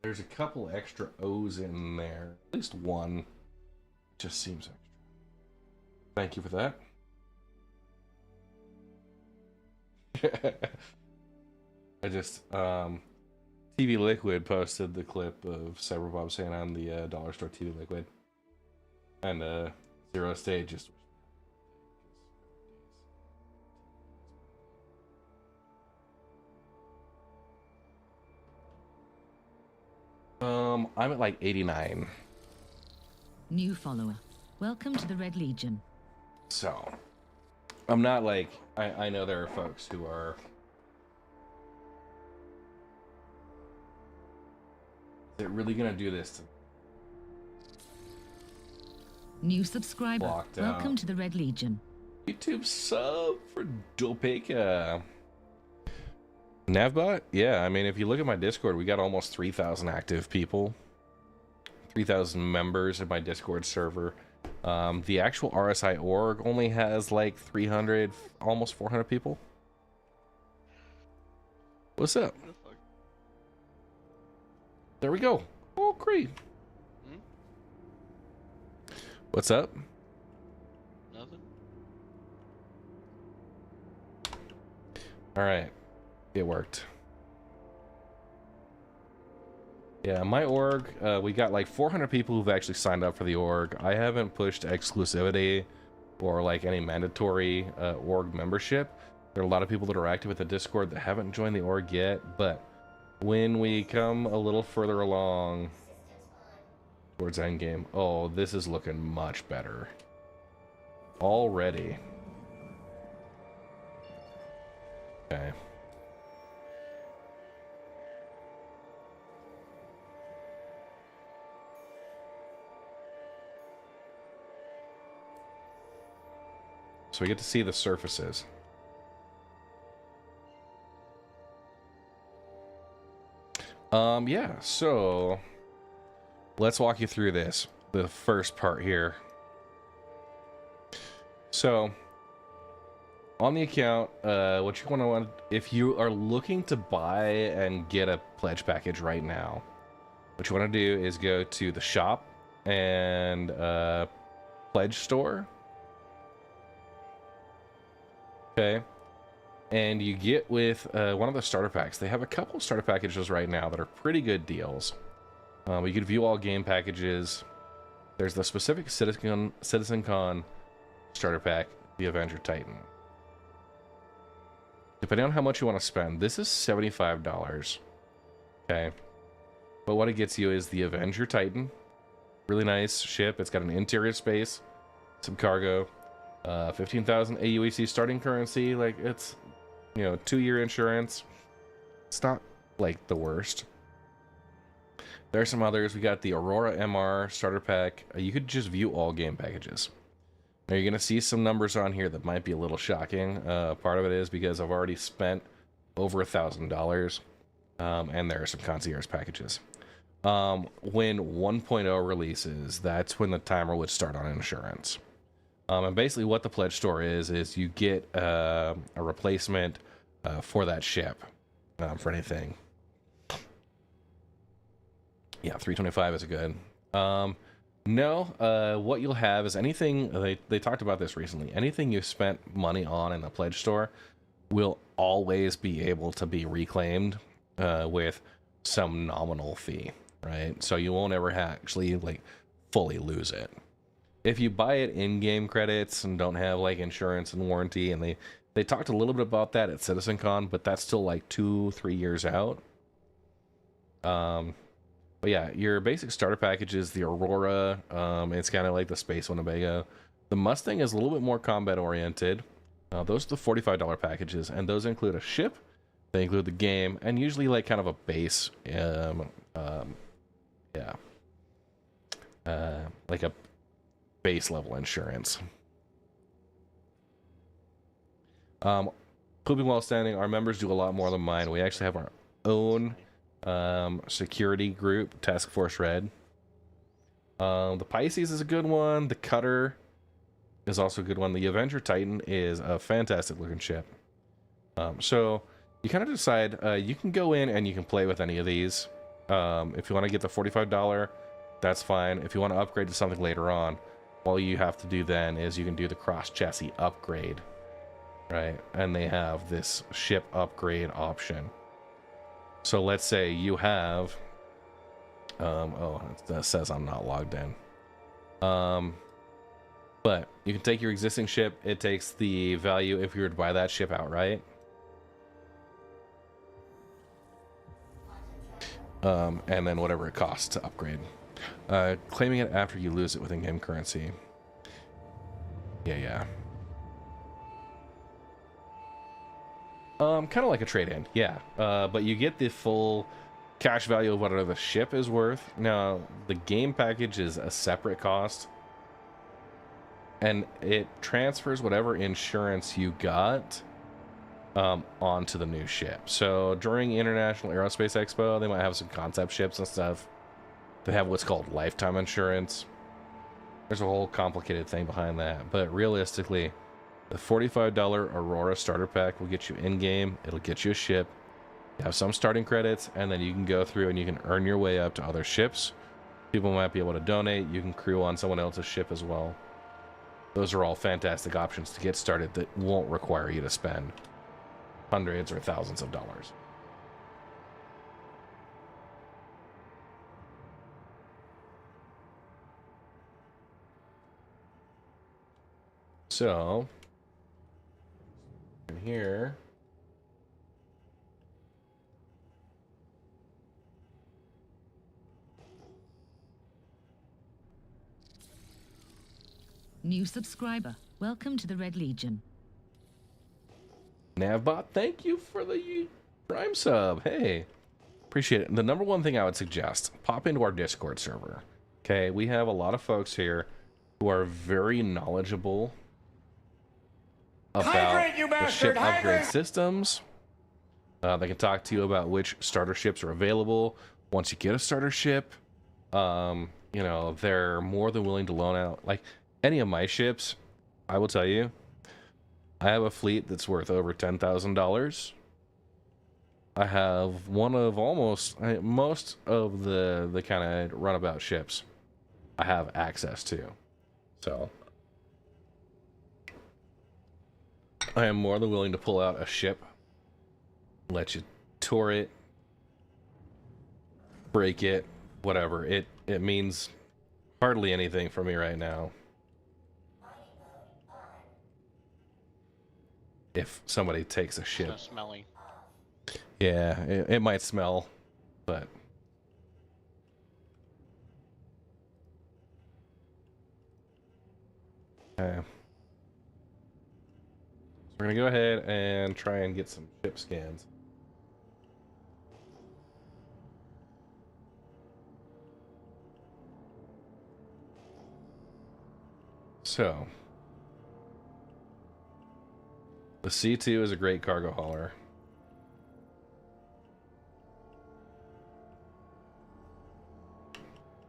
There's a couple extra O's in there. At least one. Just seems extra. Thank you for that. I just TV Liquid posted the clip of Cyberbob saying I'm the dollar store TV Liquid, and Zero Stage just I'm at like 89. New follower. Welcome to the Red Legion. So I'm not like, I know there are folks who are is it really gonna do this to me? New subscriber. Welcome to the Red Legion. YouTube sub for Dopeka. Navbot? Yeah, I mean, if you look at my Discord, we got almost 3,000 active people. 3,000 members in my Discord server. The actual RSI org only has like 300, almost 400 people. What's up? There we go. Oh, great. What's up? Nothing. All right. It worked. Yeah, my org, we got like 400 people who've actually signed up for the org. I haven't pushed exclusivity or like any mandatory org membership. There are a lot of people that are active at the Discord that haven't joined the org yet, but when we come a little further along towards endgame, oh, this is looking much better already. Okay. So we get to see the surfaces. Yeah, so let's walk you through this. The first part here. So on the account, what you want, if you are looking to buy and get a pledge package right now, what you want to do is go to the shop and pledge store. Okay, and you get with one of the starter packs. They have a couple starter packages right now that are pretty good deals. You can view all game packages. There's the specific Citizen Con starter pack, the Avenger Titan. Depending on how much you want to spend, this is $75. Okay, but what it gets you is the Avenger Titan. Really nice ship. It's got an interior space, some cargo. 15,000 AUEC starting currency. Like, it's, you know, 2-year insurance. It's not like the worst. There are some others. We got the Aurora MR starter pack. You could just view all game packages. Now you're gonna see some numbers on here that might be a little shocking. Part of it is because I've already spent over $1,000, and there are some concierge packages. When 1.0 releases, that's when the timer would start on insurance. And basically what the pledge store is you get a replacement for that ship for anything. Yeah, 325 is good. No, what you'll have is anything, they talked about this recently, anything you spent money on in the pledge store will always be able to be reclaimed with some nominal fee, right? So you won't ever actually like fully lose it. If you buy it in-game credits and don't have like insurance and warranty, and they talked a little bit about that at CitizenCon, but that's still like 2-3 years out. But yeah, your basic starter package is the Aurora. It's kind of like the Space Winnebago. The Mustang is a little bit more combat oriented. Those are the $45 packages, and those include a ship. They include the game, and usually like kind of a base, like a base level insurance. Pooping while standing, our members do a lot more than mine. We actually have our own security group, Task Force Red. The Pisces is a good one. The Cutter is also a good one. The Avenger Titan is a fantastic looking ship. So you kind of decide, you can go in and you can play with any of these. If you want to get the $45, that's fine. If you want to upgrade to something later on, all you have to do then is you can do the cross chassis upgrade, right? And they have this ship upgrade option. So let's say you have, oh, it says I'm not logged in. But you can take your existing ship. It takes the value if you were to buy that ship outright. And then whatever it costs to upgrade. Claiming it after you lose it with in-game currency. Yeah. Kind of like a trade-in, yeah. But you get the full cash value of whatever the ship is worth. Now, the game package is a separate cost. And it transfers whatever insurance you got onto the new ship. So during International Aerospace Expo, they might have some concept ships and stuff. They have what's called lifetime insurance. There's a whole complicated thing behind that. But realistically, the $45 Aurora starter pack will get you in-game. It'll get you a ship. You have some starting credits, and then you can go through and you can earn your way up to other ships. People might be able to donate. You can crew on someone else's ship as well. Those are all fantastic options to get started that won't require you to spend hundreds or thousands of dollars. So, in here, New subscriber. Welcome to the Red Legion. Navbot, thank you for the Prime sub. Hey, appreciate it. The number one thing I would suggest, pop into our Discord server. Okay, we have a lot of folks here who are very knowledgeable about the ship upgrade systems. They can talk to you about which starter ships are available. Once you get a starter ship, you know, they're more than willing to loan out. Like, any of my ships, I will tell you, I have a fleet that's worth over $10,000. I have one of most of the kind of runabout ships I have access to. So I am more than willing to pull out a ship, let you tour it, break it, whatever. It means hardly anything for me right now. If somebody takes a ship. So smelly. Yeah, it might smell, but okay. So we're gonna go ahead and try and get some ship scans. So the C2 is a great cargo hauler.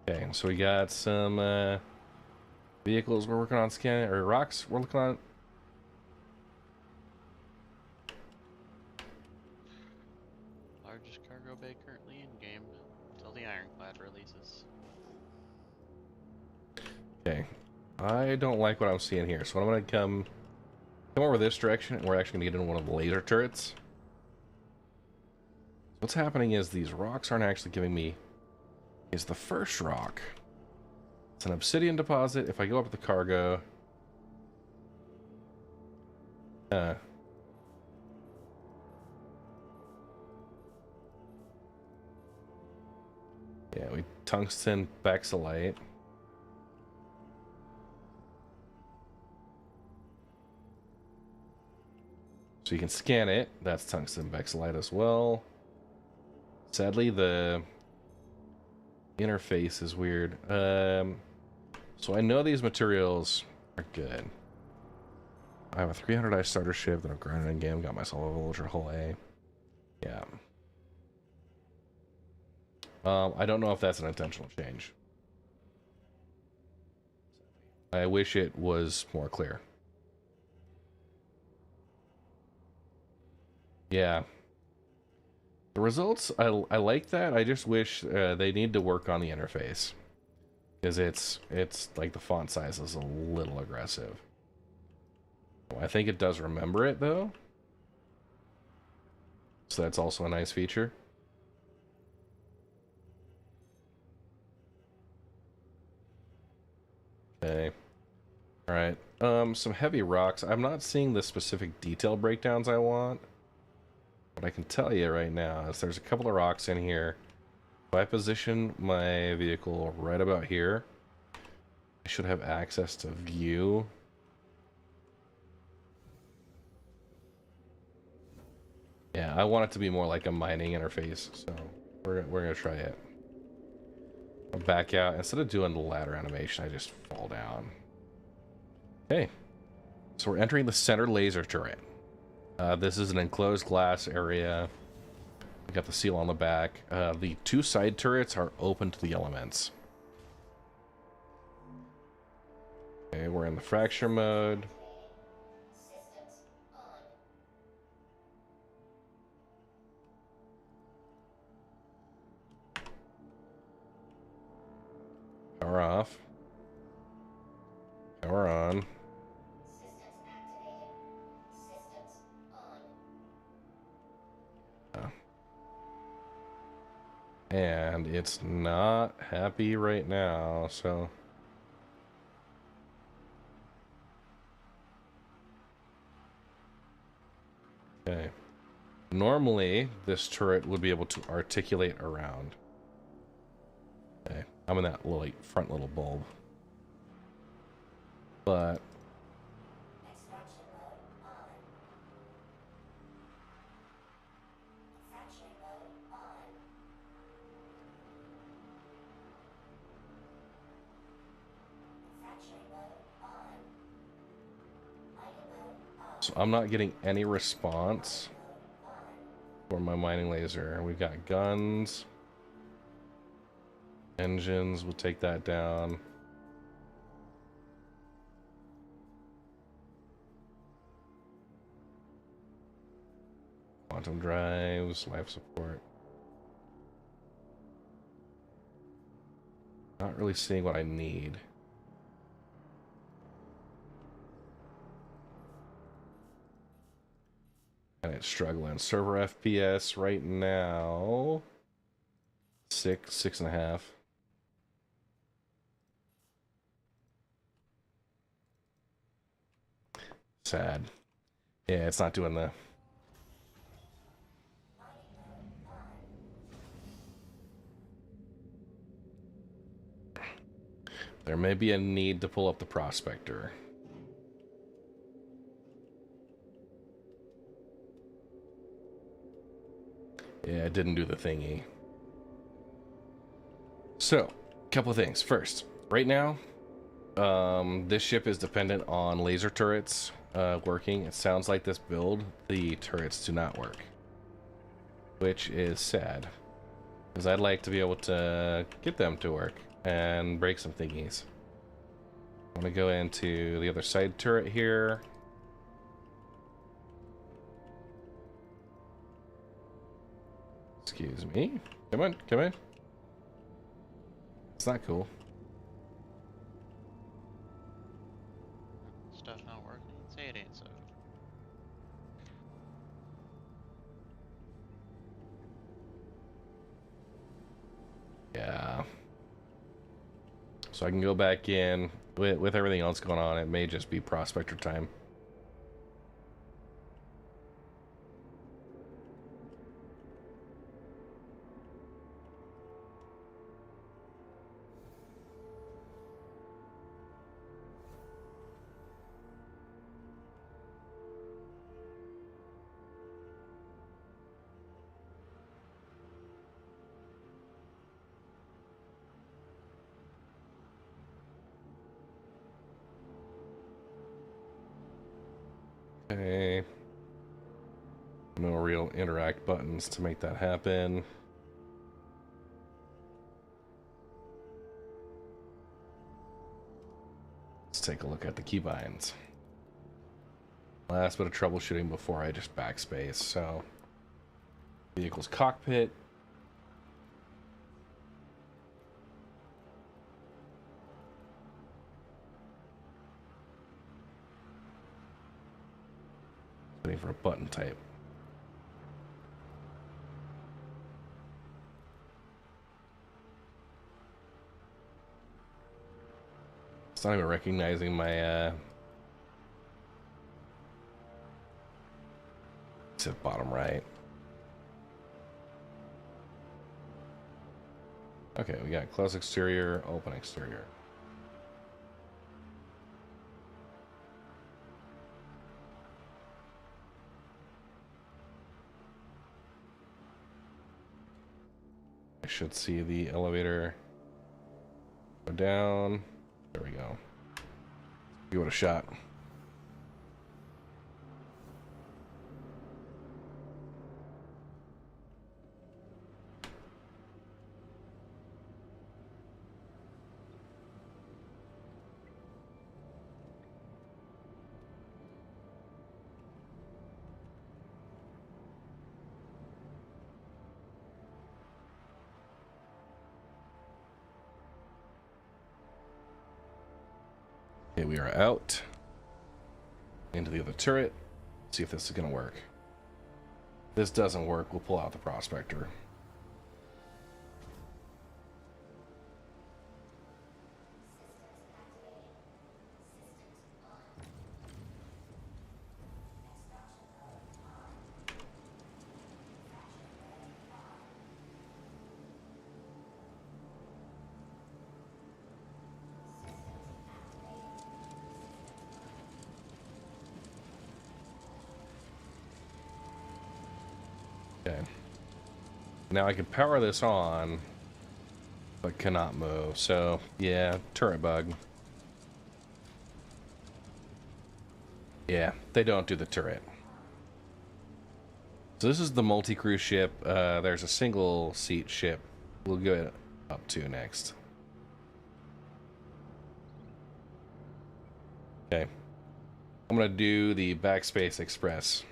Okay, so we got some Vehicles we're working on scanning, or rocks we're looking on. Largest cargo bay currently in game until the ironclad releases. Okay. I don't like what I'm seeing here, so I'm gonna come over this direction, and we're actually gonna get in one of the laser turrets. What's happening is these rocks aren't actually giving me. Is the first rock? It's an obsidian deposit. If I go up to the cargo, yeah, we tungsten bexolite. So you can scan it. That's tungsten bexolite as well. Sadly, the interface is weird. So I know these materials are good. I have a 300 die starter ship that I've grinded in game. Got myself a Vulture Hull A. Yeah. I don't know if that's an intentional change. I wish it was more clear. Yeah. The results, I like that. I just wish they need to work on the interface. Because it's like the font size is a little aggressive. I think it does remember it though. So that's also a nice feature. Okay. Alright. Some heavy rocks. I'm not seeing the specific detail breakdowns I want. What I can tell you right now is there's a couple of rocks in here. If I position my vehicle right about here, I should have access to view. Yeah, I want it to be more like a mining interface, so we're gonna try it. I'll back out. Instead of doing the ladder animation, I just fall down. Okay, so we're entering the center laser turret. This is an enclosed glass area. We got the seal on the back. The two side turrets are open to the elements. Okay, we're in the fracture mode. Power off. Power on. And it's not happy right now, so... Okay. Normally, this turret would be able to articulate around. Okay, I'm in that little, like, front little bulb. But... So I'm not getting any response for my mining laser. We've got guns. Engines, we'll take that down. Quantum drives, life support. Not really seeing what I need. And it's struggling. Server FPS right now. 6.5. Sad. Yeah, it's not doing the... There may be a need to pull up the prospector. Yeah, it didn't do the thingy. So, a couple of things. First, right now, this ship is dependent on laser turrets working. It sounds like this build, the turrets do not work. Which is sad. Because I'd like to be able to get them to work and break some thingies. I'm gonna go into the other side turret here. Excuse me. Come on, come in. It's not cool. Stuff not working. Say it ain't so. Yeah. So I can go back in with everything else going on. It may just be prospector time. Okay. No real interact buttons to make that happen. Let's take a look at the keybinds. Last bit of troubleshooting before I just backspace. So, vehicle's cockpit. Waiting for a button type. It's not even recognizing my it's at bottom right. Okay, we got close exterior, open exterior. I should see the elevator go down. There we go. Give it a shot. Okay, we are out into the other turret. See if this is gonna work. If this doesn't work, we'll pull out the prospector. Okay. Now I can power this on, but cannot move. So, yeah, turret bug. Yeah, they don't do the turret. So this is the multi-crew ship. There's a single seat ship we'll go up to next. Okay. I'm gonna do the Backspace Express.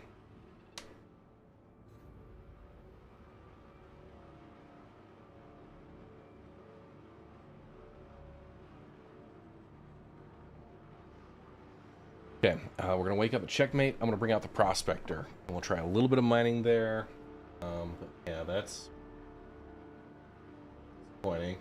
Okay, we're gonna wake up at checkmate. I'm gonna bring out the prospector, and we'll try a little bit of mining there. But yeah, that's disappointing.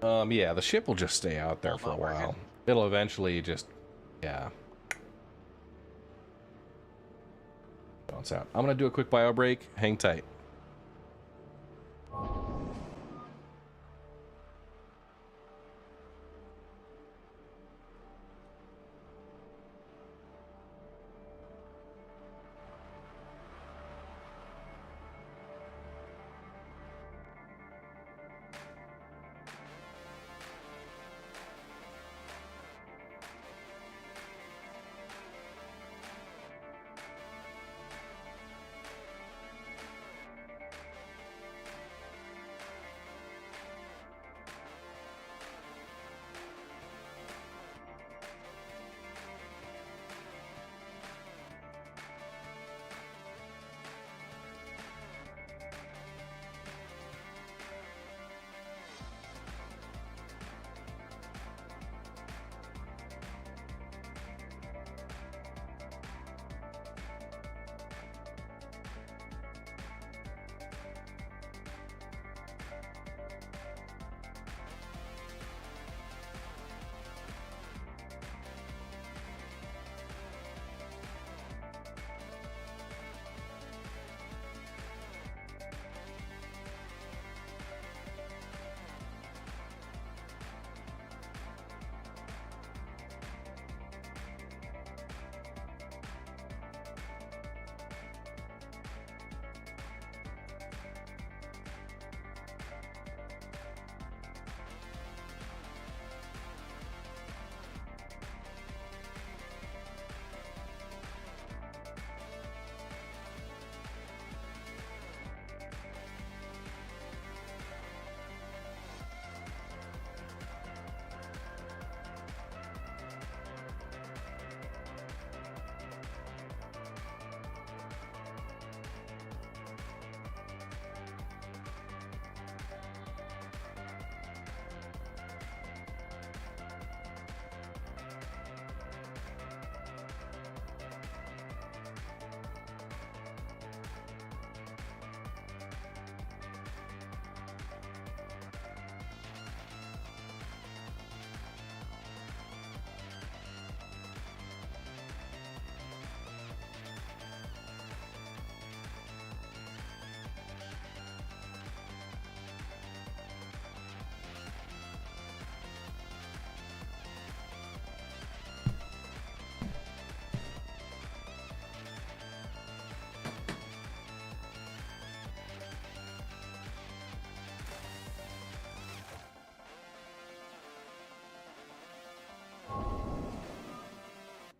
Yeah, the ship will just stay out there for a while. It'll eventually just, yeah. Bounce out. I'm gonna do a quick bio break. Hang tight.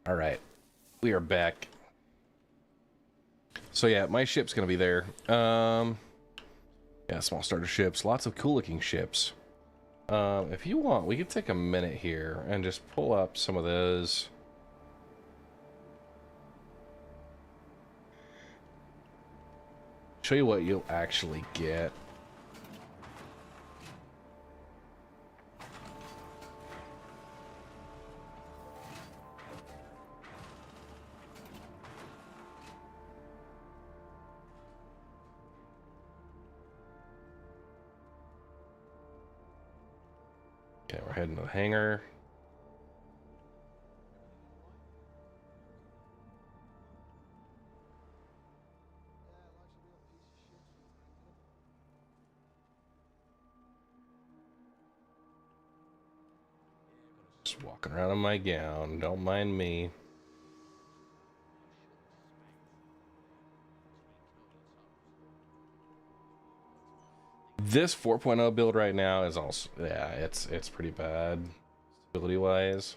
All right, we are back. So yeah, my ship's gonna be there. Yeah, small starter ships, lots of cool looking ships. If you want, we can take a minute here and just pull up some of those. Show you what you'll actually get. Okay, we're heading to the hangar. Just walking around in my gown, don't mind me. This 4.0 build right now is also, yeah, it's pretty bad stability wise.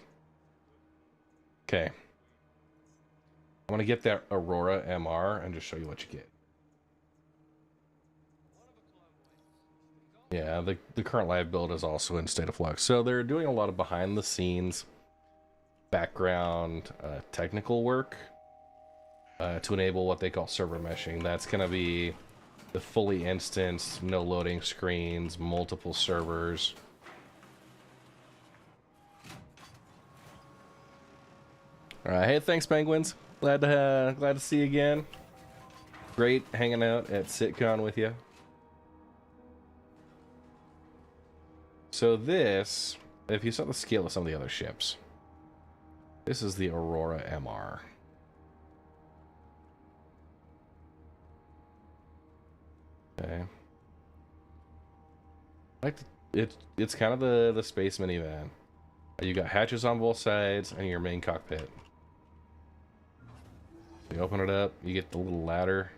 Okay, I'm gonna get that Aurora MR and just show you what you get. Yeah, the current live build is also in state of flux, so they're doing a lot of behind the scenes background technical work to enable what they call server meshing. That's gonna be the fully instanced, no loading screens, multiple servers. All right, hey, thanks, penguins. Glad to see you again. Great hanging out at SitCon with you. So this, if you saw the scale of some of the other ships, this is the Aurora MR. Okay. It's kind of the space minivan. You got hatches on both sides and your main cockpit. You open it up, you get the little ladder.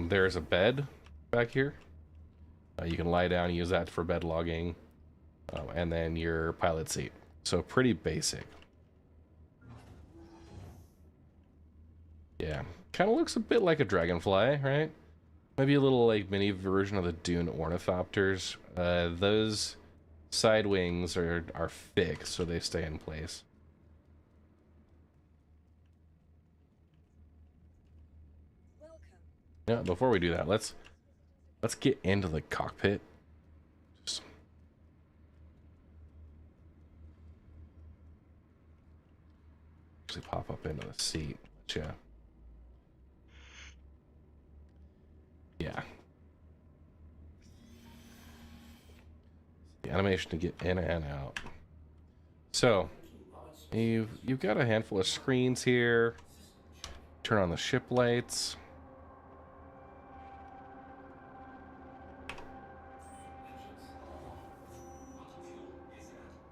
There's a bed back here. You can lie down and use that for bed logging, and then your pilot seat. So pretty basic. Yeah, kind of looks a bit like a dragonfly, right? Maybe a little like mini version of the Dune ornithopters. Those side wings are fixed, so they stay in place. Yeah, before we do that, let's get into the cockpit. Just actually pop up into the seat. Yeah. The animation to get in and out. So you've got a handful of screens here. Turn on the ship lights.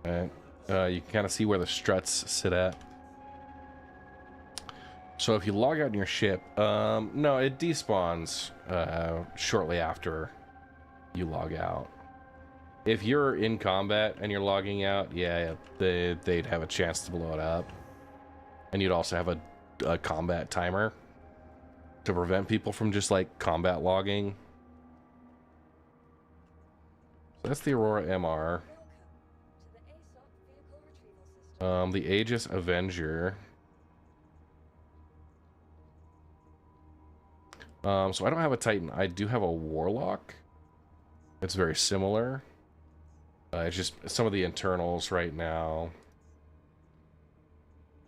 Alright. You can kind of see where the struts sit at. So if you log out in your ship, no, it despawns shortly after you log out. If you're in combat and you're logging out, yeah, they'd have a chance to blow it up. And you'd also have a combat timer to prevent people from just like combat logging. So that's the Aurora MR. The Aegis Avenger. So I don't have a Titan. I do have a Warlock. It's very similar. It's just some of the internals right now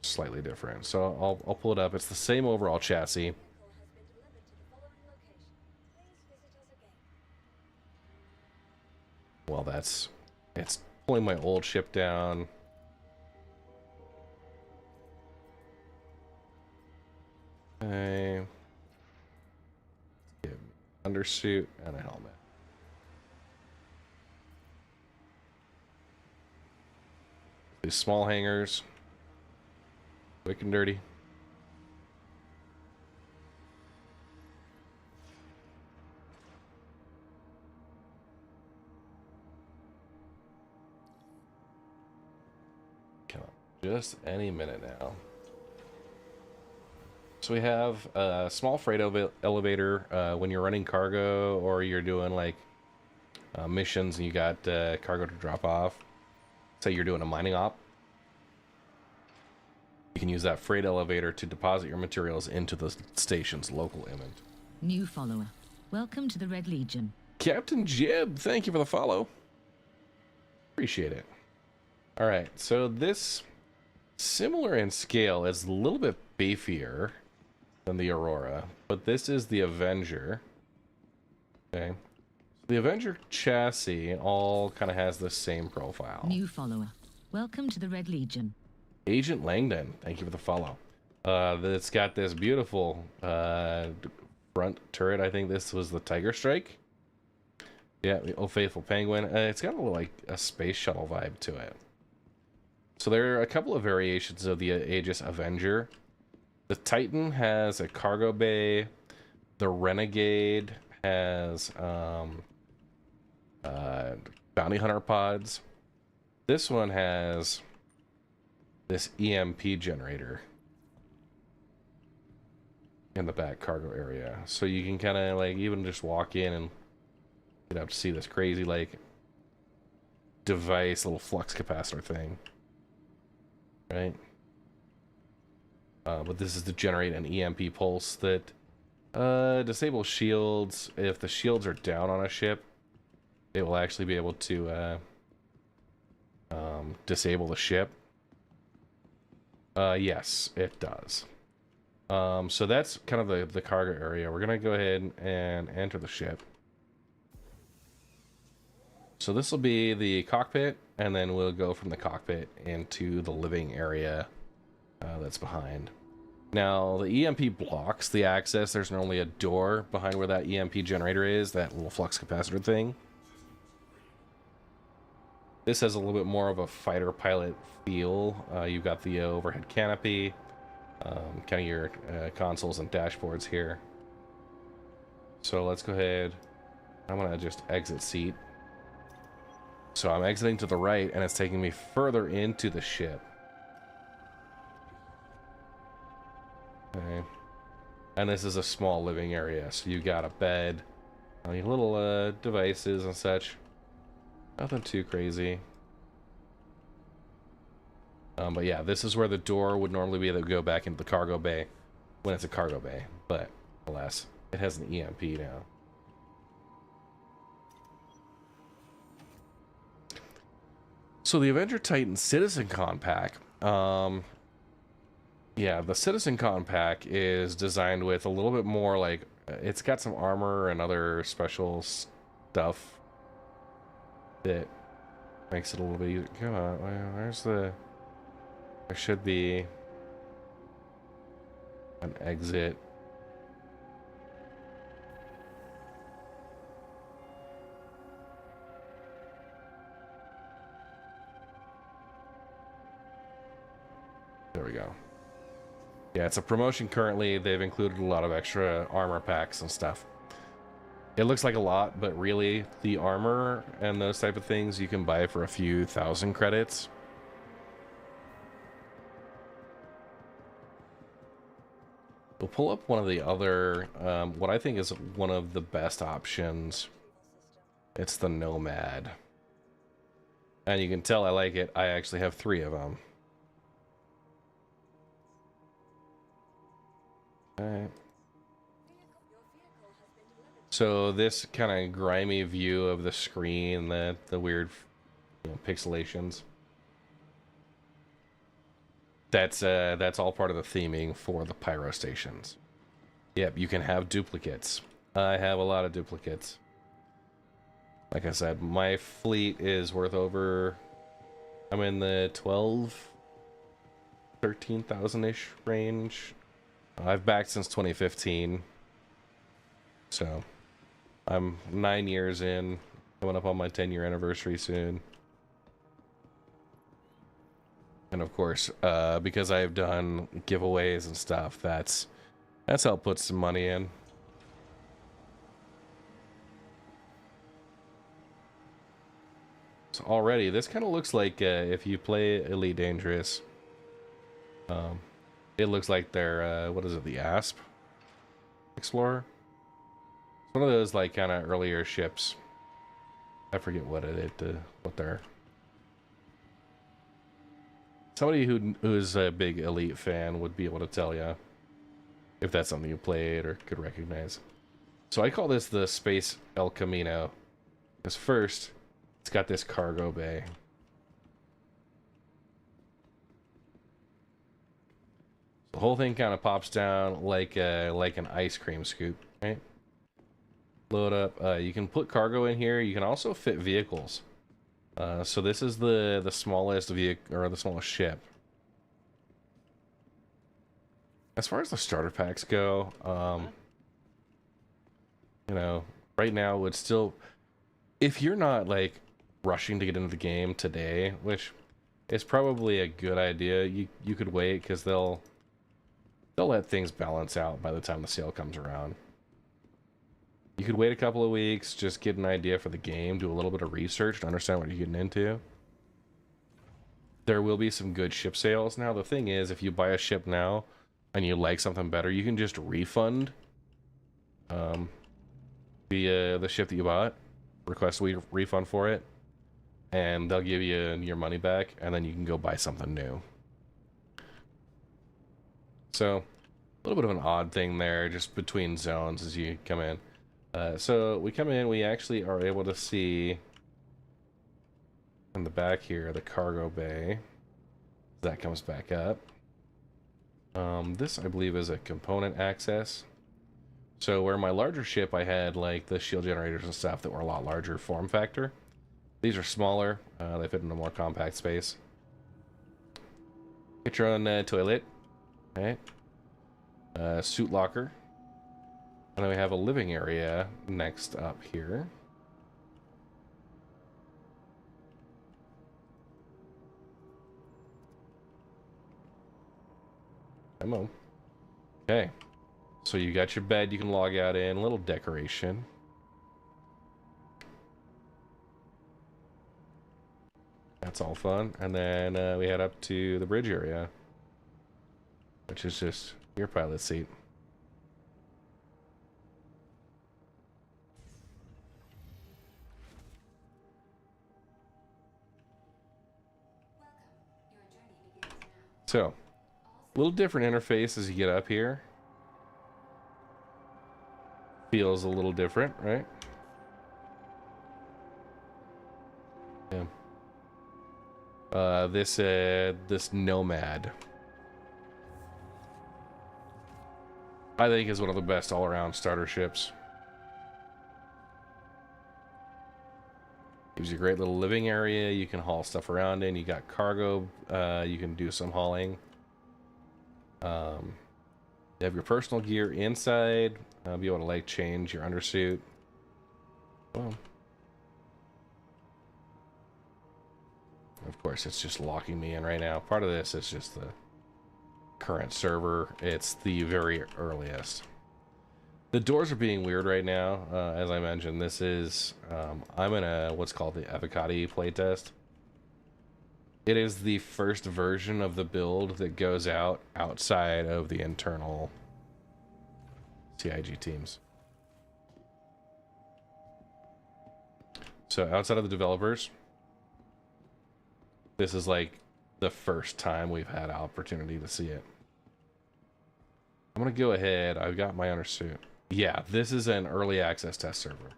slightly different. So I'll pull it up. It's the same overall chassis. Well, it's pulling my old ship down. Okay. Undersuit and a helmet. These small hangars. Quick and dirty. Come on, just any minute now. So we have a small freight elevator when you're running cargo or you're doing like missions and you got cargo to drop off. Say you're doing a mining op. You can use that freight elevator to deposit your materials into the station's local image. New follower. Welcome to the Red Legion. Captain Jib, thank you for the follow. Appreciate it. All right, so this, similar in scale, is a little bit beefier than the Aurora, but this is the Avenger. Okay. The Avenger chassis all kind of has the same profile. New follower. Welcome to the Red Legion. Agent Langdon, thank you for the follow. It's got this beautiful front turret. I think this was the Tiger Strike. Yeah, the Old Faithful Penguin. It's got a little like a space shuttle vibe to it. So there are a couple of variations of the Aegis Avenger. The Titan has a cargo bay. The Renegade has bounty hunter pods. This one has this EMP generator in the back cargo area, so you can kind of like even just walk in and get up to see this crazy like device, little flux capacitor thing, right? But this is to generate an EMP pulse that disables shields. If the shields are down on a ship, it will actually be able to disable the ship. Yes, it does. So that's kind of the cargo area. We're gonna go ahead and enter the ship. So this will be the cockpit, and then we'll go from the cockpit into the living area that's behind. Now, the EMP blocks the access. There's normally a door behind where that EMP generator is, that little flux capacitor thing. This has a little bit more of a fighter pilot feel. You've got the overhead canopy, kind of your consoles and dashboards here. So let's go ahead. I'm gonna just exit seat. So I'm exiting to the right, and it's taking me further into the ship. Okay. And this is a small living area, so you got a bed, your little devices and such. Nothing too crazy. But yeah, this is where the door would normally be able to go back into the cargo bay when it's a cargo bay. But alas, it has an EMP now. So the Avenger Titan Citizen Con Pack. Yeah, the Citizen Con Pack is designed with a little bit more like, it's got some armor and other special stuff that makes it a little bit easier. Come on, where's the... There should be an exit. There we go. Yeah, it's a promotion currently. They've included a lot of extra armor packs and stuff. It looks like a lot, but really, the armor and those type of things you can buy for a few thousand credits. We'll pull up one of the other, what I think is one of the best options. It's the Nomad. And you can tell I like it. I actually have 3 of them. Alright. So this kind of grimy view of the screen, the weird, pixelations. That's all part of the theming for the pyro stations. Yep, you can have duplicates. I have a lot of duplicates. Like I said, my fleet is worth over, I'm in the 13,000-ish range. I've backed since 2015. So I'm 9 years in, coming up on my 10-year anniversary soon. And of course, because I've done giveaways and stuff, that's helped put some money in. So already, this kind of looks like if you play Elite Dangerous, it looks like they're what is it, the Asp Explorer? It's one of those like kind of earlier ships. I forget what what they're. Somebody who's a big Elite fan would be able to tell you if that's something you played or could recognize. So I call this the Space El Camino, because first it's got this cargo bay. The whole thing kind of pops down like an ice cream scoop, right? Load up. You can put cargo in here. You can also fit vehicles. So this is the smallest vehicle, or the smallest ship. As far as the starter packs go, you know, right now would still, if you're not like rushing to get into the game today, which is probably a good idea, you could wait, because they'll let things balance out by the time the sale comes around. You could wait a couple of weeks, just get an idea for the game, do a little bit of research to understand what you're getting into. There will be some good ship sales. Now, the thing is, if you buy a ship now and you like something better, you can just refund the ship that you bought, request a refund for it, and they'll give you your money back, and then you can go buy something new. So, a little bit of an odd thing there, just between zones as you come in. So we come in, we actually are able to see in the back here the cargo bay. That comes back up. This, I believe, is a component access. So where my larger ship, I had like the shield generators and stuff that were a lot larger form factor. These are smaller. They fit in a more compact space. Get your own toilet. Okay. Suit locker. And then we have a living area next up here. Come on. Okay. So you got your bed you can log out in, a little decoration. That's all fun. And then we head up to the bridge area, which is just your pilot seat. So, a little different interface as you get up here. Feels a little different, right? Yeah. This Nomad, I think, is one of the best all-around starter ships. Gives you a great little living area. You can haul stuff around in. You got cargo. You can do some hauling. You have your personal gear inside. Be able to like change your undersuit. Well, of course, it's just locking me in right now. Part of this is just the current server. It's the very earliest. The doors are being weird right now. As I mentioned, this is I'm in a what's called the Evocati Playtest. It is the first version of the build that goes out outside of the internal CIG teams. So outside of the developers, this is like the first time we've had an opportunity to see it. I'm gonna go ahead. I've got my undersuit. Yeah, this is an early access test server.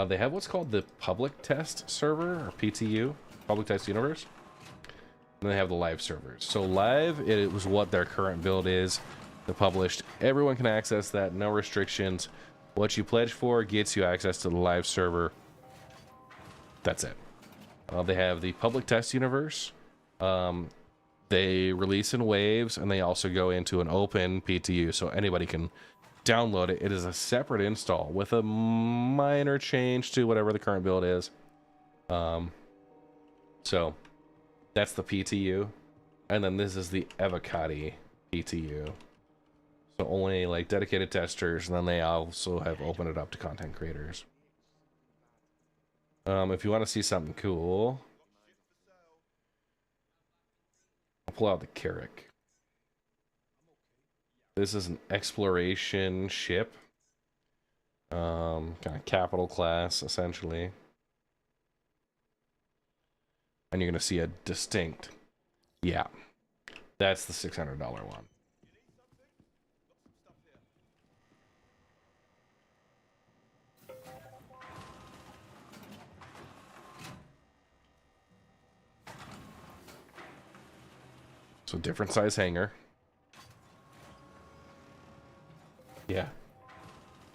They have what's called the public test server, or PTU, public test universe. And they have the live servers. So live, it was what their current build is. They're published. Everyone can access that, no restrictions. What you pledge for gets you access to the live server. That's it. They have the public test universe. They release in waves, and they also go into an open PTU, so anybody can download it. It is a separate install with a minor change to whatever the current build is. So that's the PTU. And then this is the Evocati PTU. So only like dedicated testers, and then they also have opened it up to content creators. If you want to see something cool, I'll pull out the Carrack. This is an exploration ship. Kind of capital class, essentially. And you're going to see a distinct... Yeah. That's the $600 one. So different size hangar. Yeah.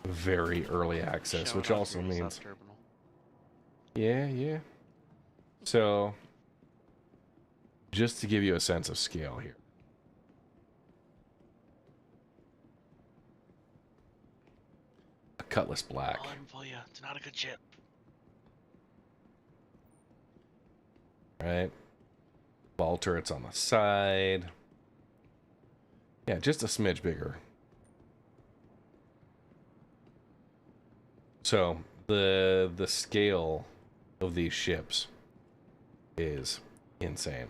Very early access, which also means... Yeah. So, just to give you a sense of scale here. A Cutlass Black. For you. It's not a good ship. Right? Ball turrets on the side. Yeah, just a smidge bigger. So, the scale of these ships is insane.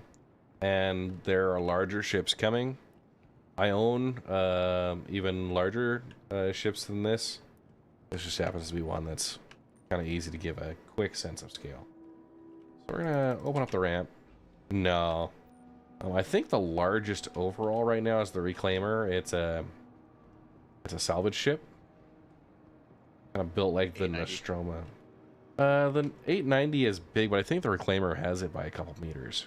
And there are larger ships coming. I own even larger ships than this. This just happens to be one that's kind of easy to give a quick sense of scale. So we're gonna open up the ramp. No. I think the largest overall right now is the Reclaimer. It's a salvage ship. Kind of built like the Nostromo. The 890 is big, but I think the Reclaimer has it by a couple meters.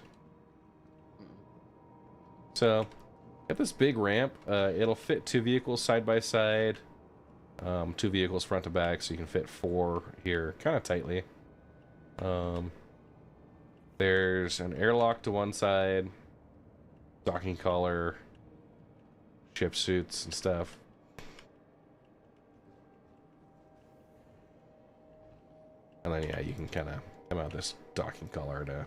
So, got this big ramp. It'll fit 2 vehicles side by side. 2 vehicles front to back, so you can fit 4 here kind of tightly. There's an airlock to one side, docking collar, ship suits and stuff. And then, yeah, you can kind of come out this docking collar to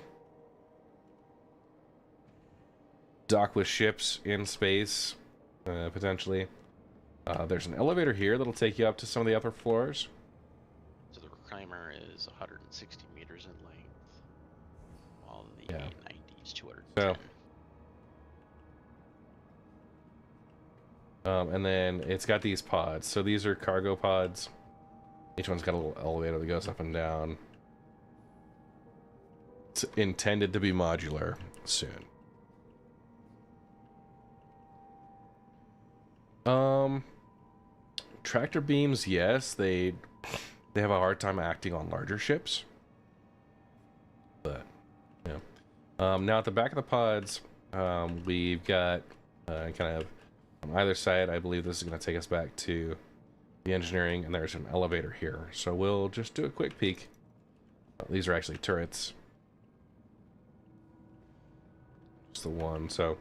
dock with ships in space, potentially. There's an elevator here that'll take you up to some of the upper floors. So the Reclaimer is 160 meters in length, while the 890 is 210. So, and then it's got these pods. So these are cargo pods. Each one's got a little elevator that goes up and down. It's intended to be modular soon. Tractor beams, yes, they have a hard time acting on larger ships. But, yeah. Now at the back of the pods, we've got kind of on either side. I believe this is going to take us back to the engineering, and there's an elevator here. So we'll just do a quick peek. These are actually turrets. Just the one. So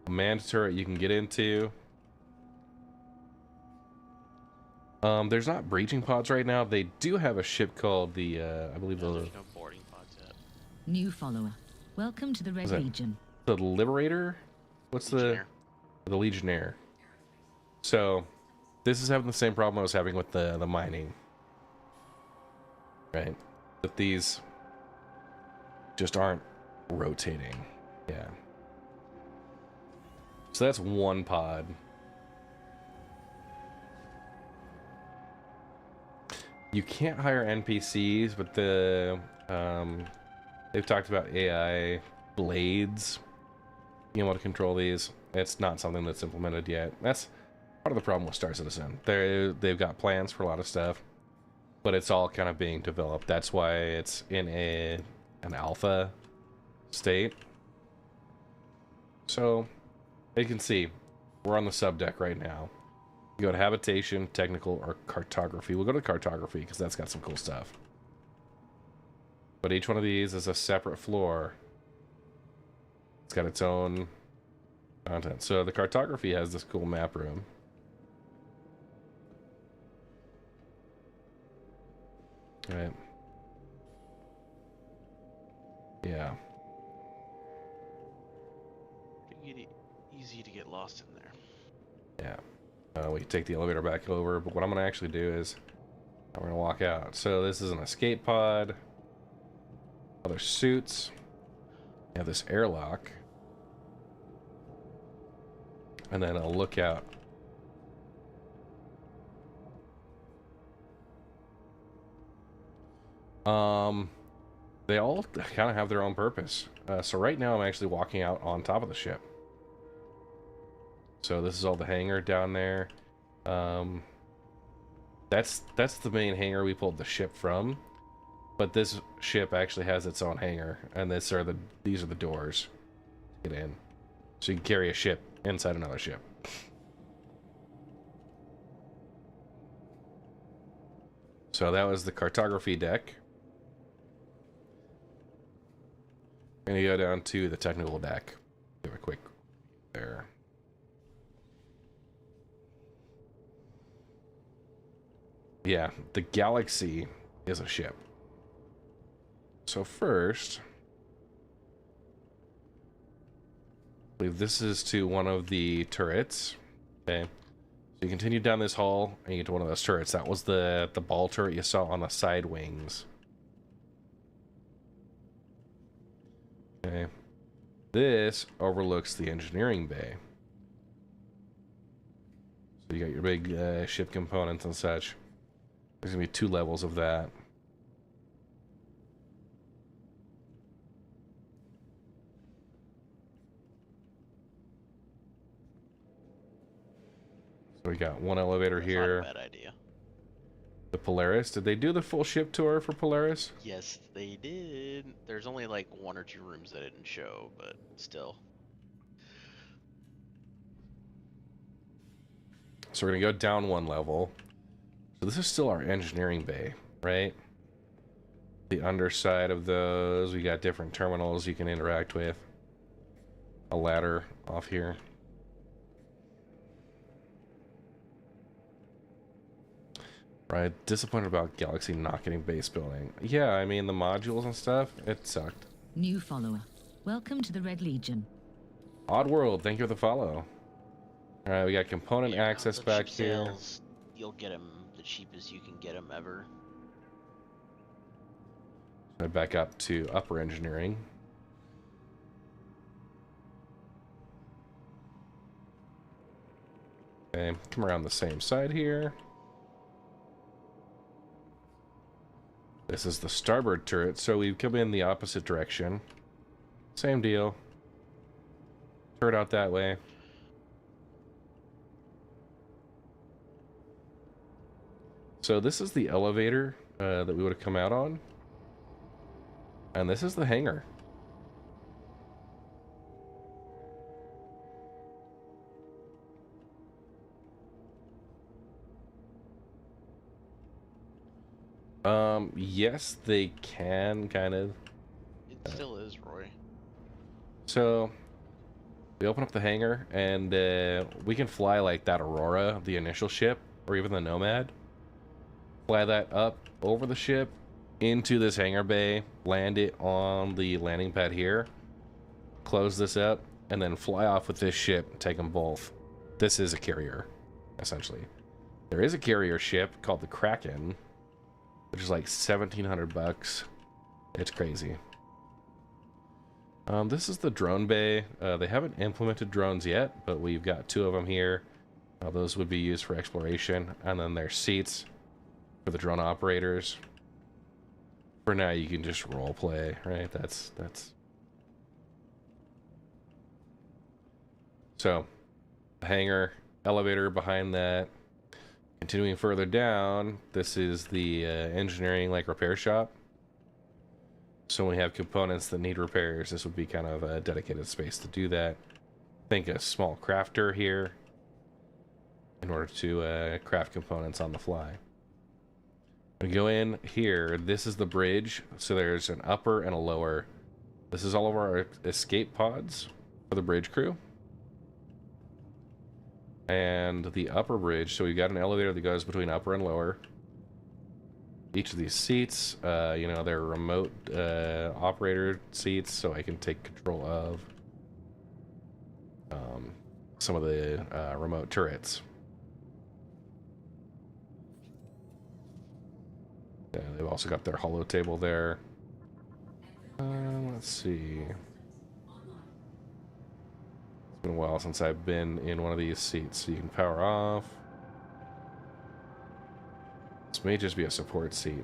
a manned turret you can get into. There's not breaching pods right now. They do have a ship called the, I believe There's no boarding pods yet. New follower. Welcome to the Red Legion. The Liberator? What's Legionnaire. the Legionnaire? So, this is having the same problem I was having with the mining. Right? That these just aren't rotating. Yeah. So that's one pod. You can't hire NPCs, but they've talked about AI blades being able to control these. It's not something that's implemented yet. That's part of the problem with Star Citizen. They've got plans for a lot of stuff, but it's all kind of being developed. That's why it's in an alpha state. So, you can see, we're on the subdeck right now. You go to habitation, technical, or cartography. We'll go to cartography because that's got some cool stuff. But each one of these is a separate floor. It's got its own content. So the cartography has this cool map room. Right. Yeah. get lost in there. Yeah. We can take the elevator back over, but what I'm going to actually do is I'm going to walk out. So this is an escape pod. Other suits. We have this airlock. And then a lookout. They all kind of have their own purpose. So right now I'm actually walking out on top of the ship. So this is all the hangar down there. That's the main hangar we pulled the ship from. But this ship actually has its own hangar, and these are the doors to get in. So you can carry a ship inside another ship. So that was the cartography deck. Gonna go down to the technical deck. Give a quick there. Yeah, the Galaxy is a ship. So first, I believe this is to one of the turrets. Okay. So you continue down this hall and you get to one of those turrets. That was the ball turret you saw on the side wings. Okay. This overlooks the engineering bay. So you got your big ship components and such. There's gonna be 2 levels of that. So we got one elevator here. Not a bad idea. The Polaris. Did they do the full ship tour for Polaris? Yes, they did. There's only like 1 or 2 rooms that didn't show, but still. So we're gonna go down 1 level. So this is still our engineering bay, right? The underside of those, we got different terminals you can interact with. A ladder off here. Right, disappointed about Galaxy not getting base building. Yeah, I mean the modules and stuff, it sucked. New follower. Welcome to the Red Legion. Oddworld, thank you for the follow. Alright, we got component access back here. Sales, you'll get them the cheapest you can get them ever. Head back up to upper engineering. Okay, come around the same side here. This is the starboard turret, so we come in the opposite direction. Same deal. Turret out that way. So this is the elevator that we would have come out on. And this is the hangar. Yes, they can kind of. It still is, Roy. So we open up the hangar and we can fly like that Aurora, the initial ship, or even the Nomad. Fly that up over the ship into this hangar bay, land it on the landing pad here, close this up, and then fly off with this ship, take them both. This is a carrier, essentially. There is a carrier ship called the Kraken, which is like $1,700. It's crazy. This is the drone bay. They haven't implemented drones yet, but we've got 2 of them here. Those would be used for exploration, and then there's seats for the drone operators. For now, you can just role play, right? That's so hangar, elevator behind that. Continuing further down, this is the engineering like repair shop. So when we have components that need repairs, this would be kind of a dedicated space to do that. Think a small crafter here in order to craft components on the fly. We go in here. This is the bridge. So there's an upper and a lower. This is all of our escape pods for the bridge crew. And the upper bridge, so we've got an elevator that goes between upper and lower. Each of these seats, you know, they're remote operator seats, so I can take control of some of the remote turrets. Yeah, they've also got their holo table there. Let's see. It's been a while since I've been in one of these seats, so you can power off. This may just be a support seat.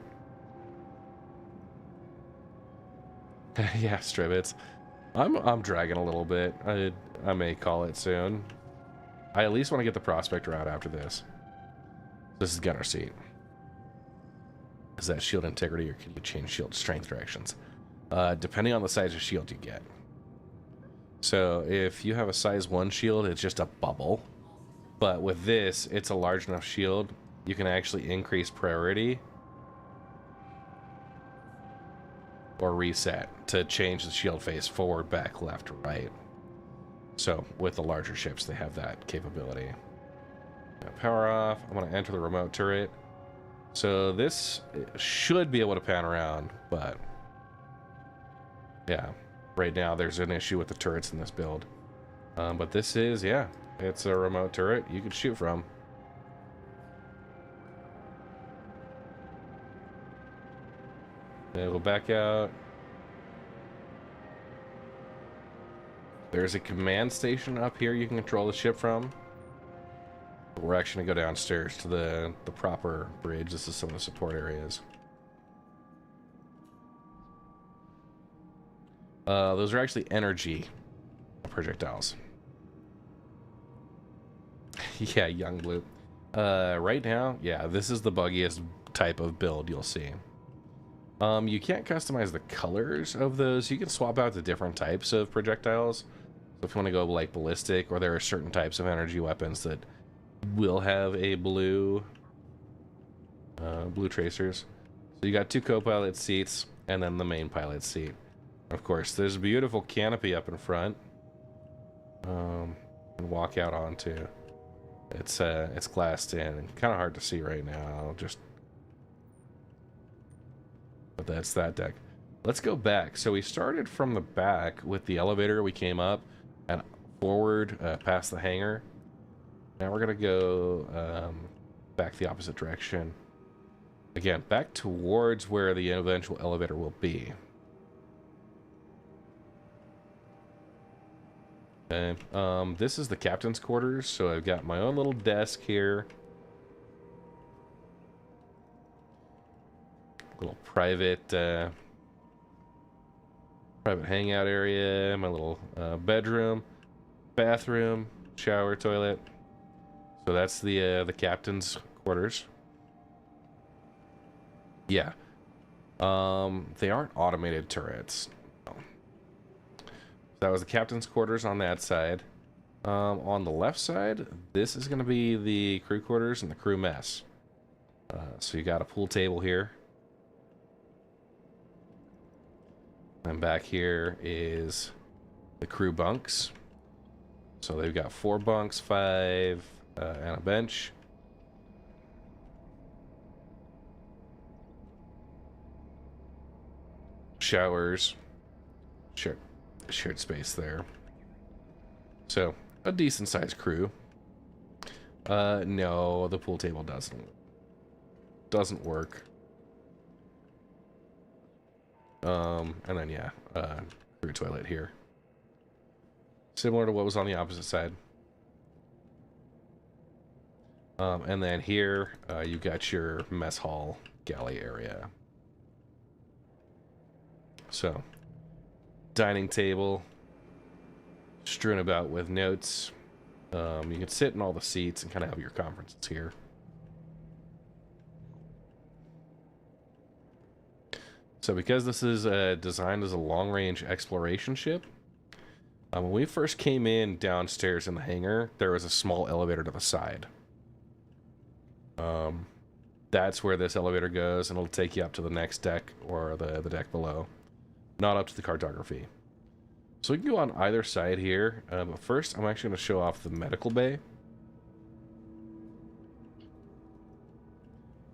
Yeah, Strivets. I'm dragging a little bit. I may call it soon. I at least want to get the prospector out after this. This is gunner seat. Is that shield integrity, or can you change shield strength directions? Depending on the size of shield you get. So if you have a size 1 shield, it's just a bubble. But with this, it's a large enough shield, you can actually increase priority or reset to change the shield face forward, back, left, or right. So with the larger ships, they have that capability. Now, power off. I'm going to enter the remote turret. So this should be able to pan around, but yeah, right now there's an issue with the turrets in this build. But this is, yeah, it's a remote turret you can shoot from. We'll back out. There's a command station up here you can control the ship from. We're actually going to go downstairs to the proper bridge. This is some of the support areas. Those are actually energy projectiles. Yeah, young blue. Right now, yeah, this is the buggiest type of build you'll see. You can't customize the colors of those. You can swap out the different types of projectiles. So if you want to go like ballistic, or there are certain types of energy weapons that will have a blue tracers. So you got 2 co-pilot seats and then the main pilot seat. Of course, there's a beautiful canopy up in front. And walk out onto. It's glassed in and kind of hard to see right now. But that's that deck. Let's go back. So we started from the back with the elevator. We came up and forward past the hangar. Now we're gonna go back the opposite direction. Again, back towards where the eventual elevator will be. Okay. This is the captain's quarters, so I've got my own little desk here. Little private hangout area, my little bedroom, bathroom, shower, toilet. So that's the captain's quarters. Yeah. They aren't automated turrets. No. That was the captain's quarters on that side. On the left side, this is going to be the crew quarters and the crew mess. So you got a pool table here. And back here is the crew bunks. So they've got 4 bunks, 5, and a bench. Showers. Shared space there. So, a decent sized crew. No, the pool table doesn't work. And then yeah, crew toilet here. Similar to what was on the opposite side. And then here, you got your mess hall galley area. So, dining table, strewn about with notes. You can sit in all the seats and kind of have your conferences here. So because this is designed as a long-range exploration ship, when we first came in downstairs in the hangar, there was a small elevator to the side. That's where this elevator goes, and it'll take you up to the next deck, or the deck below. Not up to the cartography. So we can go on either side here, but first I'm actually going to show off the medical bay.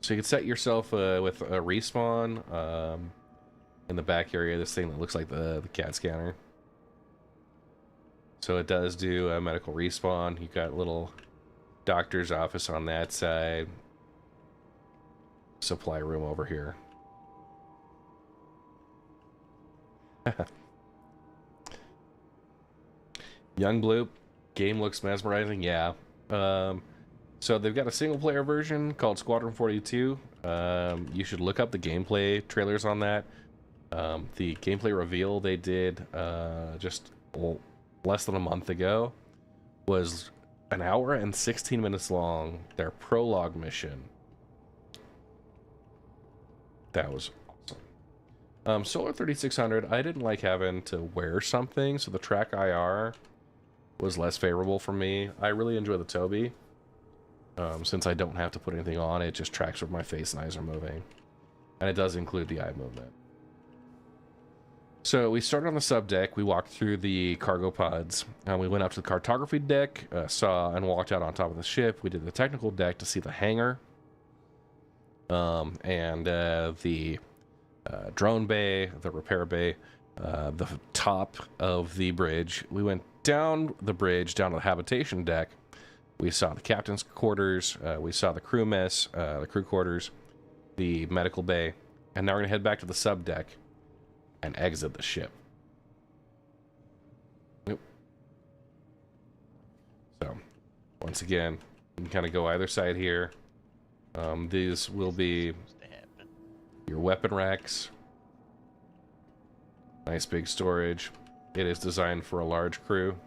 So you can set yourself with a respawn in the back area, this thing that looks like the CAD scanner. So it does do a medical respawn. You got a little doctor's office on that side. Supply room over here. Young Bloop. Game looks mesmerizing. Yeah. So they've got a single player version called Squadron 42. You should look up the gameplay trailers on that. The gameplay reveal they did just less than a month ago was an hour and 16 minutes long. Their prologue mission. That was awesome. Solar 3600, I didn't like having to wear something, so the track IR was less favorable for me. I really enjoy the Toby. Since I don't have to put anything on, it just tracks where my face and eyes are moving. And it does include the eye movement. So we started on the sub deck, we walked through the cargo pods, we went up to the cartography deck, saw and walked out on top of the ship. We did the technical deck to see the hangar, and the drone bay, the repair bay, the top of the bridge. We went down the bridge, down to the habitation deck. We saw the captain's quarters, we saw the crew mess, the crew quarters, the medical bay, and now we're gonna head back to the sub deck and exit the ship. Yep. So, once again, you can kind of go either side here. These will be your weapon racks. Nice big storage. It is designed for a large crew.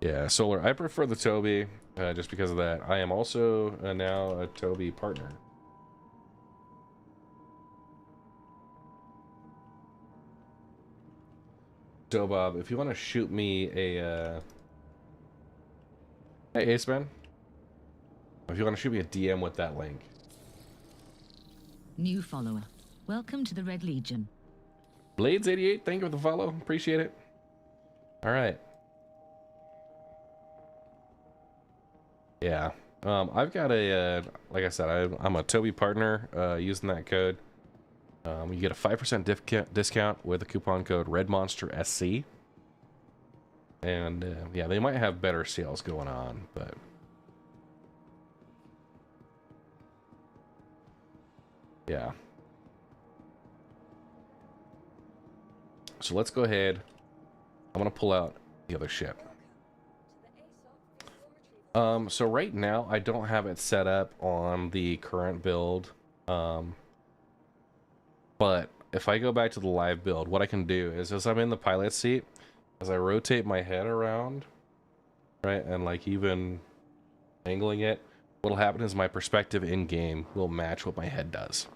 Yeah, Solar, I prefer the Toby, just because of that. I am also now a Toby partner. So, Bob, if you want to shoot me a... Hey, Aceman. If you want to shoot me a DM with that link. New follower. Welcome to the Red Legion. Blades88, thank you for the follow. Appreciate it. Alright. Yeah, I've got a, like I said, I'm a Toby partner using that code. You get a 5% discount with the coupon code RedMonsterSC. And, yeah, they might have better sales going on, but... Yeah. So let's go ahead. I'm going to pull out the other ship. So right now I don't have it set up on the current build, but if I go back to the live build, what I can do is, as I'm in the pilot seat, as I rotate my head around, right, and like even angling it, what'll happen is my perspective in game will match what my head does.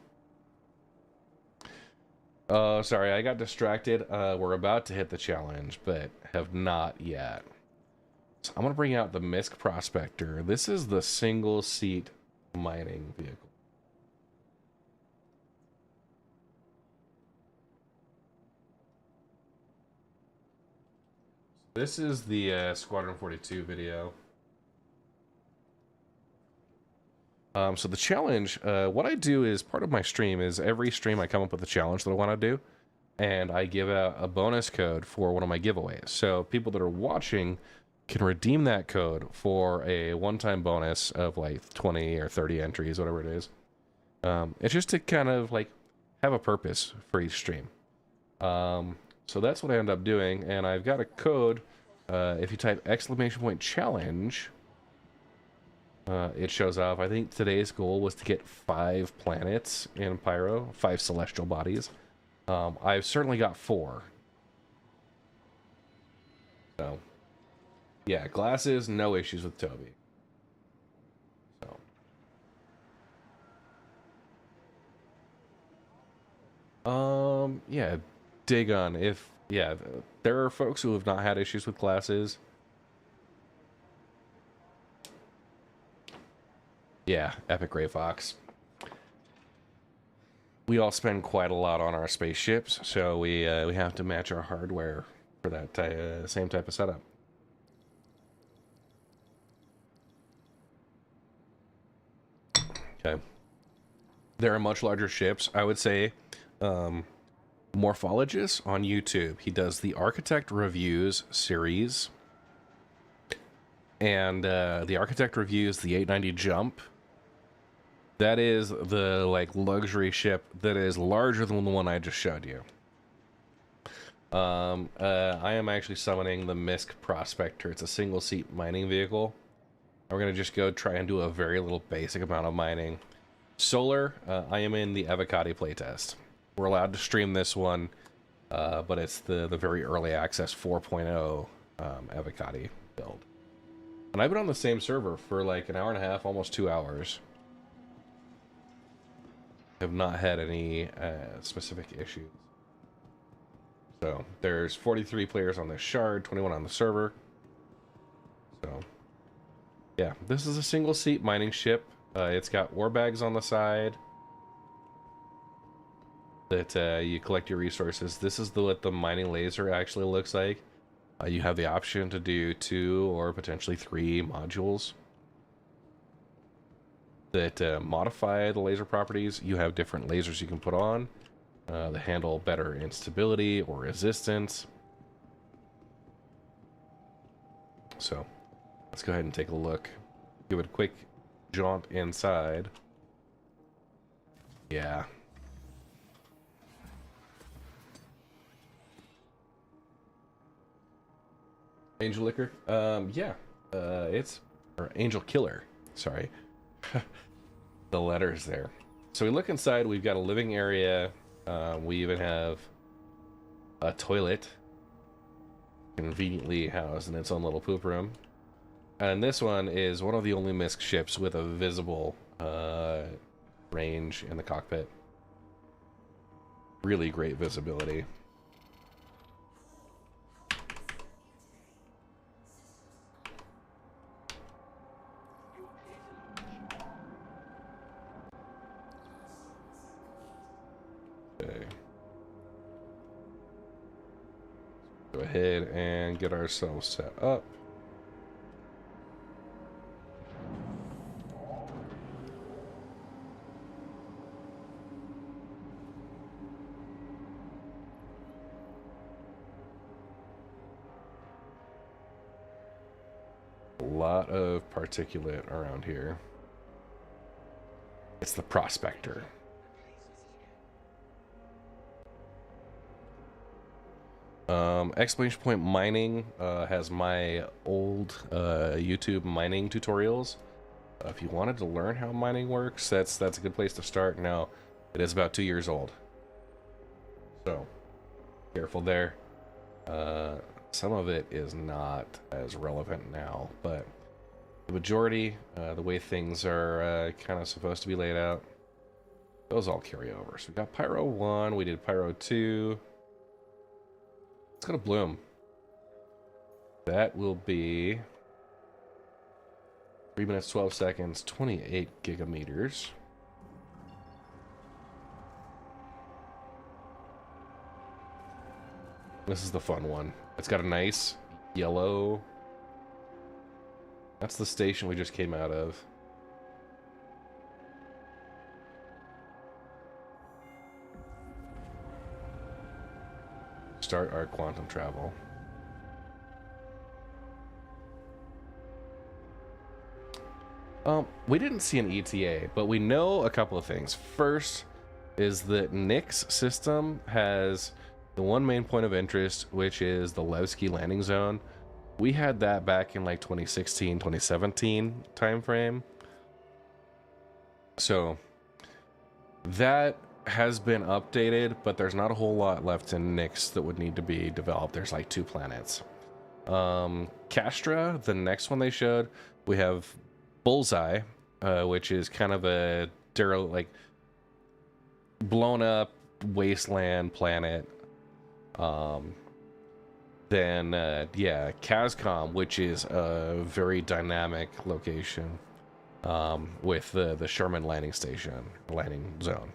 Sorry, I got distracted. We're about to hit the challenge, but have not yet. So I'm going to bring out the MISC Prospector. This is the single seat mining vehicle. This is the Squadron 42 video. So the challenge, what I do is, part of my stream is every stream I come up with a challenge that I want to do, and I give out a bonus code for one of my giveaways. So people that are watching can redeem that code for a one-time bonus of like 20 or 30 entries, whatever it is. It's just to kind of like have a purpose for each stream. So that's what I end up doing, and I've got a code. If you type !challenge, it shows off. I think today's goal was to get 5 planets in Pyro, 5 celestial bodies. I've certainly got 4. So, yeah, glasses, no issues with Toby. So, yeah, dig on if, yeah, there are folks who have not had issues with glasses. Yeah, Epic Gray Fox. We all spend quite a lot on our spaceships, so we have to match our hardware for that same type of setup. Okay. there are much larger ships. I would say Morphologist on YouTube. He does the Architect Reviews series. And the Architect Reviews the 890 Jump. That is the like luxury ship that is larger than the one I just showed you. I am actually summoning the Misk Prospector. It's a single seat mining vehicle. We're gonna just go try and do a very little basic amount of mining. Solar, I am in the Evocati Playtest. We're allowed to stream this one, but it's the very early access 4.0 Evocati build. And I've been on the same server for like an hour and a half, almost 2 hours. Have not had any specific issues. So there's 43 players on this shard, 21 on the server. So yeah, this is a single seat mining ship. It's got ore bags on the side that you collect your resources. This is what the mining laser actually looks like. You have the option to do 2 or potentially 3 modules that modify the laser properties. You have different lasers you can put on that handle better instability or resistance. So let's go ahead and take a look. Give it a quick jaunt inside. Yeah. Angel Liquor? Yeah. It's... Or Angel Killer. Sorry. The letters there. So we look inside, we've got a living area. We even have a toilet. Conveniently housed in its own little poop room. And this one is one of the only Misk ships with a visible range in the cockpit. Really great visibility. Okay. Go ahead and get ourselves set up. A lot of particulate around here. It's the Prospector. Exclamation Point Mining has my old YouTube mining tutorials. If you wanted to learn how mining works, that's a good place to start. Now, it is about 2 years old, so careful there. Some of it is not as relevant now, but the majority, the way things are kind of supposed to be laid out, those all carry over. So we got Pyro 1, we did Pyro 2. Let's go to Bloom. That will be 3 minutes, 12 seconds, 28 gigameters. This is the fun one. It's got a nice yellow. That's the station we just came out of. Start our quantum travel. We didn't see an ETA, but we know a couple of things. First is that Nick's system has the one main point of interest, which is the Levski landing zone. We had that back in like 2016, 2017 timeframe. So that has been updated, but there's not a whole lot left in Nyx that would need to be developed. There's like 2 planets. Castra, the next one they showed, we have Bullseye, which is kind of a like blown up wasteland planet. Then yeah, Cascom, which is a very dynamic location with the Sherman landing zone.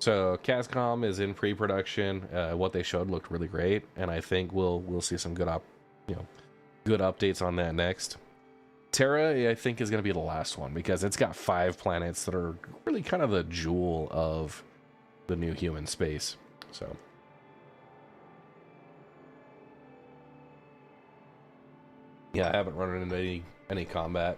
So Cascom is in pre-production. What they showed looked really great, and I think we'll see some good updates on that next. Terra, I think, is going to be the last one because it's got 5 planets that are really kind of the jewel of the new human space. So, yeah, I haven't run into any combat.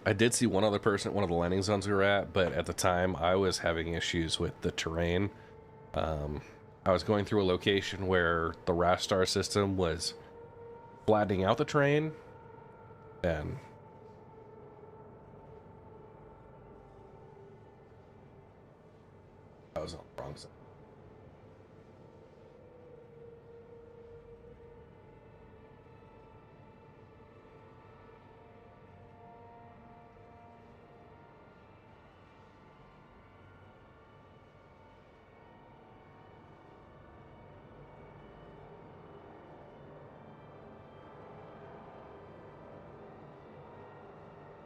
I did see one other person at one of the landing zones we were at, but at the time I was having issues with the terrain. I was going through a location where the Rastar system was flattening out the terrain, and I was on the wrong side.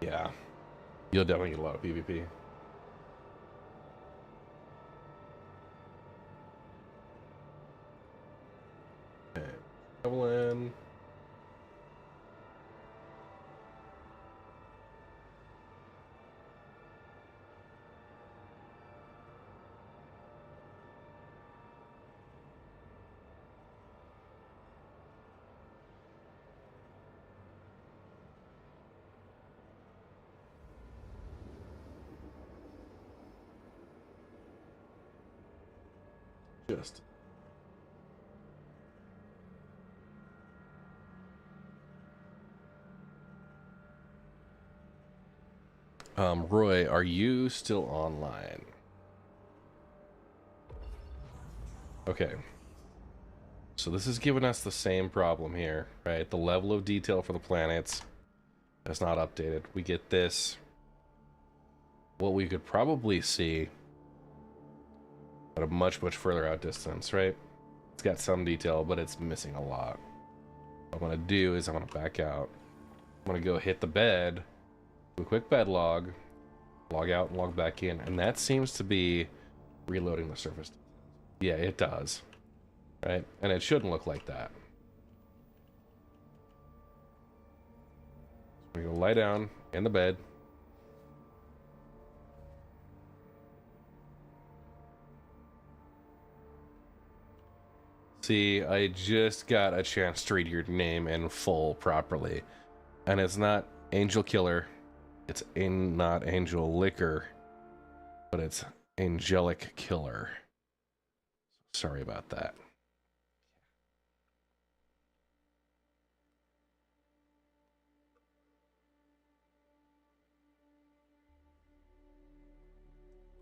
Yeah, you'll definitely get a lot of PvP. Okay, double in. Just. Roy, are you still online? Okay. So this is giving us the same problem here, right? The level of detail for the planets is not updated. We get this. What we could probably see at a much, much further out distance, right? It's got some detail, but it's missing a lot. What I'm going to do is I'm going to back out. I'm going to go hit the bed, do a quick bed log out and log back in, and that seems to be reloading the surface. Yeah, it does. Right? And it shouldn't look like that. So we're going to lie down in the bed. See, I just got a chance to read your name in full properly. And it's not Angel Killer. It's not Angel Liquor. But it's Angelic Killer. Sorry about that.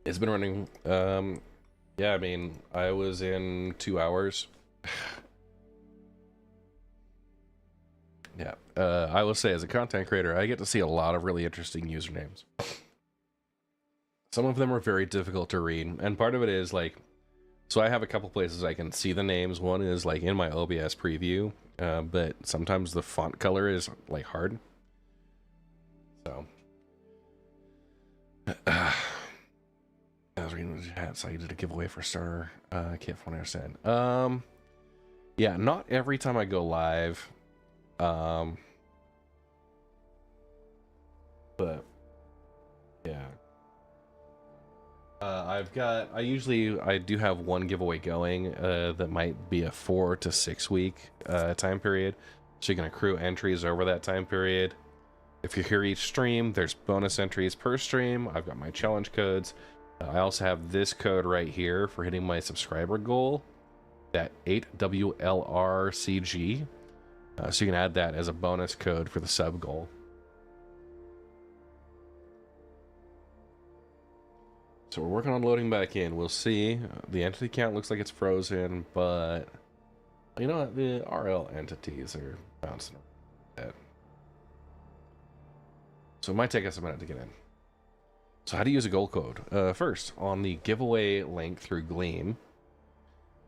It's been running, yeah, I mean, I was in 2 hours. Yeah, I will say as a content creator, I get to see a lot of really interesting usernames. Some of them are very difficult to read, and part of it is like, so I have a couple places I can see the names. One is like in my OBS preview, but sometimes the font color is like hard. So. I was reading the chat, so I did a giveaway for starter kit for what I understand. Yeah, not every time I go live. But yeah. I do have one giveaway going that might be a 4 to 6 week time period. So you can accrue entries over that time period. If you're here each stream, there's bonus entries per stream. I've got my challenge codes. I also have this code right here for hitting my subscriber goal, that 8WLRCG. So you can add that as a bonus code for the sub goal. So we're working on loading back in. We'll see. The entity count looks like it's frozen, but you know what? The RL entities are bouncing around. So it might take us a minute to get in. So how to use a goal code? First, on the giveaway link through Gleam,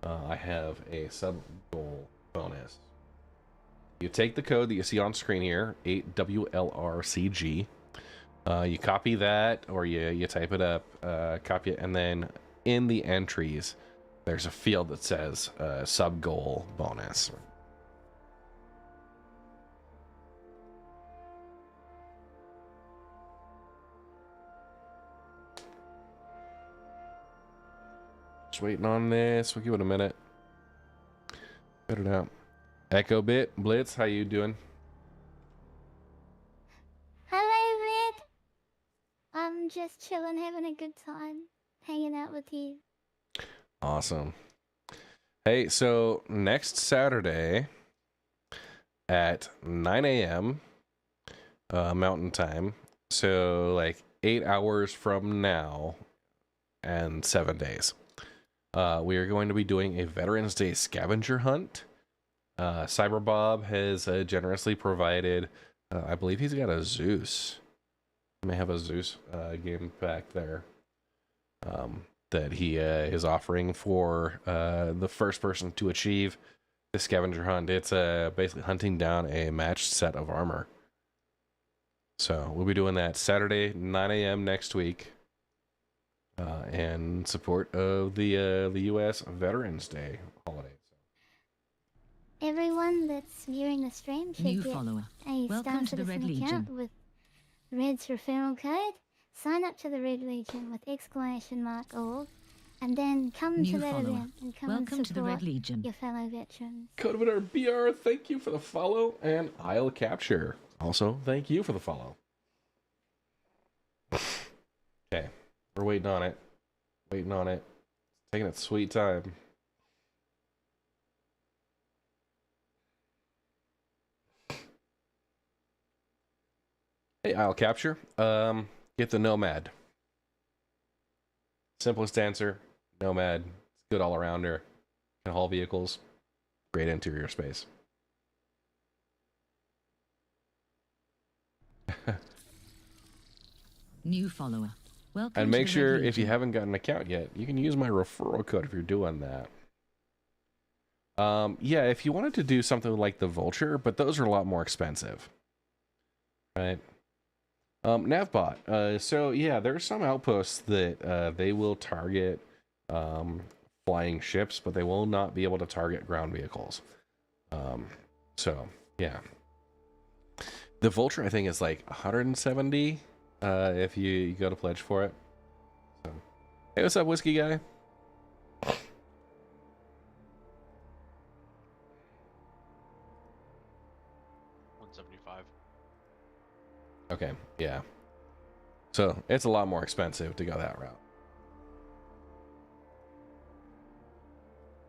I have a sub-goal bonus. You take the code that you see on screen here, 8WLRCG. You copy that, or you type it up, copy it, and then in the entries, there's a field that says sub goal bonus. Just waiting on this. We'll give it a minute. Put it out. Echo Bit Blitz, how you doing? Hello, Red. I'm just chilling, having a good time, hanging out with you. Awesome. Hey, so next Saturday at 9 a.m. Mountain Time, so like 8 hours from now and 7 days, we are going to be doing a Veterans Day scavenger hunt. Cyberbob has generously provided, I believe he's got a Zeus. He may have a Zeus game back there that he is offering for the first person to achieve the scavenger hunt. It's basically hunting down a matched set of armor. So we'll be doing that Saturday, 9 a.m. next week, in support of the U.S. Veterans Day holiday. Everyone that's viewing the stream should New get follower. a Welcome Star to the Red Citizen account Legion. with Red's referral code. Sign up to the Red Legion with !org, and then come New to that follower. event and come Welcome and to the Red support Legion. your fellow veterans. Codevitor BR, thank you for the follow, and I'll capture. Also, thank you for the follow. Okay, we're waiting on it. Waiting on it. Taking its sweet time. Hey, I'll capture. Get the Nomad. Simplest answer, Nomad. Good all-arounder. Can haul vehicles. Great interior space. New follower. Welcome And to make the sure, Red if you Legion. haven't got an account yet, you can use my referral code if you're doing that. Yeah, if you wanted to do something like the Vulture, but those are a lot more expensive. Right? Navbot. So, yeah, there are some outposts that they will target flying ships, but they will not be able to target ground vehicles. So, yeah. The Vulture, I think, is like 170 if you go to pledge for it. So, hey, what's up, Whiskey Guy? Okay, yeah. So, it's a lot more expensive to go that route.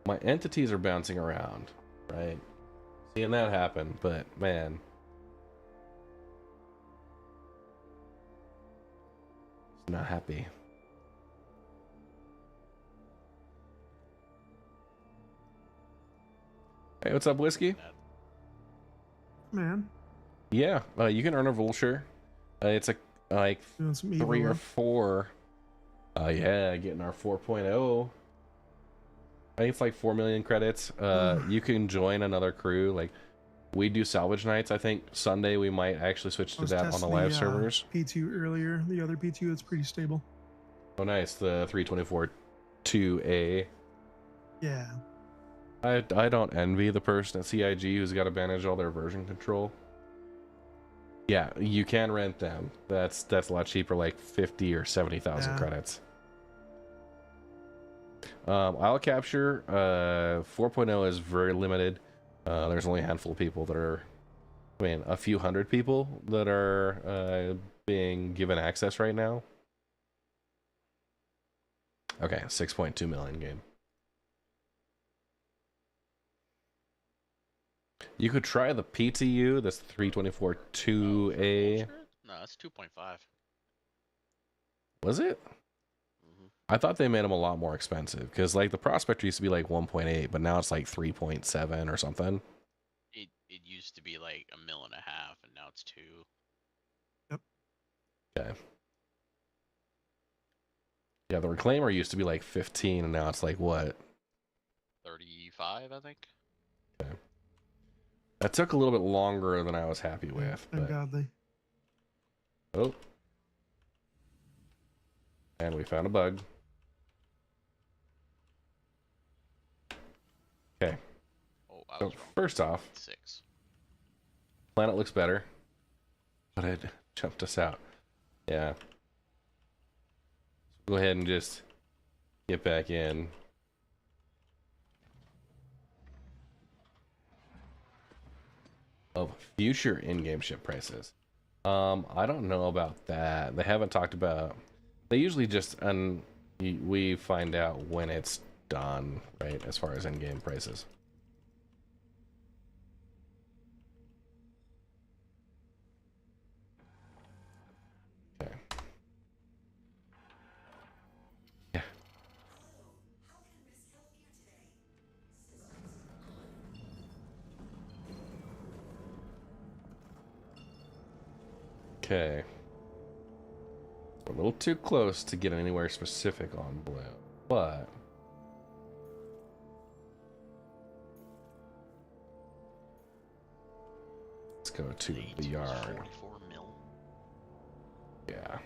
My entities are bouncing around, right? Seeing that happen, but man. Not happy. Hey, what's up, Whiskey? Man. Yeah, you can earn a Vulture. It's a like 3 or 4. Yeah, getting our 4.0. I think it's like 4 million credits. You can join another crew. Like, we do salvage nights. I think Sunday we might actually switch to that on the live servers. P2 earlier. The other P2 is pretty stable. Oh, nice. The 324 2A. Yeah. I don't envy the person at CIG who's got to manage all their version control. Yeah, you can rent them. That's a lot cheaper, like 50 or 70,000 credits. I'll capture 4.0 is very limited. There's only a handful of people that are, I mean, a few hundred people that are being given access right now. Okay, 6.2 million game. You could try the PTU, that's 324 2A. No, that's 2.5. Was it? I thought they made them a lot more expensive because, like, the Prospector used to be like 1.8, but now it's like 3.7 or something. It used to be like $1.5 million, and now it's 2. Yep. Okay. Yeah, the Reclaimer used to be like 15, and now it's like what? 35, I think. Okay. That took a little bit longer than I was happy with. Thank But... God they. Oh, And we found a bug. Okay. Oh, I So was wrong. first off, 6. planet looks better, but it jumped us out. Yeah. Go ahead and just get back in. Of future in-game ship prices. I don't know about that. They haven't talked about. They usually just we find out when it's done, right? As far as in-game prices. Okay. Yeah. Okay. We're a little too close to get anywhere specific on blue, but let's go to the yard. 44 mil. Yeah.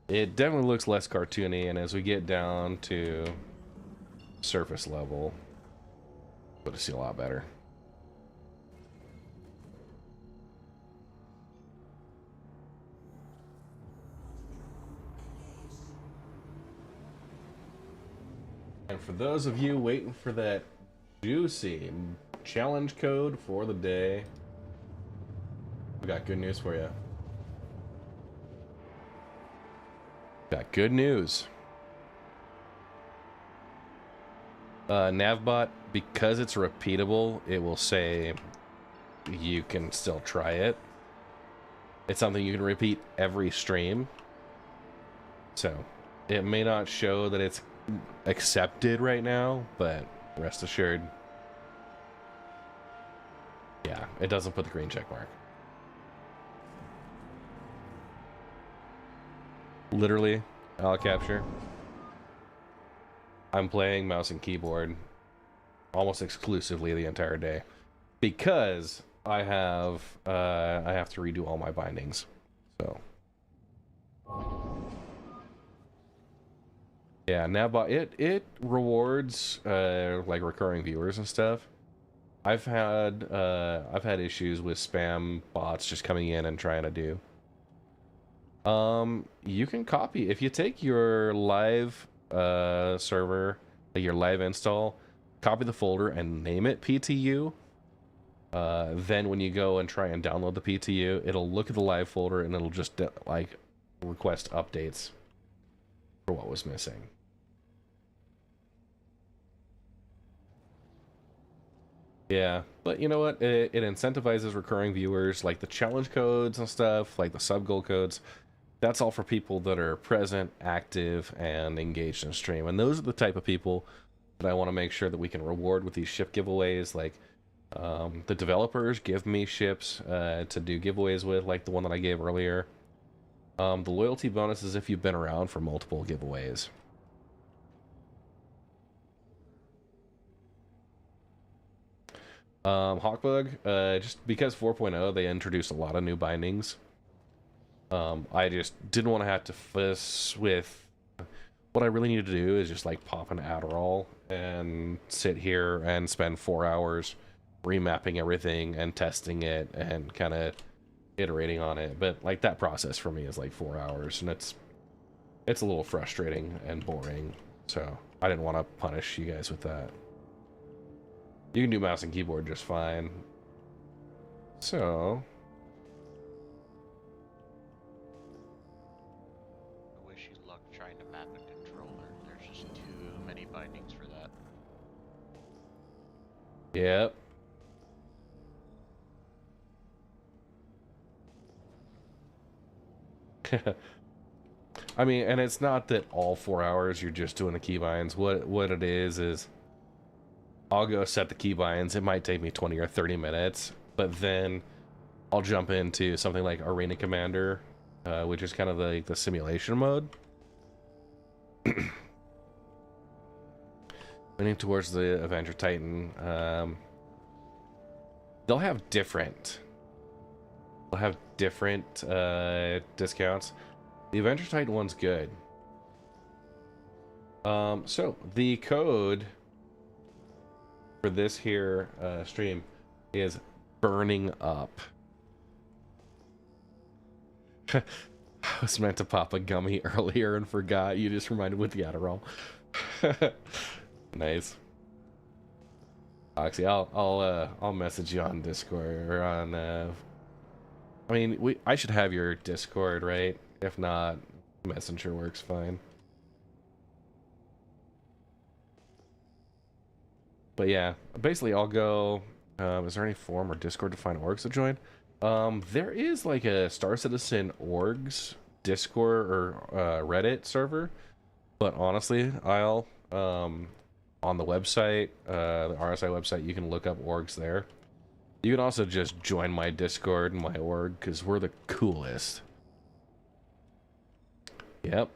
It definitely looks less cartoony, and as we get down to surface level, it'll see a lot better. And for those of you waiting for that juicy challenge code for the day, we got good news for you. Got good news. Navbot, because it's repeatable, it will say you can still try it. It's something you can repeat every stream. So, it may not show that it's accepted right now, but rest assured, yeah, it doesn't put the green check mark. Literally, I'll capture. I'm playing mouse and keyboard almost exclusively the entire day because I have to redo all my bindings. So yeah, Navbot, it rewards like recurring viewers and stuff. I've had issues with spam bots just coming in and trying to do. You can copy if you take your live server, like your live install, copy the folder and name it PTU. Then when you go and try and download the PTU, it'll look at the live folder and it'll just like request updates for what was missing. Yeah, but you know what? It incentivizes recurring viewers, like the challenge codes and stuff, like the sub goal codes. That's all for people that are present, active, and engaged in stream. And those are the type of people that I want to make sure that we can reward with these ship giveaways. Like, the developers give me ships to do giveaways with, like the one that I gave earlier. The loyalty bonus is if you've been around for multiple giveaways. Hawkbug, just because 4.0, they introduced a lot of new bindings. I just didn't want to have to fuss with. What I really need to do is just like pop an Adderall and sit here and spend 4 hours remapping everything and testing it and kind of iterating on it. But like that process for me is like 4 hours, and it's a little frustrating and boring. So I didn't want to punish you guys with that. You can do mouse and keyboard just fine. So I wish you luck trying to map a controller. There's just too many bindings for that. yep. I mean, and it's not that all 4 hours you're just doing the keybinds. What it is I'll go set the keybinds. It might take me 20 or 30 minutes, but then I'll jump into something like Arena Commander, which is kind of like the simulation mode. Leaning towards the Avenger Titan. They'll have different will have different discounts. The Adventure Titan one's good. So the code for this here stream is burning up. I was meant to pop a gummy earlier and forgot. You just reminded with the Adderall. Nice. Oxy, I'll message you on Discord or on. I mean, I should have your Discord, right? If not, Messenger works fine. But yeah, basically I'll go. Is there any forum or Discord to find orgs to join? There is like a Star Citizen orgs Discord or Reddit server, but honestly, I'll on the website, the RSI website, you can look up orgs there. You can also just join my Discord and my org because we're the coolest. Yep.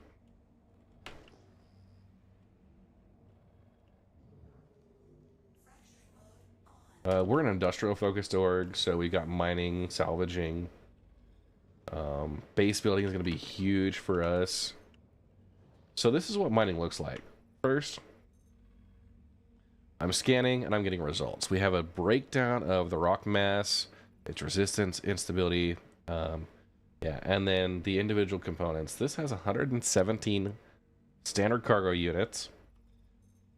We're an industrial focused org, so we got mining, salvaging. Base building is going to be huge for us. So this is what mining looks like. First, I'm scanning and I'm getting results. We have a breakdown of the rock mass, its resistance, instability, yeah, and then the individual components. This has 117 standard cargo units.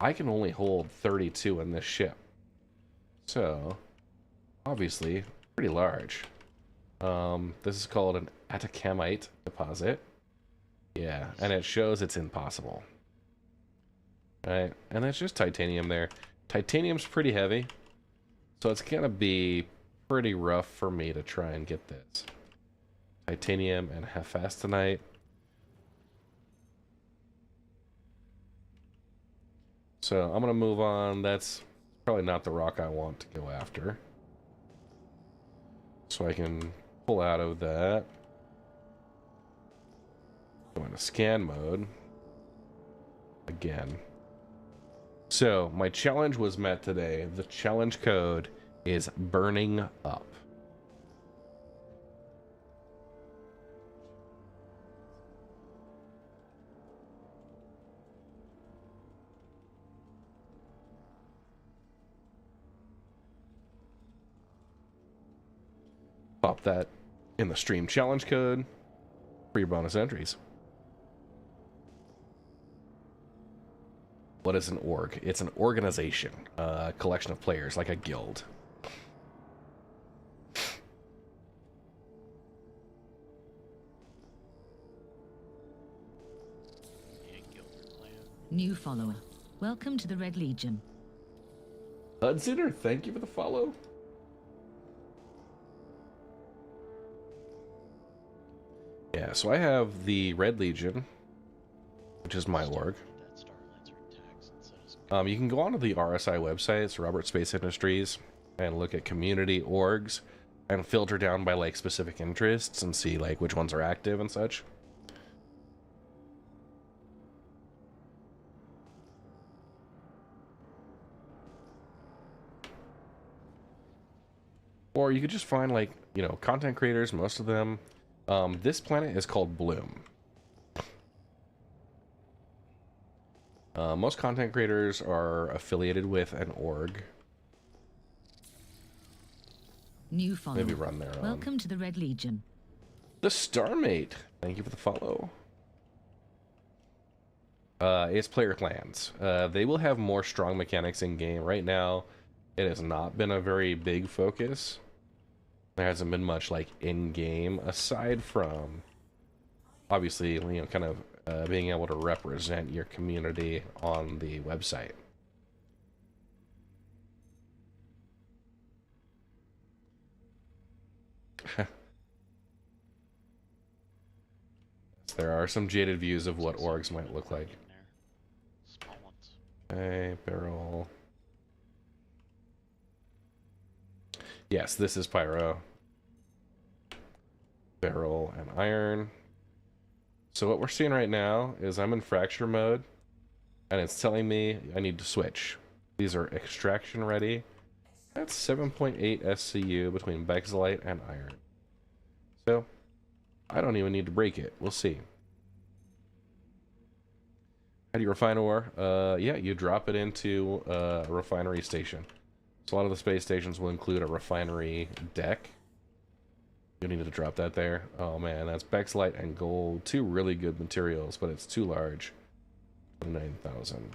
I can only hold 32 in this ship. So, obviously, pretty large. This is called an atacamite deposit. Yeah, and it shows it's impossible. Right, and that's just titanium there. Titanium's pretty heavy, so it's gonna be pretty rough for me to try and get this. Titanium and hephaestonite. So I'm gonna move on. That's probably not the rock I want to go after. So I can pull out of that. Go into scan mode. Again. So, my challenge was met today. The challenge code is burning up. Pop that in the stream challenge code for your bonus entries. What is an org? It's an organization, a collection of players, like a guild. New follower. Welcome to the Red Legion. Hudsoner, thank you for the follow. Yeah, so I have the Red Legion, which is my org. You can go onto the RSI website, it's Robert Space Industries, and look at community orgs and filter down by like specific interests and see like which ones are active and such. Or you could just find like, you know, content creators, most of them. This planet is called Bloom. Most content creators are affiliated with an org. New follower. Maybe run their own. Welcome to the Red Legion. The Starmate, thank you for the follow. It's player clans. They will have more strong mechanics in game. Right now, it has not been a very big focus. There hasn't been much like in game aside from obviously, you know, kind of being able to represent your community on the website. There are some jaded views of what orgs might look like. Okay, barrel. Yes, this is pyro. Barrel and iron. So what we're seeing right now is I'm in fracture mode, and it's telling me I need to switch. These are extraction ready. That's 7.8 SCU between Bexlite and iron. So, I don't even need to break it. We'll see. How do you refine ore? Yeah, you drop it into a refinery station. So a lot of the space stations will include a refinery deck. You need to drop that there. Oh man, that's Bexlite and gold. Two really good materials, but it's too large. 29,000.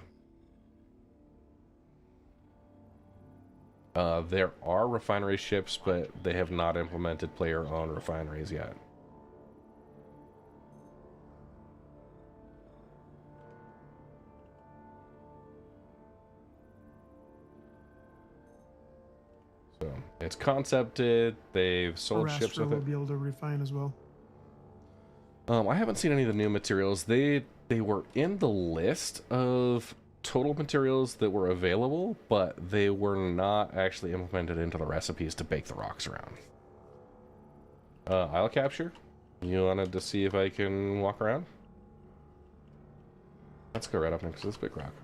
There are refinery ships, but they have not implemented player-owned refineries yet. So it's concepted. They've sold ships Arastra with will it. be able to refine as well. I haven't seen any of the new materials. They were in the list of total materials that were available, but they were not actually implemented into the recipes to bake the rocks around. Isle capture? You wanted to see if I can walk around? Let's go right up next to this big rock.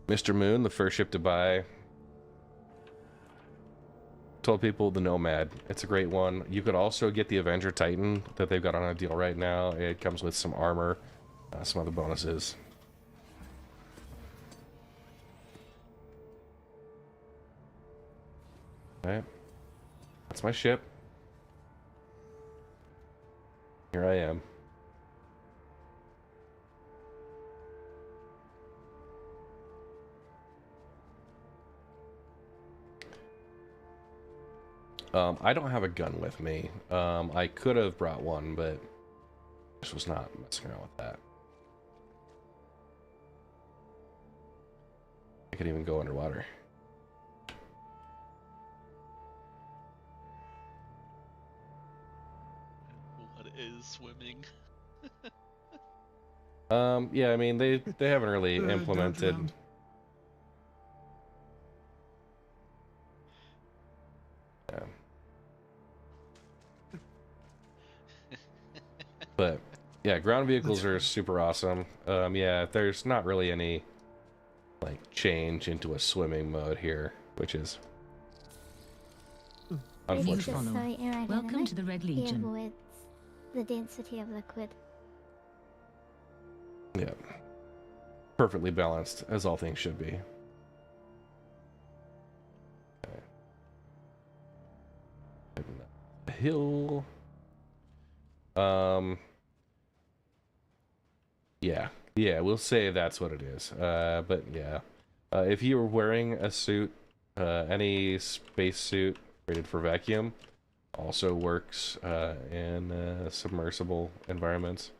Mr. Moon, the first ship to buy. Told people the Nomad. It's a great one. You could also get the Avenger Titan that they've got on a deal right now. It comes with some armor, some other bonuses. Alright. That's my ship. Here I am. I don't have a gun with me. I could have brought one, but this was not messing around with that. I could even go underwater. What is swimming? Yeah, I mean they haven't really implemented. Yeah. But yeah, ground vehicles are super awesome. Yeah, there's not really any like change into a swimming mode here, which is unfortunate. Welcome to the Red Legion. Avoids the density of liquid. Yeah. Perfectly balanced, as all things should be. Okay. Hill. Yeah, we'll say that's what it is. But yeah. If you were wearing a suit, any space suit rated for vacuum also works in submersible environments.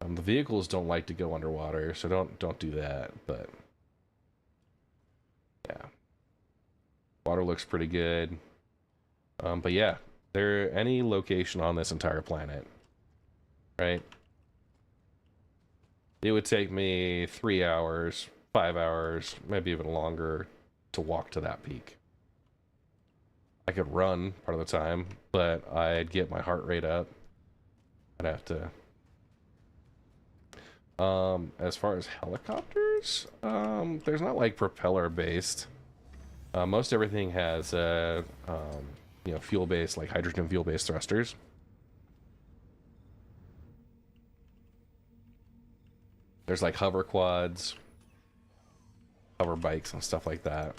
The vehicles don't like to go underwater, so don't do that, but yeah. Water looks pretty good. But yeah, any location on this entire planet, right? It would take me 3 hours, 5 hours, maybe even longer to walk to that peak. I could run part of the time, but I'd get my heart rate up. I'd have to... as far as helicopters, there's not like propeller based. Most everything has, you know, fuel based, like hydrogen fuel based thrusters. There's like hover quads, hover bikes and stuff like that.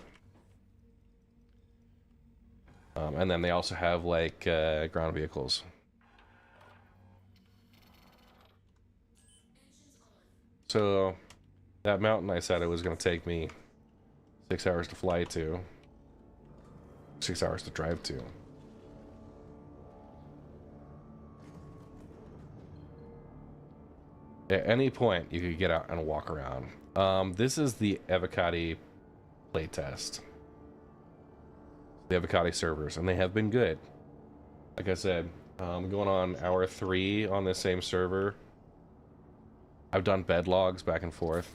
And then they also have like ground vehicles. So that mountain I said it was going to take me 6 hours to fly to, 6 hours to drive to. At any point you could get out and walk around. This is the Evocati Playtest. The Evocati servers, and they have been good. Like I said, going on hour 3 on this same server. I've done bed logs back and forth.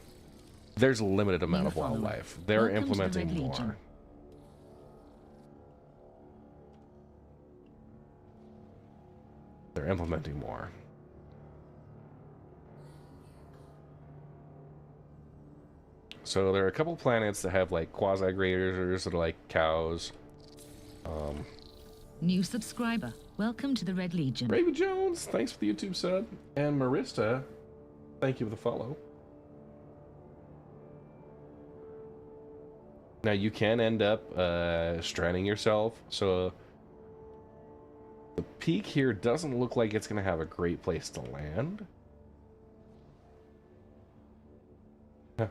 There's a limited amount of wildlife. They're implementing more. They're implementing more. So there are a couple planets that have like quasi-graders that are like cows. New subscriber. Welcome to the Red Legion. Raven Jones, thanks for the YouTube sub. And Marista, thank you for the follow. Now you can end up stranding yourself, so the peak here doesn't look like it's going to have a great place to land. Huh.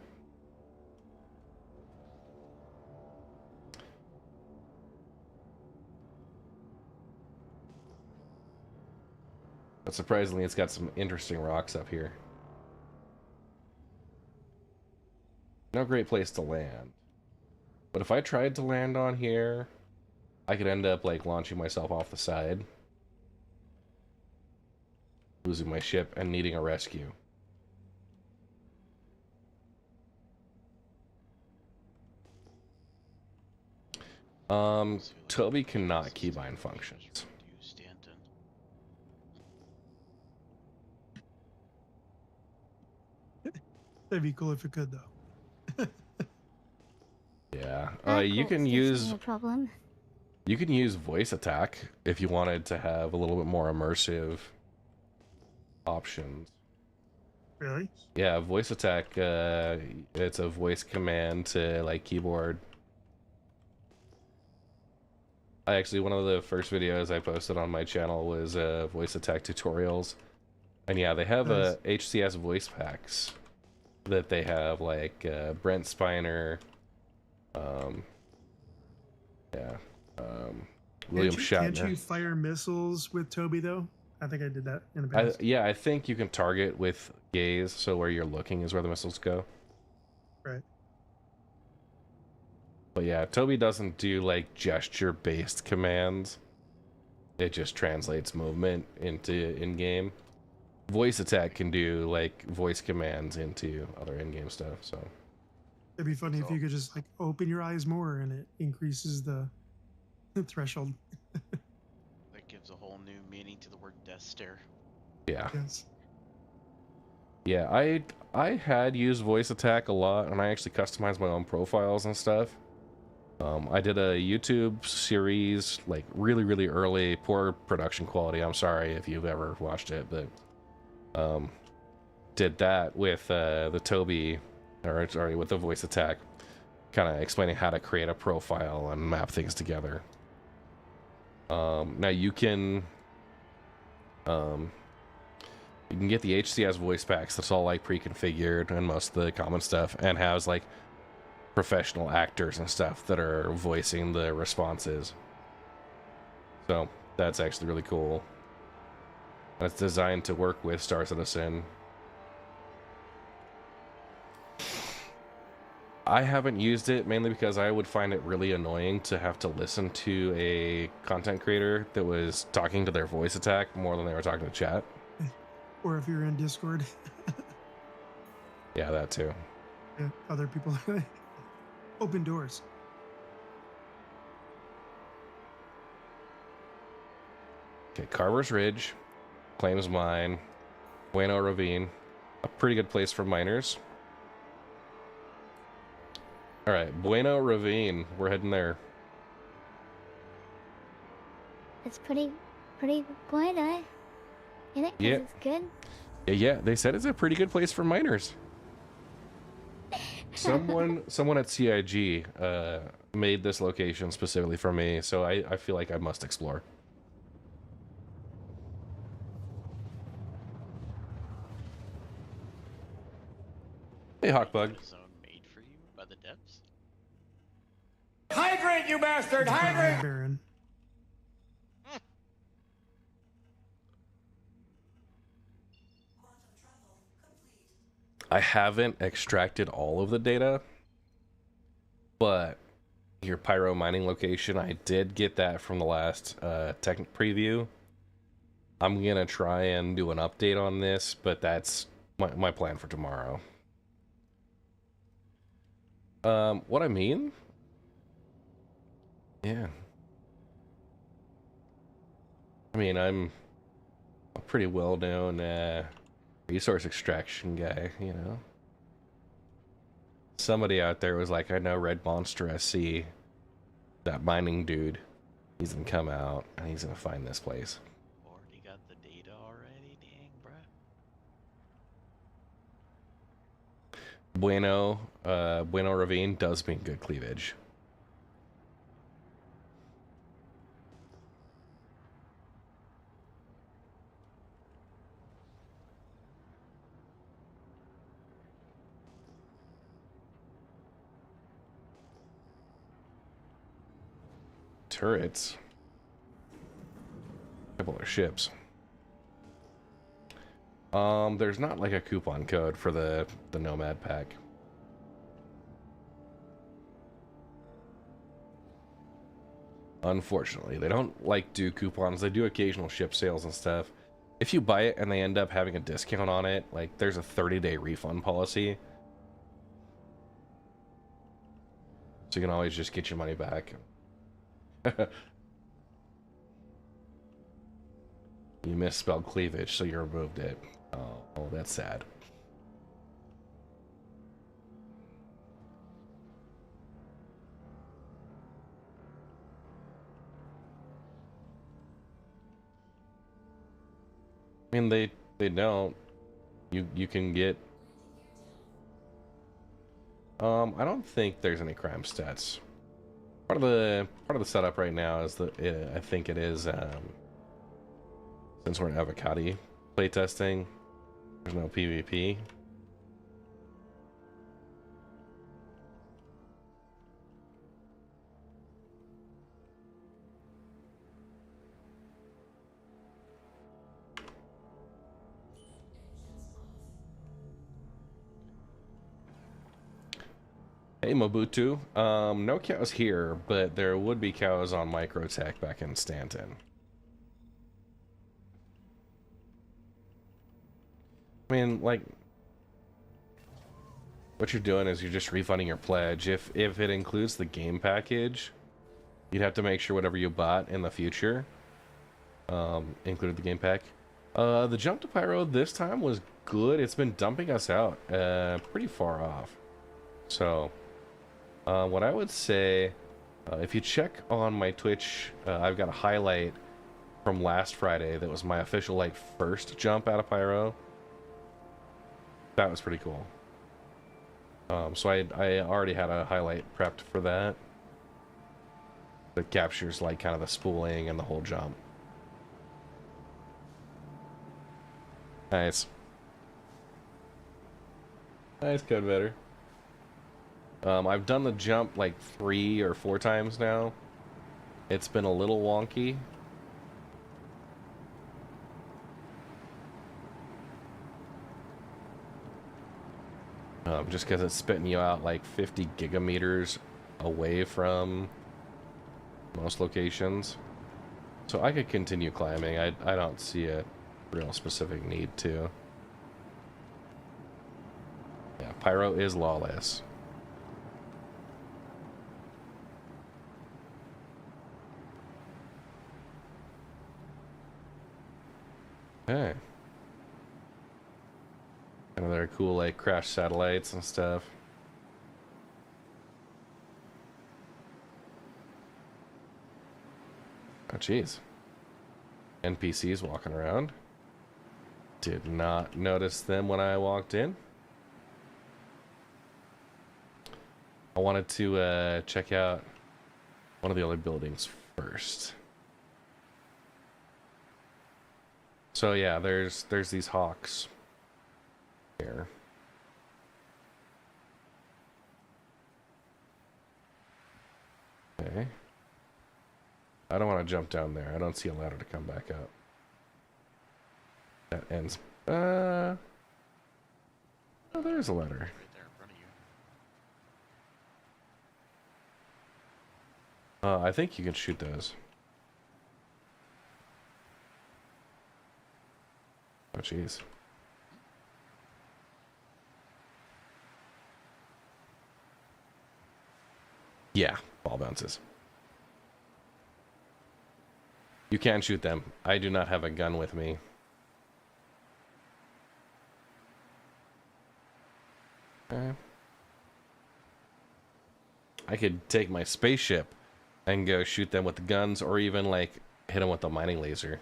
But surprisingly, it's got some interesting rocks up here. No great place to land. But if I tried to land on here, I could end up like launching myself off the side, losing my ship, and needing a rescue. Toby cannot keybind functions. That'd be cool if it could, though. Yeah, you can use No problem. you can use voice attack if you wanted to have a little bit more immersive options. Really? Yeah, voice attack. It's a voice command to like keyboard. One of the first videos I posted on my channel was voice attack tutorials, and yeah, they have Nice. HCS voice packs that they have like Brent Spiner, William Can't Shatner. you fire missiles with Toby, though? I think I did that in the past. Yeah, I think you can target with gaze, so where you're looking is where the missiles go. Right. But yeah, Toby doesn't do like gesture-based commands. It just translates movement into in-game. Voice attack can do like voice commands into other in-game stuff, so. It'd be funny if you could just like open your eyes more and it increases the threshold. That gives a whole new meaning to the word death stare. Yeah. Yes. Yeah, I had used voice attack a lot, and I actually customized my own profiles and stuff. I did a YouTube series, like really early, poor production quality. I'm sorry if you've ever watched it, but did that with the Toby, or sorry, with the voice attack, kind of explaining how to create a profile and map things together. Now you can get the HCS voice packs that's all like pre-configured and most of the common stuff, and has like professional actors and stuff that are voicing the responses. So that's actually really cool. And it's designed to work with Star Citizen. I haven't used it mainly because I would find it really annoying to have to listen to a content creator that was talking to their voice attack more than they were talking to chat. Or if you're in Discord, Yeah, that too. yeah, other people open doors. Okay, Carver's Ridge, Claims Mine, Bueno Ravine, a pretty good place for miners. All right, Bueno Ravine, we're heading there. It's pretty good, eh? Isn't it? 'Cause Yeah. it's good. Yeah, they said it's a pretty good place for miners. Someone at CIG made this location specifically for me, so I feel like I must explore. Hey, Hawkbug. Zone made for you by the depths. Hydrate, you bastard! Hydrate! Baron. I haven't extracted all of the data, but your pyro mining location, I did get that from the last tech preview. I'm gonna try and do an update on this, but that's my plan for tomorrow. What I mean? Yeah. I mean, I'm a pretty well-known resource extraction guy, you know? Somebody out there was like, I know Red Monster SC, that mining dude. He's gonna come out and he's gonna find this place. Already got the data already? Dang, bruh. Bueno Ravine does mean good cleavage. Turrets. Couple of ships. There's not like a coupon code for the Nomad pack. Unfortunately, they don't like do coupons. They do occasional ship sales and stuff. If you buy it and they end up having a discount on it, like there's a 30-day refund policy. So you can always just get your money back. You misspelled cleavage, so you removed it. Oh, that's sad. I mean, they don't. You can get. I don't think there's any crime stats. Part of the setup right now is that I think it is since we're in Evocati playtesting, there's no PvP. Hey Mobutu, no cows here, but there would be cows on Microtech back in Stanton. I mean, like, what you're doing is you're just refunding your pledge. If it includes the game package, you'd have to make sure whatever you bought in the future included the game pack. The jump to Pyro this time was good. It's been dumping us out pretty far off. So, what I would say, if you check on my Twitch, I've got a highlight from last Friday that was my official, like, first jump out of Pyro. That was pretty cool. So I already had a highlight prepped for that. That captures, like, kind of the spooling and the whole jump. Nice. Nice, code better. I've done the jump like 3 or 4 times now. It's been a little wonky. Just because it's spitting you out like 50 gigameters away from most locations. So I could continue climbing. I don't see a real specific need to. Yeah, Pyro is lawless. Okay. And they're cool, like, crash satellites and stuff. Oh, jeez. NPCs walking around. Did not notice them when I walked in. I wanted to check out one of the other buildings first. So yeah, there's these hawks here. Okay. I don't want to jump down there. I don't see a ladder to come back up. That ends. Oh, there's a ladder. Right there in front of you. I think you can shoot those. Oh, jeez. Yeah, ball bounces. You can shoot them. I do not have a gun with me. Okay. I could take my spaceship and go shoot them with the guns, or even like hit them with the mining laser.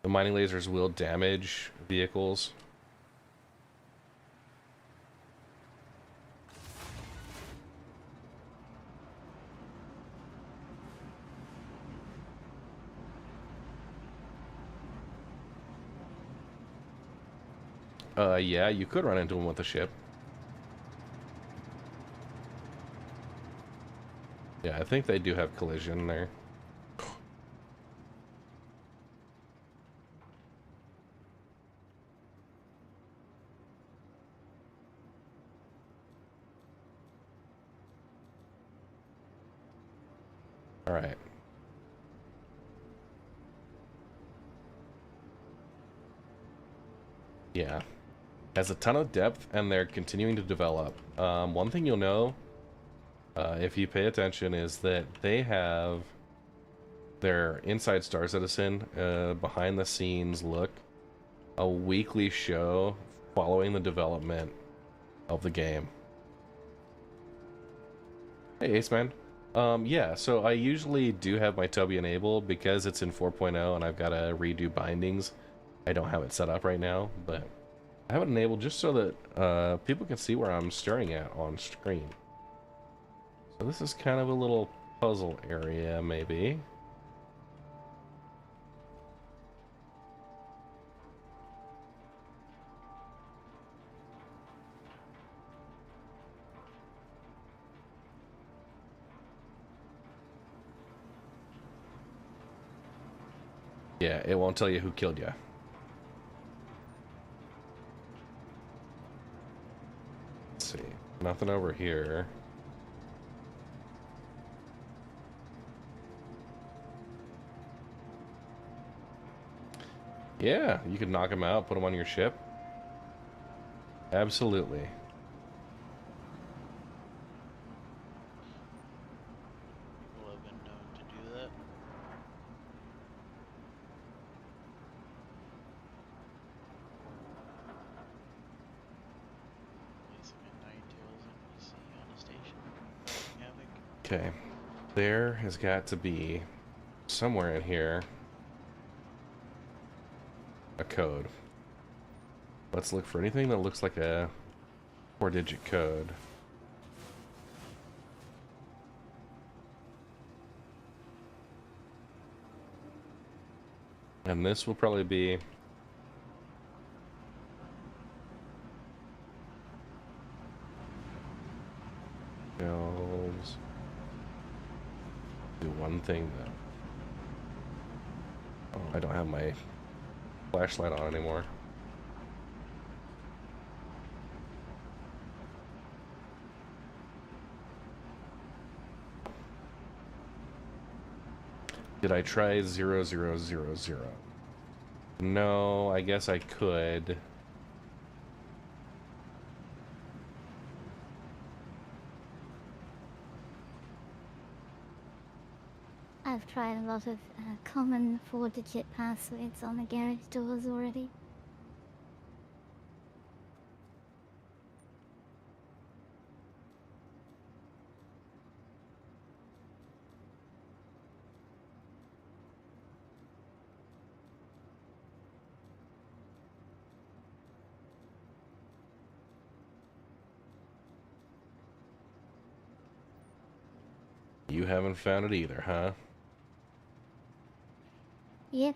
The mining lasers will damage vehicles. Yeah, you could run into them with a ship. Yeah, I think they do have collision there. All right. Yeah. Has a ton of depth, and they're continuing to develop. One thing you'll know, if you pay attention, is that they have their Inside Star Citizen behind the scenes look, a weekly show following the development of the game. Hey, Ace Man. Yeah, so I usually do have my Toby enabled because it's in 4.0 and I've got to redo bindings. I don't have it set up right now, but I have it enabled just so that people can see where I'm staring at on screen. So this is kind of a little puzzle area, maybe. Yeah, it won't tell you who killed you. Let's see. Nothing over here. Yeah, you could knock him out, put him on your ship. Absolutely. People have been known to do that. Placing a Ninetales NPC on a station. Causing havoc. Okay. There has got to be somewhere in here a code. Let's look for anything that looks like a 4-digit code. And this will probably be Bills. Do one thing though. Oh, I don't have my flashlight on anymore. Did I try 0000? No, I guess I could. I've tried a lot of common 4-digit passwords on the garage doors already. You haven't found it either, huh? Yep.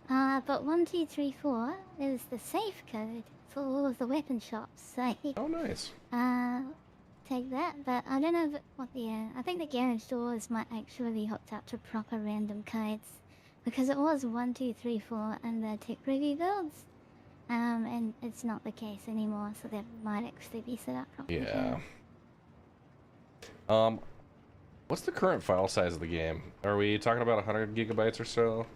But 1234 is the safe code for all of the weapon shops, so... Oh, nice. Take that, but I don't know what the... I think the garage doors might actually be hooked up to proper random codes, because it was 1234 and the tech review builds, and it's not the case anymore, so that might actually be set up properly. Yeah. What's the current file size of the game? Are we talking about 100 gigabytes or so?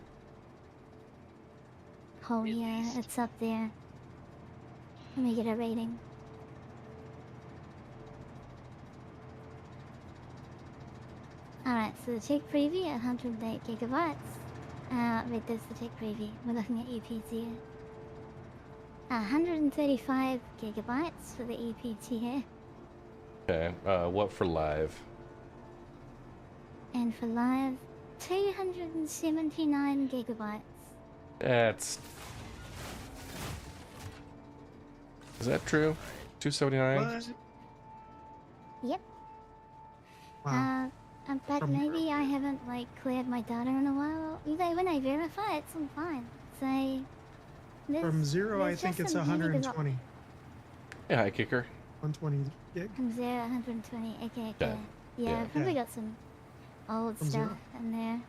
Oh yeah, it's up there. Let me get a rating. Alright, so the tech preview at 108 gigabytes. Wait, there's the tech preview. We're looking at EPs here. 135 gigabytes for the EPT here. Okay. What for live? And for live, 279 gigabytes. That's. Is that true? 279. Yep. Wow. But From- maybe I haven't like cleared my data in a while. When I verify, it's all fine. So From 0, I think it's 120. Yeah, hi, kicker. 120 gig. From 0, 120. Okay. Yeah. Yeah, Yeah. I've probably got some old From stuff 0. in there.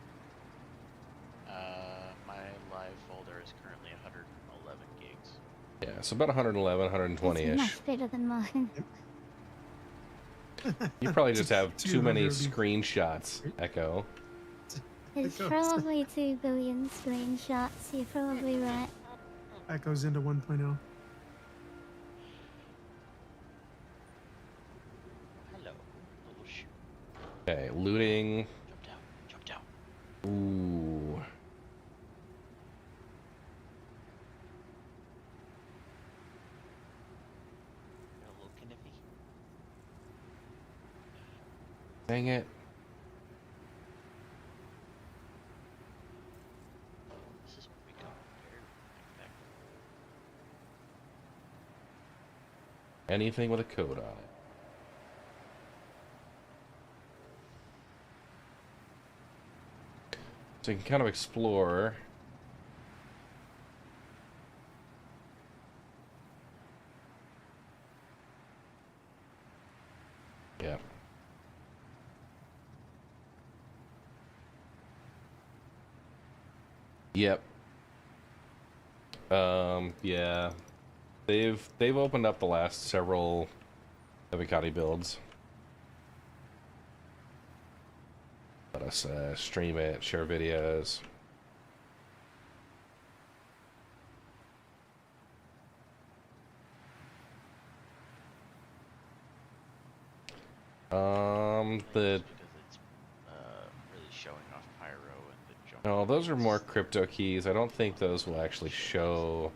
My live folder is currently 111 gigs. Yeah, so about 111, It's 120-ish. much better than mine. You probably just have too many 200. screenshots, Echo. It's Echoes. probably 2 billion screenshots. You're probably right. That goes into 1.0. Hello, little shoe. Okay, looting. Jumped out. Ooh. Got a little kniffy. Dang it. This is what we got here. Anything with a code on it. So you can kind of explore. Yeah. Yep. Yeah. They've opened up the last several Evocati builds. Let us stream it, share videos. The Really showing off pyro and the jump. no, those are more crypto keys. I don't think those will actually show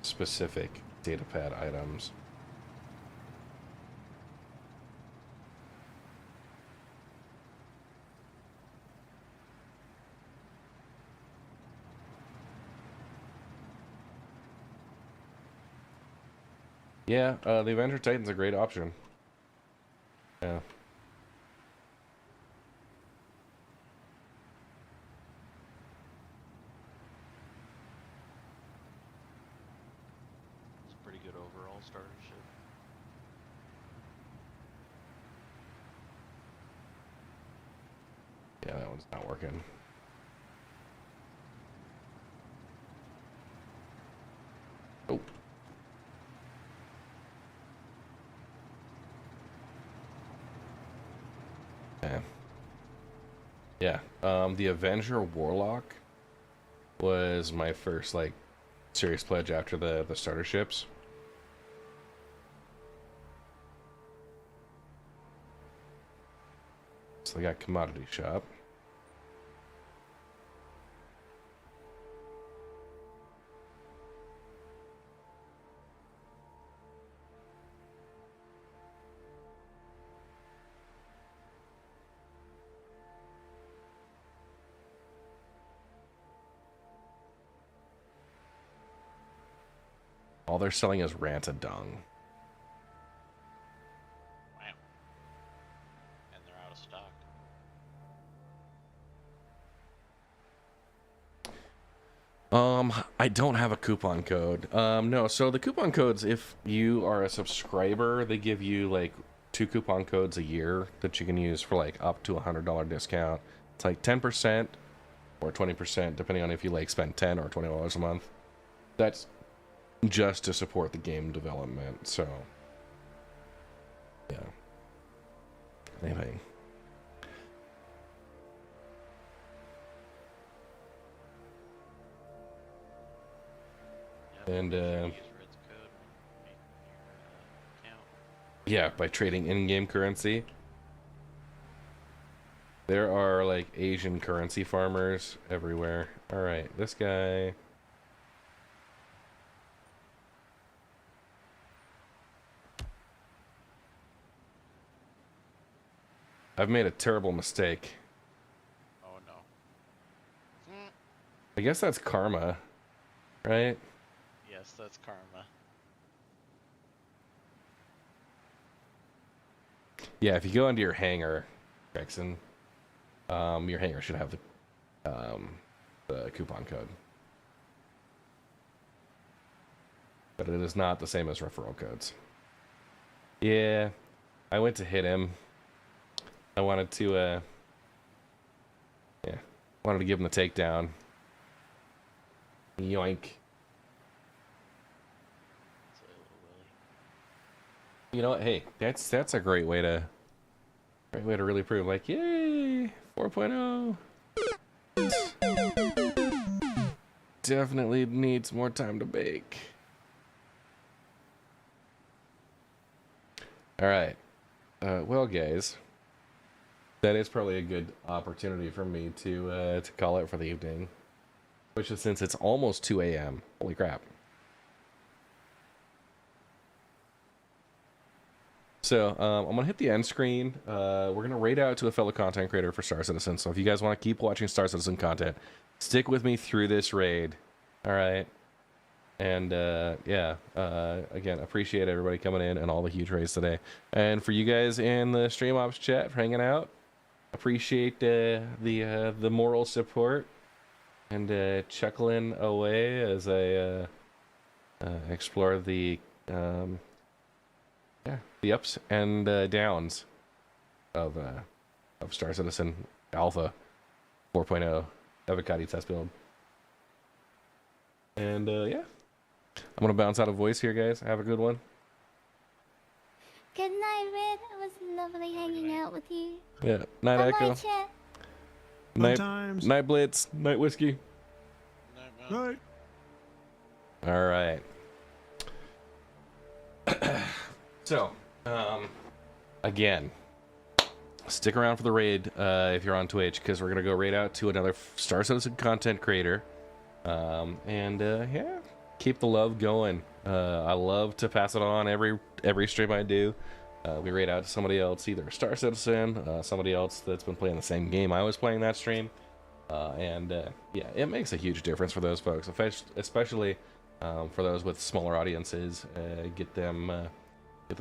specific datapad items. Yeah, the Avenger Titan's a great option. Yeah. It's a pretty good overall starter ship. Yeah, that one's not working. Oh. Okay. Yeah, the Avenger Warlock was my first, like, serious pledge after the starter ships. So they got commodity shop. All they're selling is ranted dung. Wow. And they're out of stock. I don't have a coupon code. No, so the coupon codes, if you are a subscriber, they give you like 2 coupon codes a year that you can use for like up to $100 discount. It's like 10% or 20%, depending on if you like spend $10 or $20 a month. That's just to support the game development, so yeah. Anyway. And yeah, by trading in-game currency. There are like Asian currency farmers everywhere. All right, this guy. I've made a terrible mistake. Oh no. I guess that's karma, right? Yes, that's karma. Yeah, if you go into your hangar, Gregson, your hangar should have the coupon code. But it is not the same as referral codes. Yeah, I went to hit him. I wanted to, wanted to give him the takedown. Yoink. You know what? Hey, that's a great way to really prove, like, yay, 4.0. Definitely needs more time to bake. All right. Well, guys, that is probably a good opportunity for me to call it for the evening, which is since it's almost 2 a.m. Holy crap. So I'm going to hit the end screen. We're going to raid out to a fellow content creator for Star Citizen. So if you guys want to keep watching Star Citizen content, stick with me through this raid. All right. And again, appreciate everybody coming in and all the huge raids today. And for you guys in the Stream Ops chat for hanging out, appreciate the moral support and chuckling away as I explore the ups and downs of Star Citizen Alpha 4.0 Evocati test build. And I'm gonna bounce out of voice here, guys. Have a good one. Good night, Red. It was lovely hanging out with you. Yeah. Night, Bye-bye, Echo. chat. Night Blitz. Night Whiskey. Night. All right. So, again, stick around for the raid if you're on Twitch, because we're gonna go raid out to another Star Citizen content creator, keep the love going. I love to pass it on every stream I do. We raid out to somebody else, either a Star Citizen, somebody else that's been playing the same game I was playing that stream, it makes a huge difference for those folks, especially for those with smaller audiences. Get them a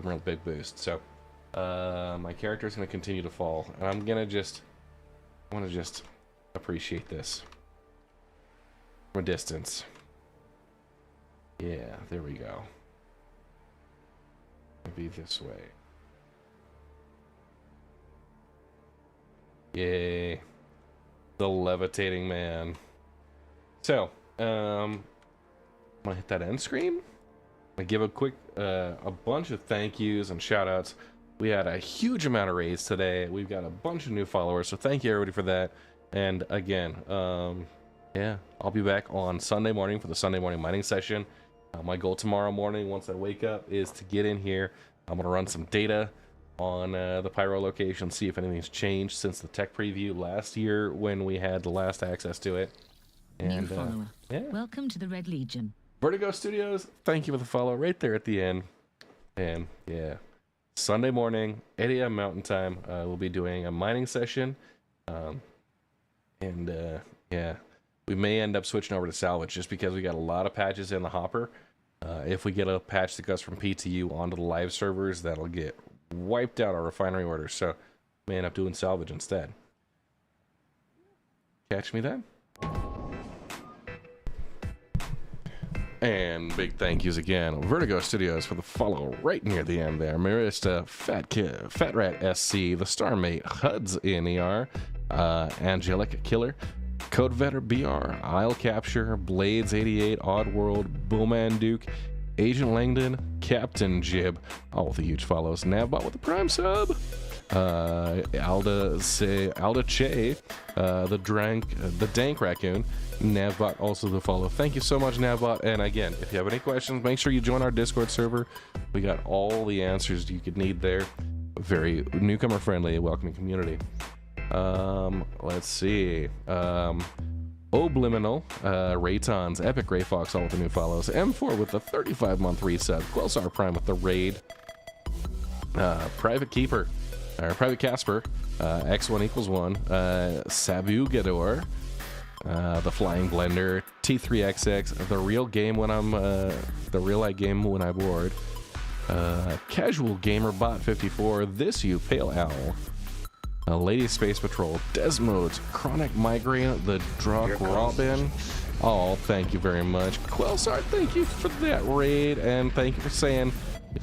real big boost. So my character is going to continue to fall, and I want to just appreciate this from a distance. Yeah, there we go. Maybe this way. Yay. The levitating man. So, I'm gonna hit that end screen. I give a quick, a bunch of thank yous and shout outs. We had a huge amount of raids today. We've got a bunch of new followers, so thank you everybody for that. And again, I'll be back on Sunday morning for the Sunday morning mining session. My goal tomorrow morning, once I wake up, is to get in here. I'm gonna run some data on the Pyro location, see if anything's changed since the tech preview last year when we had the last access to it. And New follower. Welcome to the Red Legion. Vertigo Studios, thank you for the follow right there at the end. And Sunday morning, 8 a.m. Mountain Time, we'll be doing a mining session. We may end up switching over to salvage just because we got a lot of patches in the hopper. If we get a patch that goes from PTU onto the live servers, that'll get wiped out our refinery orders. So may end up doing salvage instead. Catch me then. And big thank yous again, Vertigo Studios, for the follow right near the end there. Marista, Fat Rat SC, the Starmate, Huds in ER, Angelic Killer, Code Vetter BR, Isle Capture, Blades 88, Oddworld, Bowman Duke, Agent Langdon, Captain Jib, all with the huge follows. Navbot with the Prime sub. Alda Che, the Dank Raccoon, Navbot also the follow. Thank you so much, Navbot. And again, if you have any questions, make sure you join our Discord server. We got all the answers you could need there. Very newcomer friendly, welcoming community. Let's see. Obliminal, Raytons, Epic Ray Fox, all with the new follows. M4 with the 35-month resub. Quelsar Prime with the raid. Private Keeper, Our Private Casper, X1 equals 1, Sabu Gador, the Flying Blender, T3XX, the real game when I'm the real I game when I'm bored, Casual Gamer Bot 54, This You Pale Owl, Lady Space Patrol, Desmodes, Chronic Migraine, the Drunk Robin. Oh, thank you very much. Quelsart, thank you for that raid, and thank you for saying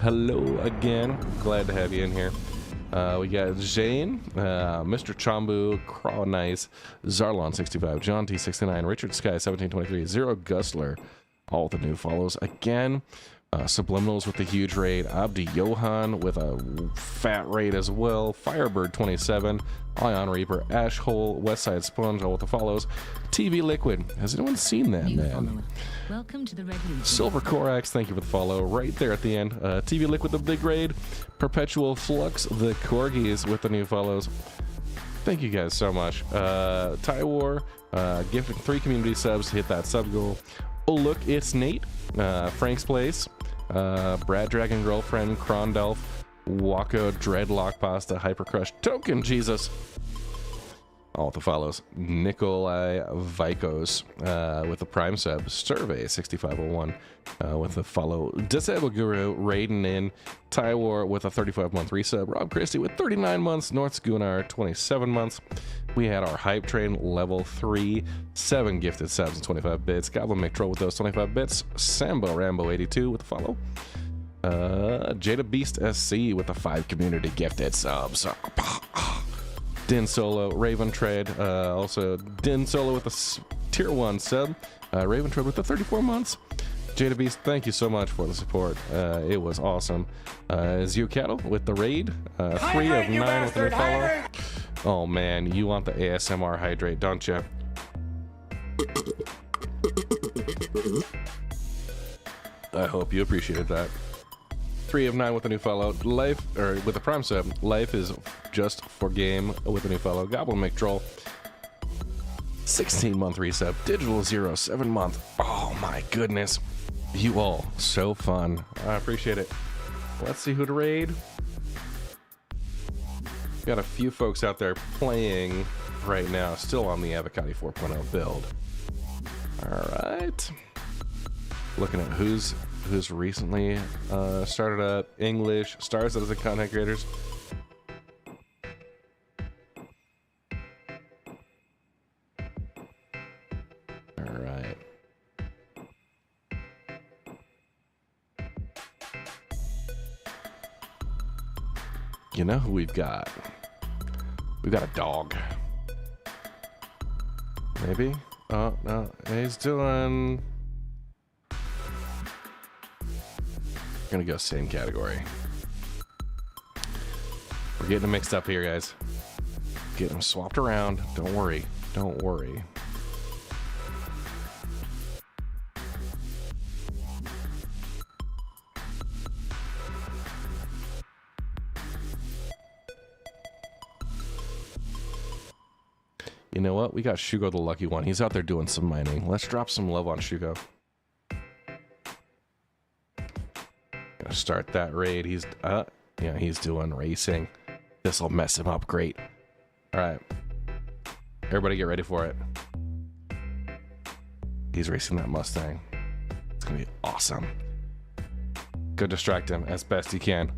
hello again. Glad to have you in here. We got Jane, Mr. Chambu, Craw Nice, Zarlon65, John T69, Richard Sky 1723, Zero Gustler, all the new follows again. Subliminals with the huge raid, Abdi Johan with a fat raid as well, Firebird 27, Ion Reaper, Ashhole, Westside Sponge, all with the follows. TV Liquid, has anyone seen that, man? Welcome to the Red Legion. Silver Corax, thank you for the follow, right there at the end. TV Liquid, the big raid, Perpetual Flux, the Corgis with the new follows. Thank you guys so much. Tywar, gifting 3 community subs to hit that sub goal. Oh look, it's Nate, Frank's Place, Brad Dragon Girlfriend, Crondelf, Wako, Dreadlock Pasta, Hypercrush, Token Jesus. All the follows. Nikolai Vikos with the Prime sub. Survey 6501 with the follow. Disable Guru, Raiden in. Tywar with a 35-month resub. Rob Christie with 39 months. North Gunnar 27 months. We had our Hype Train level 3, 7 gifted subs and 25 bits. Goblin McTroll with those 25 bits. Sambo Rambo 82 with the follow. Jada Beast SC with the 5 community gifted subs. Din Solo, Raven Trade, also Din Solo with a tier 1 sub. Raven Trade with the 34 months. Jada Beast, thank you so much for the support. It was awesome. Zew Cattle with the raid. 3 of 9 with the follow. Oh man, you want the ASMR hydrate, don't you? I hope you appreciated that. 3 of 9 with a new follow. Life, or with a Prime sub. Life is just for game with a new follow. Goblin McTroll. 16-month resub. Digital Zero, 7-month. Oh my goodness. You all, so fun. I appreciate it. Let's see who to raid. Got a few folks out there playing right now, still on the Evocati 4.0 build. Alright. Looking at who's recently started up. English, Stars as content creators. Alright. You know who we've got? We've got a dog. Maybe? Oh, no. He's doing... Gonna go same category. We're getting them mixed up here, guys. Getting them swapped around. Don't worry. Don't worry. You know what? We got Shugo the lucky one. He's out there doing some mining. Let's drop some love on Shugo. Gonna start that raid. He's yeah, he's doing racing. This'll mess him up great. Alright. Everybody get ready for it. He's racing that Mustang. It's gonna be awesome. Go distract him as best you can.